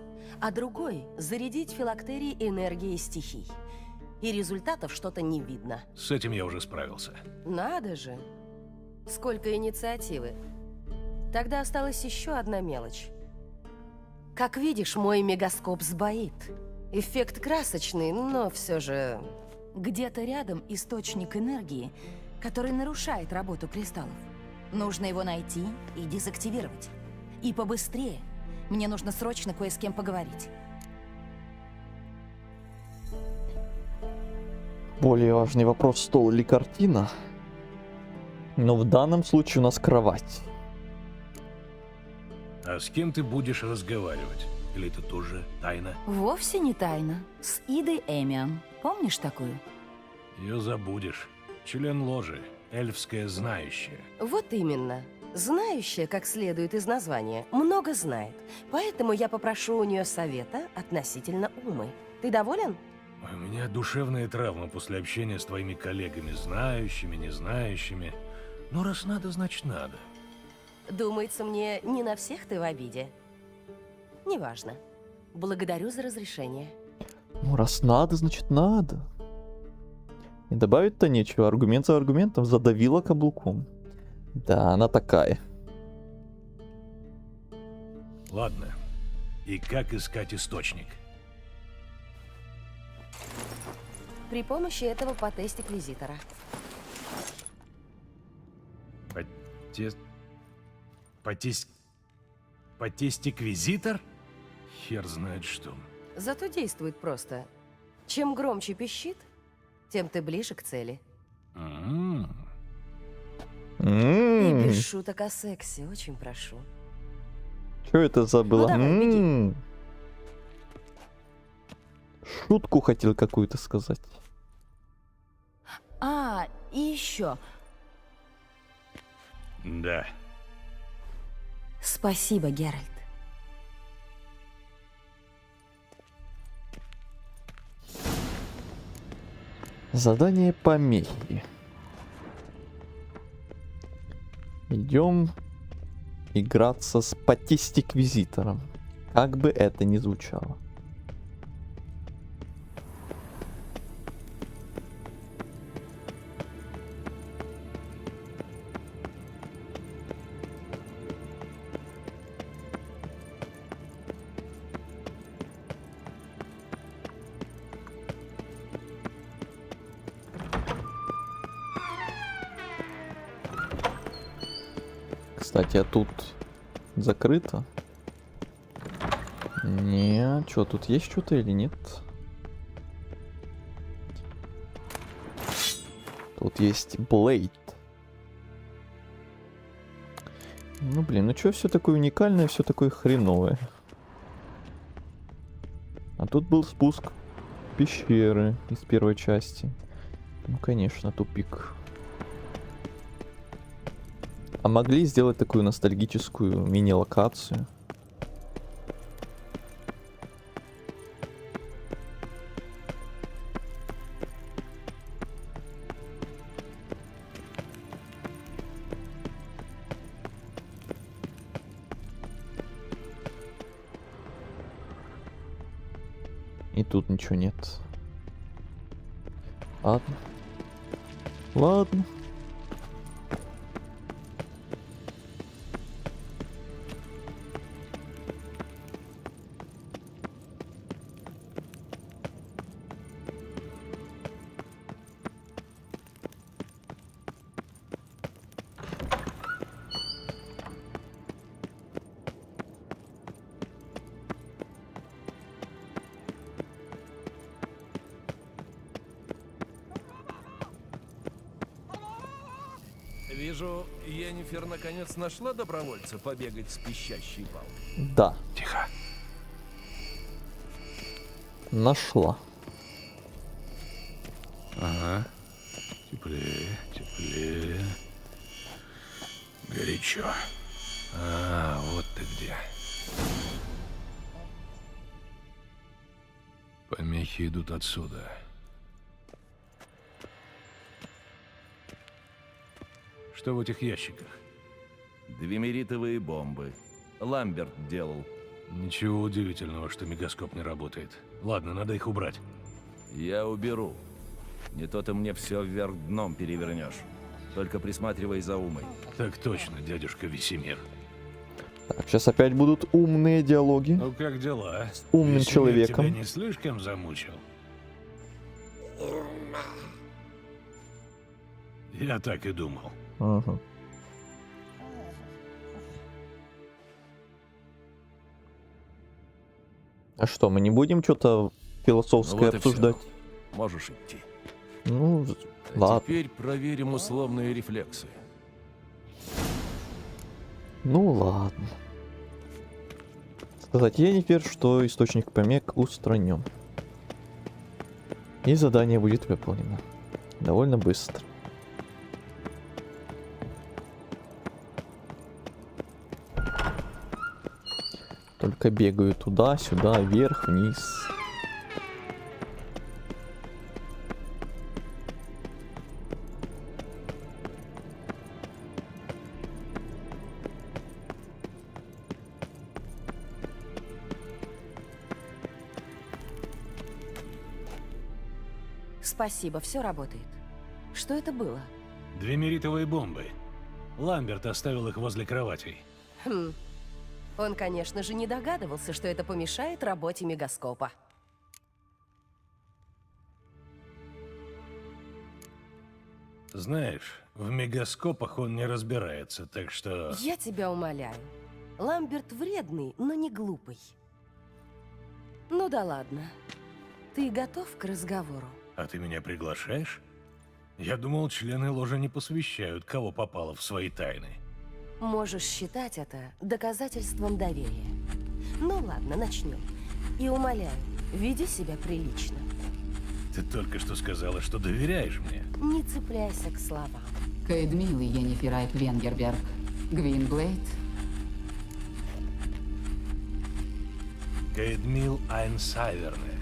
а другой — зарядить филактерии энергией стихий. И результатов что-то не видно. С этим я уже справился. Надо же. Сколько инициативы. Тогда осталась еще одна мелочь. Как видишь, мой мегаскоп сбоит. Эффект красочный, но все же... Где-то рядом источник энергии, который нарушает работу кристаллов. Нужно его найти и дезактивировать. И побыстрее. Мне нужно срочно кое с кем поговорить. Более важный вопрос, стол или картина. Но в данном случае у нас кровать. А с кем ты будешь разговаривать? Или это тоже тайна? Вовсе не тайна. С Идой Эмиан. Помнишь такую? Ее забудешь. Член ложи. Эльфская знающая. Вот именно. Знающая, как следует из названия, много знает. Поэтому я попрошу у нее совета относительно Умы. Ты доволен? У меня душевная травма после общения с твоими коллегами, знающими, не знающими. Но раз надо, значит надо. Думается мне, не на всех ты в обиде. Неважно. Благодарю за разрешение. Ну, раз надо, значит надо. И добавить-то нечего. Аргумент за аргументом задавила каблуком. Да, она такая. Ладно. И как искать источник? При помощи этого потестиквизитора. Потестиквизитор? Хер знает что. Зато действует просто. Чем громче пищит, тем ты ближе к цели. И без шуток о сексе, очень прошу. Что это забыла? Ну, давай, Шутку хотел какую-то сказать. А, и еще. Да. Спасибо, Геральт. Задание помехи. Идем играться с потестиквизитором. Как бы это ни звучало. Кстати, а тут закрыто? Не, что тут есть что-то или нет? Тут есть Блейд. Ну блин, ну что все такое уникальное, все такое хреновое. А тут был спуск пещеры из первой части. Ну конечно, тупик. А могли сделать такую ностальгическую мини-локацию? И тут ничего нет. Ладно. Ладно. Вижу, Йеннифер наконец нашла добровольца побегать с пищащей палкой. Да. Тихо. Нашла. Ага. Теплее, теплее. Горячо. А, вот ты где. Помехи идут отсюда. Что в этих ящиках? Двемеритовые бомбы. Ламберт делал. Ничего удивительного, что мегаскоп не работает. Ладно, надо их убрать. Я уберу. Не то ты мне все вверх дном перевернешь. Только присматривай за Умой. Так точно, дядюшка Весемир. Так, сейчас опять будут умные диалоги. Ну как дела? С умным Весемир человеком. тебя не слишком замучил? Я так и думал. Ага. А что, мы не будем что-то философское Ну вот и всё. обсуждать? Можешь идти. Ну, А ладно. теперь проверим условные рефлексы. Ну ладно. Сказать Йеннифер, что источник помех устранен. И задание будет выполнено. Довольно быстро. Только бегаю туда-сюда, вверх, вниз. Спасибо, все работает. Что это было? Двемеритовые бомбы. Ламберт оставил их возле кроватей. Хм. Он, конечно же, не догадывался, что это помешает работе мегаскопа. Знаешь, в мегаскопах он не разбирается, так что... Я тебя умоляю. Ламберт вредный, но не глупый. Ну да ладно. Ты готов к разговору? А ты меня приглашаешь? Я думал, члены ложи не посвящают, кого попало в свои тайны. Можешь считать это доказательством доверия. Ну ладно, начнем. И умоляю, веди себя прилично. Ты только что сказала, что доверяешь мне. Не цепляйся к словам. Каэдмил и Йеннифер Айп Венгерберг. Гвинблейд. Каэдмил Айнсайверне.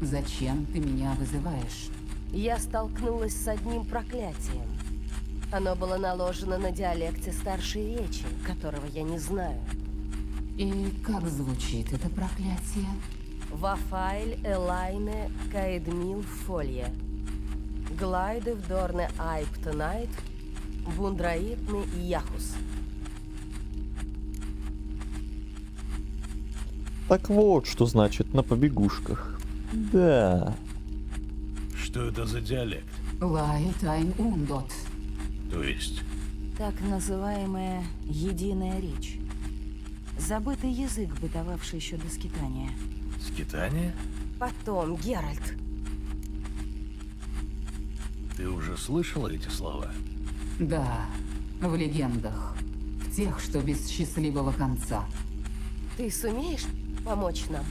Зачем ты меня вызываешь? Я столкнулась с одним проклятием. Оно было наложено на диалекте старшей речи, которого я не знаю. И как звучит это проклятие? Вафайль Элайне Каэдмил Фолье. Глайды в Дорне Айптонайт. Бундраитны Яхус. Так вот, что значит на побегушках. Да. Что это за диалект? Лайтайн Ундот. То есть? Так называемая единая речь. Забытый язык, бытовавший еще до скитания. Скитание? Потом, Геральт. Ты уже слышала эти слова? Да, в легендах. В тех, что без счастливого конца. Ты сумеешь помочь нам?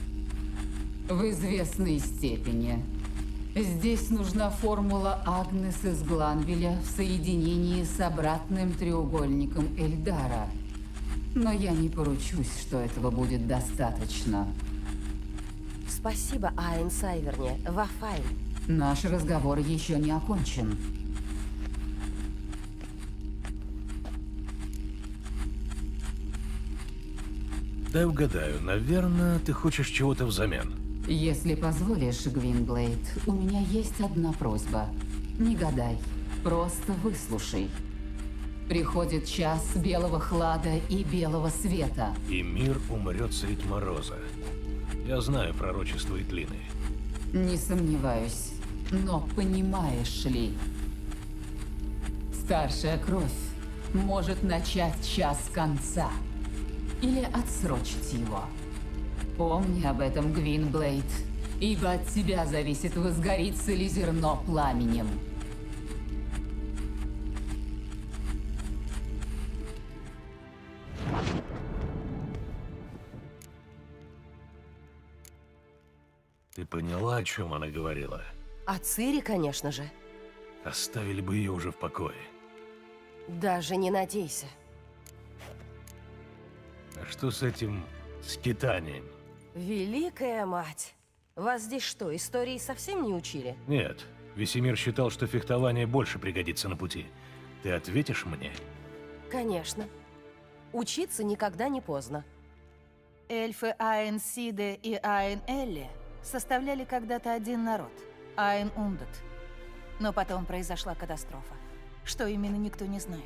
В известной степени. Здесь нужна формула Агнес из Гланвеля в соединении с обратным треугольником Эльдара. Но я не поручусь, что этого будет достаточно. Спасибо, Айнсайверне. Вафайль. Наш разговор еще не окончен. Дай угадаю, наверное, ты хочешь чего-то взамен. Если позволишь, Гвинблейд, у меня есть одна просьба. Не гадай, просто выслушай. Приходит час белого хлада и белого света. И мир умрет средь мороза. Я знаю пророчество Итлины. Не сомневаюсь, но понимаешь ли, старшая кровь может начать час конца или отсрочить его. Помни об этом, Гвинблейд, ибо от тебя зависит, возгорится ли зерно пламенем. Ты поняла, о чем она говорила? О Цири, конечно же. Оставили бы ее уже в покое. Даже не надейся. А что с этим скитанием? Великая мать! Вас здесь что, истории совсем не учили? Нет, Весемир считал, что фехтование больше пригодится на пути. Ты ответишь мне? Конечно. Учиться никогда не поздно. Эльфы Айн Сиде и Айн Элли составляли когда-то один народ – Айн Ундат. Но потом произошла катастрофа. Что именно, никто не знает.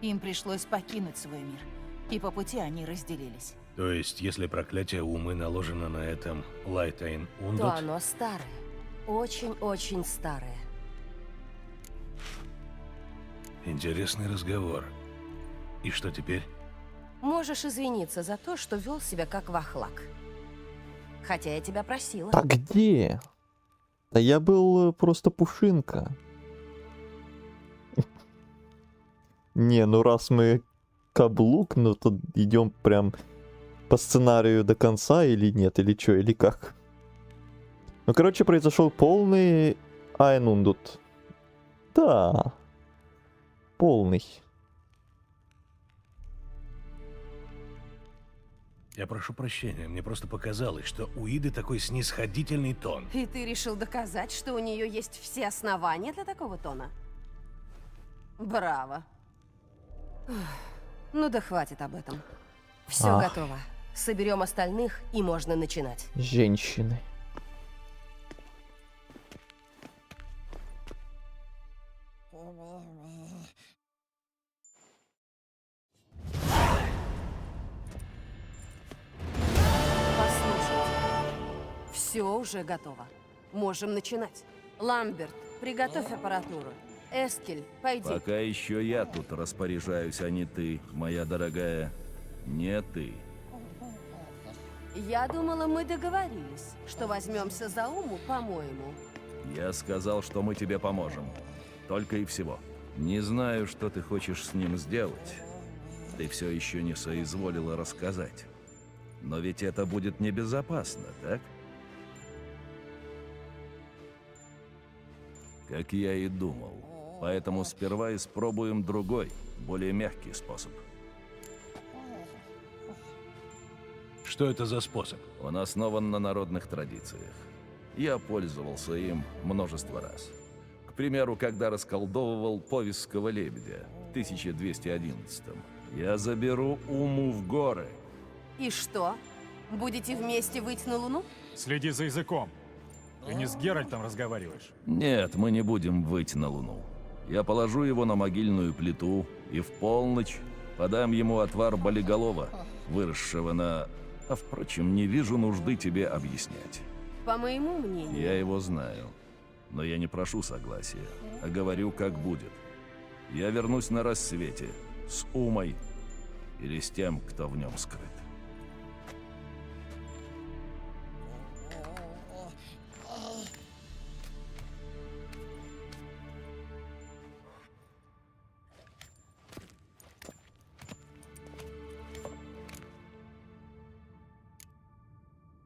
Им пришлось покинуть свой мир, и по пути они разделились. То есть, если проклятие Умы наложено на этом Лайтайн То Ундат, оно старое. Очень-очень старое. интересный разговор. И что теперь? Можешь извиниться за то, что вел себя как вахлак. Хотя я тебя просила. А где? Да я был просто пушинка. Не, ну раз мы каблук, ну то идем прям по сценарию до конца или нет, или что, или как. Ну, короче, произошел полный Айн Ундат. Да. Полный. Я прошу прощения, мне просто показалось, что у Иды такой снисходительный тон. И ты решил доказать, что у нее есть все основания для такого тона? Браво. Ну да хватит об этом. Все Ах. готово. Соберем остальных, и можно начинать. Женщины. Послушайте. Все уже готово. Можем начинать. Ламберт, приготовь аппаратуру. Эскель, пойди. Пока еще я тут распоряжаюсь, а не ты, моя дорогая. Не ты. Я думала, мы договорились, что возьмемся за Уму, по-моему. Я сказал, что мы тебе поможем. Только и всего. Не знаю, что ты хочешь с ним сделать. Ты все еще не соизволила рассказать. Но ведь это будет небезопасно, так? Как я и думал. Поэтому сперва испробуем другой, более мягкий способ. Что это за способ? Он основан на народных традициях. Я пользовался им множество раз. К примеру, когда расколдовывал Повесского лебедя в 1211-м. Я заберу Уму в горы. И что? Будете вместе выйти на Луну? Следи за языком. Ты не с Геральтом разговариваешь? Нет, мы не будем выйти на Луну. Я положу его на могильную плиту и в полночь подам ему отвар болиголова, выросшего на... А впрочем, не вижу нужды тебе объяснять. По моему мнению... Я его знаю, но я не прошу согласия, а говорю, как будет. Я вернусь на рассвете с Умой или с тем, кто в нем скрыт.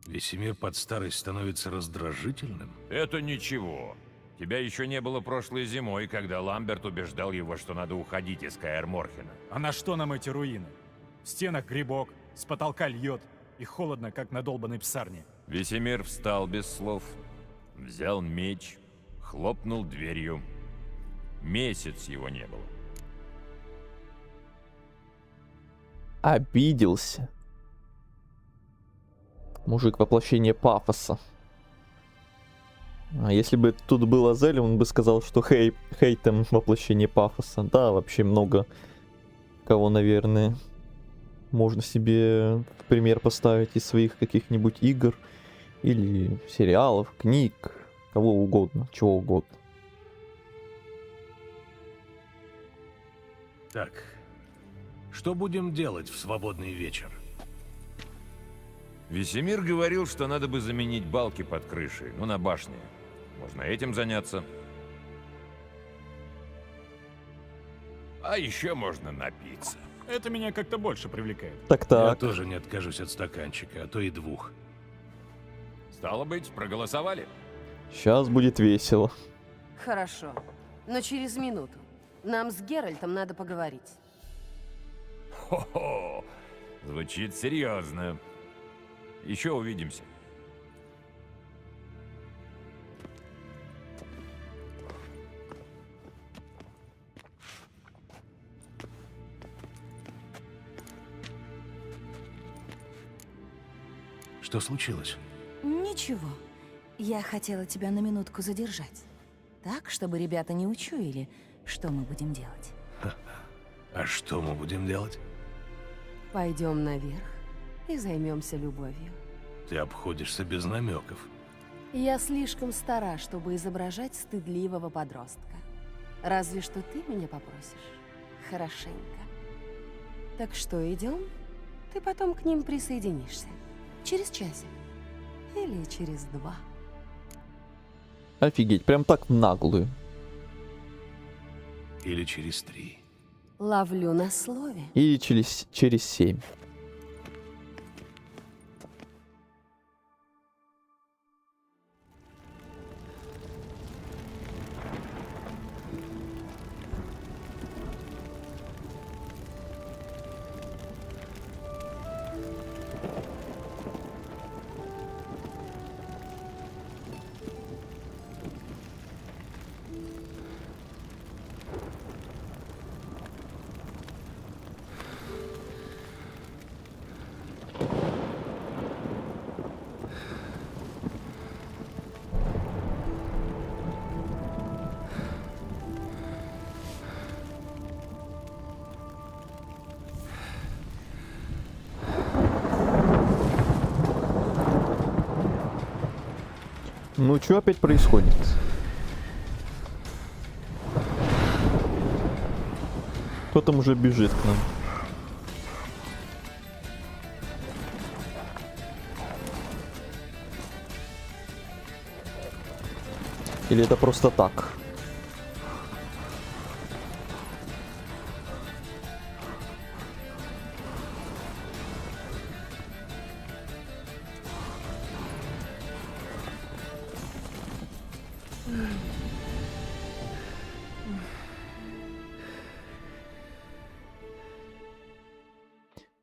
Весемир под старость становится раздражительным? Это ничего. Тебя еще не было прошлой зимой, когда Ламберт убеждал его, что надо уходить из Каэр-Морхена. А на что нам эти руины? В стенах грибок, с потолка льет, и холодно, как на долбанной псарне. Весемир встал без слов, взял меч, хлопнул дверью. Месяц его не было. Обиделся. Мужик воплощение пафоса. А если бы тут был Азель, он бы сказал, что Хейтем воплощение пафоса. Да, вообще много кого, наверное, можно себе в пример поставить из своих каких-нибудь игр или сериалов, книг, кого угодно, чего угодно. Так, что будем делать в свободный вечер? Весемир говорил, что надо бы заменить балки под крышей, ну, на башне. Можно этим заняться. А еще можно напиться. Это меня как-то больше привлекает. Так-так. Я тоже не откажусь от стаканчика, а то и двух. Стало быть, проголосовали? Сейчас будет весело. Хорошо, но через минуту. Нам с Геральтом надо поговорить. Хо-хо! Звучит серьезно. Еще увидимся. Что случилось? Ничего. Я хотела тебя на минутку задержать. Так, чтобы ребята не учуяли, что мы будем делать. А что мы будем делать? Пойдем наверх и займемся любовью. Ты обходишься без намеков. Я слишком стара, чтобы изображать стыдливого подростка. Разве что ты меня попросишь. Хорошенько. Так что, идем? Ты потом к ним присоединишься. Через часик. Или через 2. Офигеть, прям так в наглую. Или через 3. Ловлю на слове. Или через 7. Ну, что опять происходит? Кто там уже бежит к нам? Или это просто так?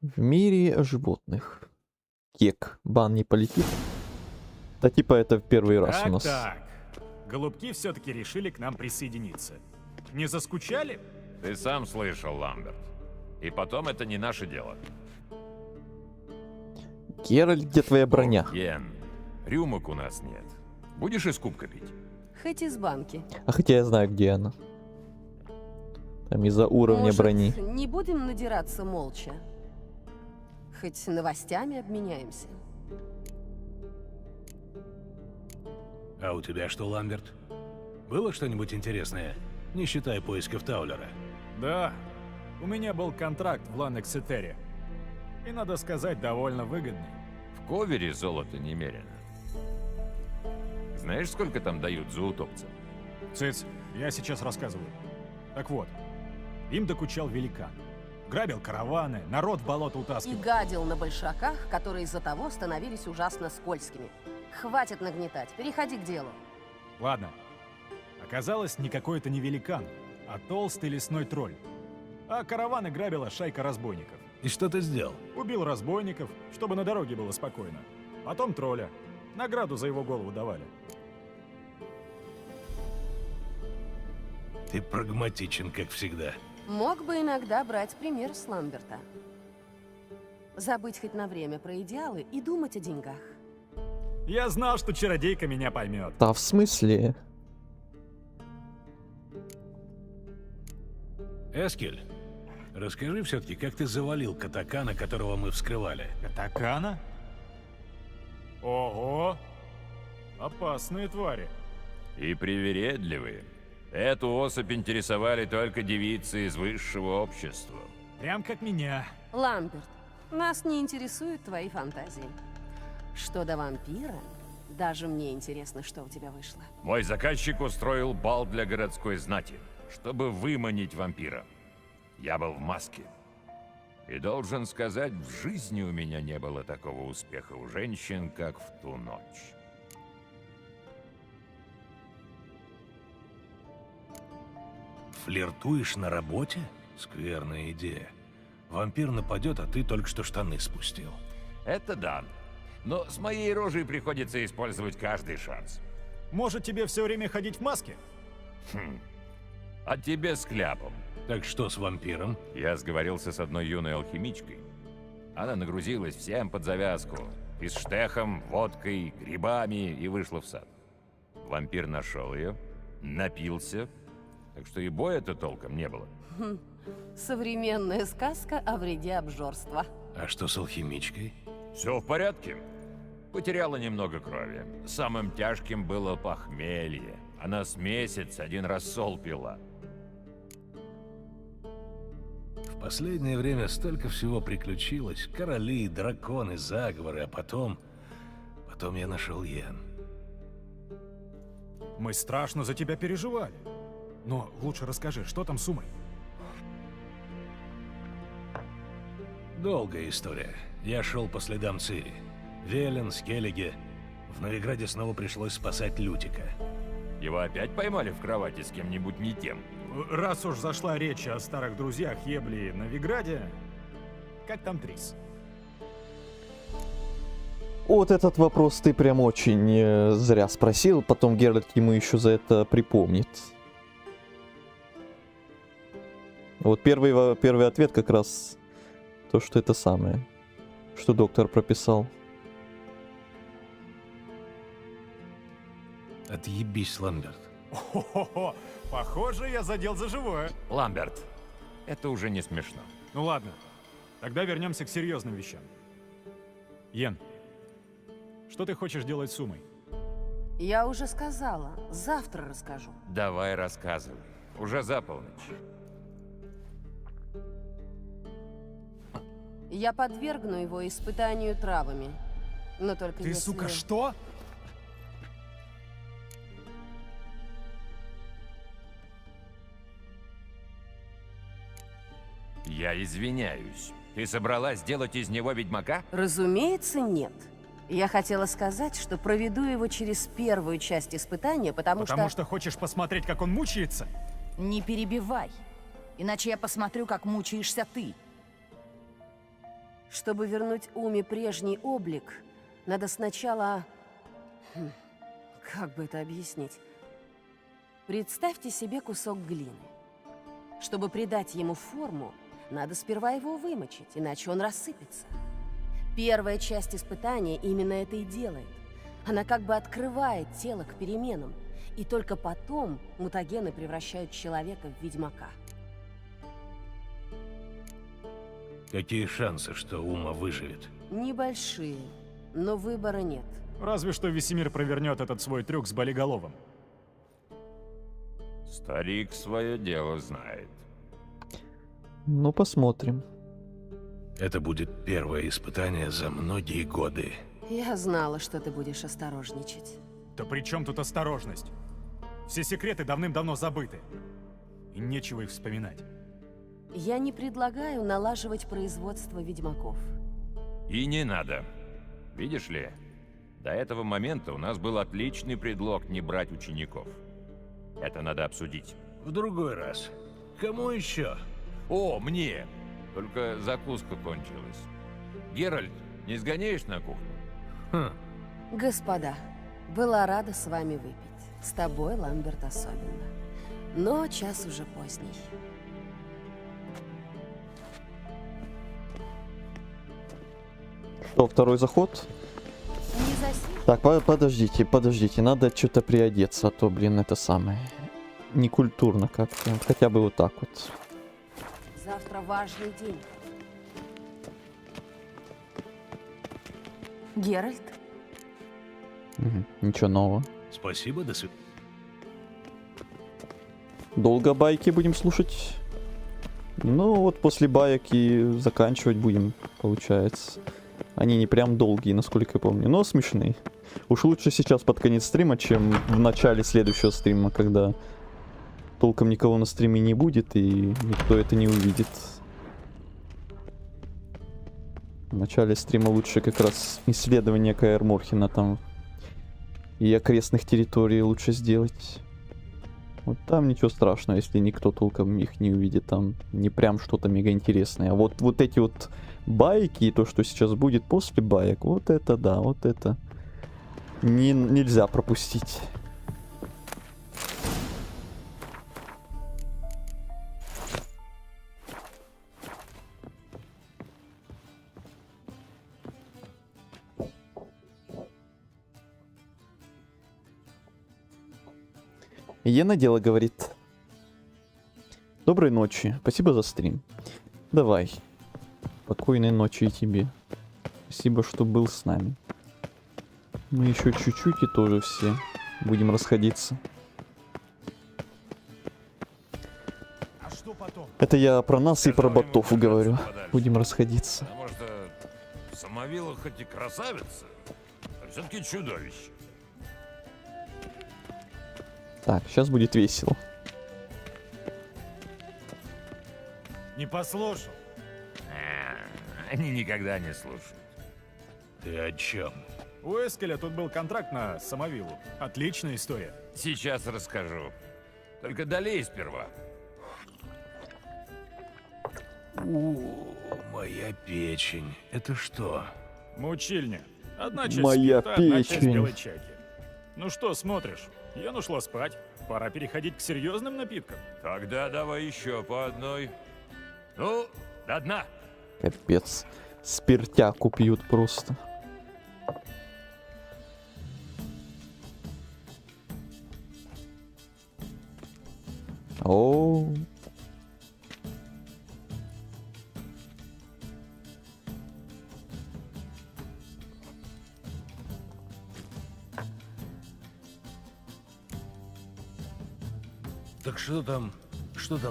В мире животных. Кек. Бан не полетит. Да типа это в первый раз у нас. Так. Голубки все-таки решили к нам присоединиться. Не заскучали? Ты сам слышал, Ламберт. И потом это не наше дело. Геральт, где твоя броня? Ген, рюмок у нас нет. Будешь из кубка пить? Хоть из банки. А хотя я знаю, где она. Там из-за уровня Может, брони. не будем надираться молча? Хоть новостями обменяемся. А у тебя что, Ламберт? Было что-нибудь интересное? Не считая поисков Таулера. Да. У меня был контракт в Ланексетере. И, надо сказать, довольно выгодный. В Ковере золото немерено. Знаешь, сколько там дают за утопца? Цыц, я сейчас рассказываю. Так вот, им докучал великан. Грабил караваны, народ в болото И утаскивал. гадил на большаках, которые из-за того становились ужасно скользкими. Хватит нагнетать, переходи к делу. Ладно. Оказалось, никакой это не великан, а толстый лесной тролль. А караваны грабила шайка разбойников. И что ты сделал? Убил разбойников, чтобы на дороге было спокойно. Потом тролля. Награду за его голову давали. Ты прагматичен, как всегда. Мог бы иногда брать пример с Ламберта. Забыть хоть на время про идеалы и думать о деньгах. Я знал, что чародейка меня поймет. Да в смысле? Эскель, расскажи все-таки, как ты завалил Катакана, которого мы вскрывали. Катакана? Ого! Опасные твари. И привередливые. Эту особь интересовали только девицы из высшего общества. Прям как меня. Ламберт, нас не интересуют твои фантазии. Что до вампира, даже мне интересно, что у тебя вышло. Мой заказчик устроил бал для городской знати, чтобы выманить вампира. Я был в маске. И должен сказать, в жизни у меня не было такого успеха у женщин, как в ту ночь. Флиртуешь на работе? Скверная идея. Вампир нападет, а ты только что штаны спустил. Это да. Но с моей рожей приходится использовать каждый шанс. Может, тебе все время ходить в маске? Хм. А тебе с кляпом. Так что с вампиром? Я сговорился с одной юной алхимичкой. Она нагрузилась всем под завязку. И с штехом, водкой, грибами, и вышла в сад. Вампир нашел ее, напился, так что и боя-то толком не было. Современная сказка о вреде обжорства. А что с алхимичкой? Все в порядке. Потеряла немного крови. Самым тяжким было похмелье. Она с месяц один рассол пила. В последнее время столько всего приключилось. Короли, драконы, заговоры, а потом я нашел Йен. Мы страшно за тебя переживали. Но лучше расскажи, что там с Умой? Долгая история. Я шел по следам Цири. Велен, Скеллиге. В Новиграде снова пришлось спасать Лютика. Его опять поймали в кровати с кем-нибудь не тем? Раз уж зашла речь о старых друзьях Ебли и Новиграде, как там Трис? Вот этот вопрос ты прям очень зря спросил, потом Геральт ему еще за это припомнит. Вот первый ответ как раз то, что это самое, что доктор прописал. Отъебись, Ламберт. Хо-хо-хо, похоже, я задел за живое. Ламберт, это уже не смешно. Ну ладно, тогда вернемся к серьезным вещам. Йен, что ты хочешь делать с Умой? Я уже сказала, завтра расскажу. Давай рассказывай. Уже за полночь. Я подвергну его испытанию травами. Но только Ты, если... сука, что? Я извиняюсь. Ты собралась сделать из него ведьмака? Разумеется, нет. Я хотела сказать, что проведу его через первую часть испытания, потому что хочешь посмотреть, как он мучается? Не перебивай, иначе я посмотрю, как мучаешься ты. Чтобы вернуть Уме прежний облик, надо сначала... Как бы это объяснить? Представьте себе кусок глины. Чтобы придать ему форму, надо сперва его вымочить, иначе он рассыпется. Первая часть испытания именно это и делает. Она как бы открывает тело к переменам, и только потом мутагены превращают человека в ведьмака. Какие шансы, что Ума выживет? Небольшие, но выбора нет. Разве что Весемир провернет этот свой трюк с болиголовым. Старик свое дело знает. Ну, посмотрим. Это будет первое испытание за многие годы. Я знала, что ты будешь осторожничать. Да при чем тут осторожность? Все секреты давным-давно забыты. И нечего их вспоминать. Я не предлагаю налаживать производство ведьмаков. И не надо. Видишь ли, до этого момента у нас был отличный предлог не брать учеников. Это надо обсудить. В другой раз. Кому еще? О, мне! Только закуска кончилась. Геральт, не сгоняешь на кухню? Господа, была рада с вами выпить. С тобой, Ламберт, особенно. Но час уже поздний. Что, второй заход? Не заси. Так, подождите, надо что-то приодеться, а то, блин, это самое. Некультурно как-то. Хотя бы вот так вот. Завтра важный день. Геральт? Ничего нового. Спасибо, до свидания. Долго байки будем слушать? Ну, вот после баек и заканчивать будем, получается. Они не прям долгие, насколько я помню, но смешные. Уж лучше сейчас под конец стрима, чем в начале следующего стрима, когда толком никого на стриме не будет и никто это не увидит. В начале стрима лучше как раз исследование Каэр Морхена там и окрестных территорий лучше сделать. Вот там ничего страшного, если никто толком их не увидит. Там не прям что-то мега интересное. А вот эти вот байки и то, что сейчас будет после баек, вот это да, вот это нельзя пропустить. Ена дело говорит. Доброй ночи. Спасибо за стрим. Давай. Спокойной ночи и тебе. Спасибо, что был с нами. Мы еще чуть-чуть и тоже все будем расходиться. А что потом? Это я про нас и про ботов говорю. Будем расходиться. Потому что Самовила хоть и красавица, а все-таки чудовище. Так, сейчас будет весело. Не послушал. Они никогда не слушают. Ты о чем? У Эскеля тут был контракт на Самовилу. Отличная история. Сейчас расскажу. Только долей сперва. Моя печень. Это что? Мучильня. Одна часть Моя спирта, одна часть печень. белой чайки. Ну что смотришь? Ян ушла спать. Пора переходить к серьезным напиткам. Тогда давай еще по одной. Ну, до дна. Капец. Спиртяку пьют просто. О. Так что там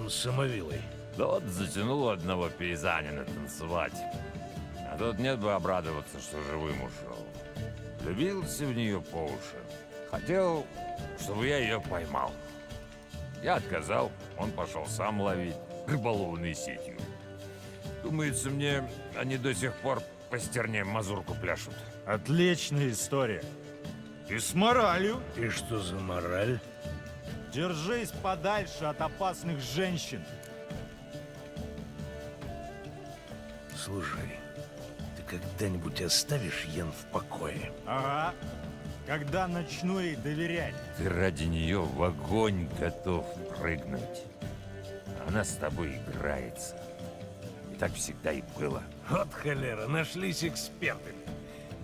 с Самовилой? Да вот затянул одного пейзанина танцевать. А тут нет бы обрадоваться, что живым ушел. Влюбился в нее по уши. Хотел, чтобы я ее поймал. Я отказал, он пошел сам ловить рыболовной сетью. Думается мне, они до сих пор по стерне мазурку пляшут. Отличная история. И с моралью. И что за мораль? Держись подальше от опасных женщин. Слушай, ты когда-нибудь оставишь Йен в покое? Ага. Когда начну ей доверять. Ты ради нее в огонь готов прыгнуть. Она с тобой играется. И так всегда и было. Вот холера, нашлись эксперты.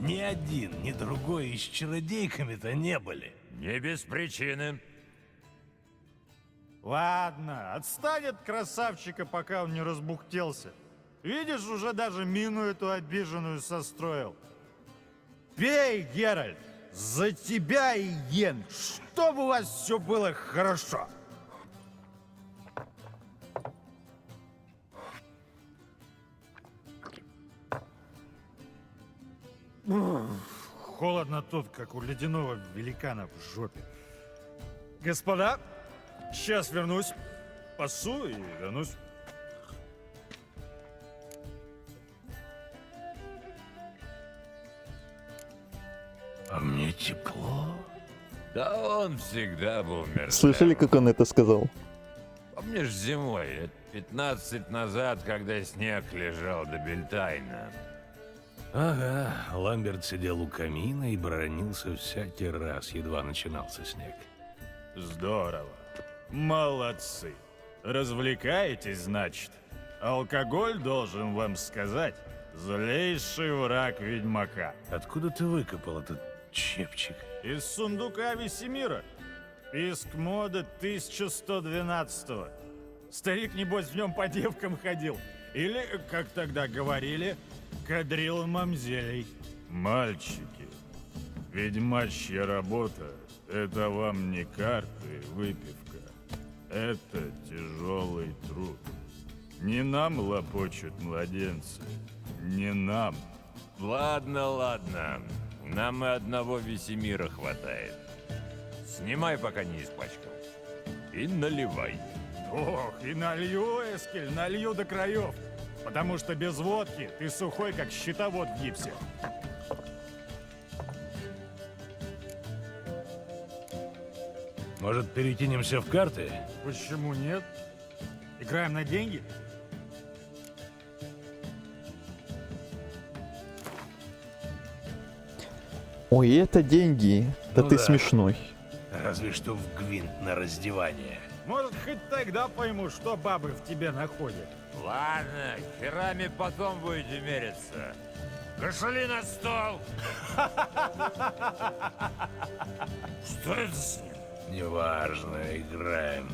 Ни один, ни другой и с чародейками-то не были. Не без причины. Ладно, отстань от красавчика, пока он не разбухтелся. Видишь, уже даже мину эту обиженную состроил. Пей, Геральт, за тебя и Йен, чтобы у вас все было хорошо. Холодно тут, как у ледяного великана в жопе. Господа, сейчас вернусь. Пасу и вернусь. А мне тепло. Да он всегда был мерзавец. Слышали, как он это сказал? Помнишь зимой, лет 15 назад, когда снег лежал до Бельтайна? Ага, Ламберт сидел у камина и бронился всякий раз, едва начинался снег. Здорово. Молодцы. Развлекаетесь, значит? Алкоголь, должен вам сказать, злейший враг ведьмака. Откуда ты выкопал этот чепчик? Из сундука Весемира. Писк моды 1112-го. Старик, небось, в нем по девкам ходил. Или, как тогда говорили, кадрил мамзелей. Мальчики, ведьмачья работа — это вам не карты и выпивка. Это тяжелый труд. Не нам лопочут младенцы, не нам. Ладно, ладно. Нам и одного Весемира хватает. Снимай, пока не испачкал. И наливай. Ох, и налью, Эскель, налью до краев. Потому что без водки ты сухой, как щитовод в гипсе. Может, перекинемся в карты? Почему нет? Играем на деньги? Ой, это деньги. Да Ну ты да. смешной. Разве что в гвинт на раздевание. Может, хоть тогда пойму, что бабы в тебе находят. Ладно, херами потом будете мериться. Кошели на стол! Что это с ним? Неважно, играем.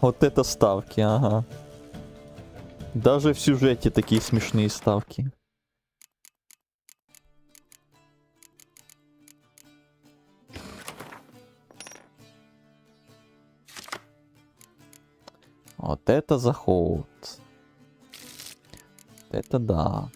Вот это ставки, ага. Даже в сюжете такие смешные ставки. Вот это заход. Это да.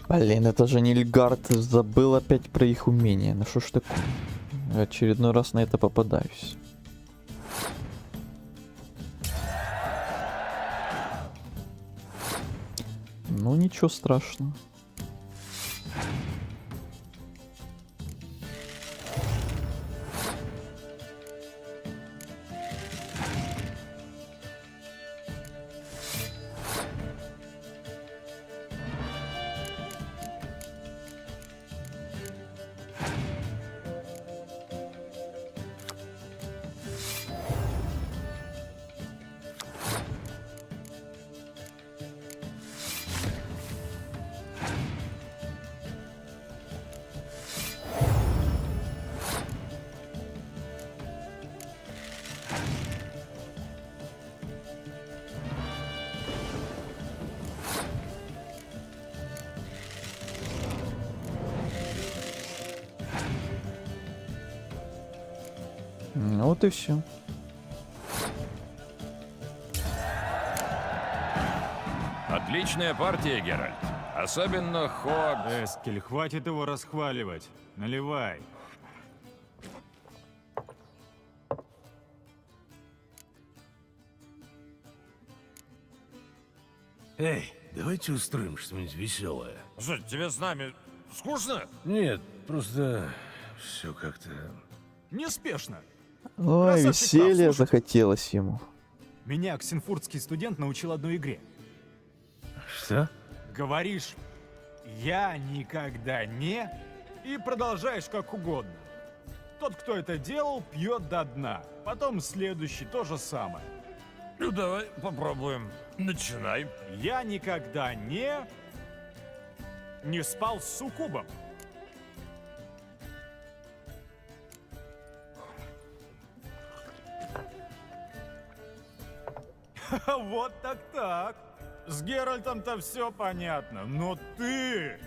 Блин, это же Нильгард забыл опять про их умения. Ну что ж такое? Я очередной раз на это попадаюсь. Ну ничего страшного. Вот и все. Отличная партия, Геральт. Особенно ход... Эскель, хватит его расхваливать. Наливай. Эй, давайте устроим что-нибудь веселое. Что, тебе с нами скучно? Нет, просто все как-то... Неспешно. Ой, Красавчик веселья прав, слушай. захотелось ему. Меня ксенфуртский студент научил одной игре. Что? Говоришь «я никогда не» и продолжаешь как угодно. Тот, кто это делал, пьет до дна. Потом следующий то же самое. Ну давай попробуем. Начинай. Я никогда не спал с суккубом. Вот так-так. С Геральтом-то все понятно, но ты...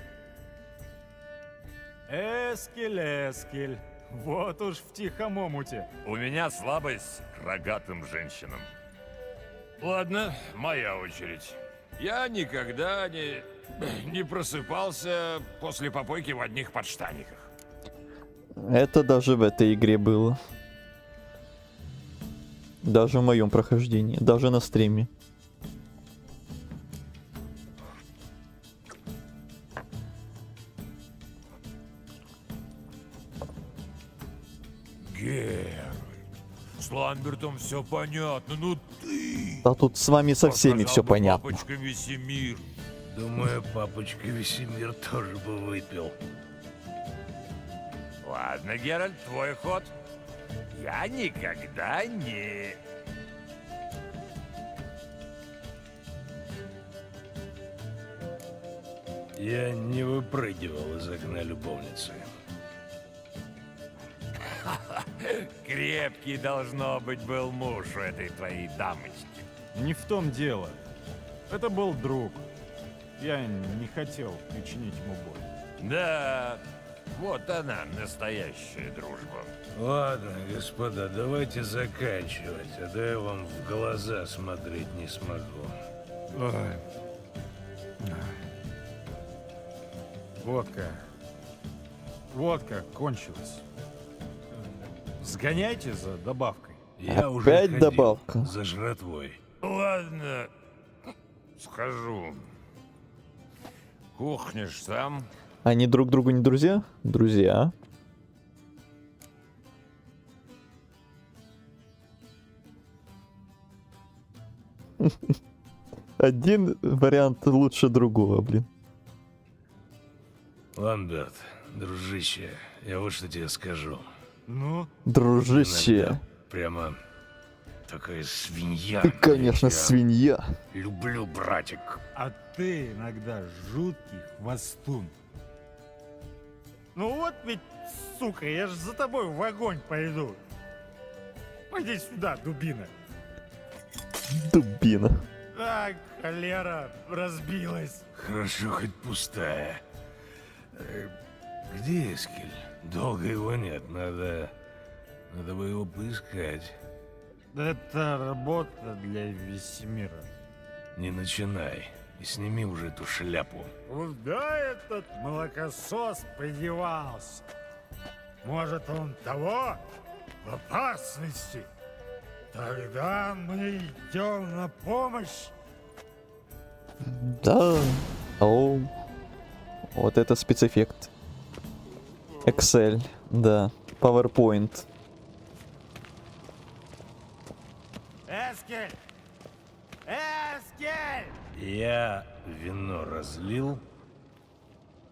Эскель, вот уж в тихом омуте. У меня слабость к рогатым женщинам. Ладно, моя очередь. Я никогда не просыпался после попойки в одних подштаниках. Это даже в этой игре было. Даже в моем прохождении, даже на стриме. Геральт, с Ламбертом все понятно, но ты... А тут с вами со всеми все понятно. Папочка Весемир. Думаю, папочка Весемир тоже бы выпил. Ладно, Геральт, твой ход. Я никогда не... Я не выпрыгивал из окна любовницы. Крепкий, должно быть, был муж у этой твоей дамочки. Не в том дело. Это был друг. Я не хотел причинить ему боль. Да, вот она, настоящая дружба. Ладно, господа, давайте заканчивать, а то я вам в глаза смотреть не смогу. Ой. Водка. Водка кончилась. Сгоняйте за добавкой. Я уже Опять ходил добавка. за жратвой. Ладно, схожу. Кухнешь сам. Они друг другу не друзья? Друзья. Один вариант лучше другого, блин. Ламберт, дружище, я вот что тебе скажу. Ну? Дружище. Иногда прямо такая свинья. Ты, конечно, свинья. Люблю, братик. А ты иногда жуткий хвостун. Ну вот ведь, сука, я же за тобой в огонь пойду. Пойди сюда, дубина. Дубина. Так, холера разбилась. Хорошо, хоть пустая. Где Эскель? Долго его нет, надо бы его поискать. Это работа для Весемира. Не начинай и сними уже эту шляпу. Куда этот молокосос подевался? Может, он того? В опасности? Тогда мы идем на помощь. Да. О. Вот это спецэффект. Excel, да. PowerPoint. Эскель! Эскель! Я вино разлил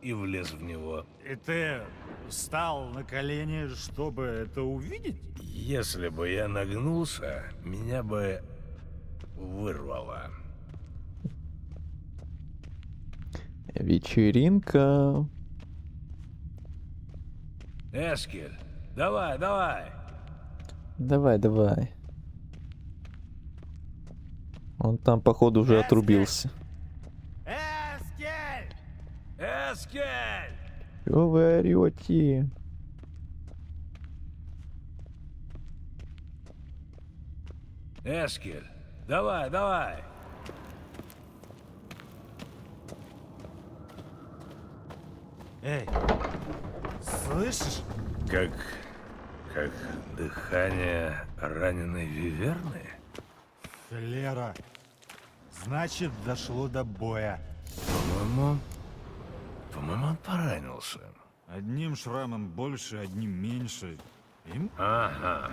и влез в него. И ты встал на колени, чтобы это увидеть? Если бы я нагнулся, меня бы вырвало. Вечеринка. Эскель, давай, давай. Давай. Он там, походу, уже отрубился. Эскель! Эскель! Чё вы орёте? Эскель, давай, давай. Эй, слышишь? Как дыхание раненой виверны? Лера, значит, дошло до боя. По-моему, он поранился. Одним шрамом больше, одним меньше. Им? Ага.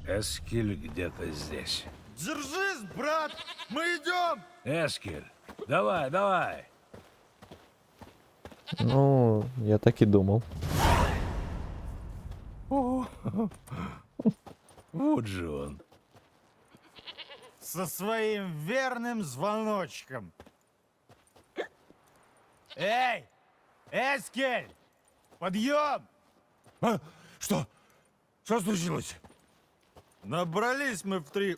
Эскель где-то здесь. Держись, брат! Мы идем! Эскель, давай, давай. Ну, я так и думал. Вот же он. Со своим верным звоночком. Эй! Эскель! Подъем! А? Что? Что случилось? Набрались мы в 3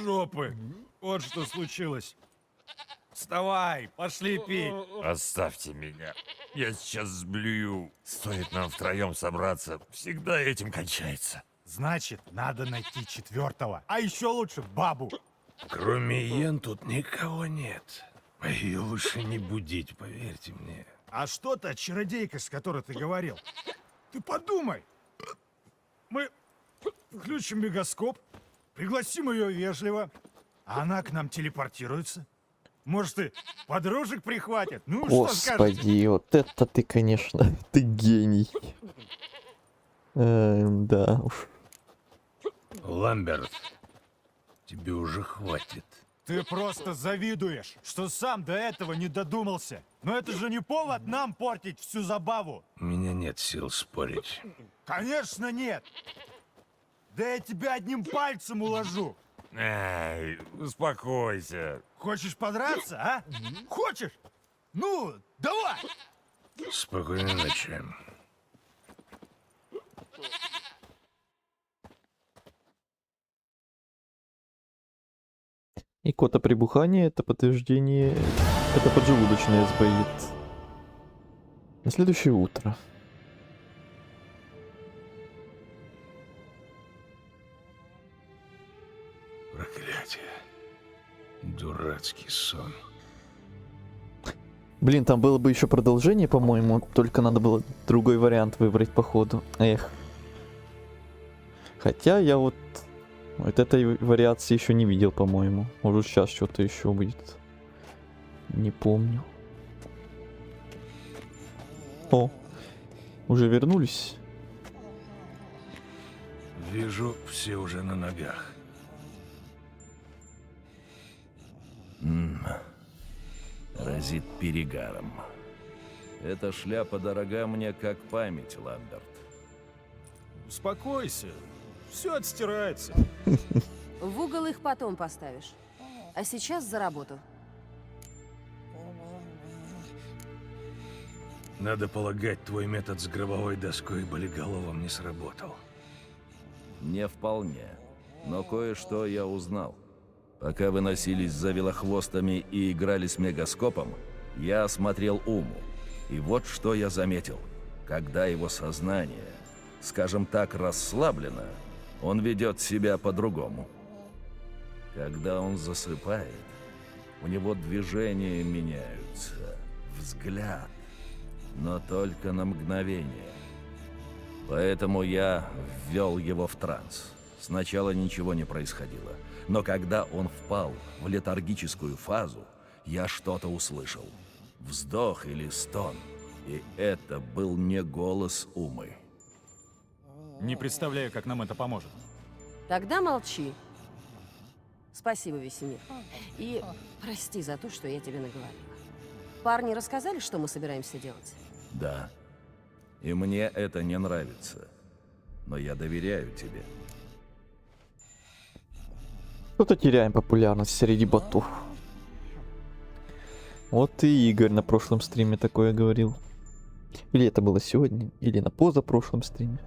жопы. Вот что случилось. Вставай, пошли пить. Оставьте меня. Я сейчас сблюю. Стоит нам втроем собраться, всегда этим кончается. Значит, надо найти 4-го. А еще лучше бабу. Кроме Йен тут никого нет. А ее лучше не будить, поверьте мне. А что та чародейка, с которой ты говорил? Ты подумай. Мы включим мегаскоп, пригласим ее вежливо, а она к нам телепортируется. Может, и подружек прихватит? Ну, что скажешь? Господи, вот это ты, конечно, ты гений. Да уж. Ламберт, тебе уже хватит. Ты просто завидуешь, что сам до этого не додумался. Но это же не повод нам портить всю забаву. У меня нет сил спорить. Конечно нет. Да я тебя одним пальцем уложу. Эй, успокойся. Хочешь подраться, а? Хочешь? Ну, давай! Спокойной ночи. Икота прибухания — это подтверждение... Это поджелудочное сбоит. На следующее утро. Проклятие. Дурацкий сон. Блин, там было бы еще продолжение, по-моему, только надо было другой вариант выбрать по ходу. Эх. Хотя я вот этой вариации еще не видел, по-моему. Может, сейчас что-то еще будет. Не помню. О, уже вернулись? Вижу, все уже на ногах. Разит перегаром. Эта шляпа дорога мне как память, Ламберт. Успокойся. Все отстирается. В угол их потом поставишь. А сейчас за работу. Надо полагать, твой метод с гробовой доской и болиголовом не сработал. Не вполне. Но кое-что я узнал. Пока вы носились за велохвостами и играли с мегаскопом, я осмотрел Уму. И вот что я заметил. Когда его сознание, скажем так, расслаблено, он ведет себя по-другому. Когда он засыпает, у него движения меняются, взгляд, но только на мгновение. Поэтому я ввел его в транс. Сначала ничего не происходило, но когда он впал в летаргическую фазу, я что-то услышал. Вздох или стон. И это был не голос Умы. Не представляю, как нам это поможет. Тогда молчи. Спасибо, Весемир. И прости за то, что я тебе наговорила. Парни рассказали, что мы собираемся делать? Да. И мне это не нравится. Но я доверяю тебе. Что-то теряем популярность среди ботов. Вот и Игорь на прошлом стриме такое говорил. Или это было сегодня, или на позапрошлом стриме.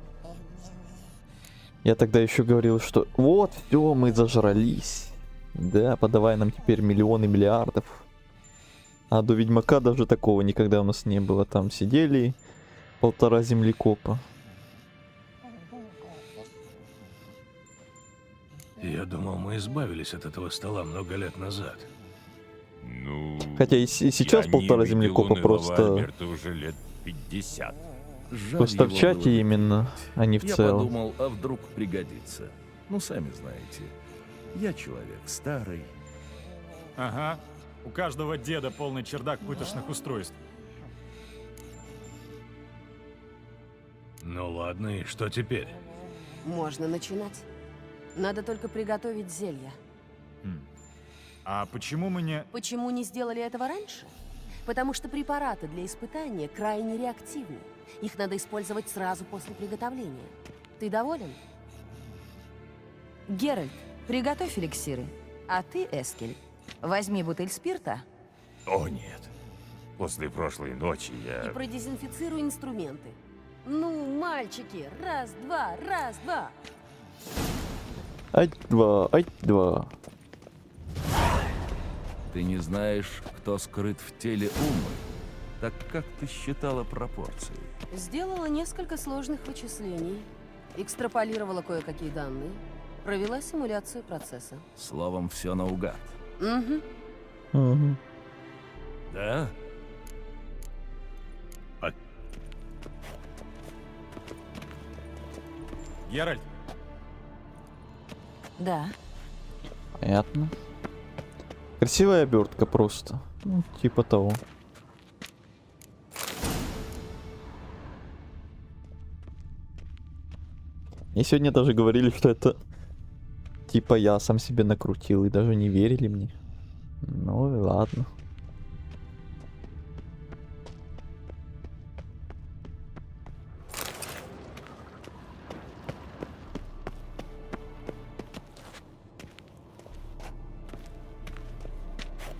Я тогда еще говорил, что вот все, мы зажрались. Да, подавай нам теперь миллионы миллиардов. А до Ведьмака даже такого никогда у нас не было. Там сидели 1,5 землекопа. Я думал, мы избавились от этого стола много лет назад. Ну, Хотя и сейчас 1,5 землекопа просто... Альберту уже лет 50. Просто в чате именно, а не в Я целом. подумал, а вдруг пригодится. Ну, сами знаете, я человек старый. Ага. У каждого деда полный чердак пыточных устройств. Ну ладно, и что теперь? Можно начинать. Надо только приготовить зелья. А почему мы не... Почему не сделали этого раньше? Потому что препараты для испытания крайне реактивны. Их надо использовать сразу после приготовления. Ты доволен? Геральт, приготовь эликсиры. А ты, Эскель, возьми бутыль спирта О нет. После прошлой ночи и я... продезинфицируй инструменты. Ну, мальчики, раз-два, раз-два. Ать-два, ать-два. Ты не знаешь, кто скрыт в теле Умы? Так как ты считала пропорции? Сделала несколько сложных вычислений. Экстраполировала кое-какие данные. Провела симуляцию процесса. Словом, все наугад. Угу. Да? Геральт, Да. Понятно. Красивая обертка просто. Ну, типа того. И сегодня даже говорили, что это типа я сам себе накрутил и даже не верили мне. Ну и ладно.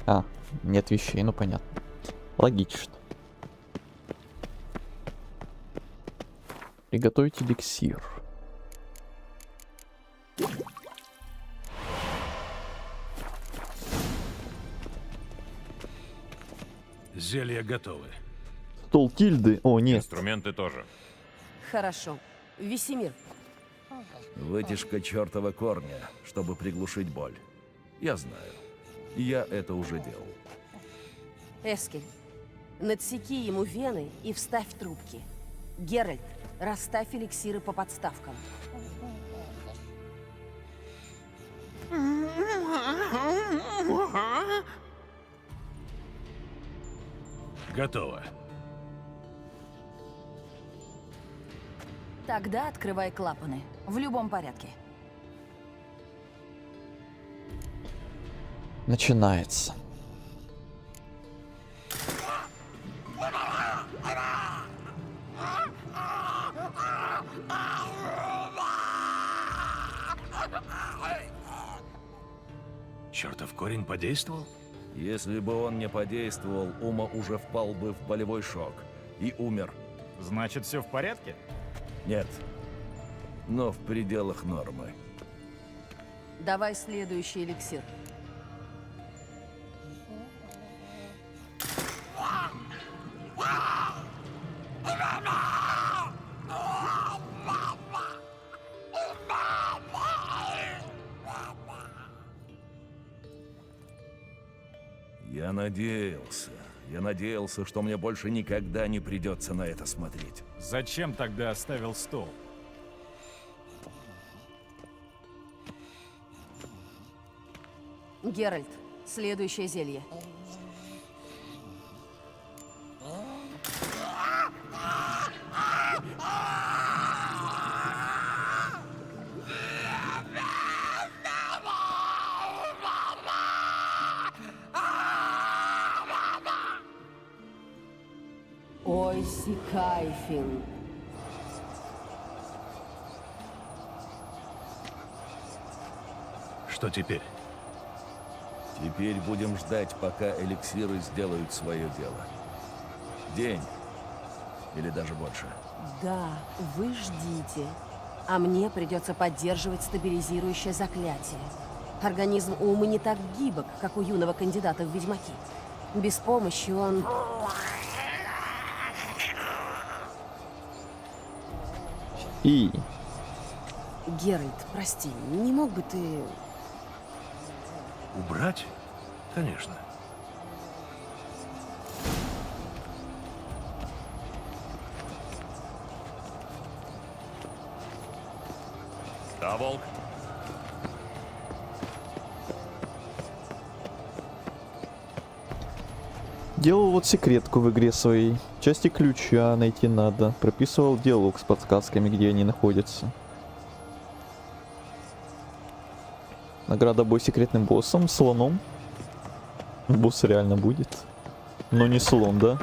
А, нет вещей, ну понятно. Логично. Приготовить эликсир. Зелья готовы. Стол Тильды. О, нет. Инструменты тоже. Хорошо. Весемир. Вытяжка чертова корня, чтобы приглушить боль. Я знаю. Я это уже делал. Эскель, надсеки ему вены и вставь трубки. Геральт, расставь эликсиры по подставкам. Готово. Тогда открывай клапаны. В любом порядке. Начинается. Чертов корень подействовал? Если бы он не подействовал, Ума уже впал бы в болевой шок и умер. Значит, все в порядке? Нет, но в пределах нормы. Давай следующий эликсир. Я надеялся, что мне больше никогда не придется на это смотреть. Зачем тогда оставил стол? Геральт, следующее зелье. Ой, Сикайфин. Что теперь? Теперь будем ждать, пока эликсиры сделают свое дело. День. Или даже больше. Да, вы ждите. А мне придется поддерживать стабилизирующее заклятие. Организм Умы не так гибок, как у юного кандидата в ведьмаки. Без помощи он... И... Геральт, прости, не мог бы ты... Убрать? Конечно. Да, волк? Делал вот секретку в игре своей. Части ключа найти надо. Прописывал диалог с подсказками, где они находятся. Награда бой с секретным боссом, слоном. Босс реально будет. Но не слон, да?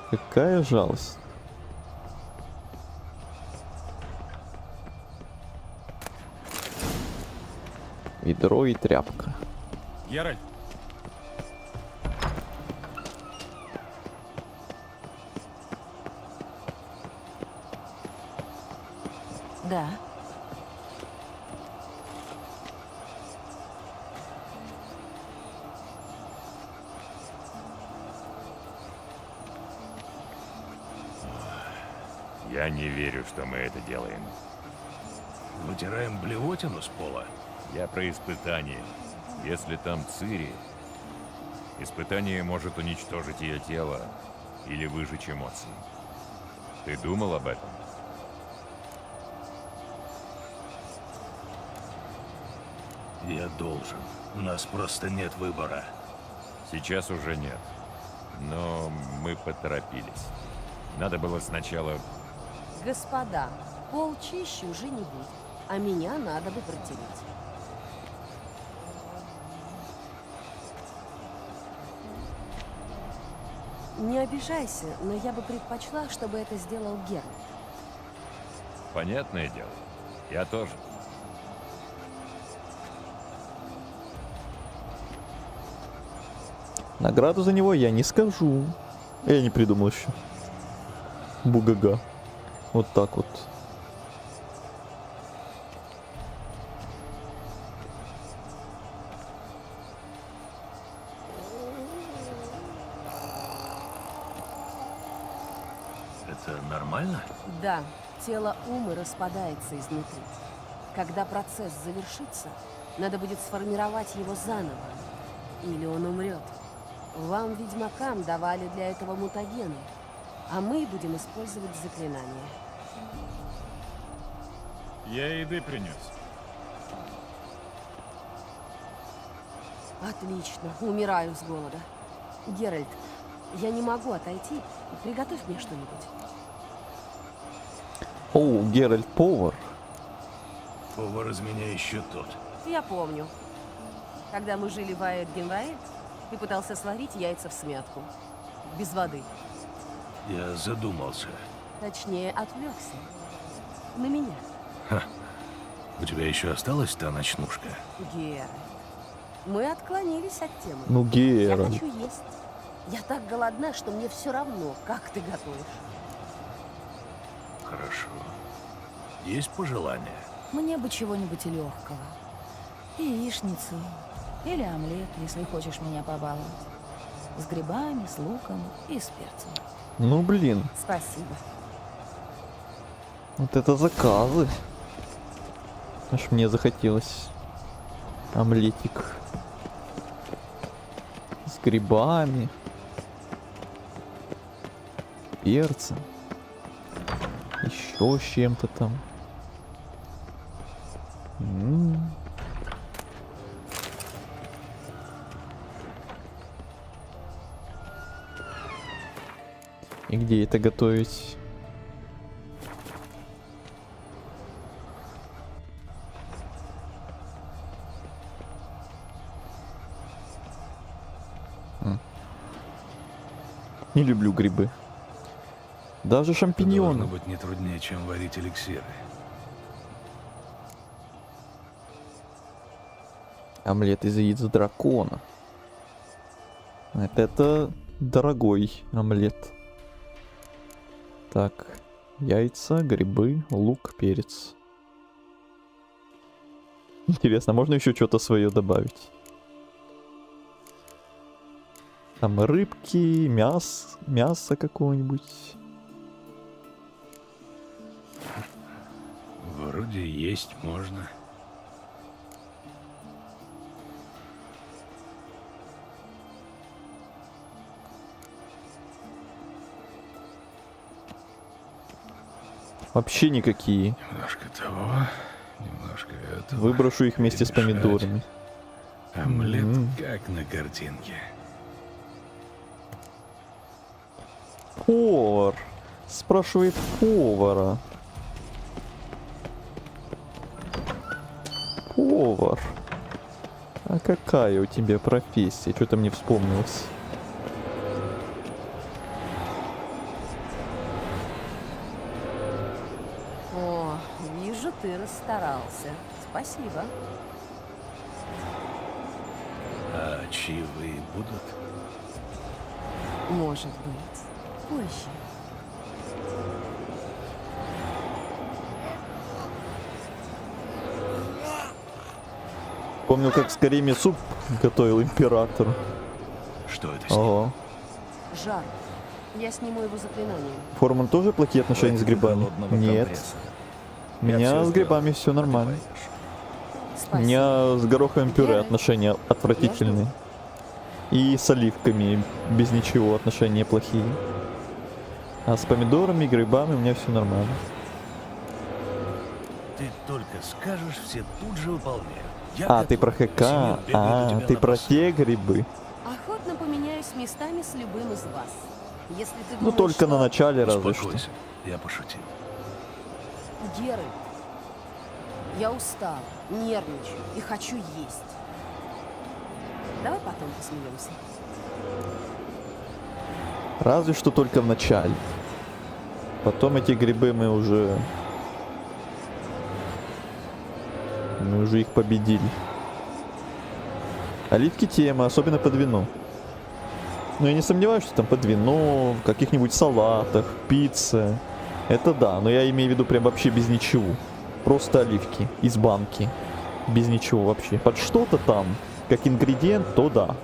Какая жалость. Ведро и тряпка. Геральт. Да. Я не верю, что мы это делаем. Вытираем блевотину с пола? Я про испытание. Если там Цири, испытание может уничтожить ее тело или выжечь эмоции. Ты думал об этом? Я должен. У нас просто нет выбора. Сейчас уже нет. Но мы поторопились. Надо было сначала... Господа, пол чище уже не будет, а меня надо бы протереть. Не обижайся, но я бы предпочла, чтобы это сделал Геральт. Понятное дело. Я тоже. Награду за него я не скажу. Я не придумал еще. Бугага. Вот так вот. Это нормально? Да, тело Умы распадается изнутри. Когда процесс завершится, надо будет сформировать его заново. Или он умрет. Вам, ведьмакам, давали для этого мутагены, а мы будем использовать заклинания. Я еды принес. Отлично, умираю с голода. Геральт, я не могу отойти. Приготовь мне что-нибудь. О, Геральт повар. Повар из меня еще тот. Я помню. Когда мы жили в Аэргенвае, ты пытался сварить яйца в смятку. Без воды. Я задумался. Точнее, отвлекся. На меня. Ха. У тебя еще осталась та ночнушка? Геральт. Мы отклонились от темы. Ну, Я Геральт. хочу есть. Я так голодна, что мне все равно, как ты готовишь. Хорошо. Есть пожелания? Мне бы чего-нибудь легкого. Яичницу. Или омлет, если хочешь меня побаловать. С грибами, с луком и с перцем. Ну, блин. Спасибо. Вот это заказы. Аж мне захотелось омлетик с грибами, перцем, еще с чем-то там. И где это готовить? Не люблю грибы. Даже шампиньоны. Должно быть не труднее, чем варить эликсиры. Омлет из яиц дракона. Это дорогой омлет. Так, яйца, грибы, лук, перец. Интересно, можно еще что-то свое добавить? Там рыбки, мясо какого-нибудь. Вроде есть можно. Вообще никакие. Немножко того, немножко этого. Выброшу их вместе с Перемешать. помидорами. Омлет как на картинке. Повар. Спрашивает повара. Повар. А какая у тебя профессия? Что-то мне вспомнилось. О, вижу, ты расстарался. Спасибо. А чаевые будут? Может быть. Позже. Помню, как в Скайриме суп готовил император. Что это? Ого. Жар. Я сниму его заклинанием. Форман тоже плохие отношения с грибами? Нет. У меня с грибами все нормально. У меня с гороховым пюре отношения отвратительные. И с оливками без ничего отношения плохие. А с помидорами и грибами у меня все нормально. Ты только скажешь, все тут же выполняют. Я А, ты готов. про ХК. Семен бегает у А, тебя ты на про посуду. те грибы. Охотно поменяюсь местами с любым из вас. Если ты Ну думаешь, только на что... начале разве что. Успокойся, я пошутил. Геральт, я устал, нервничаю и хочу есть. Давай потом посмеемся. Разве что только в начале. Потом эти грибы мы уже их победили. Оливки тема, особенно под вино. Но я не сомневаюсь, что там под вино, в каких-нибудь салатах, пицце. Это да, но я имею в виду прям вообще без ничего. Просто оливки из банки. Без ничего вообще. Под что-то там, как ингредиент, то да.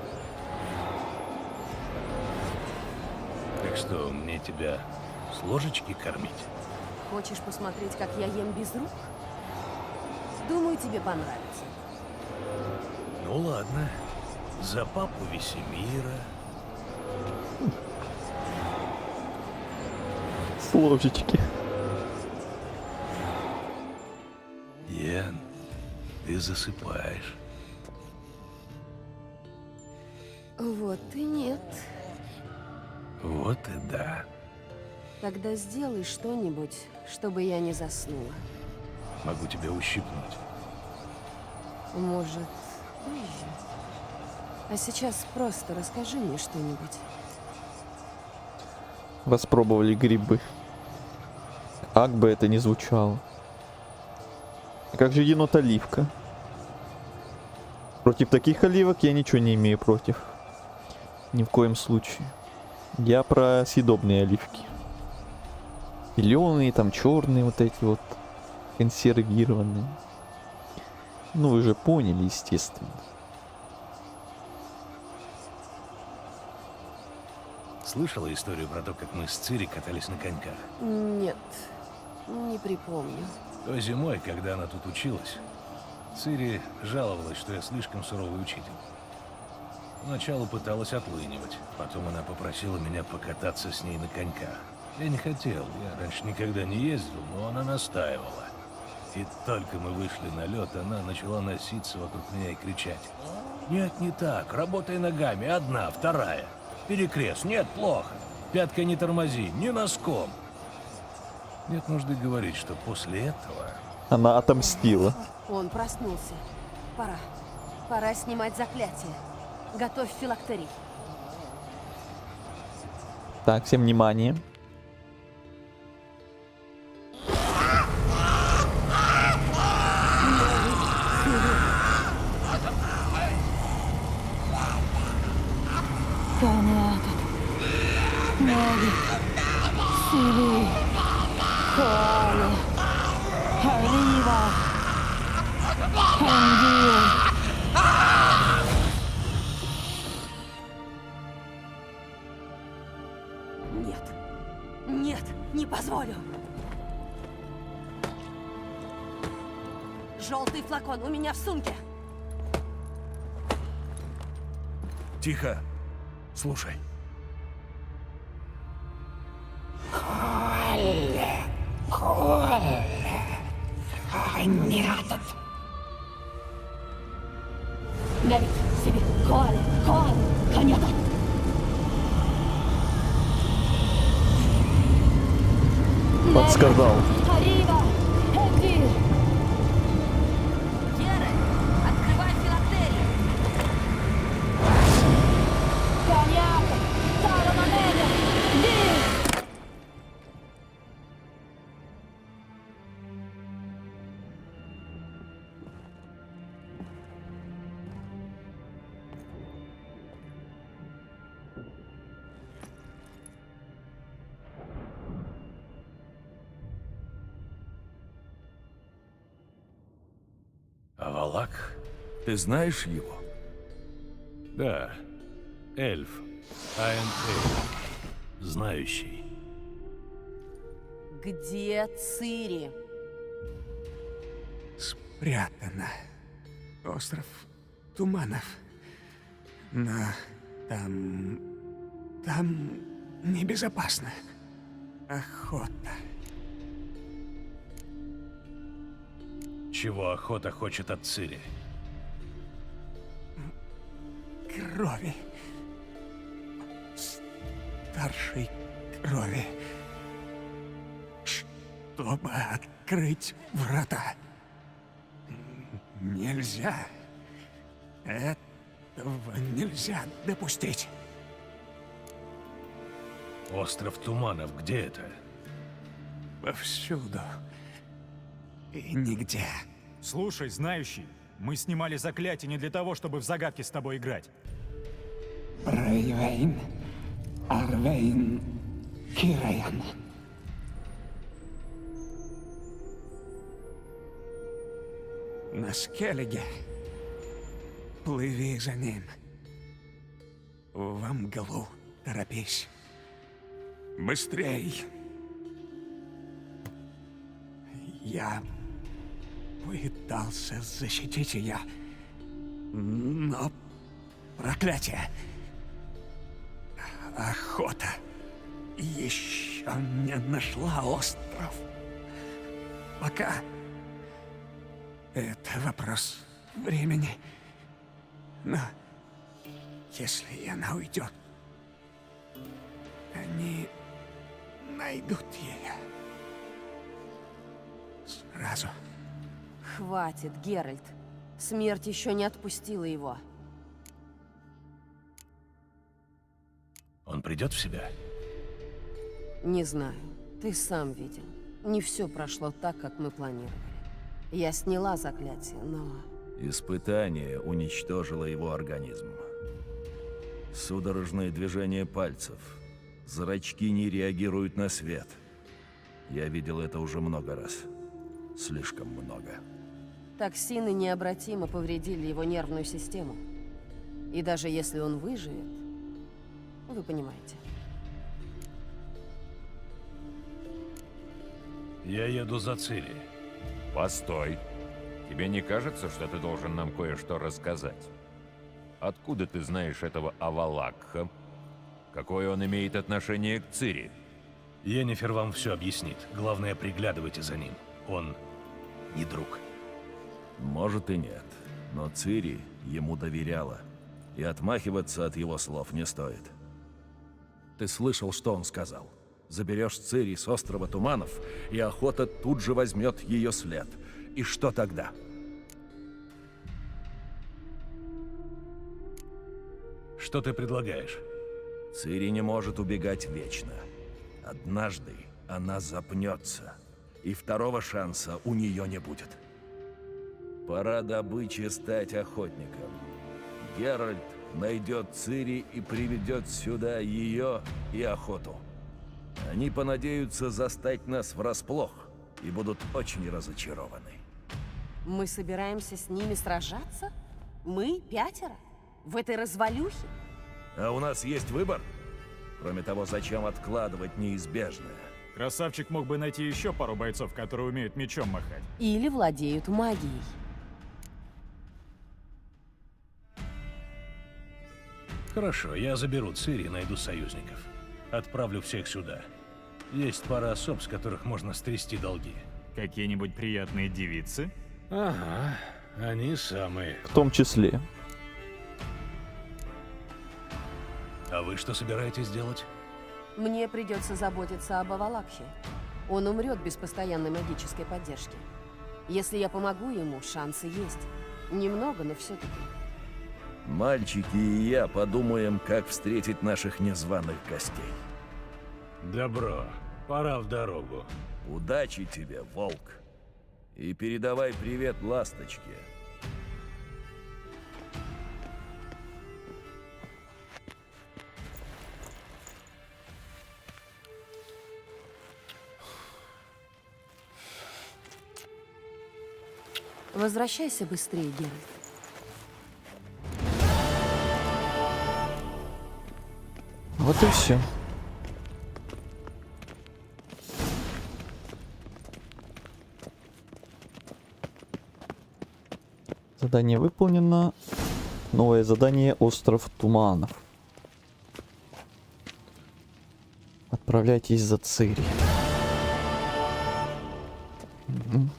Так что, мне тебя с ложечки кормить? Хочешь посмотреть, как я ем без рук? Думаю, тебе понравится. Ну ладно. За папу Весемира. С ложечки. Ян, ты засыпаешь. Вот и нет. Вот и да. Тогда сделай что-нибудь, чтобы я не заснула. Могу тебя ущипнуть. Может, позже. А сейчас просто расскажи мне что-нибудь. Распробовали грибы. Как бы это ни звучало. А как же енот-оливка? Против таких оливок я ничего не имею против. Ни в коем случае. Я про съедобные оливки. Зеленые, там черные вот эти вот. Консервированные. Ну вы же поняли, естественно. Слышала историю про то, как мы с Цири катались на коньках? Нет, не припомню. Той зимой, когда она тут училась, Цири жаловалась, что я слишком суровый учитель. Поначалу пыталась отлынивать, потом она попросила меня покататься с ней на коньках. Я не хотел, я раньше никогда не ездил, но она настаивала. И только мы вышли на лед, она начала носиться вокруг меня и кричать: «Нет, не так, работай ногами, одна, вторая. Перекрест, нет, плохо. Пяткой не тормози, ни носком». Нет нужды говорить, что после этого... Она отомстила. Он проснулся. Пора. Пора снимать заклятие. Готовь филактерий. Так, всем внимание. Нет. Нет, не позволю. Желтый флакон у меня в сумке. Тихо. Слушай. Подсказал. Открывай филактерий. Авалак? Ты знаешь его? Да. Эльф. Айн-Эльф. Знающий. Где Цири? Спрятано. Остров Туманов. Но там небезопасно. Охота. Чего охота хочет от Цири? Крови. Старшей крови. Чтобы открыть врата. Нельзя. Этого нельзя допустить. Остров Туманов, где это? Повсюду. И нигде. Слушай, знающий, мы снимали заклятие не для того, чтобы в загадки с тобой играть. Рейвейн, Арвейн, Кирейн. На Скеллиге. Плыви за ним. В мглу торопись. Быстрей. Я пытался защитить ее, но проклятие. Охота еще не нашла остров. Пока это вопрос времени. Но если она уйдет, они найдут ее. Сразу. Хватит, Геральт. Смерть еще не отпустила его. Он придет в себя? Не знаю. Ты сам видел. Не все прошло так, как мы планировали. Я сняла заклятие, но... Испытание уничтожило его организм. Судорожные движения пальцев. Зрачки не реагируют на свет. Я видел это уже много раз. Слишком много. Токсины необратимо повредили его нервную систему. И даже если он выживет, вы понимаете. Я еду за Цири. Постой. Тебе не кажется, что ты должен нам кое-что рассказать? Откуда ты знаешь этого Авалакха? Какое он имеет отношение к Цири? Йеннифер вам все объяснит. Главное, приглядывайте за ним. Он не друг. Может и нет, но Цири ему доверяла, и отмахиваться от его слов не стоит. Ты слышал, что он сказал? Заберешь Цири с острова Туманов, и охота тут же возьмет ее след. И что тогда? Что ты предлагаешь? Цири не может убегать вечно. Однажды она запнется, и второго шанса у нее не будет. Пора добыче стать охотником. Геральт найдет Цири и приведет сюда ее и охоту. Они понадеются застать нас врасплох и будут очень разочарованы. Мы собираемся с ними сражаться? Мы, 5? В этой развалюхе? А у нас есть выбор? Кроме того, зачем откладывать неизбежное? Красавчик мог бы найти еще пару бойцов, которые умеют мечом махать. Или владеют магией. Хорошо, я заберу Цири и найду союзников. Отправлю всех сюда. Есть пара особ, с которых можно стрясти долги. Какие-нибудь приятные девицы? Ага, они самые. В том числе. А вы что собираетесь делать? Мне придется заботиться об Авалакхе. Он умрет без постоянной магической поддержки. Если я помогу ему, шансы есть. Немного, но все-таки. Мальчики и я подумаем, как встретить наших незваных гостей. Добро. Пора в дорогу. Удачи тебе, волк. И передавай привет ласточке. Возвращайся быстрее, Геральт. Вот и все. Задание выполнено. Новое задание — Остров Туманов. Отправляйтесь за Цири. Мгм.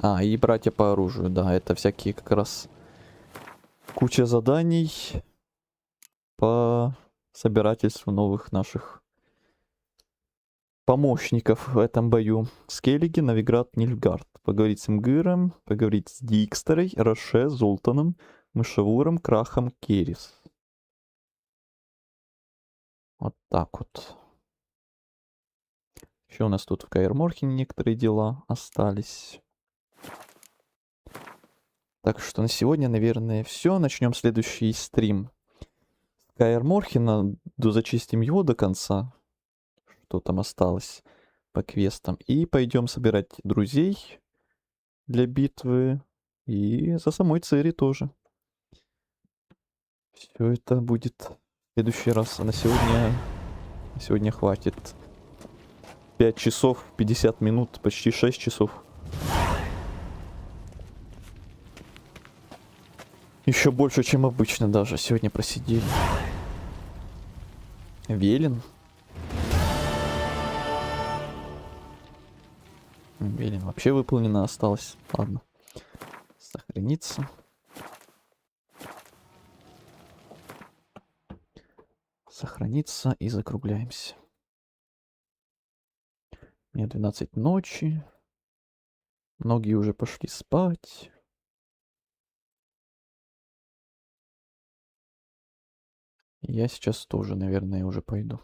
А, и братья по оружию, да, это всякие как раз куча заданий по собирательству новых наших помощников в этом бою. Скеллиги, Новиград, Нильфгард. Поговорить с Имгиром, поговорить с Дикстерой, Роше, Золтаном, Мышевуром, Крахом, Керис. Вот так вот. Еще у нас тут в Каэр Морхене некоторые дела остались. Так что на сегодня, наверное, все. Начнем следующий стрим с Каэр Морхена. Зачистим его до конца. Что там осталось по квестам. И пойдем собирать друзей для битвы. И за самой Цири тоже. Все это будет в следующий раз. А на сегодня хватит. 5 часов 50 минут, почти 6 часов. Еще больше, чем обычно даже сегодня просидели. Велин. Велин вообще выполнено осталось. Ладно. Сохраниться. Сохраниться и закругляемся. Мне 12 ночи. Многие уже пошли спать. Я сейчас тоже, наверное, уже пойду.